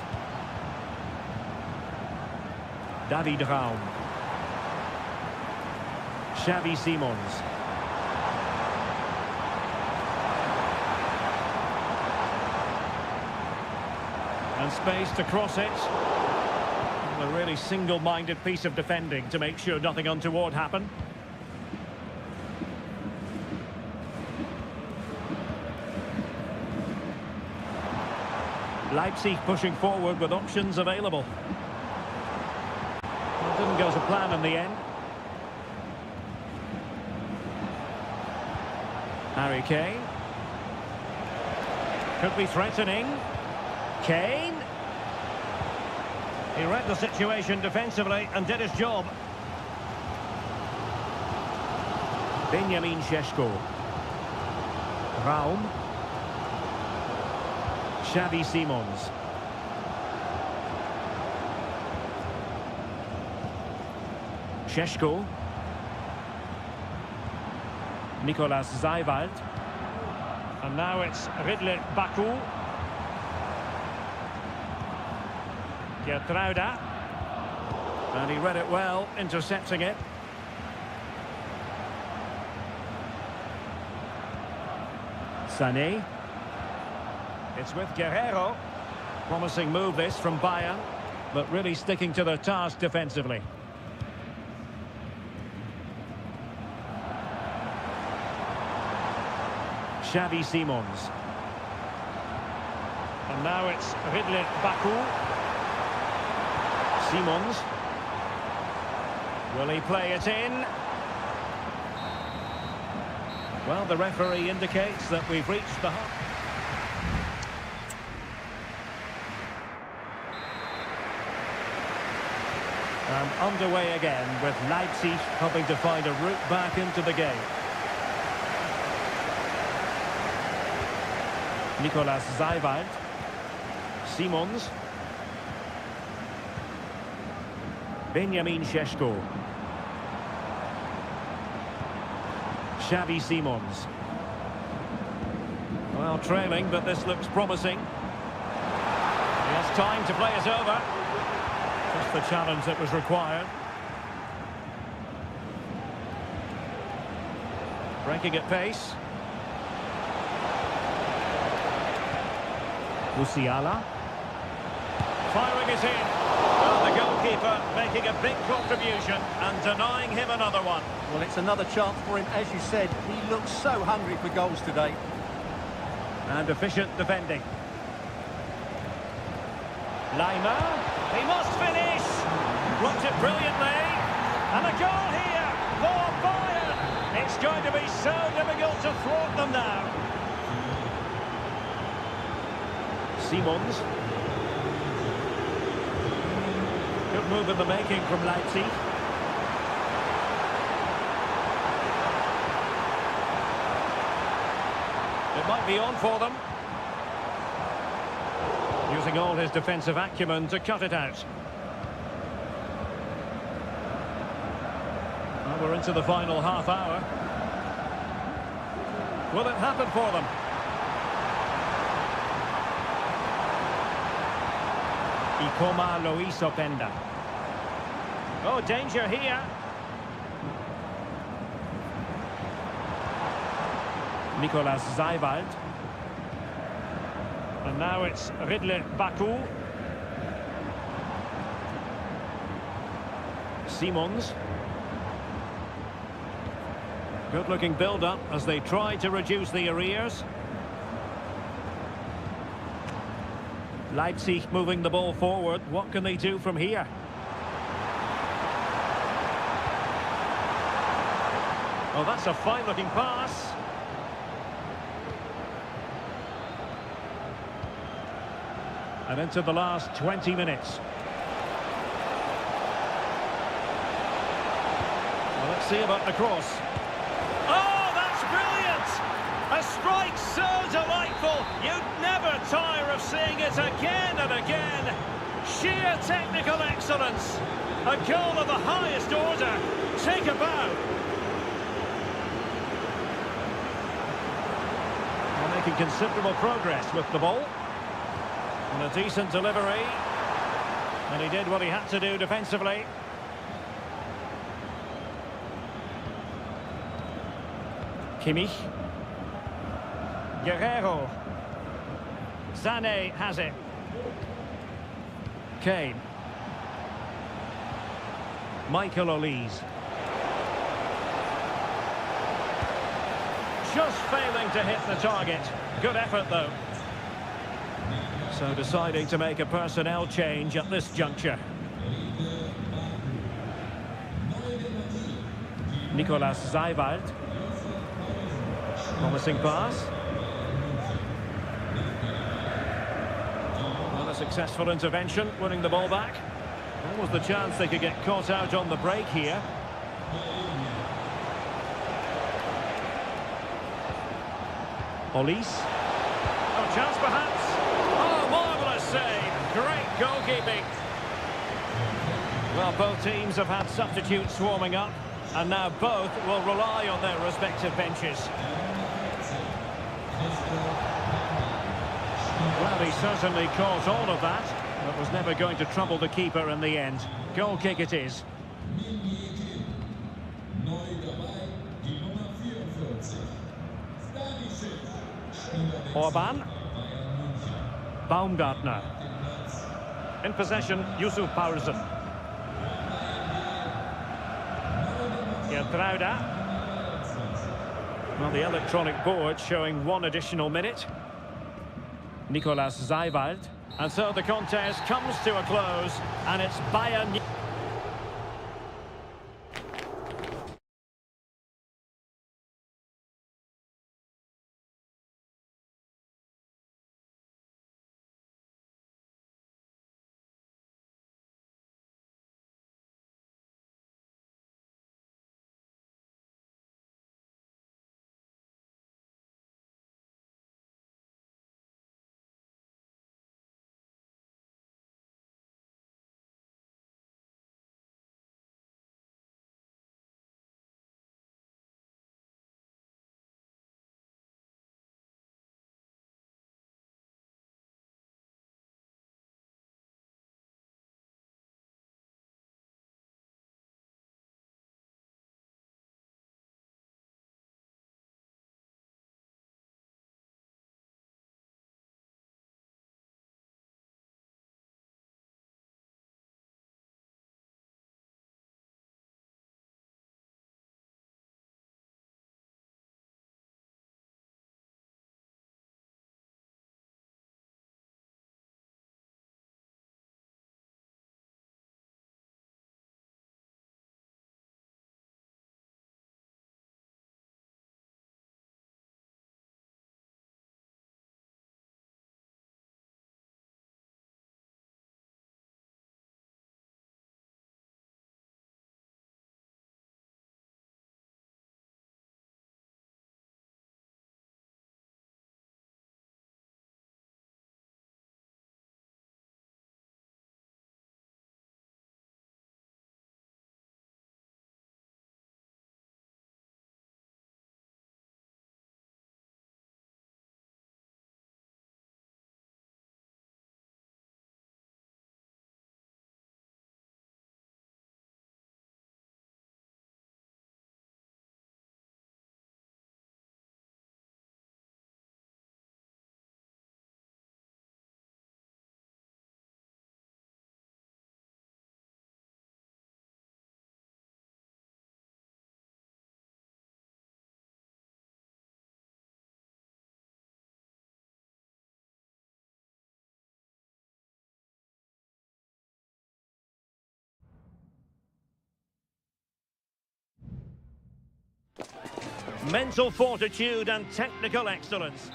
[SPEAKER 1] David Raum. Xavi Simons. And space to cross it. A really single-minded piece of defending to make sure nothing untoward happened. Leipzig pushing forward with options available. It didn't go to plan in the end. Harry Kane. Could be threatening. Kane. He read the situation defensively and did his job. Benjamin Šeško. Raum. Xavi Simons. Šeško. Nicolas Zeywald. And now it's Ridley Baku. Gertruida. And he read it well, intercepting it. Sané. It's with Guerrero. Promising move this from Bayern, but really sticking to their task defensively. Xavi Simons. And now it's Ridley Baku. Simons. Will he play it in? Well, the referee indicates that we've reached the half. And underway again with Leipzig hoping to find a route back into the game. Nicolas Zeywald. Simons. Benjamin Šeško. Xavi Simons. Well, trailing, but this looks promising. He has time to play it over. Just the challenge that was required. Breaking at pace. Musiala. Firing it in. Well, the goalkeeper making a big contribution and denying him another one.
[SPEAKER 3] Well, it's another chance for him. As you said, he looks so hungry for goals today.
[SPEAKER 1] And efficient defending. Lima. He must finish. Blocked it brilliantly. And a goal here for Bayern. It's going to be so difficult to thwart them now. Simons. Good move in the making from Leipzig. It might be on for them. Using all his defensive acumen to cut it out. Well, we're into the final half hour. Will it happen for them? Ikoma Luis Openda. Oh, danger here. Nicolas Zaiwald. And now it's Ridley Baku. Simons. Good-looking build-up as they try to reduce the arrears. Leipzig moving the ball forward. What can they do from here? Oh, that's a fine-looking pass. And into the last 20 minutes. Well, let's see about the cross. Oh, that's brilliant! A strike so delightful, you'd never tire of seeing it again and again. Sheer technical excellence. A goal of the highest order. Take a bow. Well, making considerable progress with the ball. And a decent delivery. And he did what he had to do defensively. Kimmich. Guerrero. Sané has it. Kane. Michael Olise. Just failing to hit the target. Good effort though. So deciding to make a personnel change at this juncture. Nicolas Zaiwald. Promising pass. Well, a successful intervention, winning the ball back. What was the chance they could get caught out on the break here? Olise. Oh, chance perhaps. Oh, marvellous save. Great goalkeeping. Well, both teams have had substitutes warming up, and now both will rely on their respective benches. Well, he certainly caught all of that, but was never going to trouble the keeper in the end. Goal kick it is. Orban. Baumgartner. In possession, Yusuf Paulsen. Gertruida. Well, the electronic board showing one additional minute. Nicolas Zaiwald. And so the contest comes to a close, and it's Bayern. mental fortitude and technical excellence.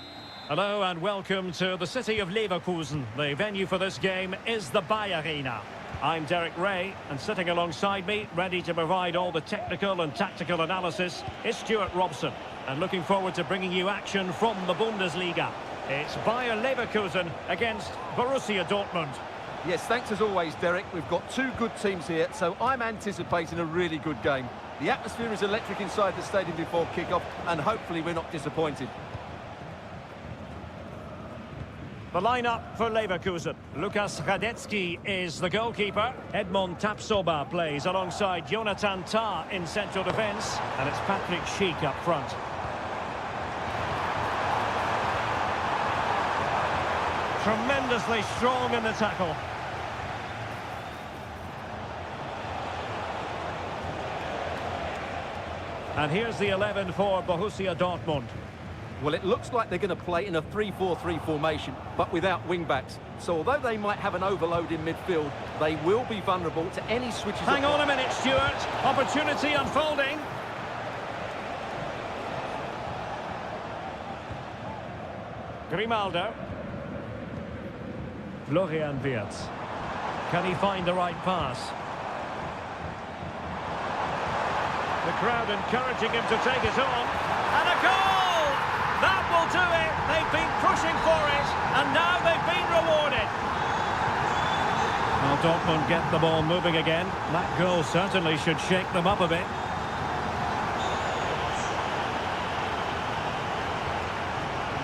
[SPEAKER 1] Hello and welcome to the city of Leverkusen. The venue for this game is the Bayer Arena. I'm Derek Ray, and sitting alongside me, ready to provide all the technical and tactical analysis, is Stuart Robson. And looking forward to bringing you action from the Bundesliga. It's Bayer Leverkusen against Borussia Dortmund.
[SPEAKER 3] Yes, thanks as always, Derek. We've got two good teams here, so I'm anticipating a really good game. The atmosphere is electric inside the stadium before kick-off, and hopefully we're not disappointed.
[SPEAKER 1] The lineup for Leverkusen. Lukas Radetzky is the goalkeeper. Edmond Tapsoba plays alongside Jonathan Tah in central defence. And it's Patrick Schick up front. Tremendously strong in the tackle. And here's the 11 for Borussia Dortmund.
[SPEAKER 3] Well, it looks like they're going to play in a 3-4-3 formation, but without wing-backs. So although they might have an overload in midfield, they will be vulnerable to any switches.
[SPEAKER 1] Hang on a minute, Stuart. Opportunity unfolding. Grimaldo. Florian Wirtz. Can he find the right pass? The crowd encouraging him to take it on. And a goal! That will do it. They've been pushing for it, and now they've been rewarded. Well, Dortmund get the ball moving again. That goal certainly should shake them up a bit.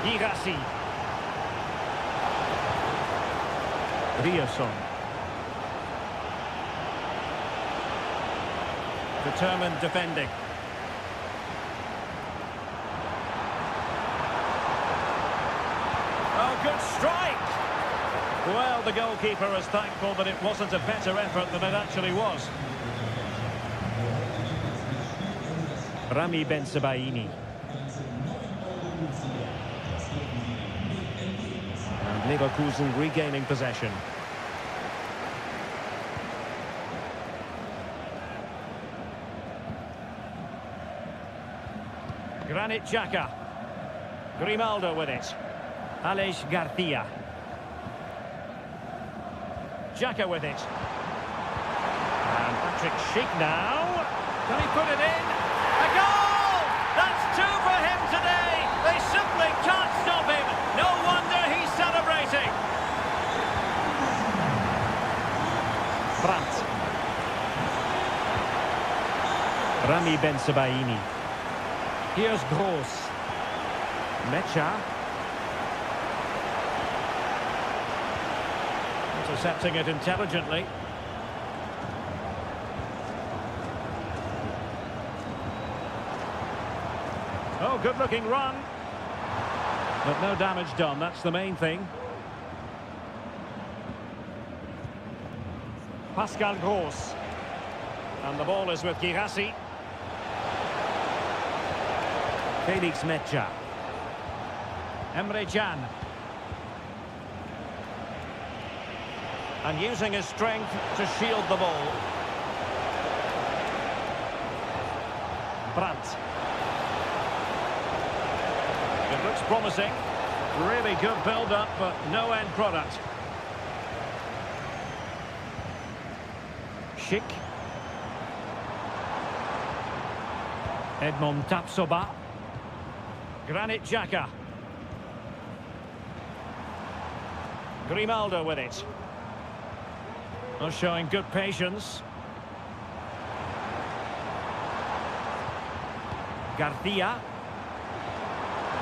[SPEAKER 1] Girassi. Rierson. Determined defending. Oh, good strike! Well, the goalkeeper is thankful that it wasn't a better effort than it actually was. Rami Bensebaini. And Leverkusen regaining possession. Granit Xhaka. Grimaldo with it. Aleix Garcia. Xhaka with it. And Patrick Schick now. Can he put it in? A goal! That's two for him today. They simply can't stop him. No wonder he's celebrating. Brandt. Rami Bensebaini. Here's Gross. Mecha. Intercepting it intelligently. Oh, good-looking run. But no damage done, that's the main thing. Pascal Gross. And the ball is with Girassi. Felix Mecha. Emre Can. And using his strength to shield the ball. Brandt. It looks promising. Really good build-up, but no end product. Schick. Edmond Tapsoba. Granit Xhaka. Grimaldo with it. Oh, showing good patience. Garcia.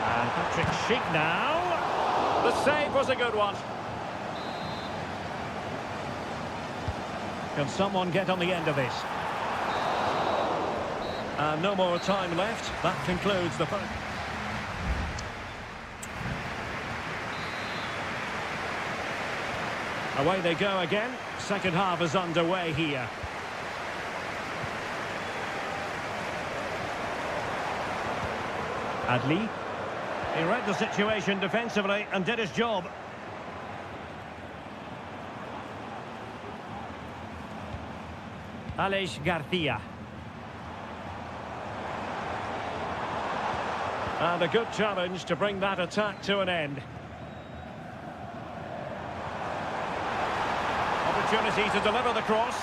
[SPEAKER 1] And Patrick Schick now. The save was a good one. Can someone get on the end of this? No more time left. That concludes the first. Away they go again. Second half is underway here. Adli. He read the situation defensively and did his job. Aleix Garcia. And a good challenge to bring that attack to an end. Opportunity to deliver the cross.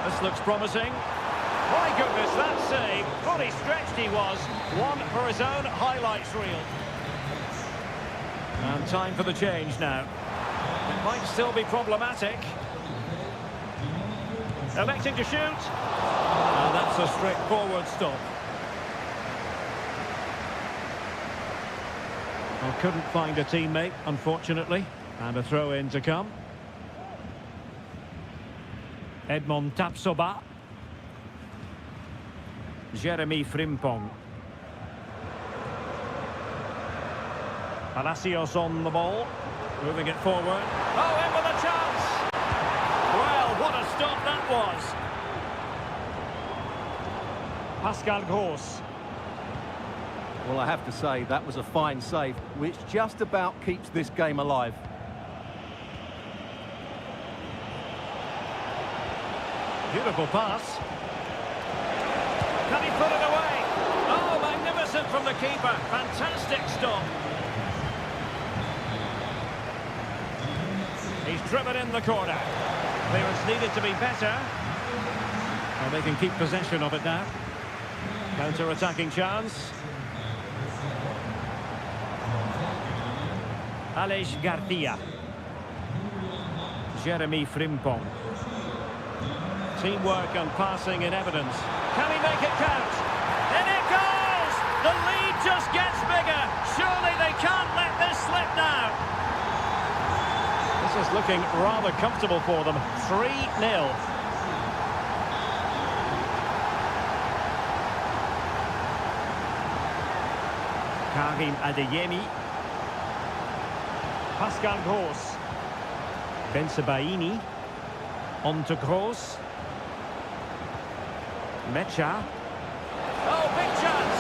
[SPEAKER 1] This looks promising. My goodness, that save. Fully stretched he was. One for his own highlights reel. And time for the change now. It might still be problematic. Electing to shoot. And that's a straightforward stop. Well, couldn't find a teammate, unfortunately. And a throw-in to come. Edmond Tapsoba. Jeremy Frimpong. Palacios on the ball. Moving it forward. Oh, in with a chance! Well, what a stop that was. Pascal Gross.
[SPEAKER 3] Well, I have to say, that was a fine save, which just about keeps this game alive.
[SPEAKER 1] Beautiful pass. Can he put it away? Oh, magnificent from the keeper. Fantastic stop. He's driven in the corner. Clearance needed to be better. Well, they can keep possession of it now. Counter-attacking chance. Aleix Garcia. Jeremy Frimpong. Teamwork and passing in evidence. Can he make it count? In it goes! The lead just gets bigger. Surely they can't let this slip now. This is looking rather comfortable for them. 3-0. Karim Adeyemi. Pascal Gross. Bensebaini. On to Gross. Mecha. Oh, big chance!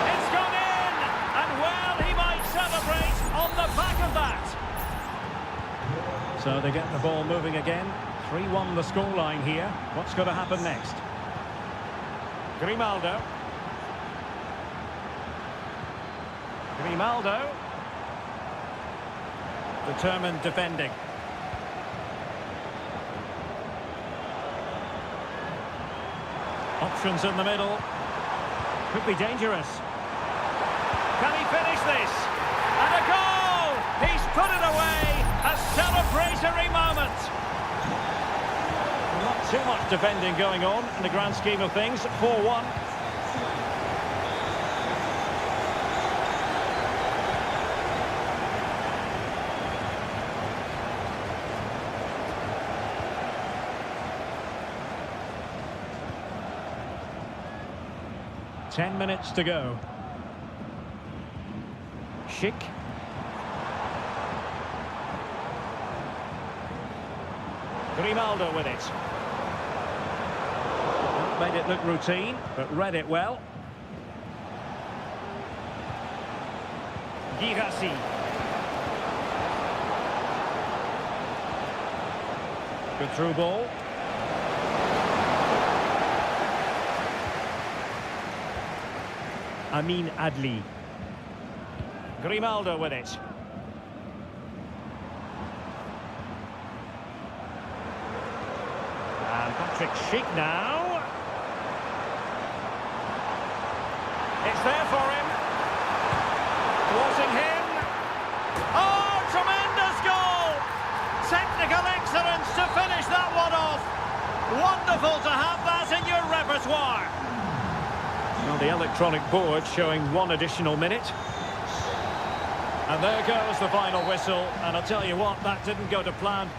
[SPEAKER 1] It's gone in! And well, he might celebrate on the back of that. So they get the ball moving again. 3-1 the scoreline here. What's going to happen next? Grimaldo. Grimaldo. Determined defending. Options in the middle. Could be dangerous. Can he finish this? And a goal! He's put it away! A celebratory moment! Not too much defending going on in the grand scheme of things. 4-1. Ten minutes to go. Schick. Grimaldo with it. Made it look routine, but read it well. Girassi. Good through ball. Amin Adli. Grimaldo with it. And Patrick Schick now. It's there for him. Thwarting him. Oh, tremendous goal! Technical excellence to finish that one off. Wonderful to have that in your repertoire. Well, the electronic board showing 1 additional minute. And there goes the final whistle. And I'll tell you what, that didn't go to plan.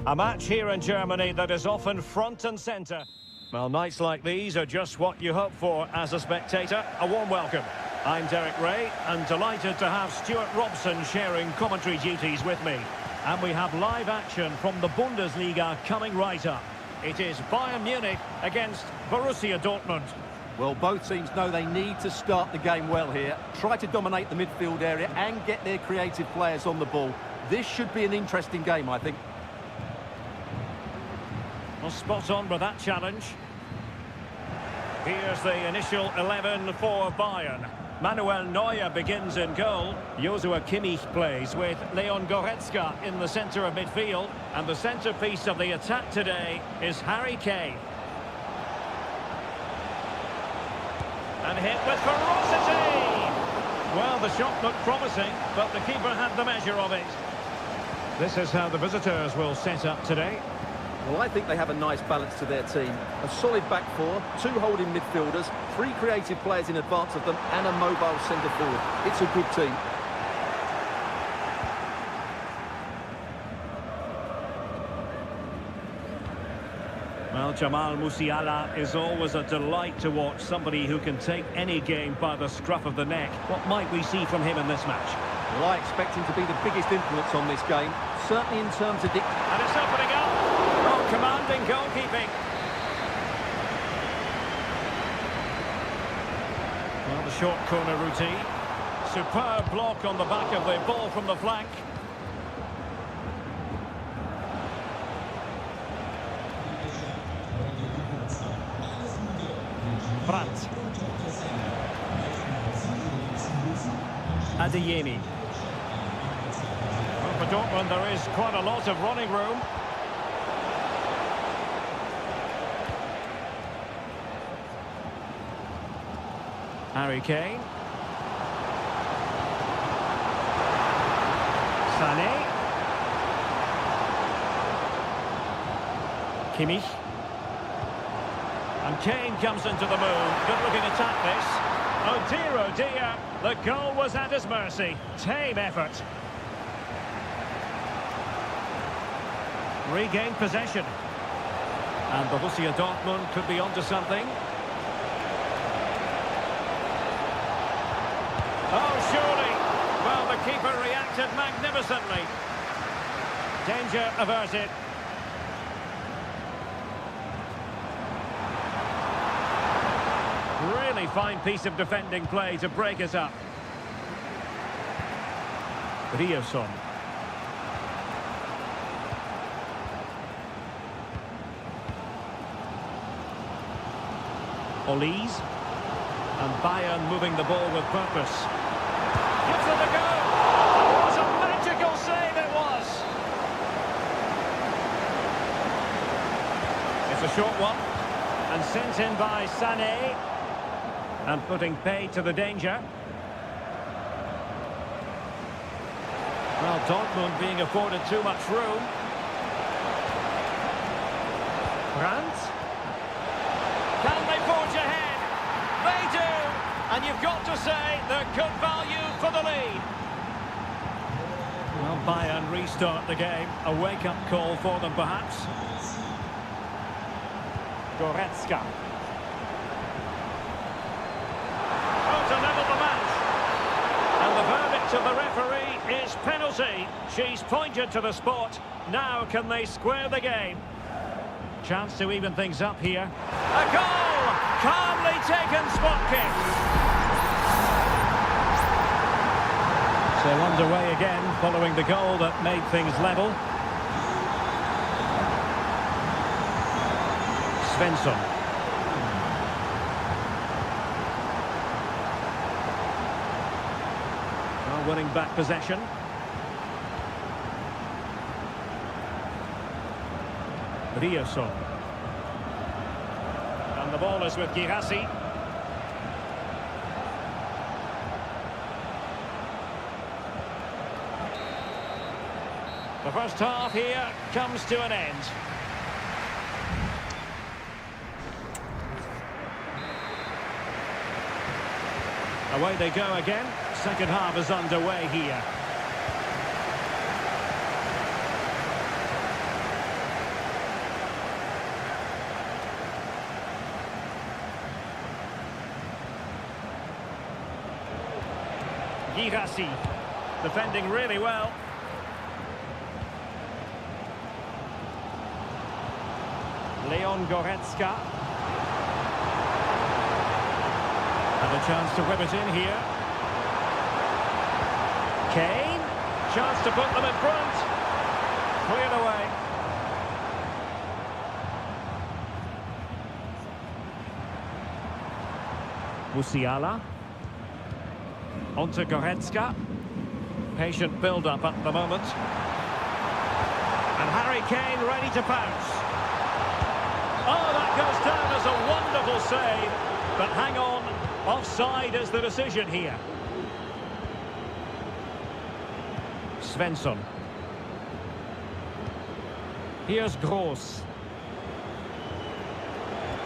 [SPEAKER 1] A match here in Germany that is often front and centre. Well, nights like these are just what you hope for as a spectator. A warm welcome. I'm Derek Ray, and delighted to have Stuart Robson sharing commentary duties with me. And we have live action from the Bundesliga coming right up. It is Bayern Munich against Borussia Dortmund.
[SPEAKER 3] Well, both teams know they need to start the game well here. Try to dominate the midfield area and get their creative players on the ball. This should be an interesting game, I think.
[SPEAKER 1] Well, spot on with that challenge. Here's the initial 11 for Bayern. Manuel Neuer begins in goal. Joshua Kimmich plays with Leon Goretzka in the centre of midfield. And the centrepiece of the attack today is Harry Kane. And hit with ferocity! Well, the shot looked promising, but the keeper had the measure of it. This is how the visitors will set up today.
[SPEAKER 3] Well, I think they have a nice balance to their team. A solid back four, two holding midfielders, three creative players in advance of them, and a mobile centre-forward. It's a good team.
[SPEAKER 1] Well, Jamal Musiala is always a delight to watch, somebody who can take any game by the scruff of the neck. What might we see from him in this match?
[SPEAKER 3] Well, I expect him to be the biggest influence on this game, certainly in terms of...
[SPEAKER 1] And it's opening up! Oh, commanding goalkeeping. Well, the short corner routine. Superb block on the back of the ball from the flank. Brandt. Adeyemi. Well, for Dortmund there is quite a lot of running room. Harry Kane. Sané. Kimmich. And Kane comes into the move. Good-looking attack this. Oh dear, the goal was at his mercy. Tame effort. Regained possession. And Borussia Dortmund could be onto something. Oh, surely. Well, the keeper reacted magnificently. Danger averted. Really fine piece of defending play to break us up. Ryerson. Olise. And Bayern moving the ball with purpose. Gives it a go! What a magical save it was! It's a short one. And sent in by Sané. And putting paid to the danger. Well, Dortmund being afforded too much room. Brandt. Can they forge ahead? They do! And you've got to say they're good value for the lead. Well, Bayern restart the game. A wake-up call for them, perhaps. Goretzka. Oh, to level the match. And the verdict of the referee is penalty. She's pointed to the spot. Now can they square the game? Chance to even things up here. A goal! Calmly taken spot kick. So underway again following the goal that made things level. Svensson. Well, winning back possession. Ryerson. And the ball is with Girassi. The first half here comes to an end. Away they go again. Second half is underway here. Girassi, defending really well. Leon Goretzka. And a chance to whip it in here. Kane. Chance to put them in front. Cleared away. Musiala. Onto Goretzka. Patient build-up at the moment. And Harry Kane ready to pounce. Oh, that goes down as a wonderful save. But hang on, offside is the decision here. Svensson. Here's Gross.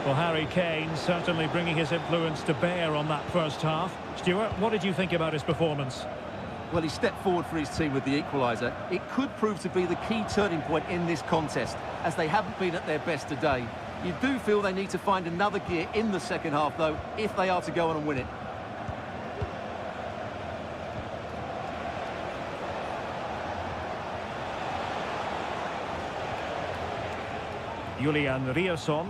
[SPEAKER 4] Well, Harry Kane certainly bringing his influence to bear on that first half. Stuart, what did you think about his performance?
[SPEAKER 3] Well, he stepped forward for his team with the equaliser. It could prove to be the key turning point in this contest, as they haven't been at their best today. You do feel they need to find another gear in the second half, though, if they are to go on and win it.
[SPEAKER 4] Julian Rierson.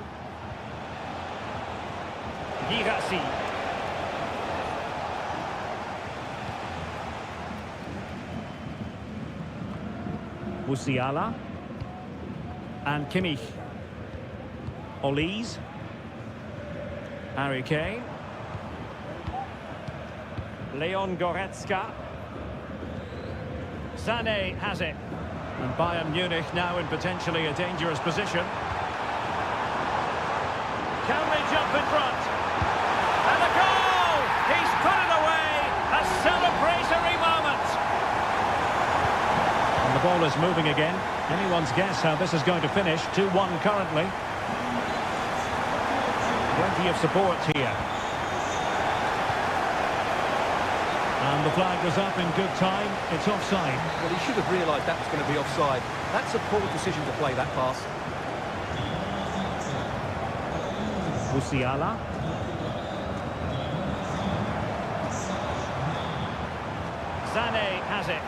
[SPEAKER 1] Girassi.
[SPEAKER 4] Musiala. And Kimmich. Olise. Harry Kane.
[SPEAKER 1] Leon Goretzka. Sané has it. And Bayern Munich now in potentially a dangerous position. Can they jump in front? And a goal! He's put it away! A celebratory moment!
[SPEAKER 4] And the ball is moving again. Anyone's guess how this is going to finish. 2-1 currently. Plenty of support here. And the flag was up in good time. It's offside.
[SPEAKER 3] Well, he should have realised that was going to be offside. That's a poor decision to play that pass.
[SPEAKER 4] Musiala.
[SPEAKER 1] Sané has it.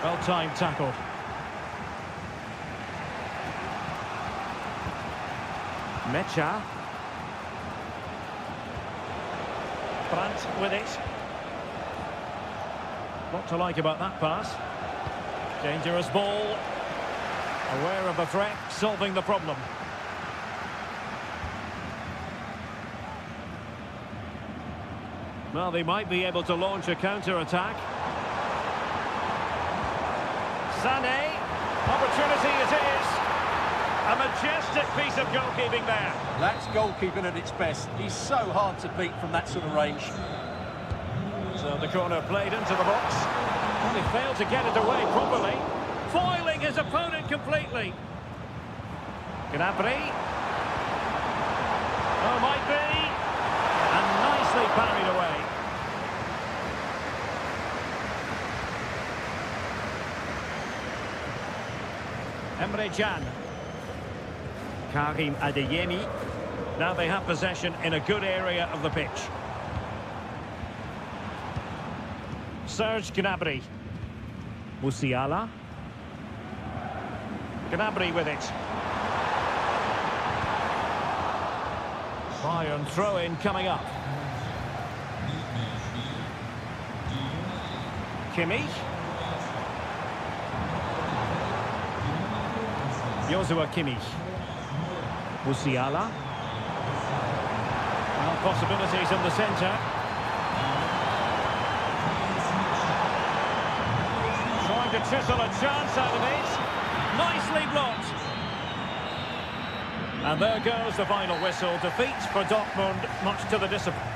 [SPEAKER 4] Well-timed tackle.
[SPEAKER 1] Mecha. Brandt with it.
[SPEAKER 4] What to like about that pass?
[SPEAKER 1] Dangerous ball. Aware of the threat, solving the problem. Well, they might be able to launch a counter-attack. Sané. Opportunity it is. A majestic piece of goalkeeping there.
[SPEAKER 3] That's goalkeeping at its best. He's so hard to beat from that sort of range.
[SPEAKER 1] So the corner played into the box. Well, he failed to get it away properly. Foiling his opponent completely. Gnabry. Oh, might be. And nicely parried away. Emre Can. Karim Adeyemi. Now they have possession in a good area of the pitch. Serge Gnabry.
[SPEAKER 4] Musiala.
[SPEAKER 1] Gnabry with it. Bayern throw-in coming up. Kimmich. Joshua Kimmich.
[SPEAKER 4] Musiala.
[SPEAKER 1] Well, possibilities in the centre. Trying to chisel a chance out of it. Nicely blocked. And there goes the final whistle. Defeat for Dortmund, much to the disappointment.